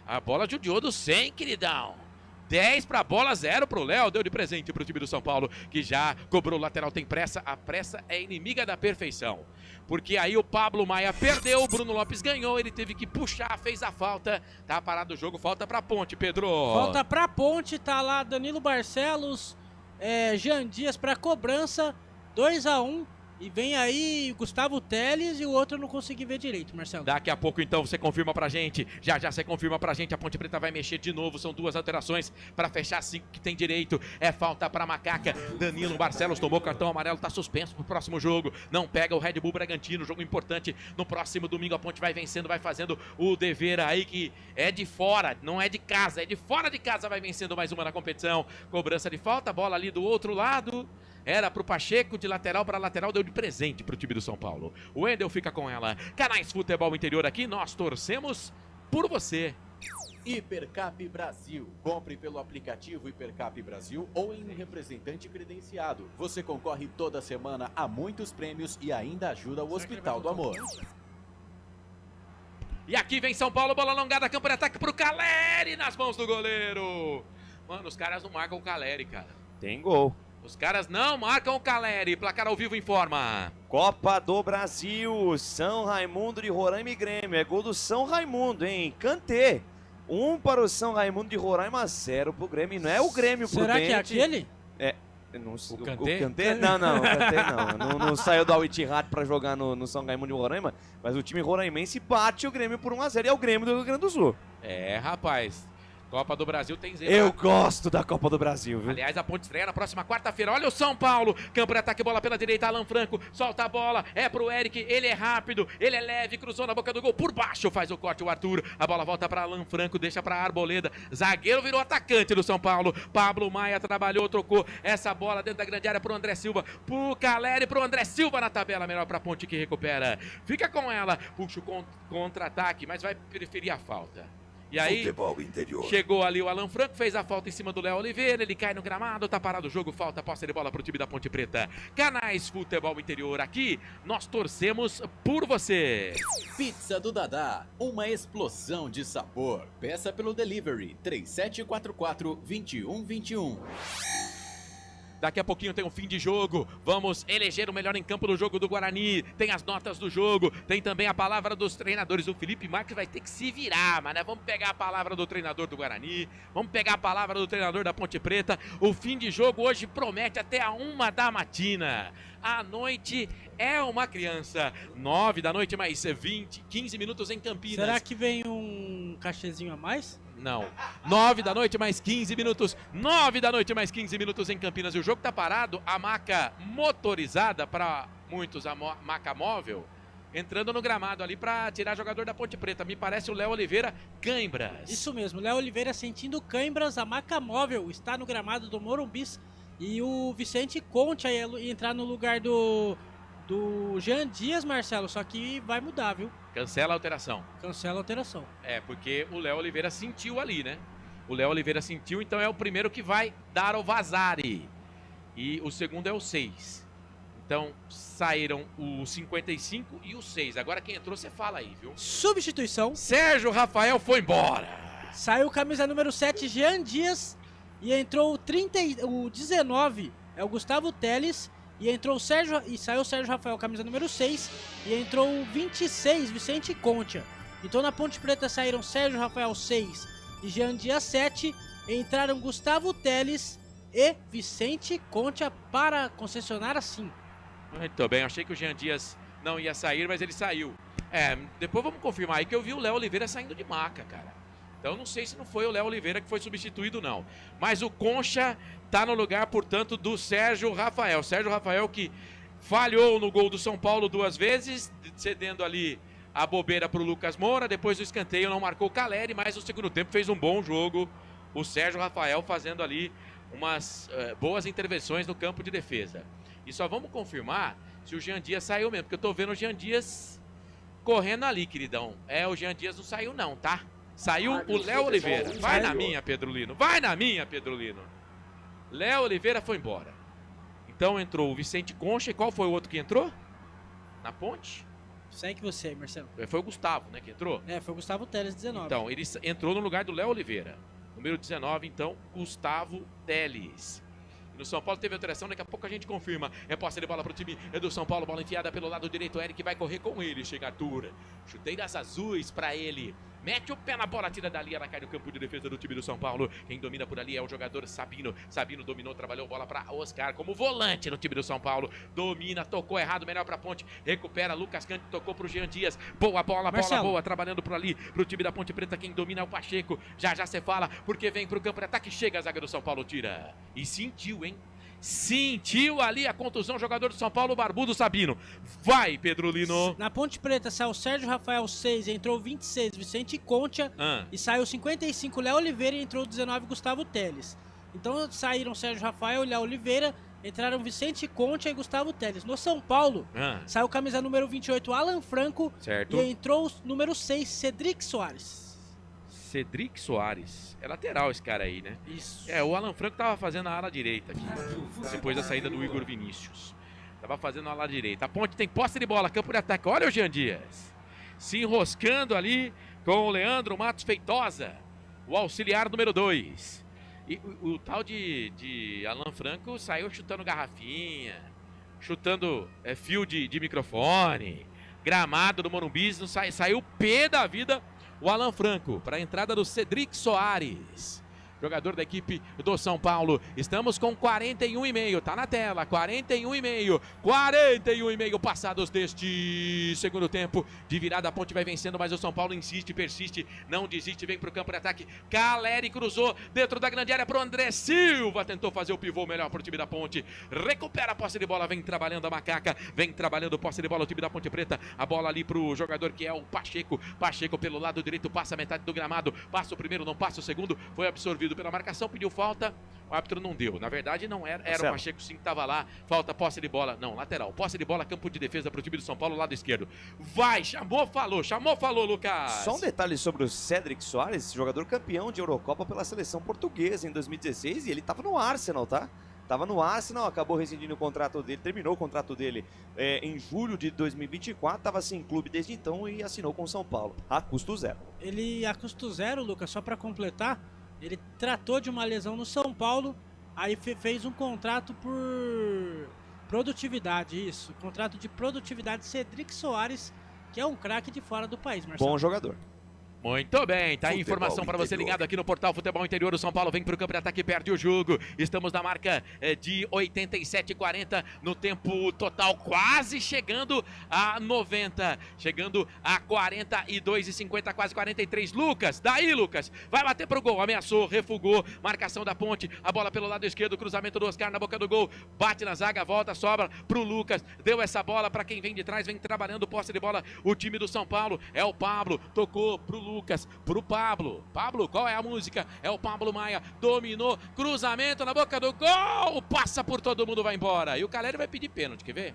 Speaker 8: a bola judiou do 100, queridão. 10 pra bola, 0 pro Léo, deu de presente pro time do São Paulo, que já cobrou o lateral, tem pressa, a pressa é inimiga da perfeição, porque aí o Pablo Maia perdeu, o Bruno Lopes ganhou, ele teve que puxar, fez a falta, tá parado o jogo, falta pra Ponte, Pedro.
Speaker 11: Falta pra Ponte, tá lá Danilo Barcelos, Jean Dias pra cobrança, 2-1. E vem aí Gustavo Teles e o outro eu não consegui ver direito, Marcelo.
Speaker 8: Daqui a pouco então você confirma pra gente. Já você confirma pra gente. A Ponte Preta vai mexer de novo. São 2 alterações pra fechar 5 que tem direito. É falta pra Macaca. Danilo Barcelos tomou cartão amarelo. Tá suspenso pro próximo jogo. Não pega o Red Bull Bragantino. Jogo importante. No próximo domingo a Ponte vai vencendo. Vai fazendo o dever aí que é de fora. Não é de casa. É de fora de casa. Vai vencendo mais uma na competição. Cobrança de falta. Bola ali do outro lado. Era pro Pacheco, de lateral para lateral, deu de presente pro time do São Paulo. O Wendel fica com ela. Canais Futebol Interior aqui, nós torcemos por você.
Speaker 5: Hipercap Brasil. Compre pelo aplicativo Hipercap Brasil ou em um representante credenciado. Você concorre toda semana a muitos prêmios e ainda ajuda o Hospital do Amor.
Speaker 8: E aqui vem São Paulo, bola alongada, campo de ataque pro Caleri nas mãos do goleiro. Mano, os caras não marcam o Caleri, cara.
Speaker 10: Tem gol.
Speaker 8: Os caras não marcam o Caleri. Placar ao vivo informa.
Speaker 10: Copa do Brasil, São Raimundo de Roraima e Grêmio. É gol do São Raimundo, hein? Kanté. 1 para o São Raimundo de Roraima, 0 pro Grêmio. Não é o Grêmio pro
Speaker 11: Será que é aquele?
Speaker 10: É. Não,
Speaker 8: o Kanté?
Speaker 10: O Kanté? Não, o Kanté não. Não saiu do Al-Ittihad pra jogar no São Raimundo de Roraima, mas o time roraimense bate o Grêmio por 1-0 e é o Grêmio do Rio Grande do Sul.
Speaker 8: É, rapaz. Copa do Brasil tem zero.
Speaker 10: Eu gosto da Copa do Brasil, viu?
Speaker 8: Aliás, a Ponte estreia na próxima quarta-feira. Olha o São Paulo. Campo de ataque, bola pela direita. Alan Franco solta a bola. É pro Eric. Ele é rápido. Ele é leve. Cruzou na boca do gol. Por baixo faz o corte o Arthur. A bola volta para Alan Franco. Deixa para Arboleda. Zagueiro virou atacante do São Paulo. Pablo Maia trabalhou, trocou essa bola dentro da grande área pro André Silva. Pro Caleri, pro André Silva na tabela. Melhor pra Ponte que recupera. Fica com ela. Puxa o contra-ataque, mas vai preferir a falta. E aí, chegou ali o Alan Franco, fez a falta em cima do Léo Oliveira, ele cai no gramado, tá parado o jogo, falta, posse de bola pro time da Ponte Preta. Canais Futebol Interior aqui, nós torcemos por você.
Speaker 5: Pizza do Dadá, uma explosão de sabor. Peça pelo delivery, 3744-2121.
Speaker 8: Daqui a pouquinho tem um fim de jogo. Vamos eleger o melhor em campo do jogo do Guarani. Tem as notas do jogo. Tem também a palavra dos treinadores. O Felipe Marques vai ter que se virar, mas né? Vamos pegar a palavra do treinador do Guarani. Vamos pegar a palavra do treinador da Ponte Preta. O fim de jogo hoje promete até a 1 da matina. A noite é uma criança. 9 da noite mais 15 minutos em Campinas.
Speaker 11: Será que vem um cachezinho a mais?
Speaker 8: Não. 9 da noite mais 15 minutos. 9 da noite mais 15 minutos em Campinas. E o jogo tá parado. A maca motorizada, para muitos a maca móvel, entrando no gramado ali para tirar jogador da Ponte Preta. Me parece o Léo Oliveira, cãibras.
Speaker 11: Isso mesmo, Léo Oliveira sentindo cãibras. A maca móvel está no gramado do Morumbis. E o Vicente Conte aí entrar no lugar do Jean Dias, Marcelo. Só que vai mudar, viu?
Speaker 8: Cancela a alteração.
Speaker 11: Cancela a alteração.
Speaker 8: É, porque o Léo Oliveira sentiu ali, né? O Léo Oliveira sentiu, então é o primeiro que vai dar o Vazari. E o segundo é o 6. Então saíram o 55 e o 6. Agora quem entrou, você fala aí, viu?
Speaker 11: Substituição.
Speaker 8: Sérgio Rafael foi embora.
Speaker 11: Saiu camisa número 7, Jean Dias. E entrou o 19, é o Gustavo Teles. E entrou o Sérgio, e saiu o Sérgio Rafael, camisa número 6. E entrou o 26, Vicente Concha. Então na Ponte Preta saíram Sérgio Rafael 6 e Jean Dias 7. Entraram Gustavo Teles e Vicente Concha para a concessionária sim.
Speaker 8: Muito bem, achei que o Jean Dias não ia sair, mas ele saiu. Depois vamos confirmar aí que eu vi o Léo Oliveira saindo de maca, cara. Então não sei se não foi o Léo Oliveira que foi substituído, não. Mas o Concha tá no lugar, portanto, do Sérgio Rafael. Sérgio Rafael que falhou no gol do São Paulo 2 vezes, cedendo ali a bobeira para o Lucas Moura. Depois do escanteio não marcou o Caleri, mas no segundo tempo fez um bom jogo. O Sérgio Rafael fazendo ali umas boas intervenções no campo de defesa. E só vamos confirmar se o Jean Dias saiu mesmo, porque eu tô vendo o Jean Dias correndo ali, queridão. O Jean Dias não saiu não, tá? Saiu o Léo Oliveira. Vai na minha, Pedro Lino. Vai na minha, Pedro Lino. Léo Oliveira foi embora. Então entrou o Vicente Concha. E qual foi o outro que entrou? Na ponte?
Speaker 11: Segue você aí, Marcelo.
Speaker 8: Foi o Gustavo, né, que entrou?
Speaker 11: Foi o Gustavo Teles, 19.
Speaker 8: Então, ele entrou no lugar do Léo Oliveira. Número 19, então, Gustavo Teles. No São Paulo teve alteração, daqui a pouco a gente confirma. É posse de bola para o time do São Paulo, bola enfiada pelo lado direito. Eric vai correr com ele, chega Arthur. Chuteiras azuis para ele. Mete o pé na bola, tira dali, ela cai no campo de defesa do time do São Paulo. Quem domina por ali é o jogador Sabino. Sabino dominou, trabalhou bola para Oscar como volante no time do São Paulo. Domina, tocou errado, melhor para Ponte. Recupera, Lucas Cante tocou para o Jean Dias. Boa bola, bola boa, trabalhando por ali pro time da Ponte Preta. Quem domina é o Pacheco. Já você fala, porque vem pro campo de ataque, chega a zaga do São Paulo, tira. E sentiu, hein? Sentiu ali a contusão, jogador do São Paulo, barbudo Sabino. Vai, Pedro Lino.
Speaker 11: Na Ponte Preta saiu Sérgio Rafael 6, entrou 26, Vicente Concha. E saiu 55, Léo Oliveira, e entrou 19, Gustavo Teles. Então saíram Sérgio Rafael e Léo Oliveira, entraram Vicente Concha e Gustavo Teles. No São Paulo, saiu camisa número 28, Alan Franco.
Speaker 8: Certo.
Speaker 11: E entrou o número 6, Cedric Soares.
Speaker 8: Cedric Soares. É lateral esse cara aí, né?
Speaker 11: Isso.
Speaker 8: O Alan Franco tava fazendo a ala direita aqui. Depois da saída do Igor Vinícius. Tava fazendo a ala direita. A Ponte tem posse de bola, campo de ataque. Olha o Jean Dias. Se enroscando ali com o Leandro Matos Feitosa. O auxiliar número 2. E o tal de Alan Franco saiu chutando garrafinha. Chutando fio de microfone. Gramado do Morumbi. Saiu pé da vida. O Alan Franco para a entrada do Cedric Soares, jogador da equipe do São Paulo. Estamos com 41,5, tá na tela, 41,5 passados deste segundo tempo. De virada a Ponte vai vencendo, mas o São Paulo insiste, persiste, não desiste, vem pro campo de ataque. Caleri cruzou dentro da grande área pro André Silva, tentou fazer o pivô melhor pro time da Ponte. Recupera a posse de bola, vem trabalhando a macaca, vem trabalhando posse de bola o time da Ponte Preta. A bola ali pro jogador que é o Pacheco. Pacheco pelo lado direito, passa a metade do gramado, passa o primeiro, não passa o segundo, foi absorvido pela marcação, pediu falta, o árbitro não deu. Na verdade não era o Pacheco sim que estava lá. Falta, posse de bola, não, lateral, posse de bola, campo de defesa para o time do São Paulo, lado esquerdo. Vai, chamou, falou, Lucas.
Speaker 10: Só um detalhe sobre o Cedric Soares, jogador campeão de Eurocopa pela seleção portuguesa em 2016, e ele estava no Arsenal, tá? Tava no Arsenal, acabou rescindindo o contrato dele, terminou o contrato dele em julho de 2024, estava sem clube desde então e assinou com o São Paulo, a custo zero.
Speaker 11: Ele, a custo zero, Lucas, só para completar, ele tratou de uma lesão no São Paulo, aí fez um contrato por produtividade, isso, contrato de produtividade. Cedric Soares, que é um craque de fora do país, Marcelo.
Speaker 10: Bom jogador.
Speaker 8: Muito bem, tá aí informação para você ligado aqui no portal Futebol Interior. O São Paulo vem pro campo de ataque e perde o jogo. Estamos na marca de 87,40 no tempo total, quase chegando a 90, chegando a 42,50, quase 43. Lucas, daí Lucas, vai bater pro gol, ameaçou, refugou, marcação da Ponte, a bola pelo lado esquerdo, cruzamento do Oscar na boca do gol, bate na zaga, volta, sobra pro Lucas, deu essa bola para quem vem de trás, vem trabalhando posse de bola o time do São Paulo, é o Pablo, tocou pro Lucas, pro Pablo. Pablo, qual é a música? É o Pablo Maia, dominou, cruzamento na boca do gol, passa por todo mundo, vai embora. E o Caleri vai pedir pênalti, quer ver?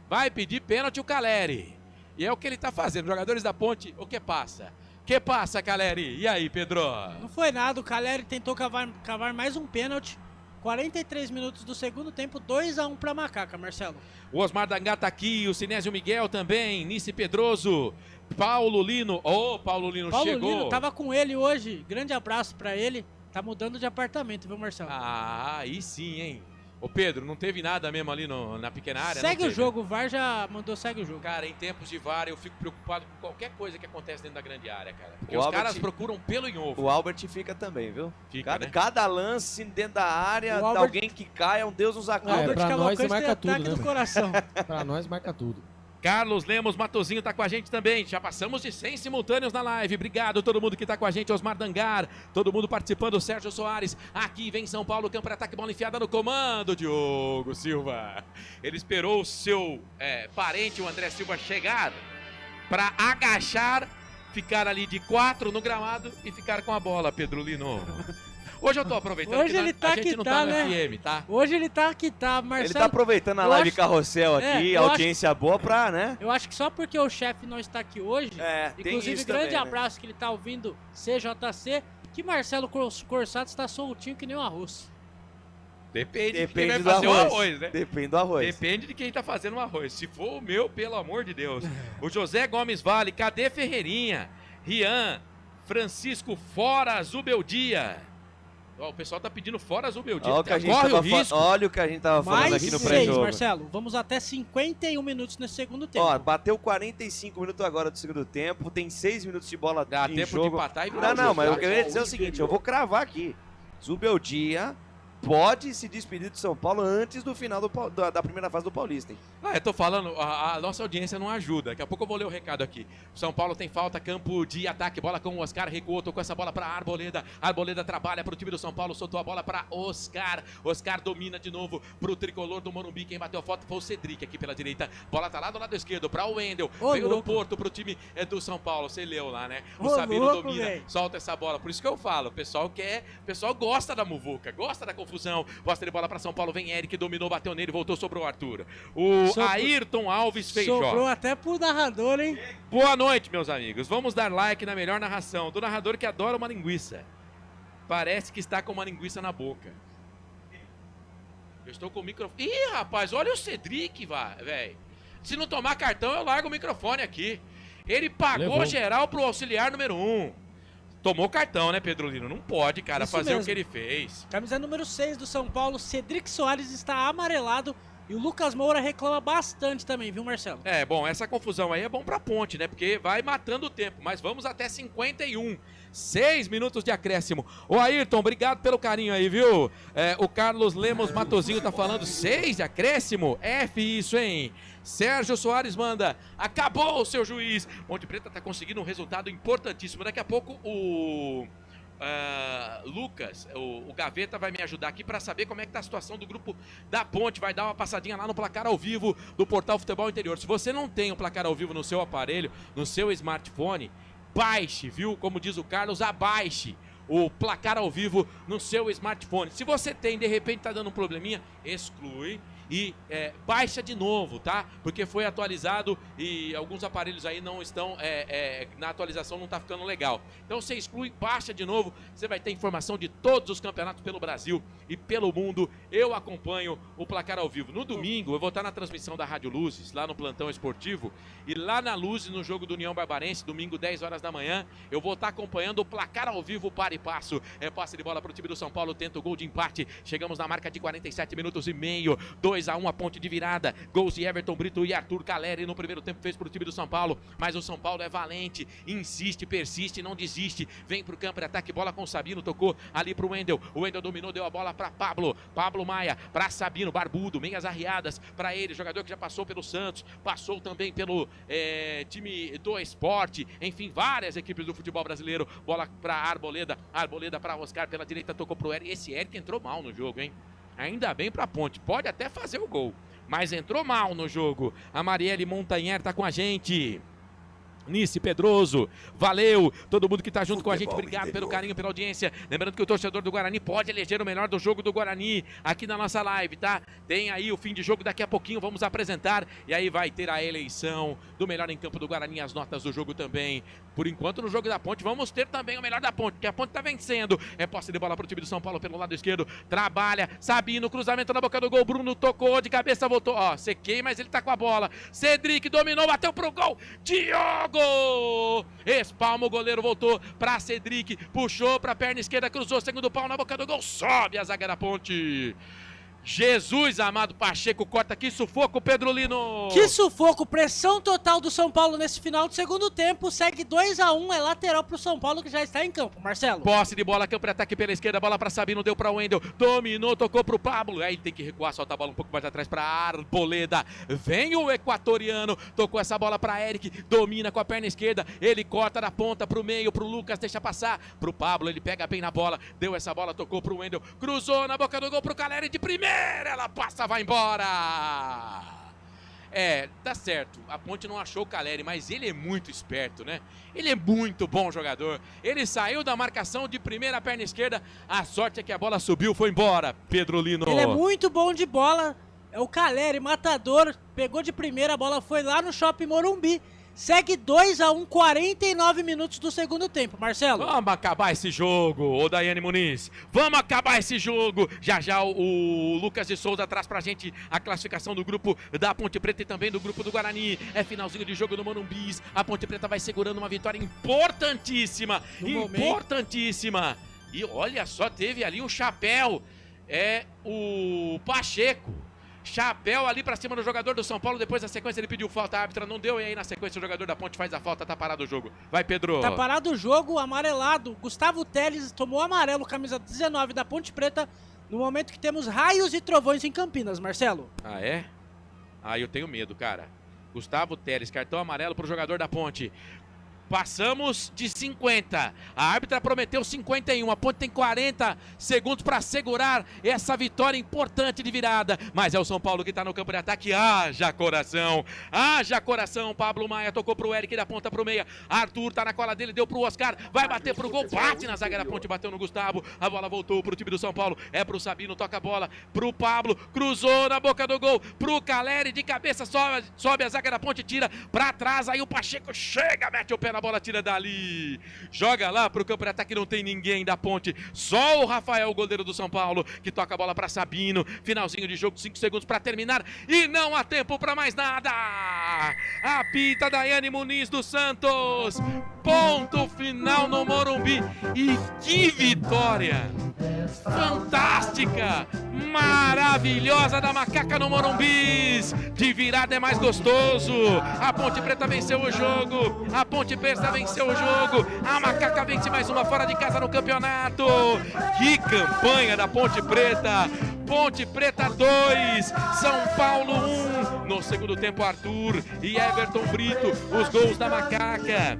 Speaker 8: Vai pedir pênalti o Caleri. E é o que ele tá fazendo. Jogadores da Ponte, o que passa? Que passa, Caleri? E aí, Pedro?
Speaker 11: Não foi nada, o Caleri tentou cavar mais um pênalti. 43 minutos do segundo tempo, 2-1 pra Macaca, Marcelo.
Speaker 8: O Osmar Dangá tá aqui, o Sinésio Miguel também, Nice Pedroso, Paulo Lino. Paulo Lino chegou.
Speaker 11: Paulo Lino, tava com ele hoje, grande abraço pra ele. Tá mudando de apartamento, viu, Marcelo?
Speaker 8: Ah, aí sim, hein? Ô Pedro, não teve nada mesmo ali na pequena área?
Speaker 11: Segue o jogo, o VAR já mandou segue o jogo.
Speaker 8: Cara, em tempos de VAR eu fico preocupado com qualquer coisa que acontece dentro da grande área, cara. Porque os caras procuram pelo em ovo.
Speaker 10: O Albert fica também, viu?
Speaker 8: Fica, né?
Speaker 10: Cada lance dentro da área, alguém que cai, é um Deus nos acuda.
Speaker 9: Pra nós marca tudo, né?
Speaker 11: Do coração.
Speaker 9: Pra nós marca tudo.
Speaker 8: Carlos Lemos Matozinho tá com a gente também. Já passamos de 100 simultâneos na live. Obrigado a todo mundo que tá com a gente. Osmar Dangar, todo mundo participando. Sérgio Soares, aqui vem São Paulo, campo de ataque, bola enfiada no comando. Diogo Silva. Ele esperou o seu parente, o André Silva, chegar para agachar, ficar ali de 4 no gramado e ficar com a bola, Pedro Lino. Hoje eu tô aproveitando
Speaker 11: Hoje ele tá
Speaker 8: a gente
Speaker 11: que
Speaker 8: não
Speaker 11: tá,
Speaker 8: tá no
Speaker 11: né?
Speaker 8: FM, tá?
Speaker 11: Hoje ele tá que tá, Marcelo.
Speaker 10: Ele tá aproveitando a
Speaker 11: eu
Speaker 10: live
Speaker 11: acho-
Speaker 10: carrossel aqui,
Speaker 11: eu
Speaker 10: audiência boa pra, né?
Speaker 11: Eu acho que só porque o chefe não está aqui hoje,
Speaker 10: tem
Speaker 11: inclusive
Speaker 10: isso
Speaker 11: grande
Speaker 10: também, né?
Speaker 11: abraço que ele tá ouvindo CJC, que Marcelo Corsato está soltinho que nem um arroz.
Speaker 8: Depende de quem
Speaker 10: Depende
Speaker 8: vai
Speaker 10: do
Speaker 8: fazer o
Speaker 10: arroz.
Speaker 8: arroz, né?
Speaker 10: Depende do arroz.
Speaker 8: Depende de quem tá fazendo o arroz. Se for o meu, pelo amor de Deus. O José Gomes Vale, cadê Ferreirinha? Rian, Francisco, fora Zubeldia. Ó, o pessoal tá pedindo fora Zubeldia.
Speaker 10: Olha o que a gente
Speaker 8: Corre o
Speaker 10: tava
Speaker 8: risco.
Speaker 10: Olha o que a gente tava falando
Speaker 11: Mais
Speaker 10: aqui no
Speaker 11: 6,
Speaker 10: pré-jogo.
Speaker 11: Marcelo. Vamos até 51 minutos nesse segundo tempo.
Speaker 10: Ó, bateu 45 minutos agora do segundo tempo, tem 6 minutos de bola
Speaker 8: Dá
Speaker 10: em
Speaker 8: tempo
Speaker 10: jogo.
Speaker 8: de empatar e virar
Speaker 10: Não,
Speaker 8: o
Speaker 10: não,
Speaker 8: jogo,
Speaker 10: mas
Speaker 8: tá?
Speaker 10: o que eu ia dizer é o seguinte, eu vou cravar aqui. Zubeldia pode se despedir do São Paulo antes do final da primeira fase do Paulista, hein?
Speaker 8: Ah, eu tô falando, a nossa audiência não ajuda. Daqui a pouco eu vou ler o recado aqui. São Paulo tem falta, campo de ataque, bola com o Oscar, recuou, tocou essa bola pra Arboleda. Arboleda trabalha pro time do São Paulo, soltou a bola pra Oscar. Oscar domina de novo pro tricolor do Morumbi. Quem bateu a foto foi o Cedric aqui pela direita. Bola tá lá do lado esquerdo pra Wendel. Veio no Porto pro time do São Paulo. Você leu lá, né? O
Speaker 11: Ô,
Speaker 8: Sabino
Speaker 11: louco,
Speaker 8: domina,
Speaker 11: véi.
Speaker 8: solta essa bola. Por isso que eu falo, o pessoal gosta da muvuca, gosta da confusão. Gosta de bola pra São Paulo, vem Eric, dominou, bateu nele, voltou, sobrou o Arthur. O
Speaker 11: Sobrou-
Speaker 8: Ayrton Alves Feijó.
Speaker 11: Sobrou até pro narrador, hein?
Speaker 8: Boa noite, meus amigos. Vamos dar like na melhor narração do narrador que adora uma linguiça. Parece que está com uma linguiça na boca. Eu estou com o microfone. Ih, rapaz, olha o Cedric, velho. Se não tomar cartão, eu largo o microfone aqui. Ele pagou
Speaker 11: Levou.
Speaker 8: geral pro auxiliar número 1. Tomou cartão, né, Pedro Lino? Não pode, cara,
Speaker 11: Isso
Speaker 8: fazer o
Speaker 11: mesmo.
Speaker 8: que ele fez.
Speaker 11: Camisa número 6 do São Paulo, Cedric Soares está amarelado e o Lucas Moura reclama bastante também, viu, Marcelo?
Speaker 8: É, bom, essa confusão aí é bom pra Ponte, né? Porque vai matando o tempo. Mas vamos até 51. 6 minutos de acréscimo. Ô, Ayrton, obrigado pelo carinho aí, viu? O Carlos Lemos Matozinho tá falando 6 de acréscimo? F isso, hein? Sérgio Soares manda. Acabou o seu juiz. Ponte Preta tá conseguindo um resultado importantíssimo. Daqui a pouco o... Lucas, o Gaveta vai me ajudar aqui para saber como é que tá a situação do grupo da Ponte, vai dar uma passadinha lá no placar ao vivo do Portal Futebol Interior. Se você não tem o placar ao vivo no seu aparelho, no seu smartphone, baixe, viu? Como diz o Carlos, abaixe o placar ao vivo no seu smartphone. Se você tem, de repente tá dando um probleminha, exclui e baixa de novo, tá? Porque foi atualizado e alguns aparelhos aí não estão, na atualização não tá ficando legal. Então você exclui, baixa de novo, você vai ter informação de todos os campeonatos pelo Brasil e pelo mundo. Eu acompanho o placar ao vivo. No domingo eu vou estar na transmissão da Rádio Luzes, lá no Plantão Esportivo, e lá na Luzes, no jogo do União Barbarense, domingo 10 horas da manhã, eu vou estar acompanhando o placar ao vivo, para e passo. Passe de bola pro time do São Paulo, tenta o gol de empate. Chegamos na marca de 47 minutos e meio. 2-1 a ponte de virada. Gols de Everton Brito e Arthur Caleri no primeiro tempo fez pro time do São Paulo. Mas o São Paulo é valente, insiste, persiste, não desiste. Vem pro campo de ataque, bola com o Sabino, tocou ali pro Wendel. O Wendel dominou, deu a bola pra Pablo Maia, pra Sabino, barbudo, meias arriadas pra ele, jogador que já passou pelo Santos, passou também pelo time do Esporte, enfim, várias equipes do futebol brasileiro. Bola pra Arboleda pra Oscar pela direita, tocou pro Eric. Esse Eric entrou mal no jogo, hein? Ainda bem pra Ponte, pode até fazer o gol, mas entrou mal no jogo. A Marielle Montanher tá com a gente. Nice Pedroso, valeu, todo mundo que tá junto com a gente, obrigado pelo carinho, pela audiência. Lembrando que o torcedor do Guarani pode eleger o melhor do jogo do Guarani aqui na nossa live, tá? Tem aí o fim de jogo, daqui a pouquinho vamos apresentar e aí vai ter a eleição do melhor em campo do Guarani, as notas do jogo também. Por enquanto no jogo da Ponte vamos ter também o melhor da Ponte, porque a Ponte tá vencendo. Posse de bola pro time do São Paulo pelo lado esquerdo, trabalha, Sabino, cruzamento na boca do gol, Bruno tocou, de cabeça voltou, ó, sequei, mas ele tá com a bola. Cedric dominou, bateu pro gol, Diogo! Espalma, o goleiro voltou pra Cedric, puxou pra perna esquerda, cruzou, segundo pau na boca do gol, sobe a zaga da Ponte. Jesus amado, Pacheco corta, que sufoco, Pedro Lino!
Speaker 11: Que sufoco, pressão total do São Paulo nesse final do segundo tempo, segue 2-1, é lateral pro São Paulo que já está em campo, Marcelo.
Speaker 8: Posse de bola, campo de ataque pela esquerda, bola pra Sabino, deu pra Wendel, dominou, tocou pro Pablo, aí tem que recuar, solta a bola um pouco mais atrás pra Arboleda, vem o equatoriano, tocou essa bola pra Eric, domina com a perna esquerda, ele corta da ponta pro meio, pro Lucas, deixa passar, pro Pablo, ele pega bem na bola, deu essa bola, tocou pro Wendel, cruzou na boca do gol pro Caleri de primeira, ela passa, vai embora. Tá certo, a Ponte não achou o Caleri, mas ele é muito esperto, né? Ele é muito bom jogador, ele saiu da marcação de primeira, perna esquerda, a sorte é que a bola subiu, foi embora, Pedro Lino.
Speaker 11: Ele é muito bom de bola, é o Caleri, matador, pegou de primeira, a bola foi lá no Shopping Morumbi. Segue 2-1, 49 minutos do segundo tempo, Marcelo.
Speaker 8: Vamos acabar esse jogo, ô Daiane Muniz. Vamos acabar esse jogo. Já já o Lucas de Souza traz pra gente a classificação do grupo da Ponte Preta e também do grupo do Guarani. É finalzinho de jogo no Morumbi. A Ponte Preta vai segurando uma vitória importantíssima. Importantíssima. E olha só, teve ali um chapéu. É o Pacheco. Chapéu ali pra cima do jogador do São Paulo, depois da sequência ele pediu falta, a árbitra não deu, e aí na sequência o jogador da Ponte faz a falta, tá parado o jogo. Vai, Pedro.
Speaker 11: Tá parado o jogo, amarelado. Gustavo Teles tomou amarelo, camisa 19 da Ponte Preta, no momento que temos raios e trovões em Campinas, Marcelo.
Speaker 8: Ah, é? Ah, eu tenho medo, cara. Gustavo Teles, cartão amarelo pro jogador da Ponte. Passamos de 50, a árbitra prometeu 51, a Ponte tem 40 segundos para segurar essa vitória importante de virada, mas é o São Paulo que está no campo de ataque, haja coração, Pablo Maia tocou pro Eric da ponta pro meia, Arthur tá na cola dele, deu pro Oscar, vai bater pro gol, bate na zaga da Ponte, bateu no Gustavo, a bola voltou pro time do São Paulo, é pro Sabino, toca a bola pro Pablo, cruzou na boca do gol, pro Caleri de cabeça, sobe a zaga da Ponte, tira pra trás, aí o Pacheco chega, mete o pé na bola, tira dali, joga lá pro campo de ataque, não tem ninguém da Ponte, só o Rafael, goleiro do São Paulo, que toca a bola pra Sabino, finalzinho de jogo, 5 segundos pra terminar, e não há tempo pra mais nada, apita Daiane Muniz dos Santos, ponto final no Morumbi, e que vitória, fantástica, maravilhosa da Macaca no Morumbi, de virada é mais gostoso, a Ponte Preta venceu o jogo, a Ponte Preta venceu o jogo, a Macaca vence mais uma fora de casa no campeonato, que campanha da Ponte Preta, Ponte Preta 2, São Paulo 1, no segundo tempo Arthur e Everton Brito, os gols da Macaca,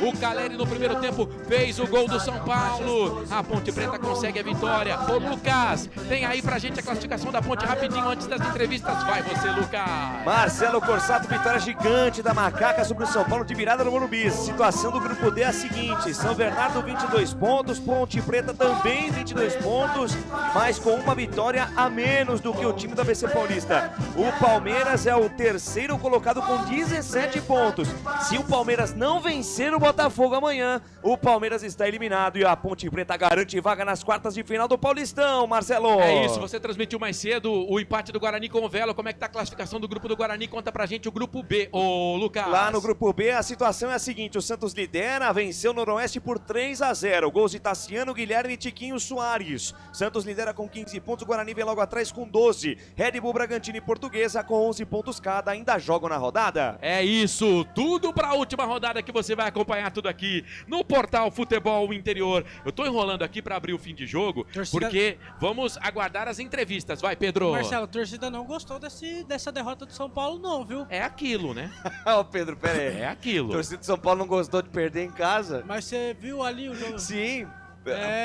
Speaker 8: o Caleri no primeiro tempo fez o gol do São Paulo, a Ponte Preta consegue a vitória. Ô Lucas, tem aí pra gente a classificação da Ponte rapidinho antes das entrevistas, vai você, Lucas.
Speaker 10: Marcelo Corsato, vitória gigante da Macaca sobre o São Paulo de virada no Morumbi. Situação do grupo D é a seguinte, São Bernardo 22 pontos, Ponte Preta também 22 pontos, mas com uma vitória a menos do que o time do ABC Paulista. O Palmeiras é o terceiro colocado com 17 pontos. Se o Palmeiras não vencer o Botafogo amanhã, o Palmeiras está eliminado e a Ponte Preta garante vaga nas quartas de final do Paulistão, Marcelo.
Speaker 8: É isso, você transmitiu mais cedo o empate do Guarani com o Velo. Como é que tá a classificação do grupo do Guarani? Conta pra gente o grupo B, ô Lucas.
Speaker 10: Lá no grupo B a situação é a seguinte, o Santos lidera, venceu o Noroeste por 3-0. Gols de Tassiano, Guilherme e Tiquinho Soares. Santos lidera com 15 pontos, o Guarani vem logo atrás com 12. Red Bull, Bragantino e Portuguesa com 11 pontos cada, ainda jogam na rodada.
Speaker 8: É isso, tudo para a última rodada que você vai acompanhar tudo aqui no Portal Futebol Interior. Eu tô enrolando aqui para abrir o fim de jogo, porque vamos aguardar as entrevistas. Vai, Pedro.
Speaker 11: Marcelo, a torcida não gostou dessa derrota do São Paulo não, viu?
Speaker 8: É aquilo, né?
Speaker 10: Ô Pedro, pera aí.
Speaker 8: É aquilo.
Speaker 10: A torcida do São Paulo não gostou de perder em casa?
Speaker 11: Mas você viu ali o jogo?
Speaker 10: Sim.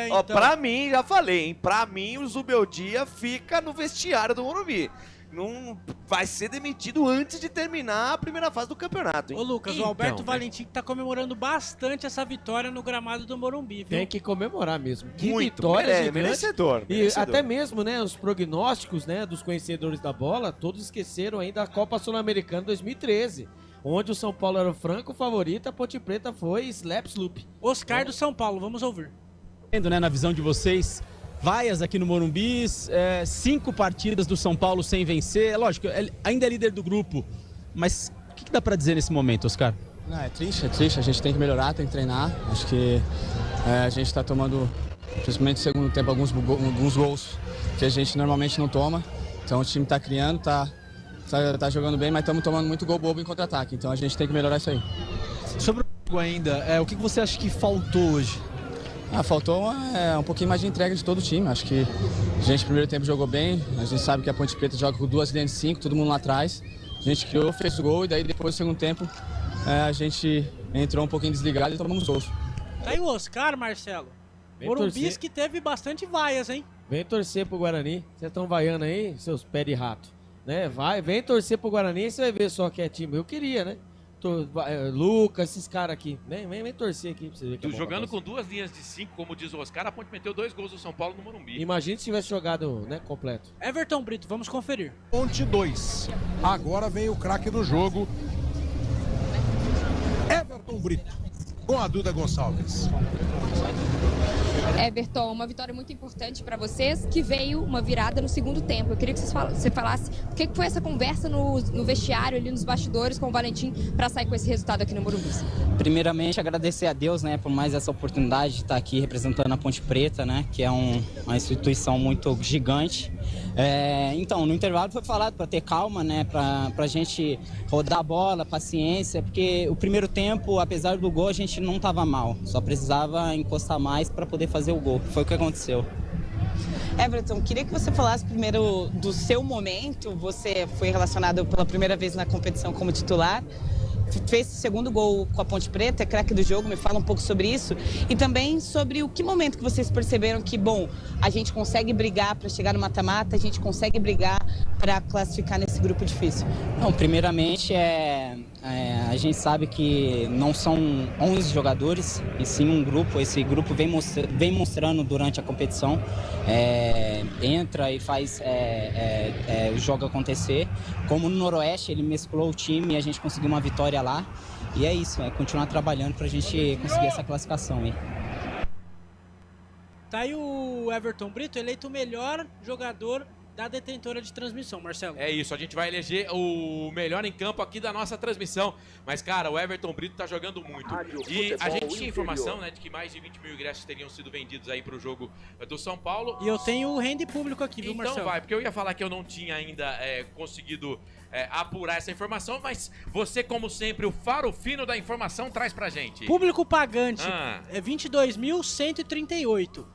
Speaker 11: Então...
Speaker 10: Pra mim, já falei, hein? Pra mim, o Zubeldia fica no vestiário do Morumbi. Não vai ser demitido antes de terminar a primeira fase do campeonato, hein?
Speaker 11: Ô Lucas, o Alberto Valentim tá comemorando bastante essa vitória no gramado do Morumbi, viu?
Speaker 9: Tem que comemorar mesmo. Que
Speaker 10: muito,
Speaker 9: vitória gigante.
Speaker 10: Merecedor.
Speaker 9: E até mesmo, né, os prognósticos, né, dos conhecedores da bola, todos esqueceram ainda a Copa Sul-Americana 2013. Onde o São Paulo era o franco favorito, a Ponte Preta foi slap-sloop.
Speaker 11: Oscar do São Paulo, vamos ouvir.
Speaker 17: Né, na visão de vocês, vaias aqui no Morumbi, 5 partidas do São Paulo sem vencer, lógico, ainda é líder do grupo, mas o que dá pra dizer nesse momento, Oscar?
Speaker 18: Não, é triste, a gente tem que melhorar, tem que treinar, acho que a gente tá tomando
Speaker 13: principalmente no segundo tempo, alguns gols que a gente normalmente não toma. Então o time está criando, tá jogando bem, mas estamos tomando muito gol bobo em contra-ataque. Então a gente tem que melhorar isso aí.
Speaker 17: Sobre o jogo ainda, o que você acha que faltou hoje?
Speaker 13: Faltou um pouquinho mais de entrega de todo o time. Acho que a gente no primeiro tempo jogou bem, a gente sabe que a Ponte Preta joga com 2 linhas de 5, todo mundo lá atrás. A gente criou, fez o gol e daí depois do segundo tempo a gente entrou um pouquinho desligado e tomamos gols.
Speaker 11: Tá aí o Oscar, Marcelo. Morumbis que teve bastante vaias, hein?
Speaker 9: Vem torcer pro Guarani. Vocês estão vaiando aí, seus pés de rato. Né? Vem torcer pro Guarani e você vai ver só que é time. Eu queria, né? Lucas, esses caras aqui. Vem torcer aqui pra você ver que
Speaker 8: Jogando com 2 linhas de 5, como diz o Oscar, a Ponte meteu 2 gols do São Paulo no Morumbi.
Speaker 9: Imagina se tivesse jogado, né, completo.
Speaker 11: Everton Brito, vamos conferir.
Speaker 18: Ponte 2. Agora vem o craque do jogo. Everton Brito, com a Duda Gonçalves.
Speaker 23: Everton, uma vitória muito importante para vocês, que veio uma virada no segundo tempo. Eu queria que você falasse o que foi essa conversa no vestiário, ali nos bastidores com o Valentim, para sair com esse resultado aqui no Morumbi.
Speaker 24: Primeiramente, agradecer a Deus, né, por mais essa oportunidade de estar aqui representando a Ponte Preta, né, que é uma instituição muito gigante. Então, no intervalo foi falado para ter calma, né, para a gente rodar a bola, paciência, porque o primeiro tempo, apesar do gol, a gente não estava mal, só precisava encostar mais para poder fazer o gol. Foi o que aconteceu.
Speaker 25: Everton, queria que você falasse primeiro do seu momento. Você foi relacionado pela primeira vez na competição como titular. Fez o segundo gol com a Ponte Preta, é craque do jogo, me fala um pouco sobre isso. E também sobre o que momento que vocês perceberam que, bom, a gente consegue brigar para chegar no mata-mata, a gente consegue brigar para classificar nesse grupo difícil.
Speaker 24: Bom, primeiramente, a gente sabe que não são 11 jogadores, e sim um grupo. Esse grupo vem mostrando durante a competição, entra e faz o jogo acontecer. Como no Noroeste, ele mesclou o time e a gente conseguiu uma vitória lá. E é isso, continuar trabalhando para a gente conseguir essa classificação aí.
Speaker 11: Tá aí o Everton Brito, eleito o melhor jogador da detentora de transmissão, Marcelo.
Speaker 8: É isso, a gente vai eleger o melhor em campo aqui da nossa transmissão. Mas, cara, o Everton Brito tá jogando muito. E a gente tinha informação, né, de que mais de 20 mil ingressos teriam sido vendidos aí pro jogo do São Paulo.
Speaker 11: E eu tenho o rende público aqui, viu, Marcelo?
Speaker 8: Então vai, porque eu ia falar que eu não tinha ainda conseguido apurar essa informação, mas você, como sempre, o faro fino da informação traz pra gente.
Speaker 11: Público pagante é 22.138.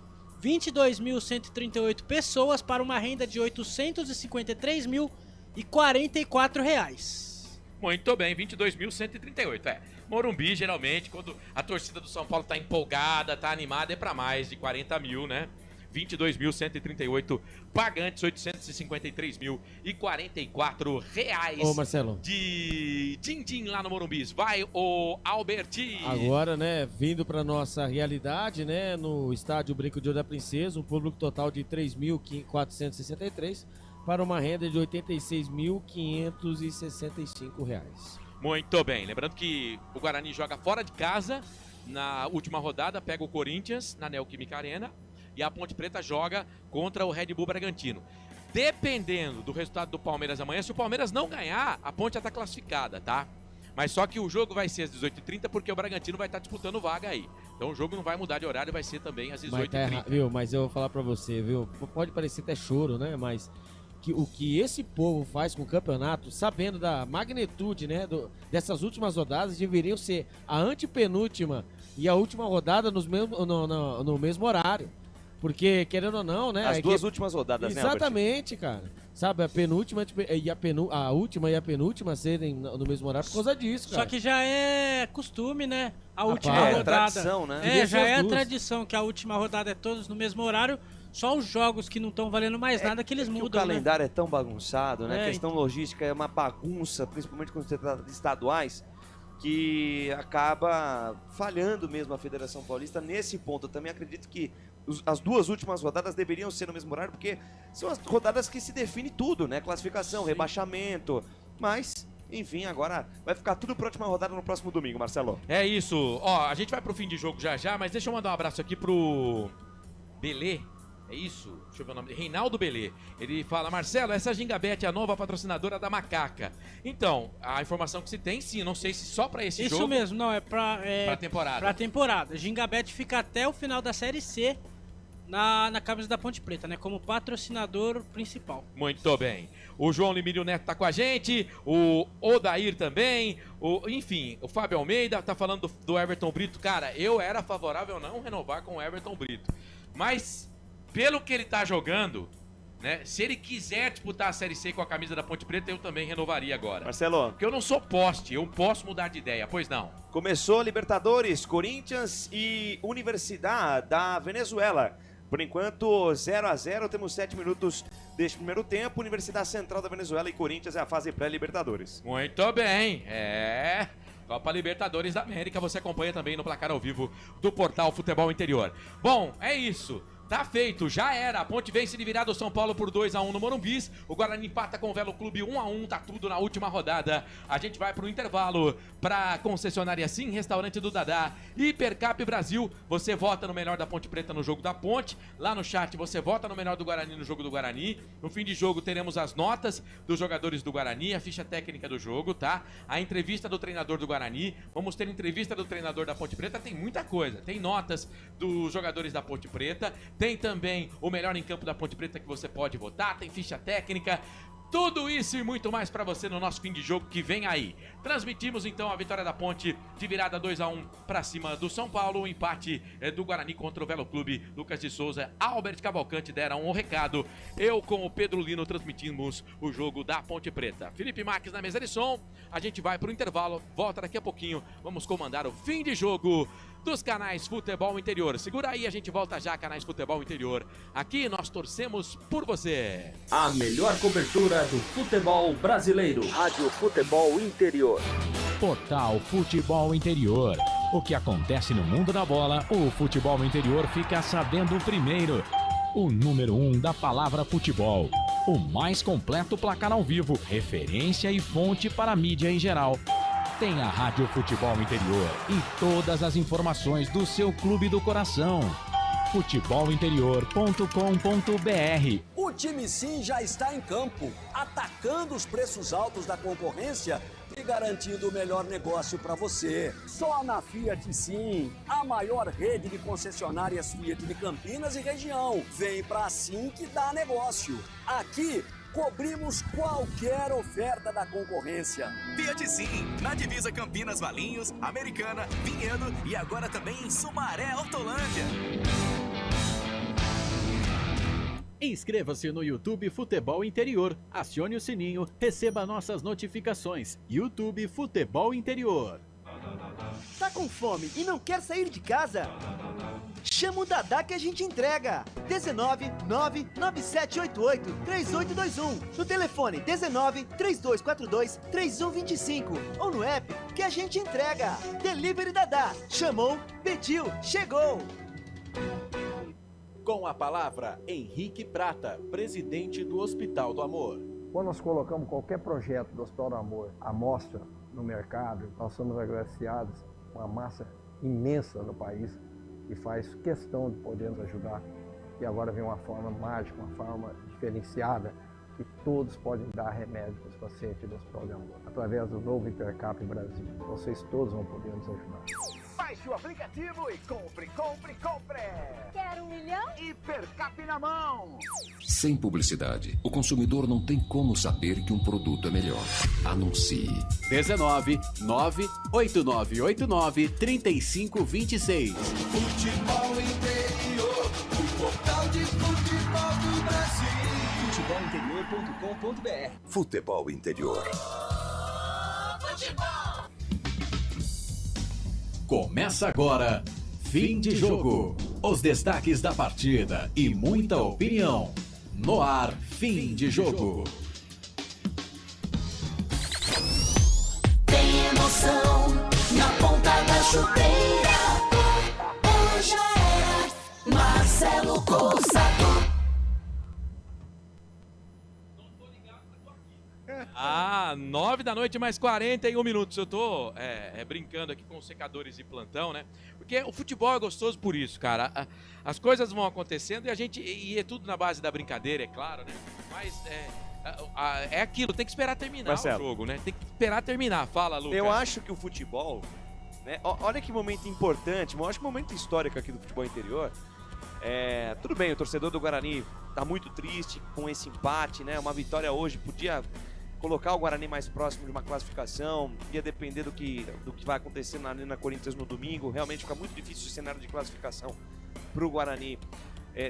Speaker 11: 22.138 pessoas para uma renda de R$ 853.044 reais.
Speaker 8: Muito bem, 22.138. Morumbi, geralmente, quando a torcida do São Paulo tá empolgada, tá animada, é para mais de 40 mil, né? 22.138 pagantes, 853.044 reais.
Speaker 9: Ô, Marcelo.
Speaker 8: De din-din lá no Morumbi. Vai o Alberti.
Speaker 9: Agora, né, vindo para nossa realidade, né, no estádio Brinco de Ouro da Princesa, um público total de 3.463 para uma renda de R$ 86.565 reais.
Speaker 8: Muito bem, lembrando que o Guarani joga fora de casa na última rodada, pega o Corinthians na Neoquímica Arena. E a Ponte Preta joga contra o Red Bull Bragantino. Dependendo do resultado do Palmeiras amanhã, se o Palmeiras não ganhar, a Ponte já está classificada, tá? Mas só que o jogo vai ser às 18h30 porque o Bragantino vai estar disputando vaga aí. Então o jogo não vai mudar de horário, vai ser também às 18h30.
Speaker 9: Viu? Mas eu vou falar pra você, viu? Pode parecer até choro, né? Mas o que esse povo faz com o campeonato, sabendo da magnitude, né, dessas últimas rodadas, deveriam ser a antepenúltima e a última rodada no mesmo horário. Porque, querendo ou não, né?
Speaker 10: As duas últimas rodadas,
Speaker 9: né? Exatamente, cara. Sabe, a penúltima e a última e a penúltima serem no mesmo horário por causa disso, cara.
Speaker 11: Só que já é costume, né? A última rodada.
Speaker 10: Tradição, né?
Speaker 11: Já é a tradição que a última rodada é todos no mesmo horário. Só os jogos que não estão valendo mais nada que eles mudam,
Speaker 10: o calendário é tão bagunçado, né? A
Speaker 11: É,
Speaker 10: questão logística é uma bagunça, principalmente quando se trata de estaduais, que acaba falhando mesmo a Federação Paulista nesse ponto. Eu também acredito que as duas últimas rodadas deveriam ser no mesmo horário, porque são as rodadas que se define tudo, né? Classificação, rebaixamento, mas... Enfim, agora vai ficar tudo para a última rodada no próximo domingo, Marcelo.
Speaker 8: É isso. Ó, a gente vai pro fim de jogo já, mas deixa eu mandar um abraço aqui pro Belê. É isso? Deixa eu ver o nome dele. Reinaldo Belê. Ele fala: Marcelo, essa Gingabet é a nova patrocinadora da Macaca. Então, a informação que se tem, sim, não sei se só pra esse jogo.
Speaker 11: Isso mesmo, não, é pra
Speaker 8: temporada.
Speaker 11: Pra temporada. Gingabet fica até o final da Série C na camisa da Ponte Preta, né? Como patrocinador principal.
Speaker 8: Muito bem. O João Limírio Neto tá com a gente, o Odair também, enfim, o Fábio Almeida tá falando do Everton Brito. Cara, eu era favorável a não renovar com o Everton Brito. Mas, pelo que ele tá jogando, né? Se ele quiser disputar a Série C com a camisa da Ponte Preta, eu também renovaria agora.
Speaker 10: Marcelo.
Speaker 8: Porque eu não sou poste, eu posso mudar de ideia, pois não.
Speaker 10: Começou Libertadores, Corinthians e Universidade da Venezuela. Por enquanto, 0-0, temos 7 minutos deste primeiro tempo. Universidade Central da Venezuela e Corinthians é a fase pré-Libertadores.
Speaker 8: Muito bem, Copa Libertadores da América, você acompanha também no placar ao vivo do portal Futebol Interior. Bom, é isso. Tá feito, já era. A Ponte vence de virada o São Paulo por 2-1 no Morumbis. O Guarani empata com o Velo Clube 1-1. Tá tudo na última rodada. A gente vai pro intervalo pra concessionária Sim, Restaurante do Dadá. Hipercap Brasil. Você vota no melhor da Ponte Preta no jogo da Ponte. Lá no chat você vota no melhor do Guarani no jogo do Guarani. No fim de jogo teremos as notas dos jogadores do Guarani, a ficha técnica do jogo, tá? A entrevista do treinador do Guarani. Vamos ter entrevista do treinador da Ponte Preta. Tem muita coisa. Tem notas dos jogadores da Ponte Preta. Tem também o melhor em campo da Ponte Preta que você pode votar, tem ficha técnica, tudo isso e muito mais para você no nosso fim de jogo que vem aí. Transmitimos então a vitória da Ponte de virada 2-1 para cima do São Paulo, o empate do Guarani contra o Velo Clube. Lucas de Souza, Albert Cavalcante deram um recado. Eu com o Pedro Lino transmitimos o jogo da Ponte Preta. Felipe Marques na mesa de som, a gente vai pro intervalo, volta daqui a pouquinho, vamos comandar o fim de jogo dos canais Futebol Interior. Segura aí, a gente volta já, canais Futebol Interior. Aqui nós torcemos por você.
Speaker 3: A melhor cobertura do futebol brasileiro. Rádio Futebol Interior.
Speaker 12: Portal Futebol Interior. O que acontece no mundo da bola, o Futebol Interior fica sabendo primeiro. O número 1 da palavra futebol. O mais completo placar ao vivo, referência e fonte para a mídia em geral. Tem a Rádio Futebol Interior e todas as informações do seu clube do coração. futebolinterior.com.br.
Speaker 4: O time Sim já está em campo, atacando os preços altos da concorrência e garantindo o melhor negócio para você. Só na Fiat Sim, a maior rede de concessionárias Fiat de Campinas e região. Vem pra Sim que dá negócio. Aqui cobrimos qualquer oferta da concorrência.
Speaker 14: Fiat Sim, na divisa Campinas, Valinhos, Americana, Vinhedo e agora também em Sumaré, Hortolândia.
Speaker 5: Inscreva-se no YouTube Futebol Interior, acione o sininho, receba nossas notificações. YouTube Futebol Interior.
Speaker 15: Tá com fome e não quer sair de casa? Chama o Dadá que a gente entrega. 19 99788 3821. No telefone 19 3242 3125. Ou no app que a gente entrega. Delivery Dadá. Chamou, pediu, chegou.
Speaker 5: Com a palavra, Henrique Prata, presidente do Hospital do Amor.
Speaker 1: Quando nós colocamos qualquer projeto do Hospital do Amor à mostra no mercado, nós somos agraciados com uma massa imensa no país que faz questão de poder nos ajudar. E agora vem uma forma mágica, uma forma diferenciada, que todos podem dar remédio para os pacientes do Hospital do Amor. Através do novo Hipercap Brasil, vocês todos vão poder nos ajudar.
Speaker 15: Baixe o aplicativo e compre, compre, compre.
Speaker 19: Quer 1 milhão?
Speaker 15: Hipercap na mão.
Speaker 2: Sem publicidade, o consumidor não tem como saber que um produto é melhor. Anuncie.
Speaker 5: 19 98989 3526.
Speaker 6: Futebol Interior, o portal de futebol do Brasil.
Speaker 4: futebolinterior.com.br.
Speaker 2: Futebol Interior.
Speaker 6: Futebol.
Speaker 5: Começa agora, fim de jogo. Os destaques da partida e muita opinião. No ar, fim de jogo.
Speaker 6: Tem emoção na ponta da chuteira. Hoje era Marcelo Corsato.
Speaker 8: Ah, 9 da noite mais 41 minutos. Eu tô brincando aqui com os secadores de plantão, né? Porque o futebol é gostoso por isso, cara. As coisas vão acontecendo e é tudo na base da brincadeira, é claro, né? Mas é aquilo, tem que esperar terminar
Speaker 10: Marcelo.
Speaker 8: o jogo, né? Tem que esperar terminar. Fala, Lucas.
Speaker 10: Eu acho que o futebol, né? Olha que momento importante, eu acho que momento histórico aqui do futebol interior. Tudo bem, o torcedor do Guarani está muito triste com esse empate, né? Uma vitória hoje podia colocar o Guarani mais próximo de uma classificação, ia depender do que vai acontecer na Arena Corinthians no domingo. Realmente fica muito difícil o cenário de classificação para o Guarani,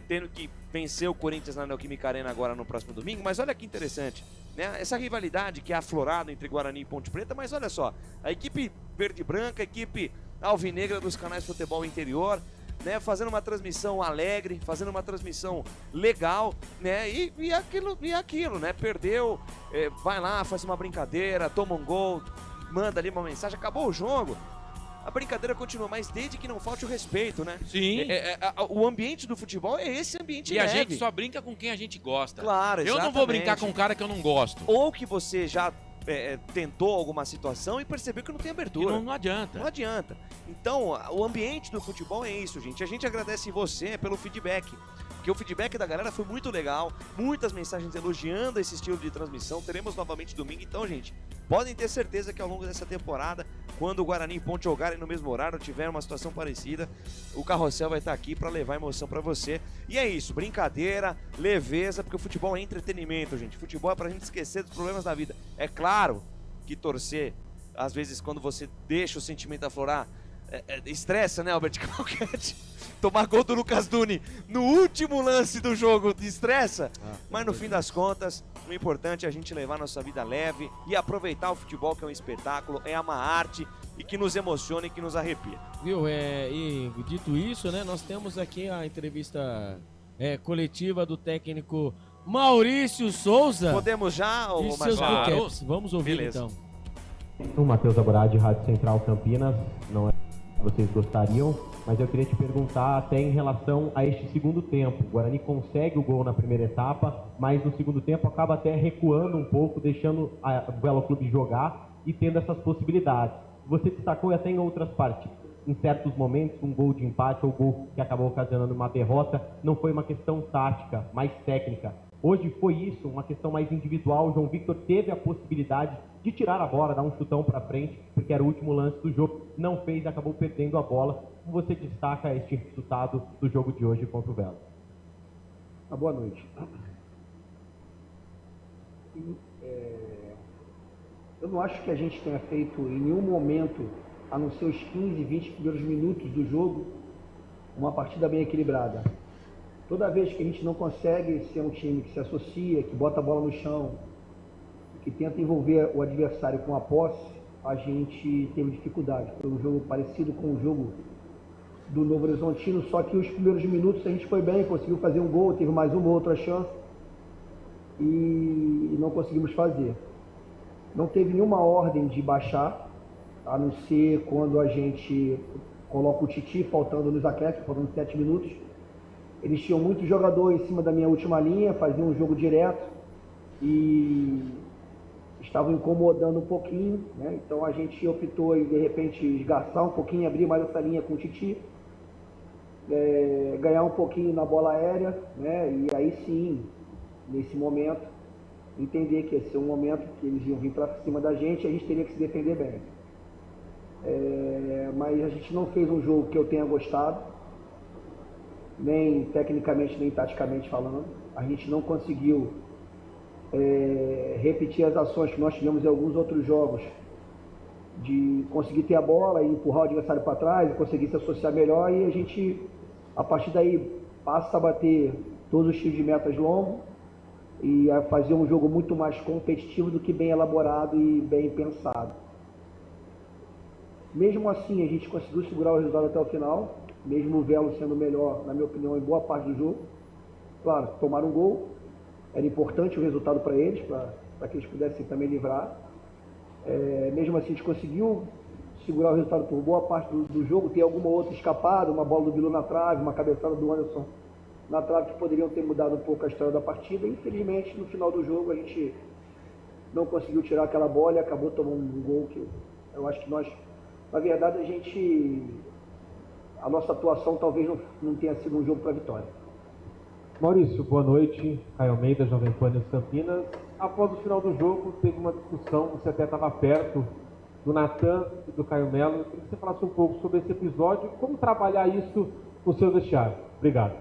Speaker 10: tendo que vencer o Corinthians na Neoquímica Arena agora no próximo domingo. Mas olha que interessante, né? Essa rivalidade que é aflorada entre Guarani e Ponte Preta, mas olha só, a equipe verde e branca, a equipe alvinegra dos canais Futebol Interior, né, fazendo uma transmissão alegre, fazendo uma transmissão legal, né, e aquilo, né, perdeu, vai lá, faz uma brincadeira, toma um gol, manda ali uma mensagem, acabou o jogo, a brincadeira continua, mas desde que não falte o respeito, né?
Speaker 8: Sim.
Speaker 10: O ambiente do futebol é esse ambiente
Speaker 8: E
Speaker 10: leve.
Speaker 8: a gente só brinca com quem a gente gosta.
Speaker 10: Claro,
Speaker 8: Eu não vou brincar com um cara que eu não gosto.
Speaker 10: Ou que você já tentou alguma situação e percebeu que não tem abertura.
Speaker 8: Não adianta.
Speaker 10: Não adianta. Então, o ambiente do futebol é isso, gente. A gente agradece você pelo feedback, porque o feedback da galera foi muito legal, muitas mensagens elogiando esse estilo de transmissão. Teremos novamente domingo, então, gente, podem ter certeza que ao longo dessa temporada, quando o Guarani e Ponte jogarem no mesmo horário, tiver uma situação parecida, o Carrossel vai estar aqui para levar emoção para você. E é isso, brincadeira, leveza, porque o futebol é entretenimento, gente. Futebol é pra gente esquecer dos problemas da vida. É claro que torcer, às vezes, quando você deixa o sentimento aflorar, estressa, né, Albert Cavalcante? Tomar gol do Lucas Duni no último lance do jogo estressa, mas no fim das contas, o importante é a gente levar nossa vida leve e aproveitar o futebol, que é um espetáculo, é uma arte e que nos emociona e que nos arrepia.
Speaker 9: Viu, e dito isso, né, nós temos aqui a entrevista coletiva do técnico Maurício Souza.
Speaker 10: Podemos já,
Speaker 9: e seus buquetes. Vamos ouvir. Beleza.
Speaker 16: O Matheus Aboradi, Rádio Central Campinas, não é que vocês gostariam, mas eu queria te perguntar até em relação a este segundo tempo. O Guarani consegue o gol na primeira etapa, mas no segundo tempo acaba até recuando um pouco, deixando o Velo Clube jogar e tendo essas possibilidades. Você destacou até em outras partidas, em certos momentos, um gol de empate ou gol que acabou ocasionando uma derrota, não foi uma questão tática, mais técnica. Hoje foi isso, uma questão mais individual. O João Victor teve a possibilidade de tirar a bola, dar um chutão para frente, porque era o último lance do jogo, não fez, acabou perdendo a bola. Como você destaca este resultado do jogo de hoje contra o Velo?
Speaker 19: Boa noite. Eu não acho que a gente tenha feito em nenhum momento, a não ser os 15, 20 primeiros minutos do jogo, uma partida bem equilibrada. Toda vez que a gente não consegue ser um time que se associa, que bota a bola no chão, que tenta envolver o adversário com a posse, a gente teve dificuldade. Foi um jogo parecido com o jogo do Novo Horizontino, só que os primeiros minutos a gente foi bem, conseguiu fazer um gol, teve mais uma outra chance e não conseguimos fazer. Não teve nenhuma ordem de baixar, a não ser quando a gente coloca o Titi faltando nos acréscimos, faltando 7 minutos. Eles tinham muitos jogadores em cima da minha última linha, faziam um jogo direto e estavam incomodando um pouquinho, né? Então a gente optou em, de repente, esgarçar um pouquinho, abrir mais essa linha com o Titi, ganhar um pouquinho na bola aérea, né? E aí sim, nesse momento, entender que esse é um momento que eles iam vir para cima da gente e a gente teria que se defender bem. Mas a gente não fez um jogo que eu tenha gostado, nem tecnicamente, nem taticamente falando. A gente não conseguiu repetir as ações que nós tivemos em alguns outros jogos, de conseguir ter a bola e empurrar o adversário para trás, e conseguir se associar melhor, e a gente, a partir daí, passa a bater todos os tiros de metas longos e a fazer um jogo muito mais competitivo do que bem elaborado e bem pensado. Mesmo assim, a gente conseguiu segurar o resultado até o final, mesmo o Velo sendo melhor, na minha opinião, em boa parte do jogo. Claro, tomaram um gol, era importante o resultado para eles, para que eles pudessem também livrar. Mesmo assim, a gente conseguiu segurar o resultado por boa parte do jogo, ter alguma outra escapada, uma bola do Bilu na trave, uma cabeçada do Anderson na trave, que poderiam ter mudado um pouco a história da partida. Infelizmente, no final do jogo, a gente não conseguiu tirar aquela bola e acabou tomando um gol que eu acho que nós, na verdade, a nossa atuação talvez não tenha sido um jogo para vitória.
Speaker 16: Maurício, boa noite. Caio Almeida, Jovem Pan News Campinas. Após o final do jogo, teve uma discussão, você até estava perto do Natan e do Caio Melo. Eu queria que você falasse um pouco sobre esse episódio e como trabalhar isso no seu vestiário. Obrigado.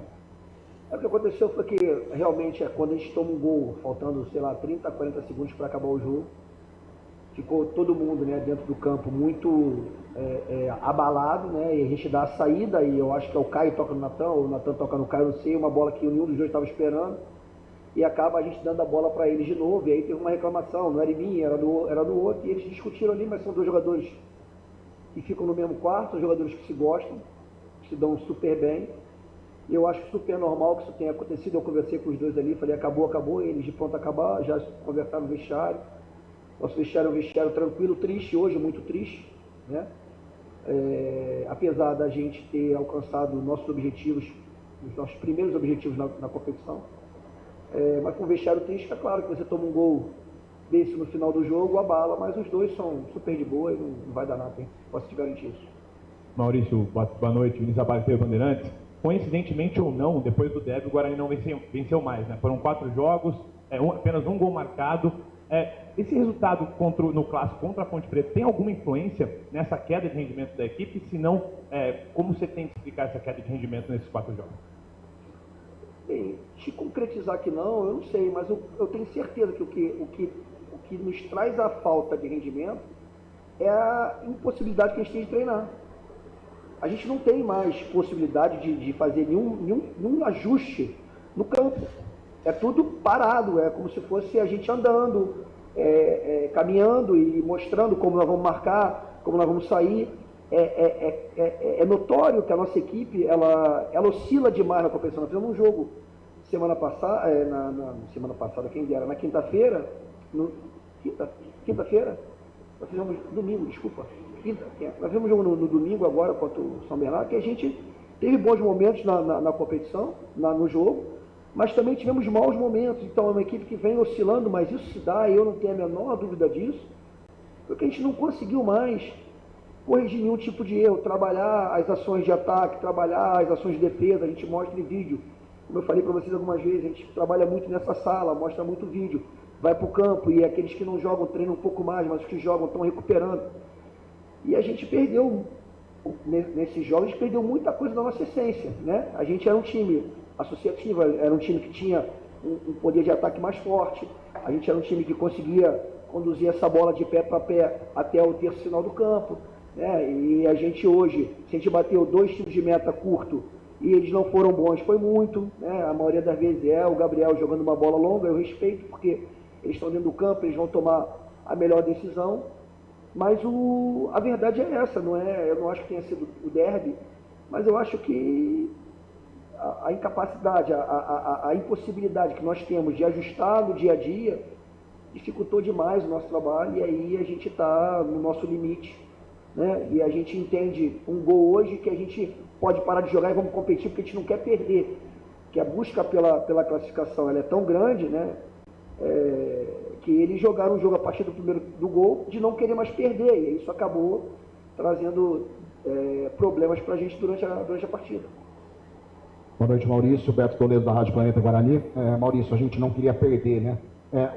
Speaker 19: O que aconteceu foi que realmente quando a gente toma um gol, faltando, sei lá, 30, 40 segundos para acabar o jogo, ficou todo mundo, né, dentro do campo muito abalado, né, e a gente dá a saída, e eu acho que é o Caio toca no Natan, ou o Natan toca no Caio, não sei, uma bola que nenhum dos dois estava esperando, e acaba a gente dando a bola para eles de novo, e aí teve uma reclamação, não era em mim, era do outro, e eles discutiram ali, mas são dois jogadores que ficam no mesmo quarto, são jogadores que se gostam, que se dão super bem. Eu acho super normal que isso tenha acontecido. Eu conversei com os dois ali, falei, acabou, eles de pronto acabar, já conversaram no vestiário. Nosso vestiário é um vestiário tranquilo, triste hoje, muito triste, né? Apesar da gente ter alcançado nossos objetivos, os nossos primeiros objetivos na competição, mas com o vestiário triste, é claro que você toma um gol desse no final do jogo, abala, mas os dois são super de boa e não vai dar nada, hein? Posso te garantir isso.
Speaker 16: Maurício, boa noite, Vinícius Abalte, Bandeirantes. Coincidentemente ou não, depois do derby, o Guarani não venceu mais, né? Foram 4 jogos, apenas um gol marcado. Esse resultado no clássico contra a Ponte Preta tem alguma influência nessa queda de rendimento da equipe? Se não, como você tem que explicar essa queda de rendimento nesses 4 jogos?
Speaker 19: Bem, te concretizar que não, eu não sei, mas eu tenho certeza que o que nos traz a falta de rendimento é a impossibilidade que a gente tem de treinar. A gente não tem mais possibilidade de fazer nenhum ajuste no campo. É tudo parado, é como se fosse a gente andando, caminhando e mostrando como nós vamos marcar, como nós vamos sair. É notório que a nossa equipe ela oscila demais na competição. Nós fizemos um jogo semana passada, quem dera, na quinta-feira, quinta-feira, nós fizemos domingo, desculpa. Nós vimos um jogo no domingo agora contra o São Bernardo, que a gente teve bons momentos na competição, no jogo, mas também tivemos maus momentos. Então é uma equipe que vem oscilando, mas isso se dá, e eu não tenho a menor dúvida disso, porque a gente não conseguiu mais corrigir nenhum tipo de erro, trabalhar as ações de ataque, trabalhar as ações de defesa. A gente mostra em vídeo, como eu falei para vocês algumas vezes, a gente trabalha muito nessa sala, mostra muito vídeo, vai para o campo, e aqueles que não jogam treinam um pouco mais, mas os que jogam estão recuperando. E a gente perdeu, nesses jogos, a gente perdeu muita coisa da nossa essência, né? A gente era um time associativo, era um time que tinha um poder de ataque mais forte, a gente era um time que conseguia conduzir essa bola de pé para pé até o terço final do campo, né? E a gente hoje, se a gente bateu 2 tiros de meta curto e eles não foram bons, foi muito, né? A maioria das vezes o Gabriel jogando uma bola longa, eu respeito, porque eles estão dentro do campo, eles vão tomar a melhor decisão. Mas a verdade é essa, eu não acho que tenha sido o derby, mas eu acho que a incapacidade, a impossibilidade que nós temos de ajustar no dia a dia dificultou demais o nosso trabalho, e aí a gente está no nosso limite, né? E a gente entende um gol hoje que a gente pode parar de jogar e vamos competir porque a gente não quer perder, que a busca pela classificação ela é tão grande, né? Que eles jogaram o jogo a partir do gol de não querer mais perder, e isso acabou trazendo problemas para a gente durante a partida.
Speaker 7: Boa noite, Maurício. Beto Toledo, da Rádio Planeta Guarani. Maurício, a gente não queria perder, né?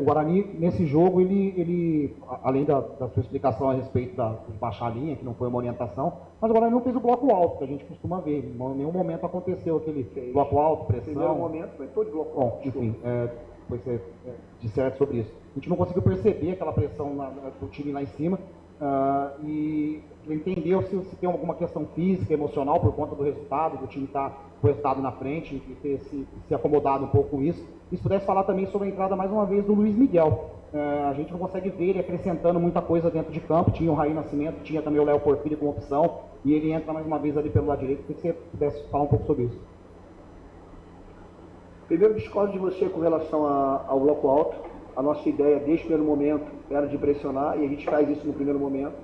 Speaker 7: O Guarani, nesse jogo, ele além da sua explicação a respeito de baixar a linha, que não foi uma orientação, mas o Guarani não fez o bloco alto, que a gente costuma ver. Em nenhum momento aconteceu aquele bloco alto, pressão.
Speaker 19: No primeiro momento foi todo bloco alto.
Speaker 7: Bom, enfim, depois você disserte sobre isso. A gente não conseguiu perceber aquela pressão do time lá em cima, e entendeu se tem alguma questão física, emocional, por conta do resultado, do time estar com o resultado na frente, e ter se acomodado um pouco com isso. E se pudesse falar também sobre a entrada, mais uma vez, do Luiz Miguel. A gente não consegue ver ele acrescentando muita coisa dentro de campo. Tinha o Raí Nascimento, tinha também o Léo Porfírio como opção, e ele entra mais uma vez ali pelo lado direito. Queria que você pudesse falar um pouco sobre isso.
Speaker 19: Primeiro, discordo de você com relação ao bloco alto. A nossa ideia, desde o primeiro momento, era de pressionar, e a gente faz isso no primeiro momento.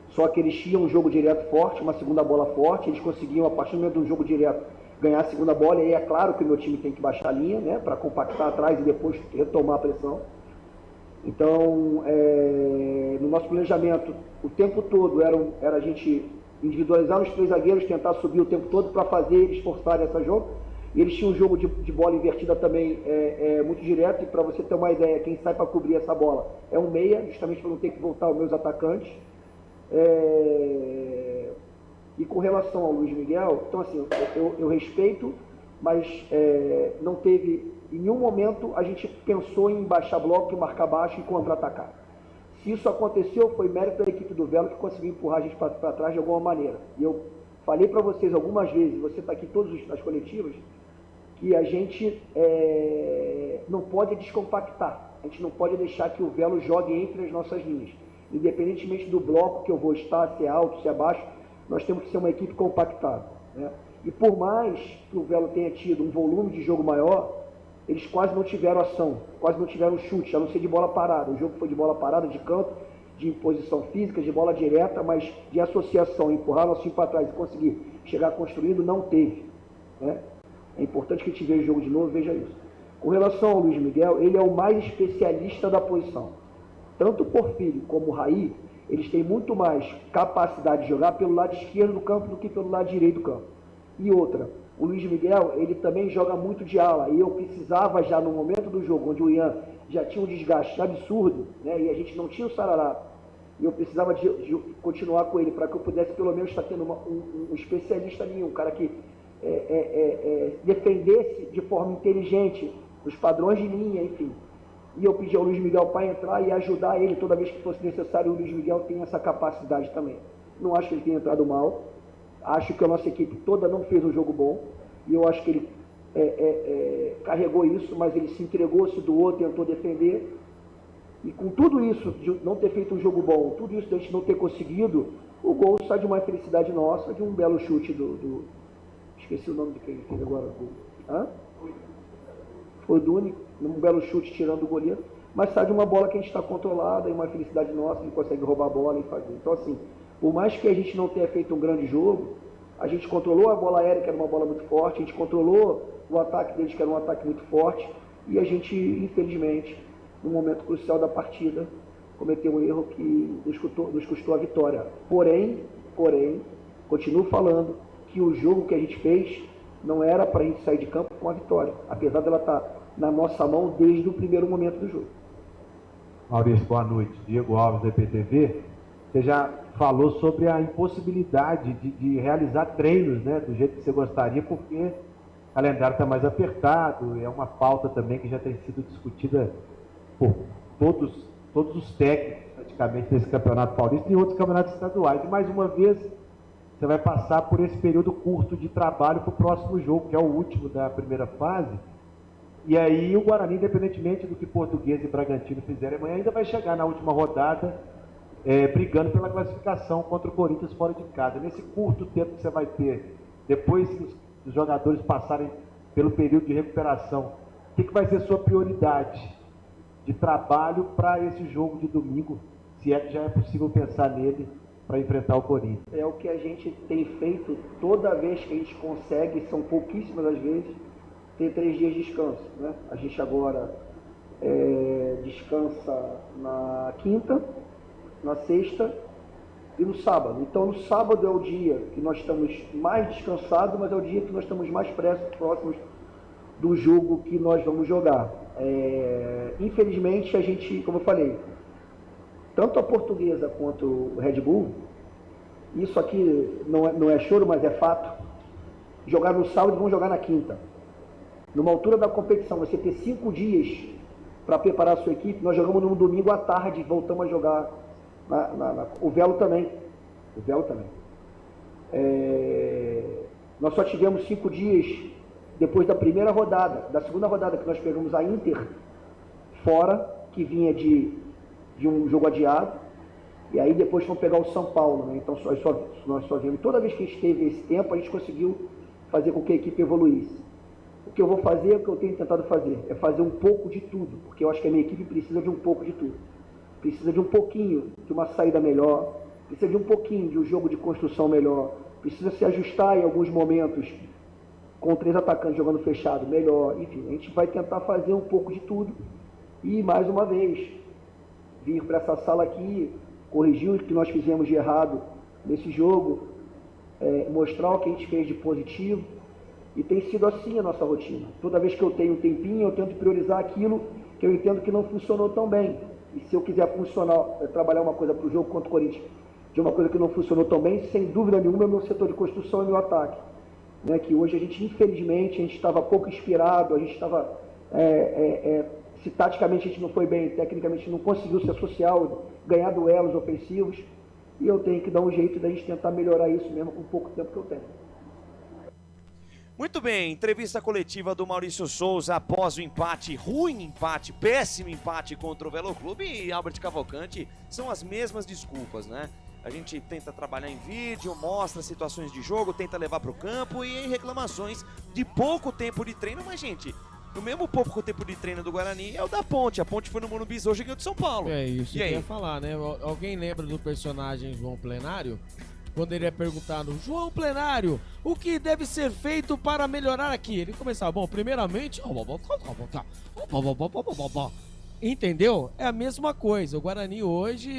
Speaker 19: Só que eles tinham um jogo direto forte, uma segunda bola forte, eles conseguiam, a partir do momento do jogo direto, ganhar a segunda bola, e aí é claro que o meu time tem que baixar a linha, né, para compactar atrás e depois retomar a pressão. Então, no nosso planejamento, o tempo todo era a gente individualizar os 3 zagueiros, tentar subir o tempo todo para fazer eles forçarem esse jogo. E eles tinham um jogo de bola invertida também muito direto, e para você ter uma ideia, quem sai para cobrir essa bola é um meia, justamente para não ter que voltar os meus atacantes. E com relação ao Luiz Miguel, então assim, eu respeito mas não teve, em nenhum momento a gente pensou em baixar bloco, em marcar baixo e contra-atacar. Se isso aconteceu, foi mérito da equipe do Velo que conseguiu empurrar a gente para trás de alguma maneira. E eu falei para vocês algumas vezes, você está aqui todas as coletivas, que a gente não pode descompactar. A gente não pode deixar que o Velo jogue entre as nossas linhas. Independentemente do bloco que eu vou estar, se é alto, se é baixo, nós temos que ser uma equipe compactada, né? E por mais que o Velo tenha tido um volume de jogo maior, eles quase não tiveram ação, quase não tiveram chute, a não ser de bola parada. O jogo foi de bola parada, de canto, de imposição física, de bola direta, mas de associação, empurrar nosso time para trás e conseguir chegar construindo, não teve, né? É importante que a gente veja o jogo de novo, veja isso. Com relação ao Luiz Miguel, ele é o mais especialista da posição. Tanto o Porfírio como o Raí, eles têm muito mais capacidade de jogar pelo lado esquerdo do campo do que pelo lado direito do campo. E outra, o Luiz Miguel, ele também joga muito de ala, e eu precisava já no momento do jogo, onde o Ian já tinha um desgaste absurdo, né, e a gente não tinha o Sarará, e eu precisava de continuar com ele, para que eu pudesse pelo menos estar tendo um especialista ali, um cara que defendesse de forma inteligente os padrões de linha, enfim. E eu pedi ao Luiz Miguel para entrar e ajudar ele toda vez que fosse necessário. O Luiz Miguel tem essa capacidade também. Não acho que ele tenha entrado mal. Acho que a nossa equipe toda não fez um jogo bom. E eu acho que ele carregou isso, mas ele se entregou, se doou, tentou defender. E com tudo isso, de não ter feito um jogo bom, tudo isso de a gente não ter conseguido, o gol sai de uma infelicidade nossa, de um belo chute esqueci o nome de quem ele fez agora. Foi o Duni, um belo chute tirando o goleiro, mas sai de uma bola que a gente está controlada e uma felicidade nossa, ele consegue roubar a bola e fazer. Então, assim, por mais que a gente não tenha feito um grande jogo, a gente controlou a bola aérea, que era uma bola muito forte, a gente controlou o ataque deles, que era um ataque muito forte, e a gente, infelizmente, no momento crucial da partida, cometeu um erro que nos custou a vitória. Porém, continuo falando que o jogo que a gente fez não era para a gente sair de campo com a vitória, apesar dela estar na nossa mão desde o primeiro momento do jogo.
Speaker 16: Maurício, boa noite. Diego Alves, do EPTV. Você já falou sobre a impossibilidade de realizar treinos, né, do jeito que você gostaria, porque o calendário está mais apertado, é uma pauta também que já tem sido discutida por todos os técnicos, praticamente, desse Campeonato Paulista e outros campeonatos estaduais. E mais uma vez, você vai passar por esse período curto de trabalho para o próximo jogo, que é o último da primeira fase. E aí o Guarani, independentemente do que Portuguesa e Bragantino fizerem amanhã, ainda vai chegar na última rodada brigando pela classificação contra o Corinthians fora de casa. Nesse curto tempo que você vai ter, depois que os jogadores passarem pelo período de recuperação, o que vai ser sua prioridade de trabalho para esse jogo de domingo, se é que já é possível pensar nele para enfrentar o Corinthians?
Speaker 19: É o que a gente tem feito toda vez que a gente consegue, são pouquíssimas as vezes, ter 3 dias de descanso, né? A gente agora descansa na quinta, na sexta e no sábado. Então no sábado é o dia que nós estamos mais descansados, mas é o dia que nós estamos mais próximos do jogo que nós vamos jogar. Infelizmente a gente, como eu falei, tanto a Portuguesa quanto o Red Bull, isso aqui não é choro, mas é fato, jogar no sábado e vão jogar na quinta. Numa altura da competição, você ter 5 dias para preparar a sua equipe, nós jogamos no domingo à tarde, voltamos a jogar o Velo também. Nós só tivemos 5 dias depois da primeira rodada, da segunda rodada que nós pegamos a Inter fora, que vinha de um jogo adiado, e aí depois vamos pegar o São Paulo, né? Então nós só vimos, toda vez que a gente teve esse tempo, a gente conseguiu fazer com que a equipe evoluísse. O que eu vou fazer, o que eu tenho tentado fazer, é fazer um pouco de tudo, porque eu acho que a minha equipe precisa de um pouco de tudo. Precisa de um pouquinho de uma saída melhor, precisa de um pouquinho de um jogo de construção melhor, precisa se ajustar em alguns momentos com 3 atacantes jogando fechado melhor, enfim, a gente vai tentar fazer um pouco de tudo e, mais uma vez, vir para essa sala aqui, corrigir o que nós fizemos de errado nesse jogo, mostrar o que a gente fez de positivo, e tem sido assim a nossa rotina. Toda vez que eu tenho um tempinho, eu tento priorizar aquilo que eu entendo que não funcionou tão bem. E se eu quiser trabalhar uma coisa para o jogo contra o Corinthians, de uma coisa que não funcionou tão bem, sem dúvida nenhuma, é o meu setor de construção e meu ataque. né, que hoje a gente, infelizmente, a gente estava pouco inspirado, a gente estava, se taticamente a gente não foi bem, tecnicamente não conseguiu se associar, ganhar duelos ofensivos, e eu tenho que dar um jeito da gente tentar melhorar isso mesmo com o pouco tempo que eu tenho.
Speaker 10: Muito bem, entrevista coletiva do Maurício Souza após o empate, ruim empate, péssimo empate contra o Velo Clube, e Albert Cavalcante são as mesmas desculpas, né? A gente tenta trabalhar em vídeo, mostra situações de jogo, tenta levar para o campo e em reclamações de pouco tempo de treino, mas gente, o mesmo pouco tempo de treino do Guarani é o da Ponte. A Ponte foi no Morumbi hoje e ganhou de São Paulo.
Speaker 9: É isso
Speaker 10: e
Speaker 9: que
Speaker 10: aí?
Speaker 9: eu ia falar, né? Alguém lembra do personagem João Plenário? Quando ele é perguntado, João Plenário, o que deve ser feito para melhorar aqui? Ele começava, bom, primeiramente... Entendeu? É a mesma coisa. O Guarani hoje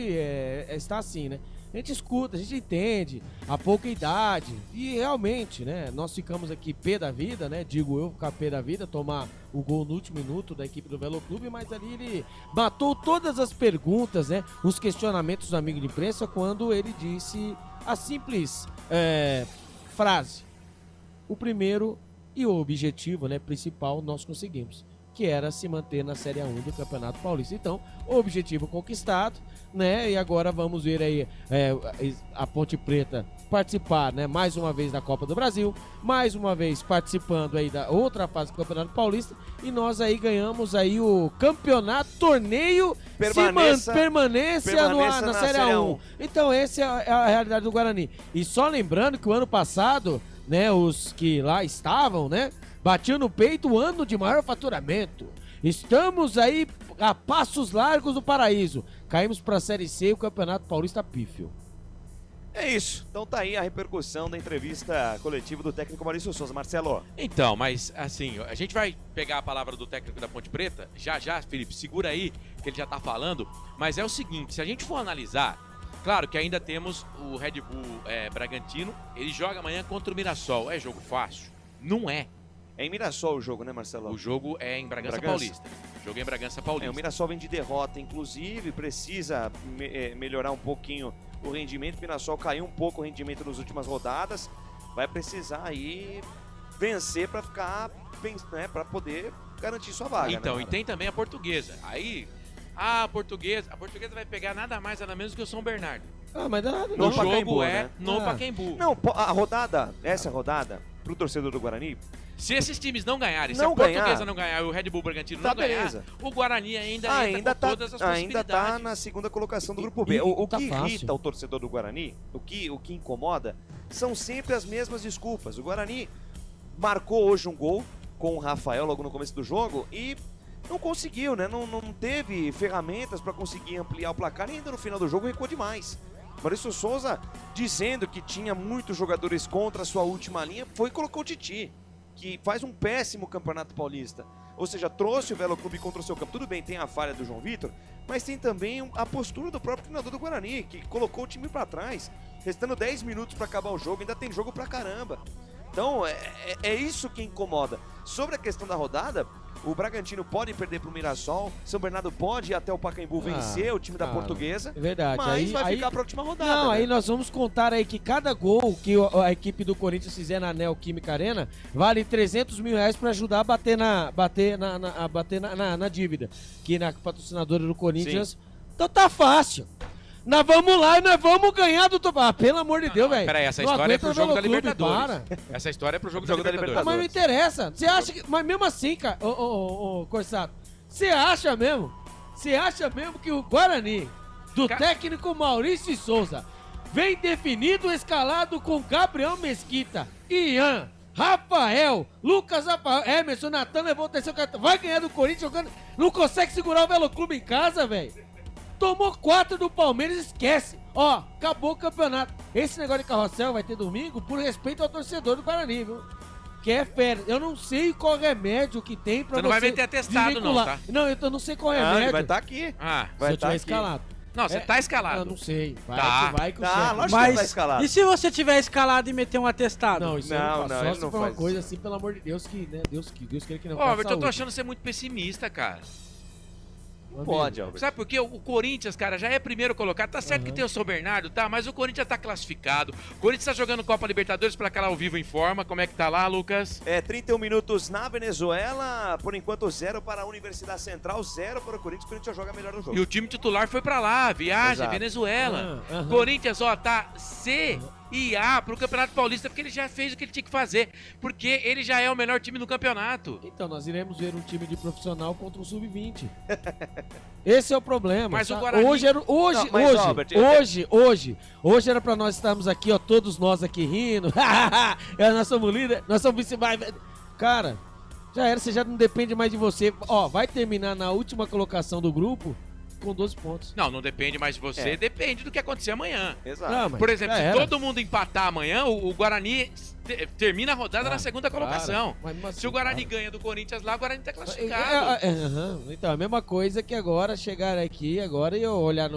Speaker 9: está assim, né? A gente escuta, a gente entende a pouca idade e realmente, né, nós ficamos aqui pé da vida, né, digo eu ficar pé da vida, tomar o gol no último minuto da equipe do Velo Clube, mas ali ele matou todas as perguntas, né, os questionamentos do amigo de imprensa quando ele disse a simples frase: o primeiro e o objetivo, né, principal nós conseguimos, que era se manter na Série A1 do Campeonato Paulista. Então, o objetivo conquistado, né? E agora vamos ver aí a Ponte Preta participar, né? Mais uma vez da Copa do Brasil, mais uma vez participando aí da outra fase do Campeonato Paulista, e nós aí ganhamos aí o campeonato, torneio permanência na Série A1. Então, essa é a realidade do Guarani. E só lembrando que o ano passado, né? Os que lá estavam, né? Batiam no peito o ano de maior faturamento. Estamos aí a passos largos do paraíso. Caímos para a Série C e o Campeonato Paulista pífio.
Speaker 10: É isso. Então tá aí a repercussão da entrevista coletiva do técnico Maurício Souza. Marcelo.
Speaker 8: Então, mas assim, a gente vai pegar a palavra do técnico da Ponte Preta. Já, Felipe, segura aí, que ele já tá falando. Mas é o seguinte, se a gente for analisar, claro que ainda temos o Red Bull Bragantino. Ele joga amanhã contra o Mirassol. É jogo fácil? Não é.
Speaker 10: É em Mirassol o jogo, né, Marcelo?
Speaker 8: O jogo é em Bragança Paulista. O jogo é em Bragança Paulista.
Speaker 10: O Mirassol vem de derrota, inclusive, precisa melhorar um pouquinho o rendimento. O Mirassol caiu um pouco o rendimento nas últimas rodadas. Vai precisar aí vencer para ficar, né, para poder garantir sua vaga.
Speaker 8: Então,
Speaker 10: né,
Speaker 8: e tem também a Portuguesa. Aí, a Portuguesa vai pegar nada mais, nada menos que o São Bernardo.
Speaker 9: Ah, mas nada.
Speaker 8: O jogo é no Pacaembu.
Speaker 10: Não, essa rodada, pro torcedor do Guarani,
Speaker 8: se esses times não ganharem, se a Portuguesa não ganhar e o Red Bull Bragantino não ganhar, o Guarani ainda entra com todas as possibilidades.
Speaker 10: Ainda tá na segunda colocação do Grupo B. O que irrita o torcedor do Guarani, o que incomoda, são sempre as mesmas desculpas. O Guarani marcou hoje um gol com o Rafael logo no começo do jogo e não conseguiu, né? Não teve ferramentas para conseguir ampliar o placar e ainda no final do jogo recuou demais. Maurício Souza, dizendo que tinha muitos jogadores contra a sua última linha, foi e colocou o Titi, que faz um péssimo Campeonato Paulista. Ou seja, trouxe o Velo Clube contra o seu campo. Tudo bem, tem a falha do João Vitor, mas tem também a postura do próprio treinador do Guarani, que colocou o time para trás, restando 10 minutos para acabar o jogo, ainda tem jogo pra caramba. Então, é isso que incomoda. Sobre a questão da rodada, o Bragantino pode perder pro Mirassol, São Bernardo pode ir até o Pacaembu vencer o time da Portuguesa,
Speaker 9: é verdade.
Speaker 10: Mas vai ficar pra última rodada.
Speaker 9: Não,
Speaker 10: né?
Speaker 9: aí nós vamos contar aí que cada gol que a equipe do Corinthians fizer na Neoquímica Arena vale R$300 mil pra ajudar a bater na dívida, que na patrocinadora do Corinthians. Sim. Então tá fácil. Nós vamos lá e nós vamos ganhar do... pelo amor de Deus, velho.
Speaker 8: Peraí, essa história é pro jogo da Libertadores. Essa história é pro jogo da Libertadores.
Speaker 9: Mas não interessa. Você acha que... Mas mesmo assim, cara, ô Corsato, você acha mesmo que o Guarani, do técnico Maurício Souza, vem definido escalado com Gabriel Mesquita, Ian, Rafael, Lucas Rafael, Emerson, Natan levou o terceiro cartão, vai ganhar do Corinthians jogando, não consegue segurar o Velo Clube em casa, velho. Tomou 4 do Palmeiras, esquece. Ó, acabou o campeonato. Esse negócio de carrossel vai ter domingo por respeito ao torcedor do Guarani, viu? Que é férias. Eu não sei qual remédio que tem pra você.
Speaker 8: Você não vai meter atestado não, tá?
Speaker 9: Não, eu não sei qual remédio.
Speaker 10: Ele vai estar aqui.
Speaker 9: Se eu tiver escalado.
Speaker 8: Não, você tá escalado.
Speaker 9: Eu não sei.
Speaker 8: Vai
Speaker 9: com o chefe.
Speaker 11: Mas
Speaker 10: tá escalado.
Speaker 11: E se você tiver escalado e meter um atestado?
Speaker 9: Não, isso
Speaker 10: não,
Speaker 9: só
Speaker 10: ele
Speaker 9: se
Speaker 10: não
Speaker 9: for uma
Speaker 10: faz.
Speaker 9: coisa assim, pelo amor de Deus, que, né? Deus queira que não.
Speaker 8: Ó, eu tô achando você muito pessimista, cara.
Speaker 10: Não pode, Albert.
Speaker 8: Sabe por quê? O Corinthians, cara, já é primeiro colocado. Tá certo que tem o São Bernardo, tá? Mas o Corinthians tá classificado. O Corinthians tá jogando Copa Libertadores, placar ao vivo em forma. Como é que tá lá, Lucas?
Speaker 10: 31 minutos na Venezuela. Por enquanto, 0 para a Universidade Central, 0 para o Corinthians. O Corinthians joga melhor no jogo.
Speaker 8: E o time titular foi pra lá, viagem,
Speaker 10: Exato.
Speaker 8: Venezuela. Corinthians, ó, tá C e A pro Campeonato Paulista, porque ele já fez o que ele tinha que fazer. Porque ele já é o melhor time do campeonato.
Speaker 9: Então, nós iremos ver um time de profissional contra um sub-20. Esse é o problema.
Speaker 8: Mas o
Speaker 9: sabe?
Speaker 8: Guarani...
Speaker 9: Hoje era pra nós estarmos aqui, ó, todos nós aqui rindo. Nós somos líder, nós somos vice. Cara, já era, você já não depende mais de você. Ó, vai terminar na última colocação do grupo com 12 pontos.
Speaker 8: Não depende mais de você, depende do que acontecer amanhã.
Speaker 10: Exato.
Speaker 9: Não, mas
Speaker 8: Por exemplo,
Speaker 9: já
Speaker 8: se
Speaker 9: era.
Speaker 8: todo mundo empatar amanhã, o Guarani termina a rodada na segunda colocação. Se o Guarani ganha do Corinthians lá, o Guarani tá classificado.
Speaker 9: Então, a mesma coisa que agora chegar aqui agora e eu olhar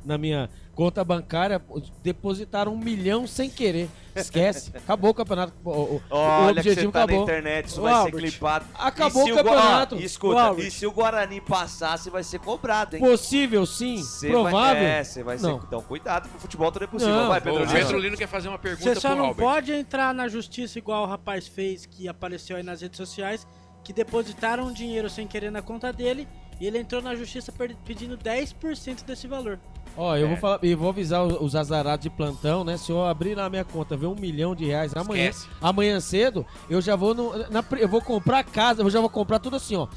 Speaker 9: na minha conta bancária, depositaram 1 milhão sem querer. Esquece. Acabou o campeonato. O
Speaker 10: Olha
Speaker 9: objetivo
Speaker 10: que você tá
Speaker 9: acabou.
Speaker 10: na internet, isso
Speaker 9: O
Speaker 10: vai
Speaker 9: Albert,
Speaker 10: ser clipado.
Speaker 9: Acabou
Speaker 10: E se
Speaker 9: o campeonato.
Speaker 10: Escuta, e se o Guarani passasse, vai ser cobrado, hein?
Speaker 9: Possível, sim. Provável.
Speaker 10: Você vai
Speaker 9: Não.
Speaker 10: ser. Então, cuidado, que o futebol tudo é possível.
Speaker 9: Não,
Speaker 10: Vai, Pedro
Speaker 8: O Pedro Lino quer fazer uma pergunta
Speaker 11: Você só
Speaker 8: pro
Speaker 11: não
Speaker 8: Albert.
Speaker 11: pode entrar na justiça igual o rapaz fez, que apareceu aí nas redes sociais, que depositaram dinheiro sem querer na conta dele, e ele entrou na justiça pedindo 10% desse valor.
Speaker 9: Ó, eu vou falar, e vou avisar os azarados de plantão, né? Se eu abrir na minha conta, ver R$1 milhão amanhã cedo, eu já vou eu vou comprar casa, eu já vou comprar tudo assim, ó.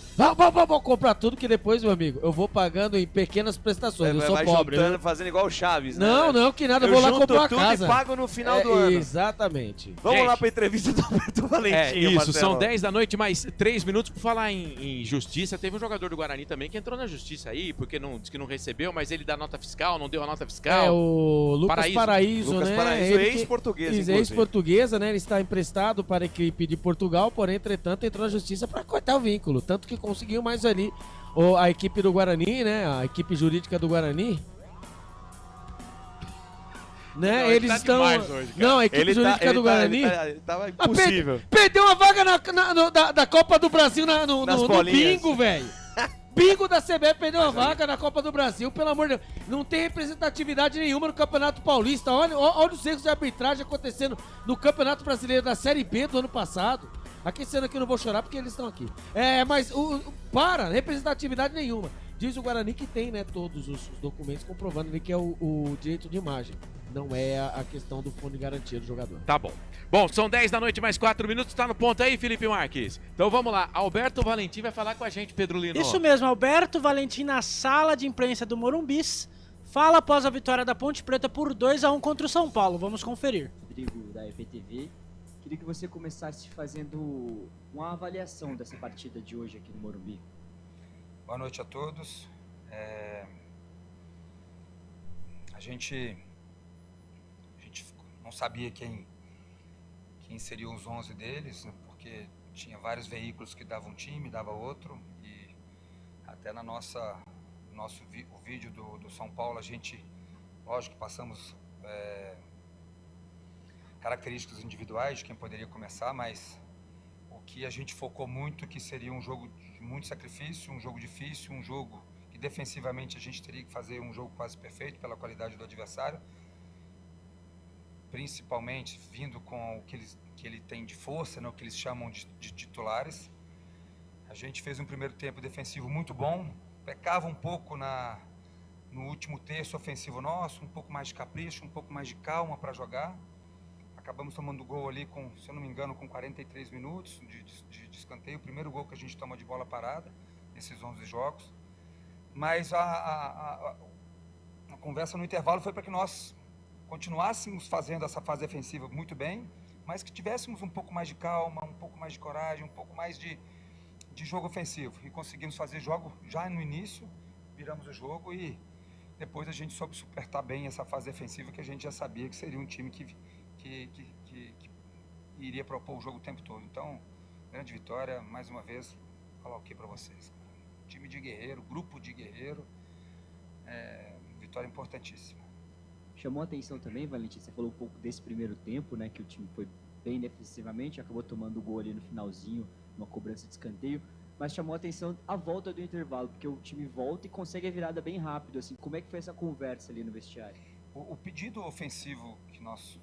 Speaker 9: Vou comprar tudo que depois, meu amigo, eu vou pagando em pequenas prestações. Eu sou pobre.
Speaker 10: Juntando, fazendo igual o Chaves, né?
Speaker 9: Não, que nada, eu vou lá comprar uma
Speaker 10: tudo
Speaker 9: casa.
Speaker 10: E pago no final do ano.
Speaker 9: Exatamente.
Speaker 10: Vamos lá pra entrevista do Alberto Valentim,
Speaker 8: Isso,
Speaker 10: Marcelo.
Speaker 8: são 10 da noite, mais 3 minutos. Por falar em justiça, teve um jogador do Guarani também que entrou na justiça aí, porque disse que não recebeu, mas ele dá nota fiscal, não deu a nota fiscal.
Speaker 9: O Lucas Paraíso,
Speaker 10: Lucas
Speaker 9: né?
Speaker 10: Paraíso, ex-português,
Speaker 9: ex-portuguesa, né? Ele está emprestado para a equipe de Portugal, porém, entretanto, entrou na justiça para cortar o vínculo. Tanto que conseguiu mais ali a equipe do Guarani, né? A equipe jurídica do Guarani. Né?
Speaker 10: Não,
Speaker 9: Eles
Speaker 10: tá
Speaker 9: estão.
Speaker 10: demais hoje, cara.
Speaker 9: Não, a equipe jurídica do Guarani.
Speaker 10: Tava impossível.
Speaker 9: Perdeu uma vaga da Copa do Brasil no bingo, velho. Bingo da CBF perdeu uma vaga na Copa do Brasil, pelo amor de Deus. Não tem representatividade nenhuma no Campeonato Paulista. Olha os erros de arbitragem acontecendo no Campeonato Brasileiro da Série B do ano passado. Aqui sendo que eu não vou chorar porque eles estão aqui. Mas representatividade nenhuma. Diz o Guarani que tem, né, todos os documentos comprovando ali que é o direito de imagem. Não é a questão do fundo de garantia do jogador.
Speaker 8: Tá bom. Bom, são 10 da noite, mais 4 minutos. Tá no ponto aí, Felipe Marques? Então vamos lá. Alberto Valentim vai falar com a gente, Pedro Lino.
Speaker 11: Isso mesmo, Alberto Valentim na sala de imprensa do Morumbis. Fala após a vitória da Ponte Preta por 2-1 contra o São Paulo. Vamos conferir.
Speaker 13: Rodrigo, da EPTV. Queria que você começasse fazendo uma avaliação dessa partida de hoje aqui no Morumbi.
Speaker 17: Boa noite a todos. A gente não sabia quem seriam os 11 deles, né, porque tinha vários veículos que davam um time, dava outro, e até o vídeo do São Paulo, a gente, lógico que passamos características individuais de quem poderia começar, mas o que a gente focou muito que seria um jogo de muito sacrifício, um jogo difícil, um jogo que defensivamente a gente teria que fazer um jogo quase perfeito pela qualidade do adversário, principalmente vindo com o que ele tem de força, né, o que eles chamam de titulares. A gente fez um primeiro tempo defensivo muito bom, pecava um pouco no último terço ofensivo nosso, um pouco mais de capricho, um pouco mais de calma para jogar. Acabamos tomando gol ali, se eu não me engano, com 43 minutos de escanteio, o primeiro gol que a gente toma de bola parada nesses 11 jogos. Mas a conversa no intervalo foi para que nós continuássemos fazendo essa fase defensiva muito bem, mas que tivéssemos um pouco mais de calma, um pouco mais de coragem, um pouco mais de jogo ofensivo. E conseguimos fazer jogo já no início, viramos o jogo e depois a gente soube superar bem essa fase defensiva, que a gente já sabia que seria um time que iria propor o jogo o tempo todo. Então, grande vitória, mais uma vez, falar o que para vocês. Time de guerreiro, grupo de guerreiro, vitória importantíssima.
Speaker 13: Chamou a atenção também, Valentim, você falou um pouco desse primeiro tempo, né, que o time foi bem defensivamente, acabou tomando o gol ali no finalzinho, uma cobrança de escanteio, mas chamou a atenção a volta do intervalo, porque o time volta e consegue a virada bem rápido, assim. Como é que foi essa conversa ali no vestiário?
Speaker 17: O pedido ofensivo que nós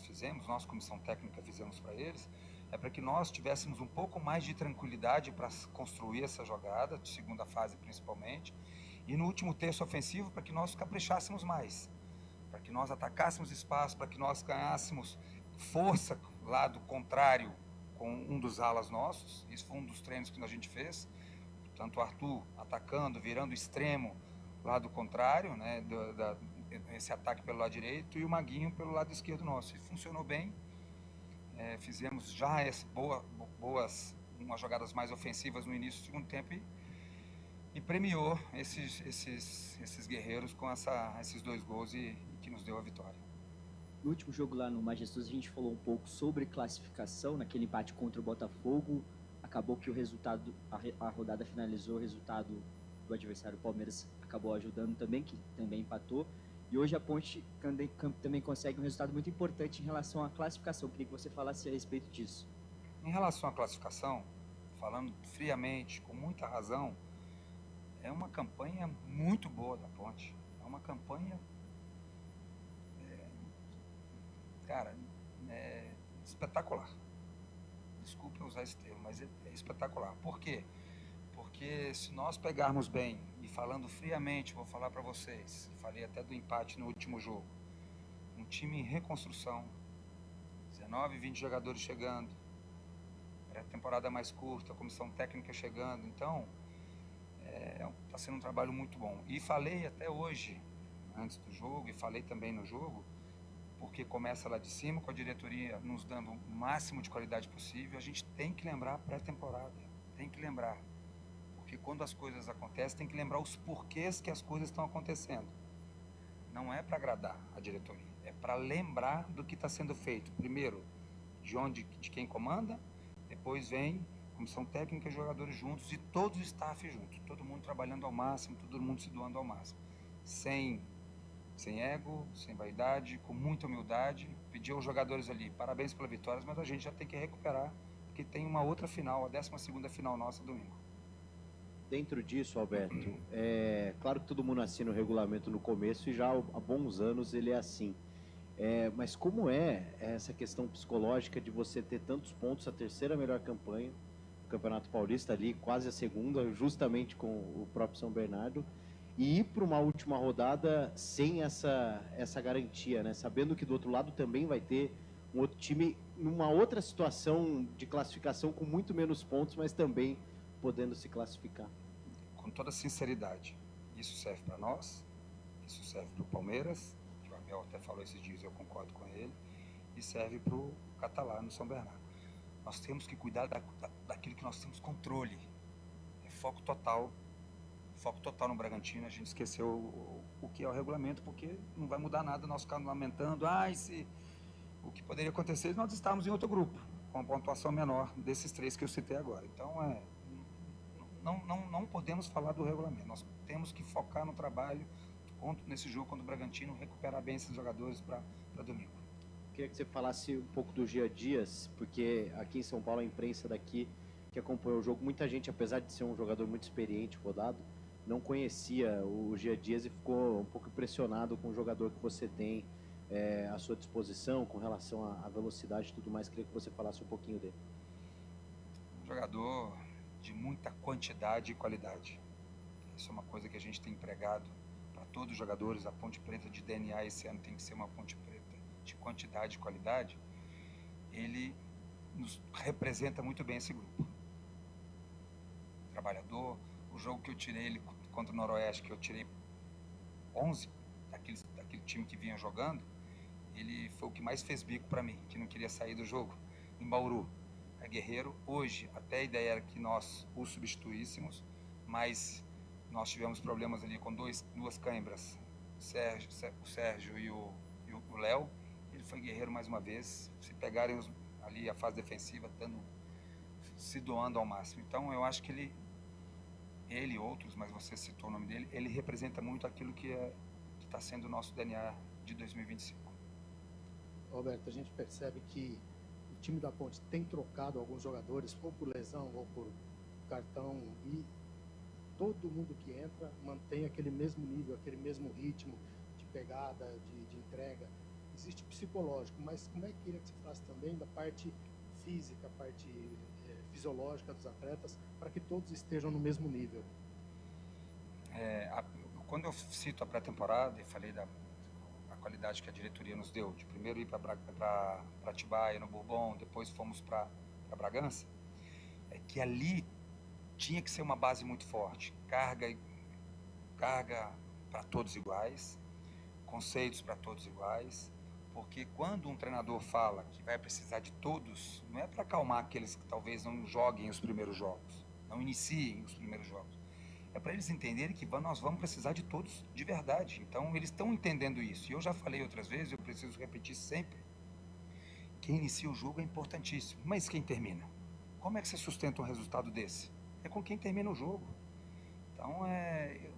Speaker 17: fizemos, nós, comissão técnica, fizemos para eles, é para que nós tivéssemos um pouco mais de tranquilidade para construir essa jogada, de segunda fase principalmente, e no último terço ofensivo para que nós caprichássemos mais, para que nós atacássemos espaço, para que nós ganhássemos força lado contrário com um dos alas nossos. Isso foi um dos treinos que a gente fez, tanto o Arthur atacando, virando extremo lado contrário, né, esse ataque pelo lado direito, e o Maguinho pelo lado esquerdo nosso. E funcionou bem. Fizemos já umas jogadas mais ofensivas no início do segundo tempo e premiou esses guerreiros com esses 2 gols e que nos deu a vitória.
Speaker 13: No último jogo lá no Majestoso, a gente falou um pouco sobre classificação, naquele empate contra o Botafogo. Acabou que o resultado, a rodada finalizou, o resultado do adversário, o Palmeiras, acabou ajudando também, que também empatou. E hoje a Ponte também consegue um resultado muito importante em relação à classificação. Queria que você falasse a respeito disso.
Speaker 17: Em relação à classificação, falando friamente, com muita razão, é uma campanha muito boa da Ponte. É uma campanha, espetacular. Desculpe usar esse termo, mas é espetacular. Por quê? Porque se nós pegarmos bem, e falando friamente, vou falar para vocês, falei até do empate no último jogo, um time em reconstrução, 19, 20 jogadores chegando, pré-temporada mais curta, comissão técnica chegando, então está sendo um trabalho muito bom. E falei até hoje, antes do jogo, e falei também no jogo, porque começa lá de cima, com a diretoria nos dando o máximo de qualidade possível, a gente tem que lembrar a pré-temporada, tem que lembrar. Porque quando as coisas acontecem, tem que lembrar os porquês que as coisas estão acontecendo. Não é para agradar a diretoria, é para lembrar do que está sendo feito. Primeiro, de quem comanda, depois vem comissão técnica e jogadores juntos e todos os staff juntos, todo mundo trabalhando ao máximo, todo mundo se doando ao máximo. Sem ego, sem vaidade, com muita humildade. Pedir aos jogadores ali, parabéns pela vitória, mas a gente já tem que recuperar, porque tem uma outra final, a 12ª final nossa domingo.
Speaker 18: Dentro disso, Alberto, é claro que todo mundo assina o regulamento no começo e já há bons anos ele é assim. Mas como é essa questão psicológica de você ter tantos pontos, a 3ª melhor campanha do Campeonato Paulista ali, quase a 2ª, justamente com o próprio São Bernardo, e ir para uma última rodada sem essa garantia, né? Sabendo que do outro lado também vai ter um outro time numa outra situação de classificação com muito menos pontos, mas também podendo se classificar.
Speaker 17: Com toda sinceridade, isso serve para nós, isso serve para o Palmeiras, que o Abel até falou esses dias, eu concordo com ele, e serve para o Catalá no São Bernardo. Nós temos que cuidar daquilo que nós temos controle. É foco total no Bragantino. A gente esqueceu o que é o regulamento, porque não vai mudar nada nós ficarmos lamentando, o que poderia acontecer se nós estávamos em outro grupo, com uma pontuação menor desses 3 que eu citei agora. Então, não podemos falar do regulamento, nós temos que focar no trabalho nesse jogo contra o Bragantino, recuperar bem esses jogadores para domingo.
Speaker 18: Queria que você falasse um pouco do Gia Dias, porque aqui em São Paulo a imprensa daqui que acompanhou o jogo, muita gente, apesar de ser um jogador muito experiente, rodado, não conhecia o Gia Dias e ficou um pouco impressionado com o jogador que você tem à sua disposição, com relação à velocidade e tudo mais. Queria que você falasse um pouquinho dele.
Speaker 17: Um jogador de muita quantidade e qualidade. Isso é uma coisa que a gente tem empregado para todos os jogadores. A Ponte Preta de DNA esse ano tem que ser uma Ponte Preta de quantidade e qualidade. Ele nos representa muito bem esse grupo. Trabalhador. O jogo que eu tirei ele contra o Noroeste, que eu tirei 11 daquele time que vinha jogando, ele foi o que mais fez bico para mim, que não queria sair do jogo, em Bauru. É guerreiro. Hoje, até a ideia era que nós o substituíssemos, mas nós tivemos problemas ali com duas câimbras, o Sérgio e o Léo. Ele foi guerreiro mais uma vez. Se pegarem ali a fase defensiva, se doando ao máximo. Então, eu acho que ele e outros, mas você citou o nome dele, ele representa muito aquilo que está sendo o nosso DNA de 2025.
Speaker 20: Roberto, a gente percebe que o time da Ponte tem trocado alguns jogadores, ou por lesão ou por cartão e todo mundo que entra mantém aquele mesmo nível, aquele mesmo ritmo de pegada, de entrega. Existe psicológico, mas como é que queria que você falasse também da parte física, a parte fisiológica dos atletas, para que todos estejam no mesmo nível?
Speaker 17: Quando eu cito a pré-temporada e falei da qualidade que a diretoria nos deu, de primeiro ir para Atibaia, no Bourbon, depois fomos para Bragança, é que ali tinha que ser uma base muito forte, carga para todos iguais, conceitos para todos iguais, porque quando um treinador fala que vai precisar de todos, não é para acalmar aqueles que talvez não joguem os primeiros jogos, não iniciem os primeiros jogos. É para eles entenderem que nós vamos precisar de todos de verdade. Então, eles estão entendendo isso. E eu já falei outras vezes, eu preciso repetir sempre. Quem inicia o jogo é importantíssimo. Mas quem termina? Como é que você sustenta um resultado desse? É com quem termina o jogo. Então,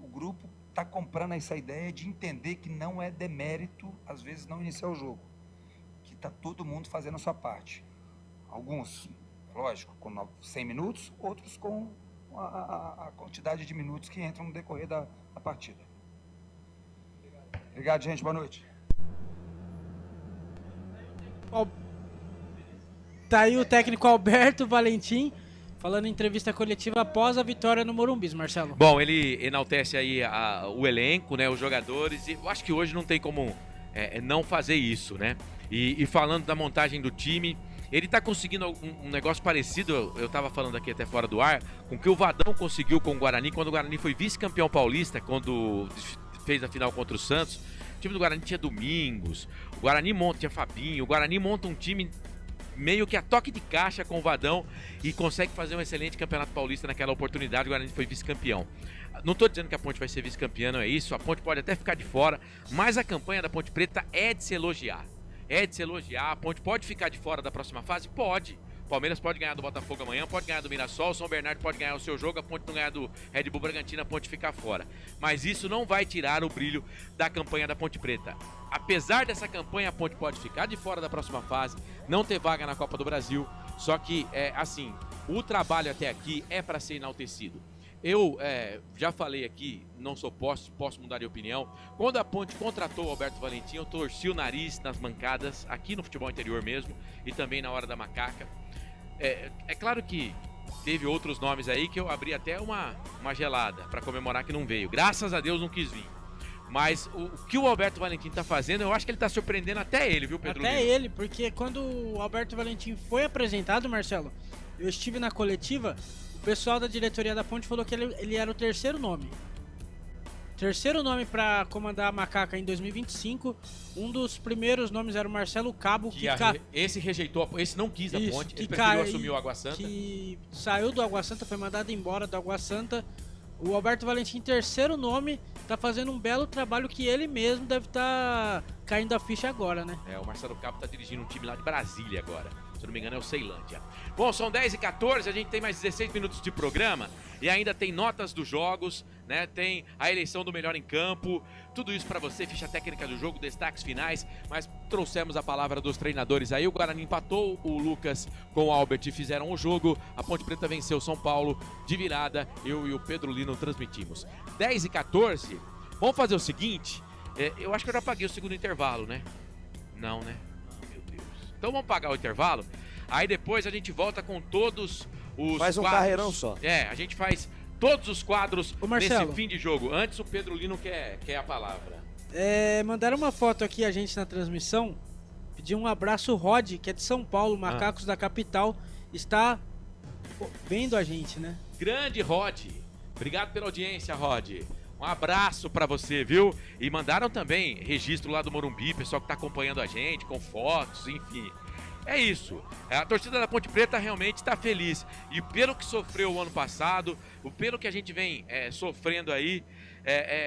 Speaker 17: o grupo está comprando essa ideia de entender que não é demérito, às vezes, não iniciar o jogo. Que está todo mundo fazendo a sua parte. Alguns, lógico, com 100 minutos, outros com a quantidade de minutos que entram no decorrer da partida. Obrigado, gente. Boa noite.
Speaker 11: Tá aí o técnico Alberto Valentim falando em entrevista coletiva após a vitória no Morumbi, Marcelo.
Speaker 8: Bom, ele enaltece aí o elenco, né, os jogadores, e eu acho que hoje não tem como não fazer isso, né? E falando da montagem do time, ele tá conseguindo um negócio parecido, eu tava falando aqui até fora do ar, com o que o Vadão conseguiu com o Guarani, quando o Guarani foi vice-campeão paulista, quando fez a final contra o Santos. O time do Guarani tinha Domingos, o Guarani tinha Fabinho, o Guarani monta um time meio que a toque de caixa com o Vadão e consegue fazer um excelente campeonato paulista naquela oportunidade. O Guarani foi vice-campeão. Não estou dizendo que a Ponte vai ser vice-campeã, não é isso, a Ponte pode até ficar de fora, mas a campanha da Ponte Preta é de se elogiar. A Ponte pode ficar de fora da próxima fase? Pode. O Palmeiras pode ganhar do Botafogo amanhã, pode ganhar do Mirassol, o São Bernardo pode ganhar o seu jogo, a Ponte não ganhar do Red Bull Bragantino, a Ponte ficar fora. Mas isso não vai tirar o brilho da campanha da Ponte Preta. Apesar dessa campanha, a Ponte pode ficar de fora da próxima fase, não ter vaga na Copa do Brasil, só que, assim, o trabalho até aqui é para ser enaltecido. Eu já falei aqui, não sou posso mudar de opinião. Quando a Ponte contratou o Alberto Valentim, eu torci o nariz nas bancadas, aqui no futebol interior mesmo, e também na hora da macaca. É claro que teve outros nomes aí que eu abri até uma gelada para comemorar que não veio. Graças a Deus não quis vir. Mas o que o Alberto Valentim tá fazendo, eu acho que ele tá surpreendendo até ele, viu, Pedro?
Speaker 11: Até ele, porque quando o Alberto Valentim foi apresentado, Marcelo, eu estive na coletiva. O pessoal da diretoria da Ponte falou que ele era o terceiro nome. Terceiro nome para comandar a Macaca em 2025. Um dos primeiros nomes era o Marcelo Cabo.
Speaker 8: Esse rejeitou, esse não quis a Ponte, ele preferiu assumir o Água Santa.
Speaker 11: Que saiu do Água Santa, foi mandado embora do Água Santa. O Alberto Valentim, terceiro nome, tá fazendo um belo trabalho que ele mesmo deve estar caindo a ficha agora, né?
Speaker 8: O Marcelo Cabo tá dirigindo um time lá de Brasília agora. Se eu não me engano é o Ceilândia. Bom, são 10h14, a gente tem mais 16 minutos de programa e ainda tem notas dos jogos, né? Tem a eleição do melhor em campo, tudo isso pra você, ficha técnica do jogo, destaques finais, mas trouxemos a palavra dos treinadores aí. O Guarani empatou, o Lucas com o Albert fizeram o jogo, a Ponte Preta venceu o São Paulo de virada, eu e o Pedro Lino transmitimos. 10h14, vamos fazer o seguinte, eu acho que eu já paguei o segundo intervalo, né? Não, né? Então vamos pagar o intervalo, aí depois a gente volta com todos os
Speaker 10: Faz um
Speaker 8: quadros.
Speaker 10: carreirão só.
Speaker 8: A gente faz todos os quadros
Speaker 11: Marcelo,
Speaker 8: nesse fim de jogo. Antes o Pedro Lino quer a palavra.
Speaker 11: Mandaram uma foto aqui a gente na transmissão, pedir um abraço, Rod, que é de São Paulo, Macacos da capital, está vendo a gente, né?
Speaker 8: Grande Rod, obrigado pela audiência, Rod. Um abraço pra você, viu? E mandaram também registro lá do Morumbi, pessoal que tá acompanhando a gente, com fotos, enfim. É isso. A torcida da Ponte Preta realmente tá feliz. E pelo que sofreu o ano passado, pelo que a gente vem sofrendo aí,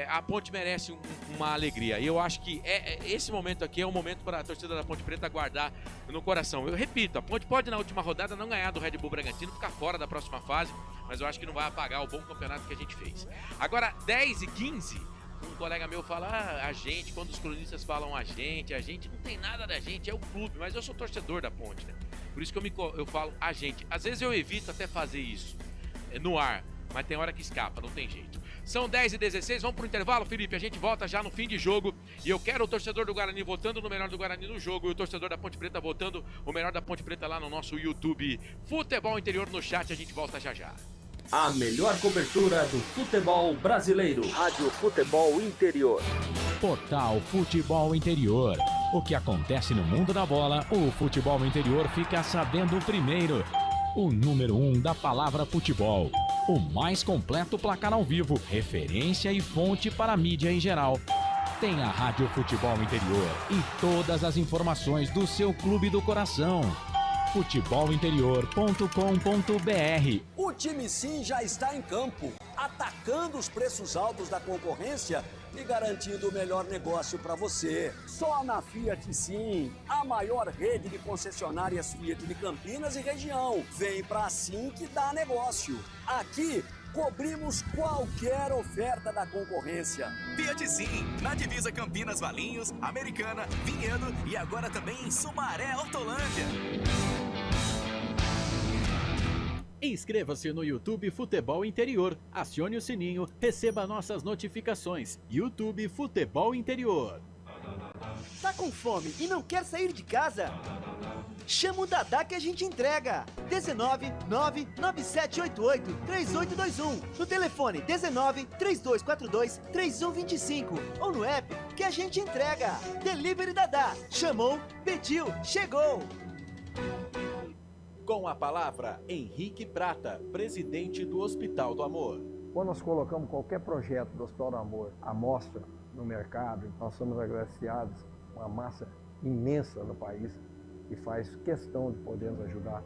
Speaker 8: a Ponte merece uma alegria. E eu acho que esse momento aqui é um momento para a torcida da Ponte Preta guardar no coração. Eu repito, a Ponte pode na última rodada não ganhar do Red Bull Bragantino, ficar fora da próxima fase, mas eu acho que não vai apagar o bom campeonato que a gente fez. Agora, 10h15, um colega meu fala, a gente, quando os cronistas falam a gente não tem nada da gente, é o clube, mas eu sou torcedor da Ponte, né? Por isso que eu falo a gente. Às vezes eu evito até fazer isso, no ar, mas tem hora que escapa, não tem jeito. São 10h16, vamos pro intervalo, Felipe, a gente volta já no fim de jogo e eu quero o torcedor do Guarani votando no melhor do Guarani no jogo e o torcedor da Ponte Preta votando o melhor da Ponte Preta lá no nosso YouTube. Futebol Interior no chat, a gente volta já já.
Speaker 3: A melhor cobertura do futebol brasileiro. Rádio Futebol Interior.
Speaker 12: Portal Futebol Interior. O que acontece no mundo da bola, o futebol interior fica sabendo primeiro. O número 1 da palavra futebol. O mais completo placar ao vivo, referência e fonte para a mídia em geral. Tem a Rádio Futebol Interior e todas as informações do seu clube do coração. futebolinterior.com.br.
Speaker 4: O time Sim já está em campo, atacando os preços altos da concorrência e garantindo o melhor negócio para você. Só na Fiat Sim, a maior rede de concessionárias Fiat de Campinas e região. Vem pra Sim que dá negócio. Aqui cobrimos qualquer oferta da concorrência.
Speaker 14: Fiat Sim, na divisa Campinas, Valinhos, Americana, Vinhedo e agora também em Sumaré, Hortolândia.
Speaker 5: Inscreva-se no YouTube Futebol Interior, acione o sininho, receba nossas notificações. YouTube Futebol Interior.
Speaker 15: Tá com fome e não quer sair de casa? Chama o Dadá que a gente entrega. 19 99788 3821. No telefone 19 3242 3125. Ou no app que a gente entrega. Delivery Dadá. Chamou, pediu, chegou.
Speaker 5: Com a palavra, Henrique Prata, presidente do Hospital do Amor.
Speaker 1: Quando nós colocamos qualquer projeto do Hospital do Amor à mostra no mercado, nós somos agraciados com uma massa imensa no país que faz questão de poder nos ajudar.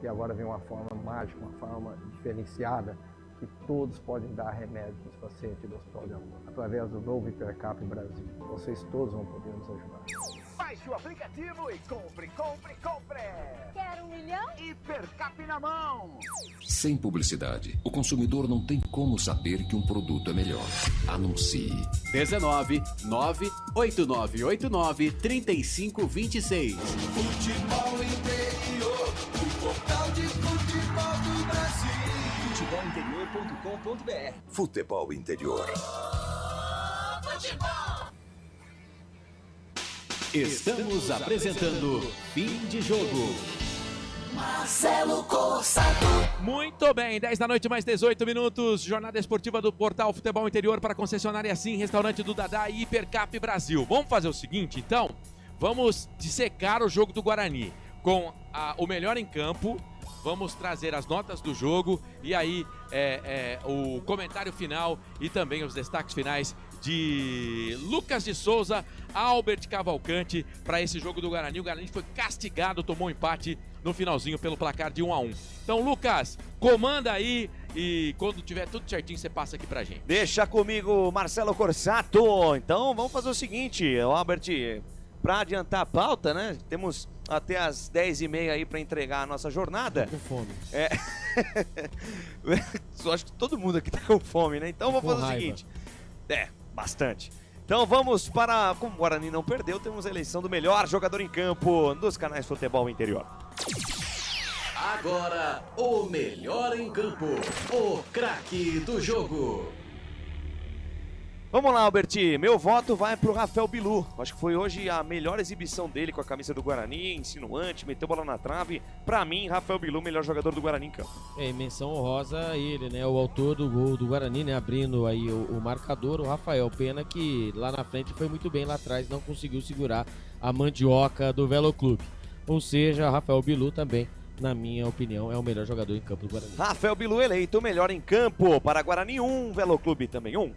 Speaker 1: E agora vem uma forma mágica, uma forma diferenciada, que todos podem dar remédio para os pacientes do Hospital do Amor. Através do novo Hipercap Brasil. Vocês todos vão poder nos ajudar.
Speaker 6: Baixe o aplicativo e compre, compre, compre! Quer 1 milhão? Hipercap na mão!
Speaker 2: Sem publicidade, o consumidor não tem como saber que um produto é melhor. Anuncie.
Speaker 5: 19 98989 3526.
Speaker 6: Futebol Interior, o portal de futebol do Brasil.
Speaker 14: Futebolinterior.com.br.
Speaker 2: Futebol Interior.
Speaker 6: Futebol!
Speaker 5: Estamos apresentando Fim de Jogo.
Speaker 6: Marcelo Corsato.
Speaker 8: Muito bem, 10 da noite mais 18 minutos. Jornada esportiva do Portal Futebol Interior para concessionária Sim, restaurante do Dadá e Hipercap Brasil. Vamos fazer o seguinte, então? Vamos dissecar o jogo do Guarani com o melhor em campo. Vamos trazer as notas do jogo e aí o comentário final e também os destaques finais de Lucas de Souza, Albert Cavalcante para esse jogo do Guarani. O Guarani foi castigado, tomou um empate no finalzinho pelo placar de 1-1. Então, Lucas, comanda aí e quando tiver tudo certinho você passa aqui pra gente.
Speaker 10: Deixa comigo, Marcelo Corsato. Então, vamos fazer o seguinte, Albert, para adiantar a pauta, né? Temos até as 10h30 aí para entregar a nossa jornada.
Speaker 9: Tô com fome.
Speaker 10: Eu acho que todo mundo aqui tá com fome, né? Então vamos fazer o seguinte. Bastante. Então vamos para... Como o Guarani não perdeu, temos a eleição do melhor jogador em campo dos canais Futebol Interior.
Speaker 5: Agora, o melhor em campo. O craque do jogo.
Speaker 10: Vamos lá, Albert. Meu voto vai pro Rafael Bilu. Acho que foi hoje a melhor exibição dele com a camisa do Guarani, insinuante, meteu bola na trave. Pra mim, Rafael Bilu, melhor jogador do Guarani em campo.
Speaker 9: Menção honrosa a ele, né? O autor do gol do Guarani, né? Abrindo aí o marcador, o Rafael. Pena que lá na frente foi muito bem, lá atrás não conseguiu segurar a mandioca do Velo Clube. Ou seja, Rafael Bilu também, na minha opinião, é o melhor jogador em campo do Guarani.
Speaker 10: Rafael Bilu eleito o melhor em campo para Guarani 1, Velo Clube também 1.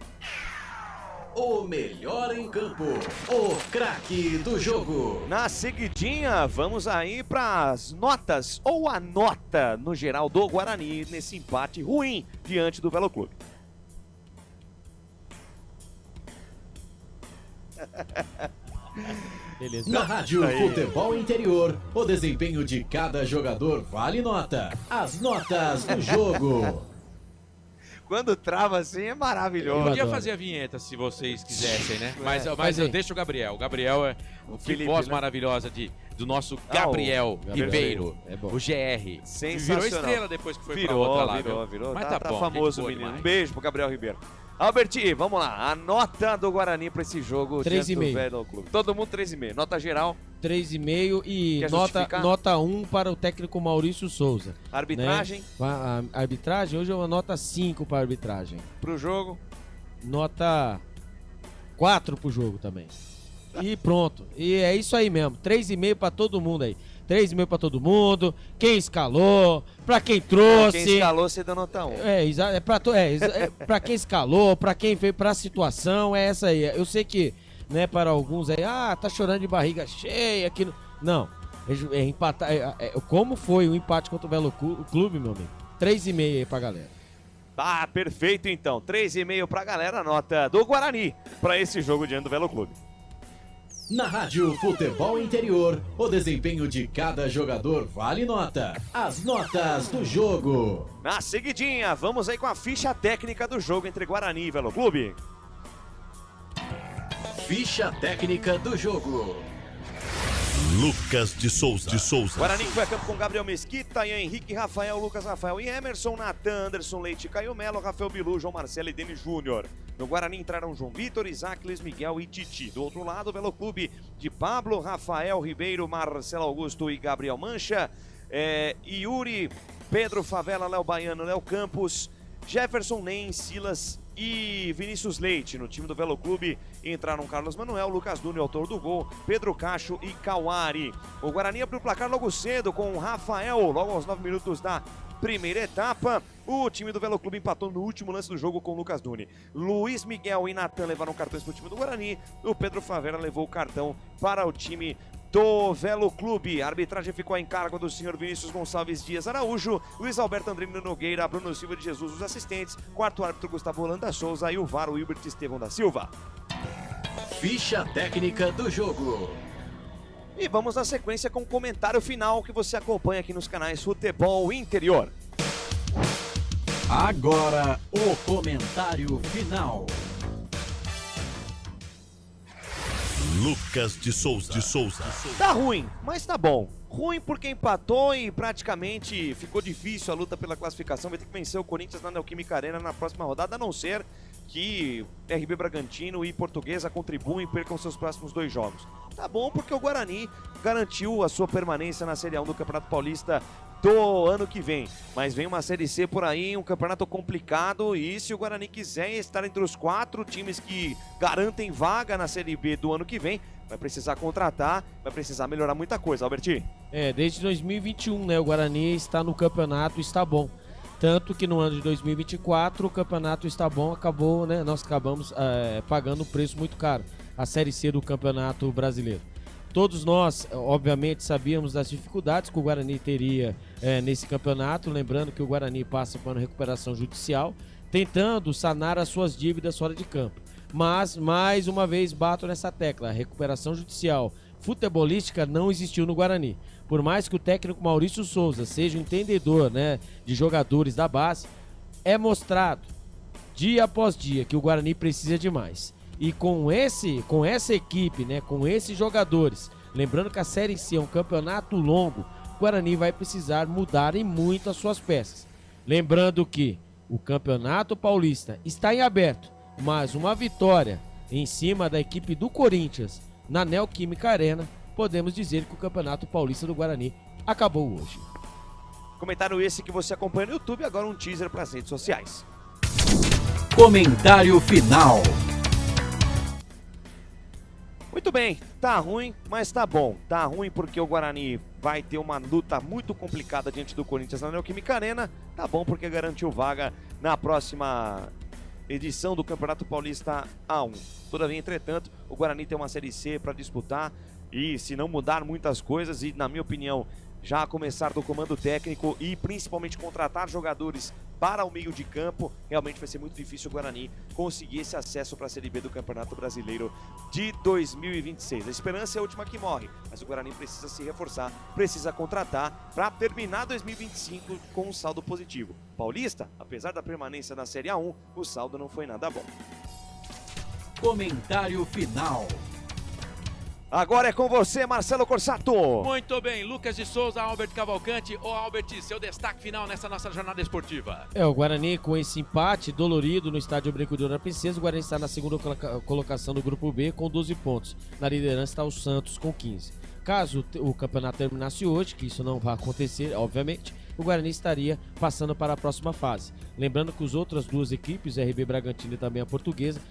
Speaker 5: O melhor em campo, o craque do jogo.
Speaker 10: Na seguidinha, vamos aí para as notas, ou a nota no geral do Guarani nesse empate ruim diante do Velo Clube.
Speaker 5: Beleza. Na Rádio Futebol Interior, o desempenho de cada jogador vale nota. As notas do jogo.
Speaker 10: Quando trava assim é maravilhoso.
Speaker 8: Eu podia fazer a vinheta se vocês quisessem, né? Mas eu deixo o Gabriel. O Gabriel é que
Speaker 10: Felipe,
Speaker 8: voz
Speaker 10: né?
Speaker 8: maravilhosa do nosso Gabriel Ribeiro, o GR.
Speaker 10: Sensacional.
Speaker 8: Virou estrela depois que foi pra outra lá.
Speaker 10: Virou.
Speaker 8: Mas
Speaker 10: tá
Speaker 8: bom,
Speaker 10: famoso o
Speaker 8: boa
Speaker 10: menino.
Speaker 8: demais.
Speaker 10: Um beijo pro Gabriel Ribeiro. Alberti, vamos lá. A nota do Guarani pra esse jogo.
Speaker 9: 3,5.
Speaker 10: Velo Clube. Todo mundo 3,5. Nota geral.
Speaker 9: 3,5 e
Speaker 10: Quer justificar?
Speaker 9: nota 1 para o técnico Maurício Souza.
Speaker 10: Arbitragem?
Speaker 9: Né? A arbitragem, hoje é uma nota 5 para a arbitragem.
Speaker 10: Pro jogo?
Speaker 9: Nota 4 pro jogo também. E pronto. E é isso aí mesmo. 3,5 para todo mundo aí. 3,5 para todo mundo. Quem escalou, para quem trouxe.
Speaker 10: Quem escalou, você deu nota 1.
Speaker 9: Pra quem escalou, pra quem fez, pra situação, é essa aí. Eu sei que, né, para alguns aí, tá chorando de barriga cheia aqui. Não, empatar. Como foi o empate contra o Velo Clube, meu amigo? 3,5 aí pra galera.
Speaker 10: Tá, perfeito então. 3,5 pra galera, nota do Guarani pra esse jogo diante do Velo Clube.
Speaker 5: Na Rádio Futebol Interior, o desempenho de cada jogador vale nota. As notas do jogo.
Speaker 10: Na seguidinha, vamos aí com a ficha técnica do jogo entre Guarani e Velo Clube.
Speaker 5: Ficha técnica do jogo.
Speaker 2: Lucas de Souza.
Speaker 10: Guarani que foi a campo com Gabriel Mesquita, Ian Henrique, Rafael, Lucas Rafael e Emerson, Natan, Anderson Leite, Caio Melo, Rafael Bilu, João Marcelo e Denis Júnior. No Guarani entraram João Vitor, Isaac, Luiz Miguel e Titi. Do outro lado, o Velo Clube de Pablo, Rafael Ribeiro, Marcelo Augusto e Gabriel Mancha. Yuri, Pedro Favela, Léo Baiano, Léo Campos, Jefferson Nem, Silas e Vinícius Leite. No time do Velo Clube entraram Carlos Manuel, Lucas Duno, autor do gol, Pedro Cacho e Cauari. O Guarani abriu o placar logo cedo com o Rafael, logo aos 9 minutos da primeira etapa. O time do Velo Clube empatou no último lance do jogo com o Lucas Duni. Luiz Miguel e Natan levaram cartões para o time do Guarani. O Pedro Favela levou o cartão para o time do Velo Clube. A arbitragem ficou em cargo do senhor Vinícius Gonçalves Dias Araújo, Luiz Alberto Andrino Nogueira, Bruno Silva de Jesus, os assistentes, quarto árbitro Gustavo Holanda Souza e o VAR, o Hilbert Estevão da Silva.
Speaker 5: Ficha técnica do jogo.
Speaker 10: E vamos na sequência com o comentário final que você acompanha aqui nos canais Futebol Interior.
Speaker 5: Agora, o comentário final.
Speaker 2: Lucas de Souza.
Speaker 10: Tá ruim, mas tá bom. Ruim porque empatou e praticamente ficou difícil a luta pela classificação. Vai ter que vencer o Corinthians na Neoquímica Arena na próxima rodada, a não ser que RB Bragantino e Portuguesa contribuem e percam seus próximos 2 jogos. Tá bom porque o Guarani garantiu a sua permanência na Série A1 do Campeonato Paulista do ano que vem. Mas vem uma Série C por aí, um campeonato complicado, e se o Guarani quiser estar entre os 4 times que garantem vaga na Série B do ano que vem, vai precisar contratar, vai precisar melhorar muita coisa, Alberti.
Speaker 9: Desde 2021, né, o Guarani está no campeonato, está bom. Tanto que no ano de 2024 o campeonato está bom, acabou, né? Nós acabamos pagando um preço muito caro, a Série C do Campeonato Brasileiro. Todos nós, obviamente, sabíamos das dificuldades que o Guarani teria nesse campeonato, lembrando que o Guarani passa por uma recuperação judicial, tentando sanar as suas dívidas fora de campo. Mas, mais uma vez, bato nessa tecla, a recuperação judicial futebolística não existiu no Guarani. Por mais que o técnico Maurício Souza seja um entendedor, né, de jogadores da base, é mostrado dia após dia que o Guarani precisa de mais. E com essa equipe, né, com esses jogadores, lembrando que a Série C é um campeonato longo, o Guarani vai precisar mudar em muito as suas peças. Lembrando que o Campeonato Paulista está em aberto, mas uma vitória em cima da equipe do Corinthians na Neoquímica Arena, podemos dizer que o Campeonato Paulista do Guarani acabou hoje.
Speaker 10: Comentário esse que você acompanha no YouTube, agora um teaser para as redes sociais.
Speaker 5: Comentário final.
Speaker 10: Muito bem, tá ruim, mas tá bom. Tá ruim porque o Guarani vai ter uma luta muito complicada diante do Corinthians na Neoquímica Arena. Tá bom porque garantiu vaga na próxima edição do Campeonato Paulista A1. Todavia, entretanto, o Guarani tem uma Série C para disputar e se não mudar muitas coisas e, na minha opinião, já a começar do comando técnico e principalmente contratar jogadores para o meio de campo, realmente vai ser muito difícil o Guarani conseguir esse acesso para a Série B do Campeonato Brasileiro de 2026. A esperança é a última que morre, mas o Guarani precisa se reforçar, precisa contratar para terminar 2025 com um saldo positivo. Paulista, apesar da permanência na Série A1, o saldo não foi nada bom.
Speaker 5: Comentário final.
Speaker 10: Agora é com você, Marcelo Corsato.
Speaker 8: Muito bem, Lucas de Souza, Albert Cavalcante. Ô Albert, seu destaque final nessa nossa jornada esportiva.
Speaker 9: O Guarani com esse empate dolorido no estádio Brinco de Ouro da Princesa, o Guarani está na segunda colocação do grupo B com 12 pontos. Na liderança está o Santos com 15. Caso o campeonato terminasse hoje, que isso não vai acontecer, obviamente, o Guarani estaria passando para a próxima fase. Lembrando que as outras duas equipes, RB Bragantino e também a Portuguesa,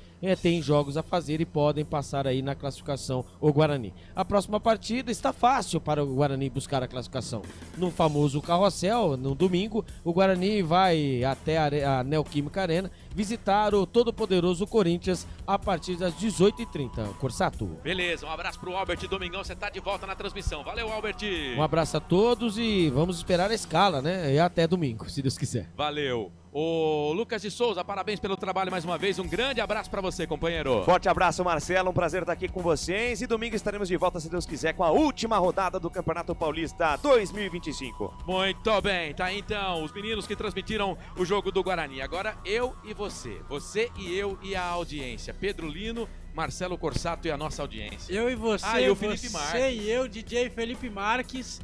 Speaker 9: têm jogos a fazer e podem passar aí na classificação o Guarani. A próxima partida está fácil para o Guarani buscar a classificação. No famoso Carrossel, no domingo, o Guarani vai até a Neoquímica Arena visitar o todo-poderoso Corinthians a partir das 18h30. Corsato.
Speaker 8: Beleza, um abraço pro Albert. Domingão, você tá de volta na transmissão. Valeu, Albert.
Speaker 9: Um abraço a todos e vamos esperar a escala, né? E até domingo, se Deus quiser.
Speaker 8: Valeu. Ô Lucas de Souza, parabéns pelo trabalho mais uma vez. Um grande abraço pra você, companheiro.
Speaker 10: Forte abraço, Marcelo. Um prazer estar aqui com vocês. E domingo estaremos de volta, se Deus quiser, com a última rodada do Campeonato Paulista 2025.
Speaker 8: Muito bem, tá aí então os meninos que transmitiram o jogo do Guarani. Agora eu e você. Você e eu e a audiência. Pedro Lino, Marcelo Corsato e a nossa audiência.
Speaker 11: Eu e você,
Speaker 8: e o Felipe Marques.
Speaker 11: Você e eu, DJ Felipe Marques.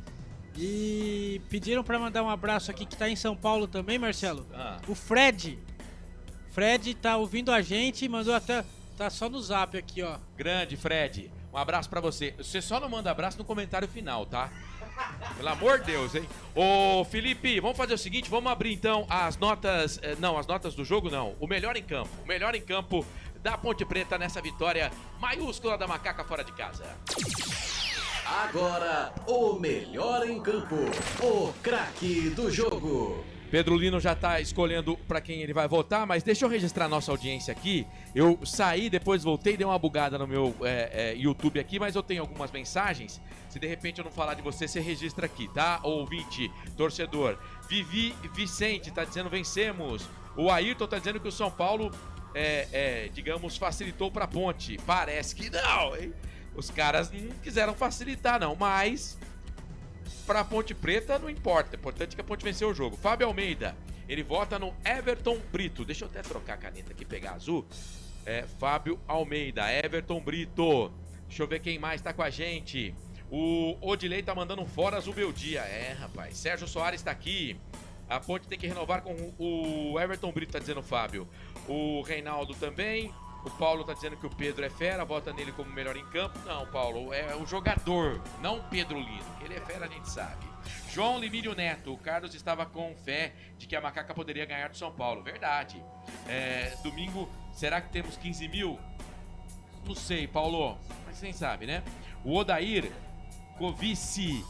Speaker 11: E pediram para mandar um abraço aqui que tá em São Paulo também, Marcelo. O Fred. Fred tá ouvindo a gente e mandou até... Tá só no zap aqui, ó.
Speaker 8: Grande, Fred. Um abraço pra você. Você só não manda abraço no comentário final, tá? Pelo amor de Deus, hein? Ô, Felipe, vamos fazer o seguinte, vamos abrir então as notas... Não, as notas do jogo não. O melhor em campo. O melhor em campo da Ponte Preta nessa vitória maiúscula da Macaca fora de casa.
Speaker 5: Agora, o melhor em campo, o craque do jogo.
Speaker 8: Pedro Lino já tá escolhendo para quem ele vai votar, mas deixa eu registrar a nossa audiência aqui. Eu saí, depois voltei, dei uma bugada no meu YouTube aqui, mas eu tenho algumas mensagens. Se de repente eu não falar de você registra aqui, tá? Ouvinte, torcedor. Vivi Vicente tá dizendo vencemos. O Ayrton tá dizendo que o São Paulo, digamos, facilitou para a Ponte. Parece que não, hein? Os caras não quiseram facilitar, não, mas pra Ponte Preta não importa. O importante é que a Ponte venceu o jogo. Fábio Almeida, ele vota no Everton Brito. Deixa eu até trocar a caneta aqui, pegar azul. Fábio Almeida, Everton Brito. Deixa eu ver quem mais tá com a gente. O Odilei tá mandando fora Azul Beldia. Rapaz. Sérgio Soares tá aqui. A Ponte tem que renovar com o Everton Brito, tá dizendo o Fábio. O Reinaldo também. O Paulo tá dizendo que o Pedro é fera, vota nele como melhor em campo. Não, Paulo, é o jogador, não o Pedro Lino. Que ele é fera, a gente sabe. João Limírio Neto, o Carlos estava com fé de que a Macaca poderia ganhar do São Paulo. Verdade. Domingo, será que temos 15 mil? Não sei, Paulo, mas quem sabe, né? O Odair Covici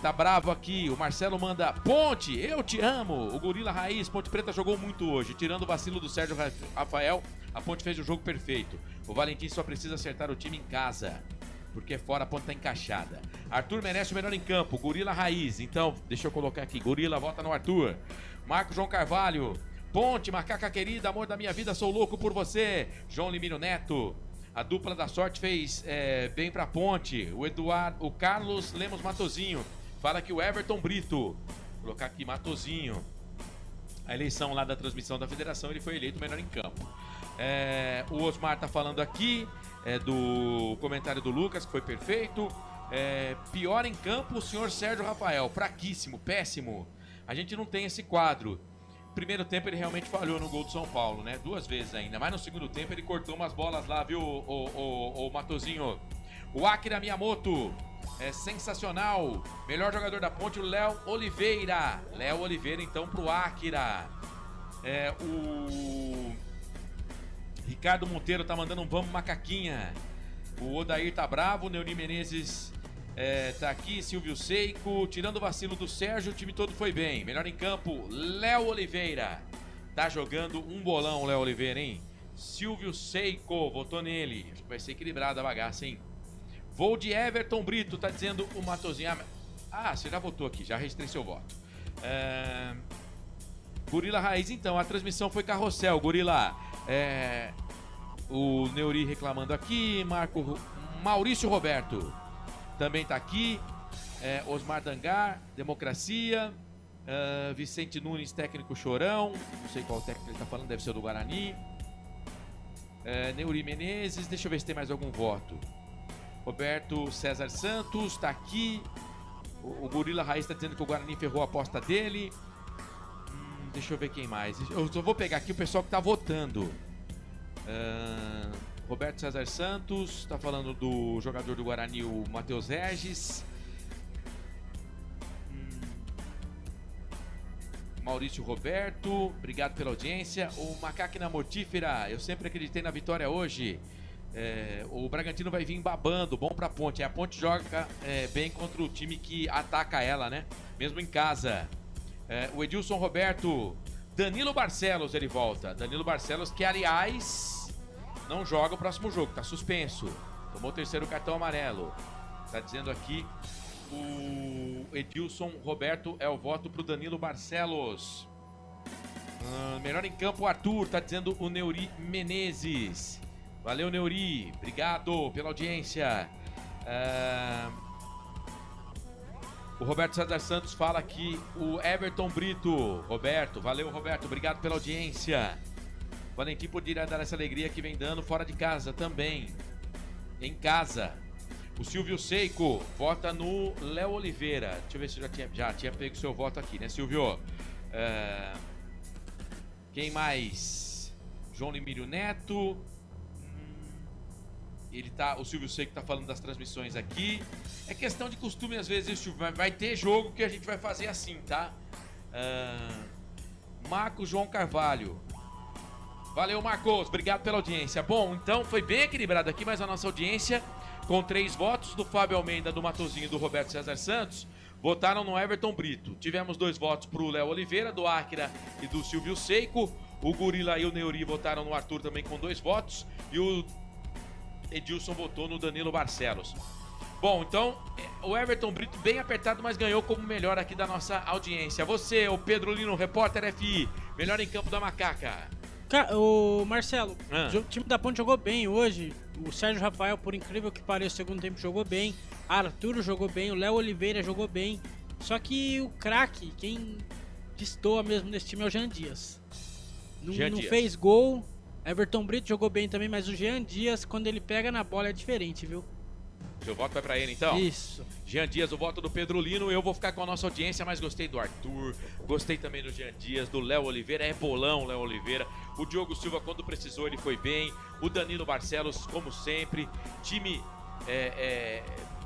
Speaker 8: tá bravo aqui. O Marcelo manda: Ponte, eu te amo. O Gorila Raiz, Ponte Preta jogou muito hoje. Tirando o vacilo do Sérgio Rafael, a Ponte fez o jogo perfeito. O Valentim só precisa acertar o time em casa, porque fora a Ponte tá encaixada. Arthur merece o melhor em campo. Gorila Raiz, então deixa eu colocar aqui. Gorila, vota no Arthur. Marco João Carvalho: Ponte, Macaca querida, amor da minha vida, sou louco por você. João Limiro Neto: a dupla da sorte fez bem pra Ponte. O Carlos Lemos Matozinho fala que o Everton Brito, vou colocar aqui Matozinho, a eleição lá da transmissão da federação, ele foi eleito melhor em campo. O Osmar tá falando aqui do comentário do Lucas, que foi perfeito. Pior em campo, o senhor Sérgio Rafael, fraquíssimo, péssimo. A gente não tem esse quadro. Primeiro tempo ele realmente falhou no gol do São Paulo, né? 2 vezes ainda. Mas no segundo tempo ele cortou umas bolas lá, viu, o Matozinho? O Akira Miyamoto, sensacional. Melhor jogador da Ponte, o Léo Oliveira. Léo Oliveira, então, pro Akira. O Ricardo Monteiro tá mandando um vamos macaquinha. O Odair tá bravo. O Neuri Menezes tá aqui. Silvio Seico, tirando o vacilo do Sérgio, o time todo foi bem. Melhor em campo, Léo Oliveira. Tá jogando um bolão o Léo Oliveira, hein? Silvio Seico, votou nele. Acho que vai ser equilibrada a bagaça, hein? Vou de Everton Brito, tá dizendo o Matozinho. Você já votou aqui, já registrei seu voto. Gorila Raiz, então, a transmissão foi carrossel. Gorila, o Neuri reclamando aqui. Maurício Roberto também tá aqui. Osmar Dangar, Democracia. Vicente Nunes, técnico chorão. Não sei qual técnico ele tá falando, deve ser o do Guarani. Neuri Menezes, deixa eu ver se tem mais algum voto. Roberto César Santos tá aqui. O Gorila Raiz tá dizendo que o Guarani ferrou a aposta dele. Deixa eu ver quem mais. Eu só vou pegar aqui o pessoal que tá votando. Roberto César Santos tá falando do jogador do Guarani, o Matheus Regis. Maurício Roberto, obrigado pela audiência. O Macaquina Mortífera, eu sempre acreditei na vitória hoje. O Bragantino vai vir babando, bom pra Ponte. A Ponte joga bem contra o time que ataca ela, né? Mesmo em casa. O Edilson Roberto, Danilo Barcelos, ele volta. Danilo Barcelos, que aliás não joga o próximo jogo, tá suspenso. Tomou o 3º cartão amarelo. Tá dizendo aqui o Edilson Roberto é o voto pro Danilo Barcelos. Melhor em campo, o Arthur, tá dizendo o Neuri Menezes. Valeu, Neuri, obrigado pela audiência. O Roberto César Santos fala aqui o Everton Brito. Roberto, valeu, Roberto, obrigado pela audiência. Valentim poderia dar essa alegria que vem dando fora de casa também. Em casa. O Silvio Seico vota no Léo Oliveira. Deixa eu ver se eu já tinha pego seu voto aqui, né, Silvio? Quem mais? João Limírio Neto. O Silvio Seico tá falando das transmissões aqui. É questão de costume, às vezes, Silvio. Vai ter jogo que a gente vai fazer assim, tá? Marcos João Carvalho. Valeu, Marcos. Obrigado pela audiência. Bom, então foi bem equilibrado aqui, mas a nossa audiência, com 3 votos do Fábio Almeida, do Matozinho e do Roberto César Santos, votaram no Everton Brito. Tivemos 2 votos pro Léo Oliveira, do Áquila e do Silvio Seico. O Gorila e o Neuri votaram no Arthur também com 2 votos. E o Edilson votou no Danilo Barcelos. Bom, então, o Everton Brito bem apertado, mas ganhou como melhor aqui da nossa audiência. Você, o Pedro Lino, repórter FI, melhor em campo da Macaca.
Speaker 11: O Marcelo, o time da Ponte jogou bem hoje. O Sérgio Rafael, por incrível que pareça, o segundo tempo jogou bem. Arthur jogou bem, o Léo Oliveira jogou bem. Só que o craque, quem destoa mesmo nesse time é o Jean Dias. Não fez gol. Everton Brito jogou bem também, mas o Jean Dias, quando ele pega na bola, é diferente, viu?
Speaker 8: Seu voto vai pra ele, então?
Speaker 11: Isso.
Speaker 8: Jean Dias, o voto do Pedro Lino. Eu vou ficar com a nossa audiência, mas gostei do Arthur, gostei também do Jean Dias, do Léo Oliveira. É bolão, Léo Oliveira. O Diogo Silva, quando precisou, ele foi bem. O Danilo Barcelos, como sempre. Time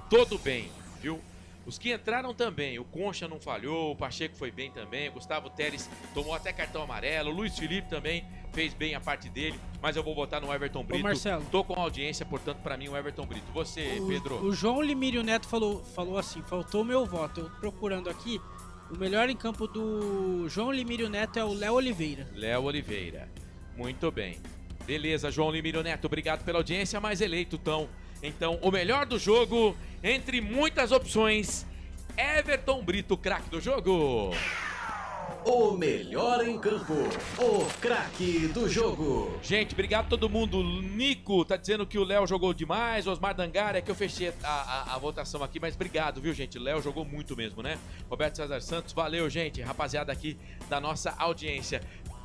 Speaker 8: todo bem, viu? Os que entraram também, o Concha não falhou, o Pacheco foi bem também, o Gustavo Teres tomou até cartão amarelo, o Luiz Felipe também fez bem a parte dele, mas eu vou votar no Everton Brito.
Speaker 11: Ô, Marcelo.
Speaker 8: Tô com a audiência, portanto, pra mim, o Everton Brito. Você, Pedro?
Speaker 11: O João Limírio Neto falou assim, faltou o meu voto. Eu procurando aqui, o melhor em campo do João Limírio Neto é o Léo Oliveira.
Speaker 8: Léo Oliveira, muito bem. Beleza, João Limírio Neto, obrigado pela audiência, mas eleito, então, o melhor do jogo, entre muitas opções, Everton Brito, craque do jogo.
Speaker 5: O melhor em campo, o craque do jogo.
Speaker 8: Gente, obrigado a todo mundo. Nico tá dizendo que o Léo jogou demais. Osmar Dangar, é que eu fechei a votação aqui, mas obrigado, viu, gente? O Léo jogou muito mesmo, né? Roberto César Santos, valeu, gente. Rapaziada aqui da nossa audiência.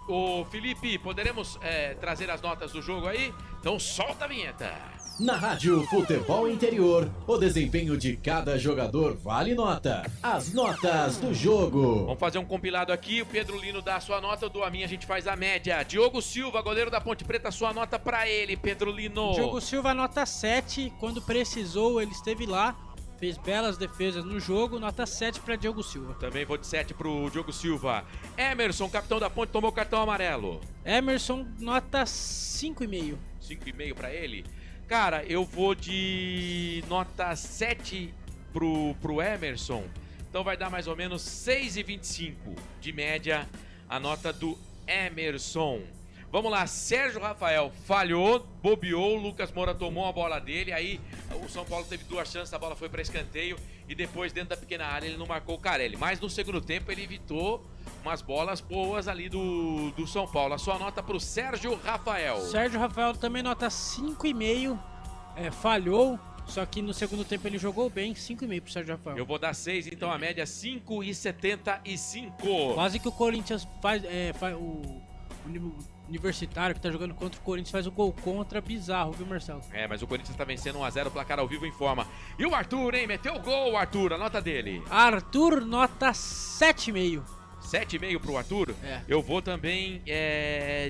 Speaker 8: Ô, Felipe, poderemos trazer as notas do jogo aí? Então solta a vinheta.
Speaker 5: Na Rádio Futebol Interior, o desempenho de cada jogador vale nota. As notas do jogo.
Speaker 8: Vamos fazer um compilado aqui. O Pedro Lino dá a sua nota, eu dou a minha, a gente faz a média. Diogo Silva, goleiro da Ponte Preta, sua nota pra ele, Pedro Lino.
Speaker 11: Diogo Silva, nota 7. Quando precisou, ele esteve lá. Fez belas defesas no jogo, nota 7 para Diogo Silva.
Speaker 8: Também vou de 7 pro Diogo Silva. Emerson, capitão da Ponte, tomou cartão amarelo.
Speaker 11: Emerson, nota 5,5.
Speaker 8: 5,5 para ele. Cara, eu vou de nota 7 pro Emerson. Então vai dar mais ou menos 6,25 de média a nota do Emerson. Vamos lá, Sérgio Rafael falhou, bobeou, o Lucas Moura tomou a bola dele, aí o São Paulo teve 2 chances, a bola foi para escanteio e depois dentro da pequena área ele não marcou o Carelli. Mas no segundo tempo ele evitou umas bolas boas ali do São Paulo. A sua nota para o Sérgio Rafael.
Speaker 11: Sérgio Rafael também nota 5,5, falhou, só que no segundo tempo ele jogou bem, 5,5 pro Sérgio Rafael.
Speaker 8: Eu vou dar 6, então a média 5,75.
Speaker 11: Quase que o Corinthians faz Universitário, que tá jogando contra o Corinthians, faz o gol contra, bizarro, viu, Marcelo?
Speaker 8: Mas o Corinthians tá vencendo 1-0, placar ao vivo informa. E o Arthur, hein? Meteu o gol, Arthur, a nota dele.
Speaker 11: Arthur, nota 7,5.
Speaker 8: 7,5 pro Arthur? Eu vou também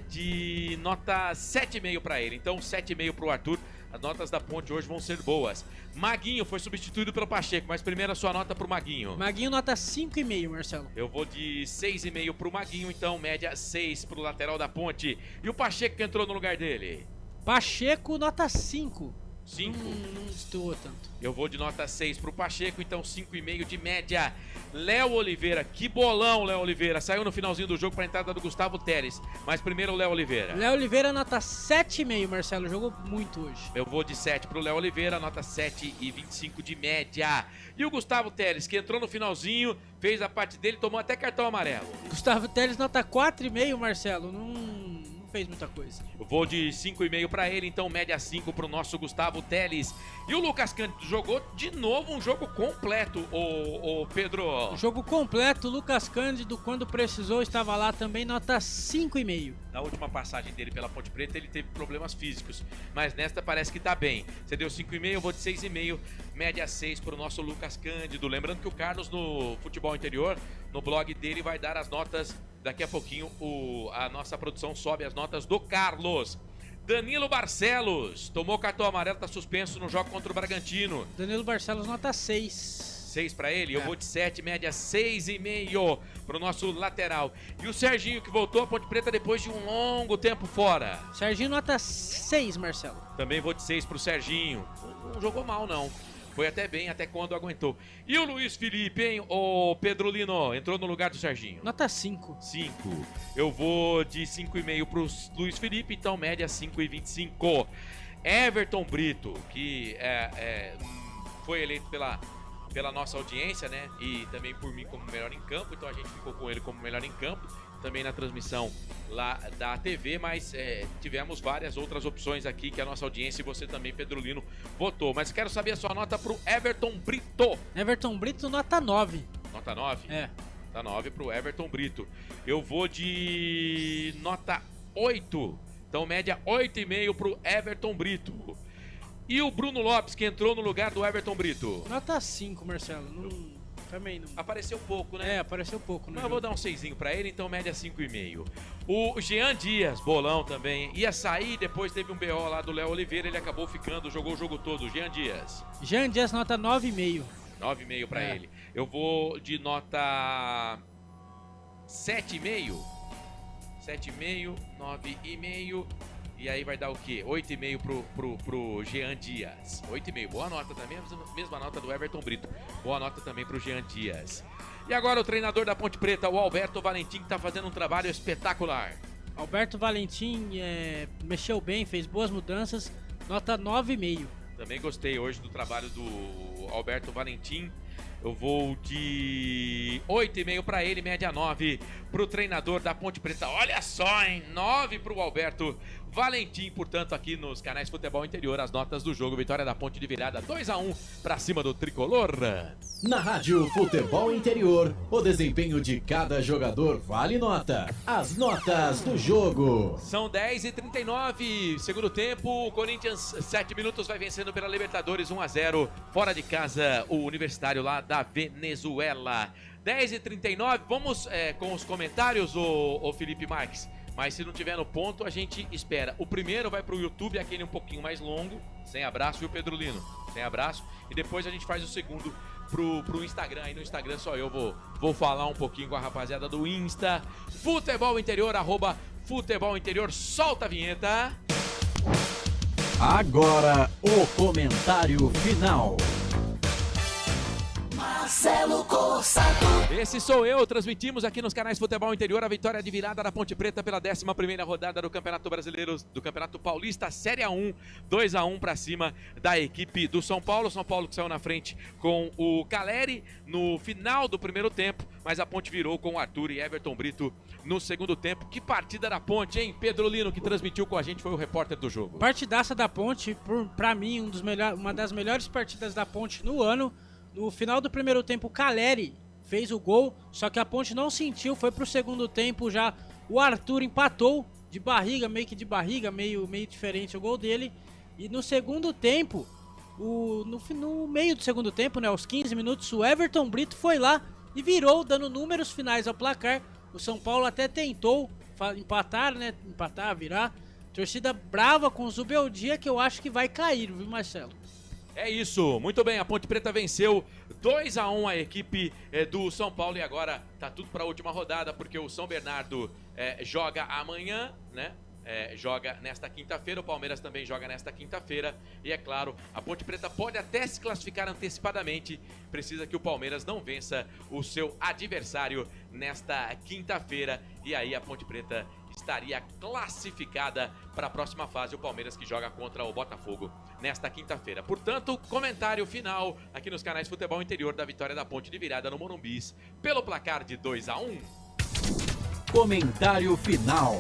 Speaker 8: de nota 7,5 pra ele. Então, 7,5 pro Arthur. As notas da Ponte hoje vão ser boas. Maguinho foi substituído pelo Pacheco, mas primeiro a sua nota pro Maguinho.
Speaker 11: Maguinho, nota 5,5, Marcelo.
Speaker 8: Eu vou de 6,5 pro Maguinho, então média 6 pro lateral da Ponte. E o Pacheco que entrou no lugar dele?
Speaker 11: Pacheco, nota 5.
Speaker 8: 5?
Speaker 11: Não estou tanto.
Speaker 8: Eu vou de nota 6 pro Pacheco, então 5,5 de média. Léo Oliveira, que bolão, Léo Oliveira. Saiu no finalzinho do jogo para a entrada do Gustavo Teles. Mas primeiro o Léo Oliveira.
Speaker 11: Léo Oliveira, nota 7,5, Marcelo. Jogou muito hoje.
Speaker 8: Eu vou de 7 pro Léo Oliveira, nota 7,25 de média. E o Gustavo Teles, que entrou no finalzinho, fez a parte dele, tomou até cartão amarelo.
Speaker 11: Gustavo Teles, nota 4,5, Marcelo. Não fez muita coisa.
Speaker 8: Eu vou de 5,5 para ele, então média 5 pro nosso Gustavo Teles. E o Lucas Cândido jogou de novo um jogo completo, o Pedro.
Speaker 11: Jogo completo, Lucas Cândido, quando precisou, estava lá também, nota 5,5.
Speaker 8: Na última passagem dele pela Ponte Preta, ele teve problemas físicos, mas nesta parece que tá bem. Você deu 5,5, eu vou de 6,5, média 6 pro nosso Lucas Cândido. Lembrando que o Carlos no Futebol Interior, no blog dele, vai dar as notas. Daqui a pouquinho a nossa produção sobe as notas do Carlos. Danilo Barcelos tomou cartão amarelo, tá suspenso no jogo contra o Bragantino.
Speaker 11: Danilo Barcelos, nota 6.
Speaker 8: 6 para ele, eu vou de 7, média 6,5 pro nosso lateral. E o Serginho, que voltou à Ponte Preta depois de um longo tempo fora.
Speaker 11: Serginho, nota 6, Marcelo.
Speaker 8: Também vou de 6 pro Serginho. Não jogou mal, não. Foi até bem, até quando aguentou. E o Luiz Felipe, hein? O Pedro Lino, entrou no lugar do Serginho.
Speaker 11: Nota 5.
Speaker 8: 5. Eu vou de 5,5 pro Luiz Felipe, então média 5,25. Everton Brito, que foi eleito pela nossa audiência, né? E também por mim como melhor em campo, então a gente ficou com ele como melhor em campo. Também na transmissão lá da TV, mas tivemos várias outras opções aqui que a nossa audiência e você também, Pedro Lino, votou. Mas quero saber a sua nota pro Everton Brito.
Speaker 11: Everton Brito, nota 9.
Speaker 8: Nota 9?
Speaker 11: É.
Speaker 8: Nota 9 pro Everton Brito. Eu vou de nota 8. Então, média 8,5 pro Everton Brito. E o Bruno Lopes, que entrou no lugar do Everton Brito.
Speaker 11: Nota 5, Marcelo. Também não.
Speaker 8: Apareceu pouco, né?
Speaker 11: Apareceu pouco.
Speaker 8: Mas eu vou dar um 6 pra ele, então média 5,5. O Jean Dias, bolão também, ia sair, depois teve um BO lá do Léo Oliveira, ele acabou ficando, jogou o jogo todo. Jean Dias.
Speaker 11: Jean Dias, nota 9,5.
Speaker 8: 9,5 pra ele. Eu vou de nota 7,5. 7,5, 9,5. E aí vai dar o quê? 8,5 pro Jean Dias. 8,5. Boa nota também, mesma nota do Everton Brito. Boa nota também pro Jean Dias. E agora o treinador da Ponte Preta, o Alberto Valentim, que tá fazendo um trabalho espetacular.
Speaker 11: Alberto Valentim mexeu bem, fez boas mudanças. Nota 9,5.
Speaker 8: Também gostei hoje do trabalho do Alberto Valentim. Eu vou de 8,5 para ele, média 9 pro treinador da Ponte Preta. Olha só, hein? 9 pro Alberto Valentim, portanto, aqui nos canais Futebol Interior, as notas do jogo. Vitória da Ponte de virada 2-1 para cima do Tricolor.
Speaker 5: Na Rádio Futebol Interior, o desempenho de cada jogador vale nota. As notas do jogo.
Speaker 8: São 10h39, segundo tempo, o Corinthians, 7 minutos, vai vencendo pela Libertadores 1-0. Fora de casa, o Universitário lá da Venezuela. 10h39, vamos com os comentários, o Felipe Marques. Mas se não tiver no ponto, a gente espera. O primeiro vai pro YouTube, aquele um pouquinho mais longo, sem abraço, e o Pedro Lino, sem abraço. E depois a gente faz o segundo pro Instagram. Aí no Instagram só eu vou falar um pouquinho com a rapaziada do Insta. Futebol Interior, @Futebol Interior. Solta a vinheta.
Speaker 5: Agora, o comentário final.
Speaker 6: Marcelo Corsato.
Speaker 8: Esse sou eu, transmitimos aqui nos canais Futebol Interior a vitória de virada da Ponte Preta pela 11ª rodada do Campeonato Brasileiro, do Campeonato Paulista, Série A1, 2-1 para cima da equipe do São Paulo. São Paulo que saiu na frente com o Caleri no final do primeiro tempo, mas a Ponte virou com o Arthur e Everton Brito no segundo tempo. Que partida da Ponte, hein? Pedro Lino, que transmitiu com a gente, foi o repórter do jogo.
Speaker 11: Partidaça da Ponte, pra mim, uma das melhores partidas da Ponte no ano. No final do primeiro tempo, o Caleri fez o gol, só que a Ponte não sentiu, foi pro segundo tempo já. O Arthur empatou de barriga, meio diferente o gol dele. E no segundo tempo, no meio do segundo tempo, né, aos 15 minutos, o Everton Brito foi lá e virou, dando números finais ao placar. O São Paulo até tentou empatar, virar. Torcida brava com o Zubeldia, que eu acho que vai cair, viu, Marcelo?
Speaker 8: É isso, muito bem, a Ponte Preta venceu 2-1 a equipe do São Paulo e agora tá tudo para a última rodada, porque o São Bernardo joga amanhã, né? Joga nesta quinta-feira, o Palmeiras também joga nesta quinta-feira e é claro, a Ponte Preta pode até se classificar antecipadamente, precisa que o Palmeiras não vença o seu adversário nesta quinta-feira e aí a Ponte Preta estaria classificada para a próxima fase, o Palmeiras que joga contra o Botafogo nesta quinta-feira. Portanto, comentário final aqui nos canais Futebol Interior da vitória da Ponte de virada no Morumbis pelo placar de 2-1.
Speaker 2: Comentário final.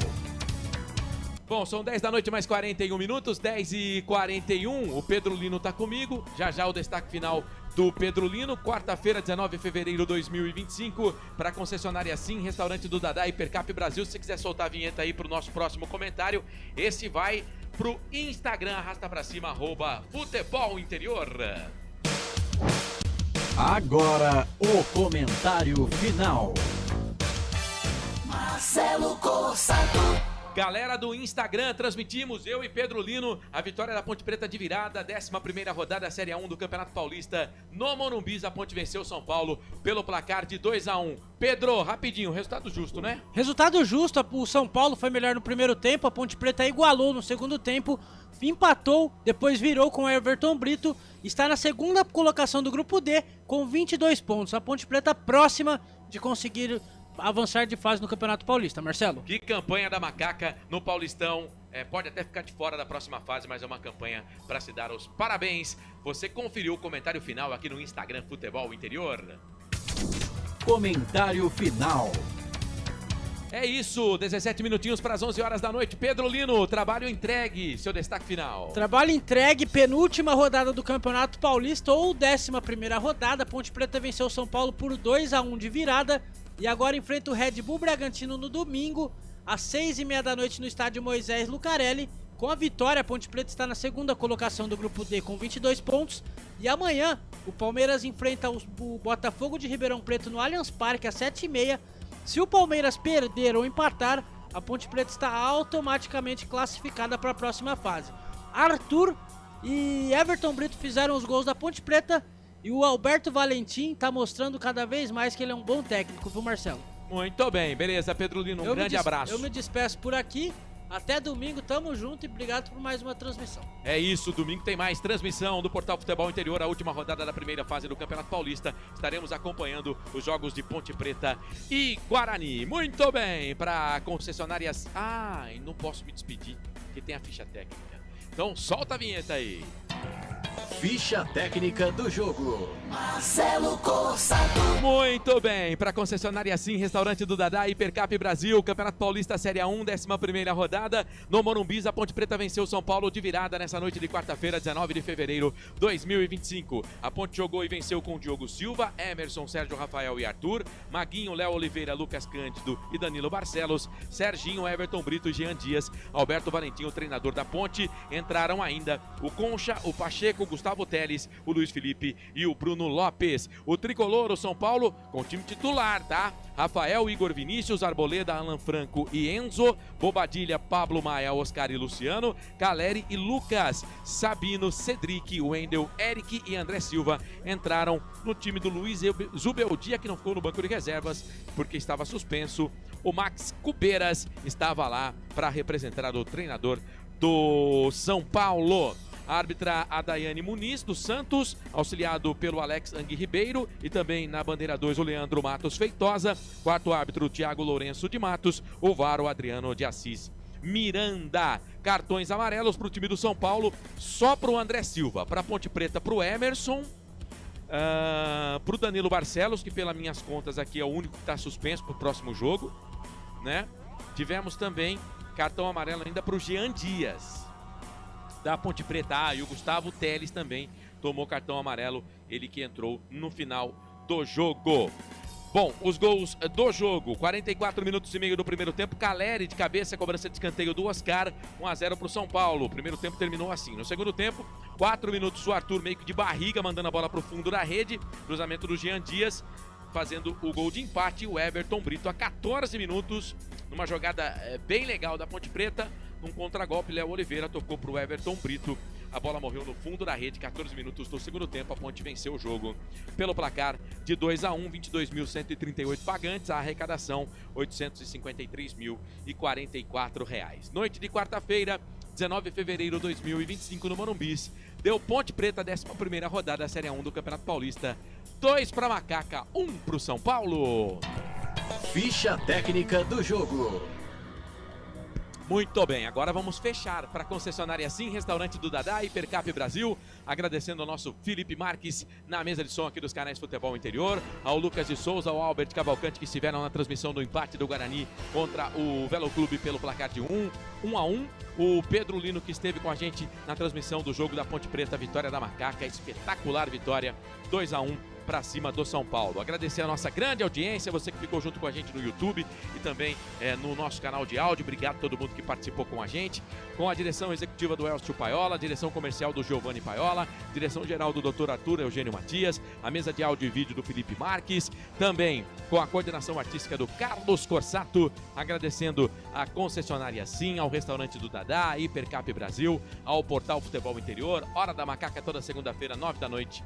Speaker 8: Bom, são 10 da noite mais 41 minutos, 10h41, o Pedro Lino tá comigo, já o destaque final do Pedro Lino, quarta-feira, 19 de fevereiro de 2025, para a concessionária Sim, restaurante do Dadá Hipercap Brasil. Se você quiser soltar a vinheta aí pro nosso próximo comentário, esse vai pro Instagram, arrasta pra cima, @Futebol Interior.
Speaker 2: Agora, o comentário final.
Speaker 6: Marcelo Corsato.
Speaker 8: Galera do Instagram, transmitimos, eu e Pedro Lino, a vitória da Ponte Preta de virada, 11ª rodada, Série 1 do Campeonato Paulista. No Morumbis, a Ponte venceu o São Paulo pelo placar de 2-1. Pedro, rapidinho, resultado justo, né?
Speaker 11: Resultado justo, o São Paulo foi melhor no primeiro tempo, a Ponte Preta igualou no segundo tempo, empatou, depois virou com o Everton Brito, está na segunda colocação do grupo D com 22 pontos. A Ponte Preta próxima de conseguir avançar de fase no Campeonato Paulista, Marcelo.
Speaker 8: Que campanha da Macaca no Paulistão. Pode até ficar de fora da próxima fase, mas é uma campanha para se dar os parabéns. Você conferiu o comentário final aqui no Instagram Futebol Interior.
Speaker 2: Comentário final.
Speaker 8: É isso, 17 minutinhos para as 11 horas da noite. Pedro Lino, trabalho entregue, seu destaque final.
Speaker 11: Trabalho entregue, penúltima rodada do Campeonato Paulista ou 11ª rodada. Ponte Preta venceu o São Paulo por 2-1 de virada. E agora enfrenta o Red Bull Bragantino no domingo, às 6h30 da noite no estádio Moisés Lucarelli. Com a vitória, a Ponte Preta está na segunda colocação do grupo D com 22 pontos. E amanhã, o Palmeiras enfrenta o Botafogo de Ribeirão Preto no Allianz Parque às 7h30. Se o Palmeiras perder ou empatar, a Ponte Preta está automaticamente classificada para a próxima fase. Arthur e Everton Brito fizeram os gols da Ponte Preta. E o Alberto Valentim está mostrando cada vez mais que ele é um bom técnico, viu, Marcelo?
Speaker 8: Muito bem, beleza, Pedro Lino, um grande abraço.
Speaker 11: Eu me despeço por aqui, até domingo, tamo junto e obrigado por mais uma transmissão.
Speaker 8: É isso, domingo tem mais transmissão do Portal Futebol Interior, a última rodada da primeira fase do Campeonato Paulista. Estaremos acompanhando os jogos de Ponte Preta e Guarani. Muito bem, para concessionárias... e não posso me despedir, porque tem a ficha técnica. Então solta a vinheta aí.
Speaker 2: Ficha técnica do jogo.
Speaker 6: Marcelo Corsato.
Speaker 8: Muito bem, para concessionária Sim, restaurante do Dadá Hipercap Brasil, Campeonato Paulista Série 1, 11ª rodada. No Morumbis, a Ponte Preta venceu o São Paulo de virada nessa noite de quarta-feira, 19 de fevereiro de 2025. A Ponte jogou e venceu com Diogo Silva, Emerson, Sérgio Rafael e Arthur, Maguinho, Léo Oliveira, Lucas Cândido e Danilo Barcelos, Serginho, Everton Brito e Jean Dias, Alberto Valentim, o treinador da Ponte. Entraram ainda o Concha, o Pacheco, o Gustavo Teles, o Luiz Felipe e o Bruno Lopes. O tricolor, o São Paulo, com o time titular, tá? Rafael, Igor Vinícius, Arboleda, Alan Franco e Enzo, Bobadilha, Pablo Maia, Oscar e Luciano, Caleri e Lucas, Sabino, Cedric, Wendel, Eric e André Silva entraram no time do Luiz Zubeldia, que não ficou no banco de reservas porque estava suspenso. O Max Cubeiras estava lá para representar o treinador do São Paulo. A árbitra a Daiane Muniz, do Santos, auxiliado pelo Alex Angui Ribeiro, e também na bandeira 2 o Leandro Matos Feitosa. Quarto árbitro, o Thiago Lourenço de Matos. O VAR, o Adriano de Assis Miranda. Cartões amarelos para o time do São Paulo, só para o André Silva. Para a Ponte Preta, para o Emerson. Para o Danilo Barcelos, que pelas minhas contas aqui é o único que está suspenso para o próximo jogo, né? Tivemos também cartão amarelo ainda para o Jean Dias, da Ponte Preta. E o Gustavo Teles também tomou cartão amarelo, ele que entrou no final do jogo. Bom, os gols do jogo, 44 minutos e meio do primeiro tempo, Caleri de cabeça, cobrança de escanteio do Oscar, 1-0 para o São Paulo. O primeiro tempo terminou assim. No segundo tempo, 4 minutos, o Arthur meio que de barriga, mandando a bola para o fundo da rede, cruzamento do Jean Dias, fazendo o gol de empate, o Everton Brito a 14 minutos, numa jogada bem legal da Ponte Preta, num contragolpe, Léo Oliveira tocou para o Everton Brito. A bola morreu no fundo da rede, 14 minutos do segundo tempo, a Ponte venceu o jogo pelo placar de 2-1, 22.138 pagantes, a arrecadação R$ 853.044. Noite de quarta-feira, 19 de fevereiro de 2025, no Morumbis, deu Ponte Preta, 11ª rodada da Série 1 do Campeonato Paulista, 2 para Macaca, 1 para o São Paulo.
Speaker 2: Ficha técnica do jogo.
Speaker 8: Muito bem, agora vamos fechar para a concessionária Sim, restaurante do Dadá, Hipercap Brasil, agradecendo ao nosso Felipe Marques na mesa de som aqui dos canais Futebol Interior, ao Lucas de Souza, ao Albert Cavalcante, que estiveram na transmissão do empate do Guarani contra o Velo Clube pelo placar de 1-1, o Pedro Lino, que esteve com a gente na transmissão do jogo da Ponte Preta, vitória da Macaca, espetacular vitória, 2-1 para cima do São Paulo. Agradecer a nossa grande audiência, você que ficou junto com a gente no YouTube e também no nosso canal de áudio. Obrigado a todo mundo que participou com a gente, com a direção executiva do Elcio Paiola, direção comercial do Giovanni Paiola, direção geral do Dr. Arthur Eugênio Matias, a mesa de áudio e vídeo do Felipe Marques, também com a coordenação artística do Carlos Corsato, agradecendo a concessionária Sim, ao restaurante do Dadá, Hipercap Brasil, ao portal Futebol Interior, Hora da Macaca toda segunda-feira, 9 da noite,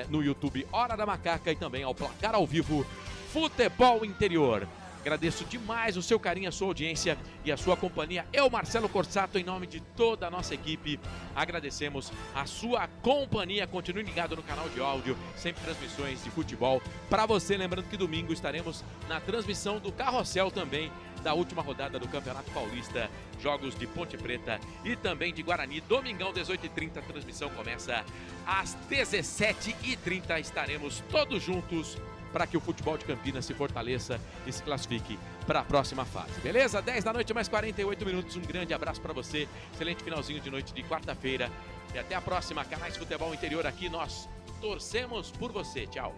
Speaker 8: no YouTube Hora da Macaca, e também ao placar ao vivo Futebol Interior. Agradeço demais o seu carinho, a sua audiência e a sua companhia. Eu, Marcelo Corsato, em nome de toda a nossa equipe, agradecemos a sua companhia. Continue ligado no canal de áudio, sempre transmissões de futebol para você. Lembrando que domingo estaremos na transmissão do Carrossel também, da última rodada do Campeonato Paulista, jogos de Ponte Preta e também de Guarani. Domingão, 18h30, a transmissão começa às 17h30. Estaremos todos juntos para que o futebol de Campinas se fortaleça e se classifique para a próxima fase. Beleza? 10 da noite, mais 48 minutos. Um grande abraço para você. Excelente finalzinho de noite de quarta-feira. E até a próxima. Canais Futebol Interior aqui. Nós torcemos por você. Tchau.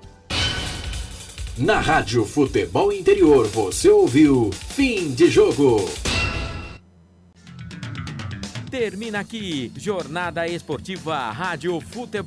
Speaker 2: Na Rádio Futebol Interior, você ouviu Fim de Jogo.
Speaker 8: Termina aqui Jornada Esportiva Rádio Futebol.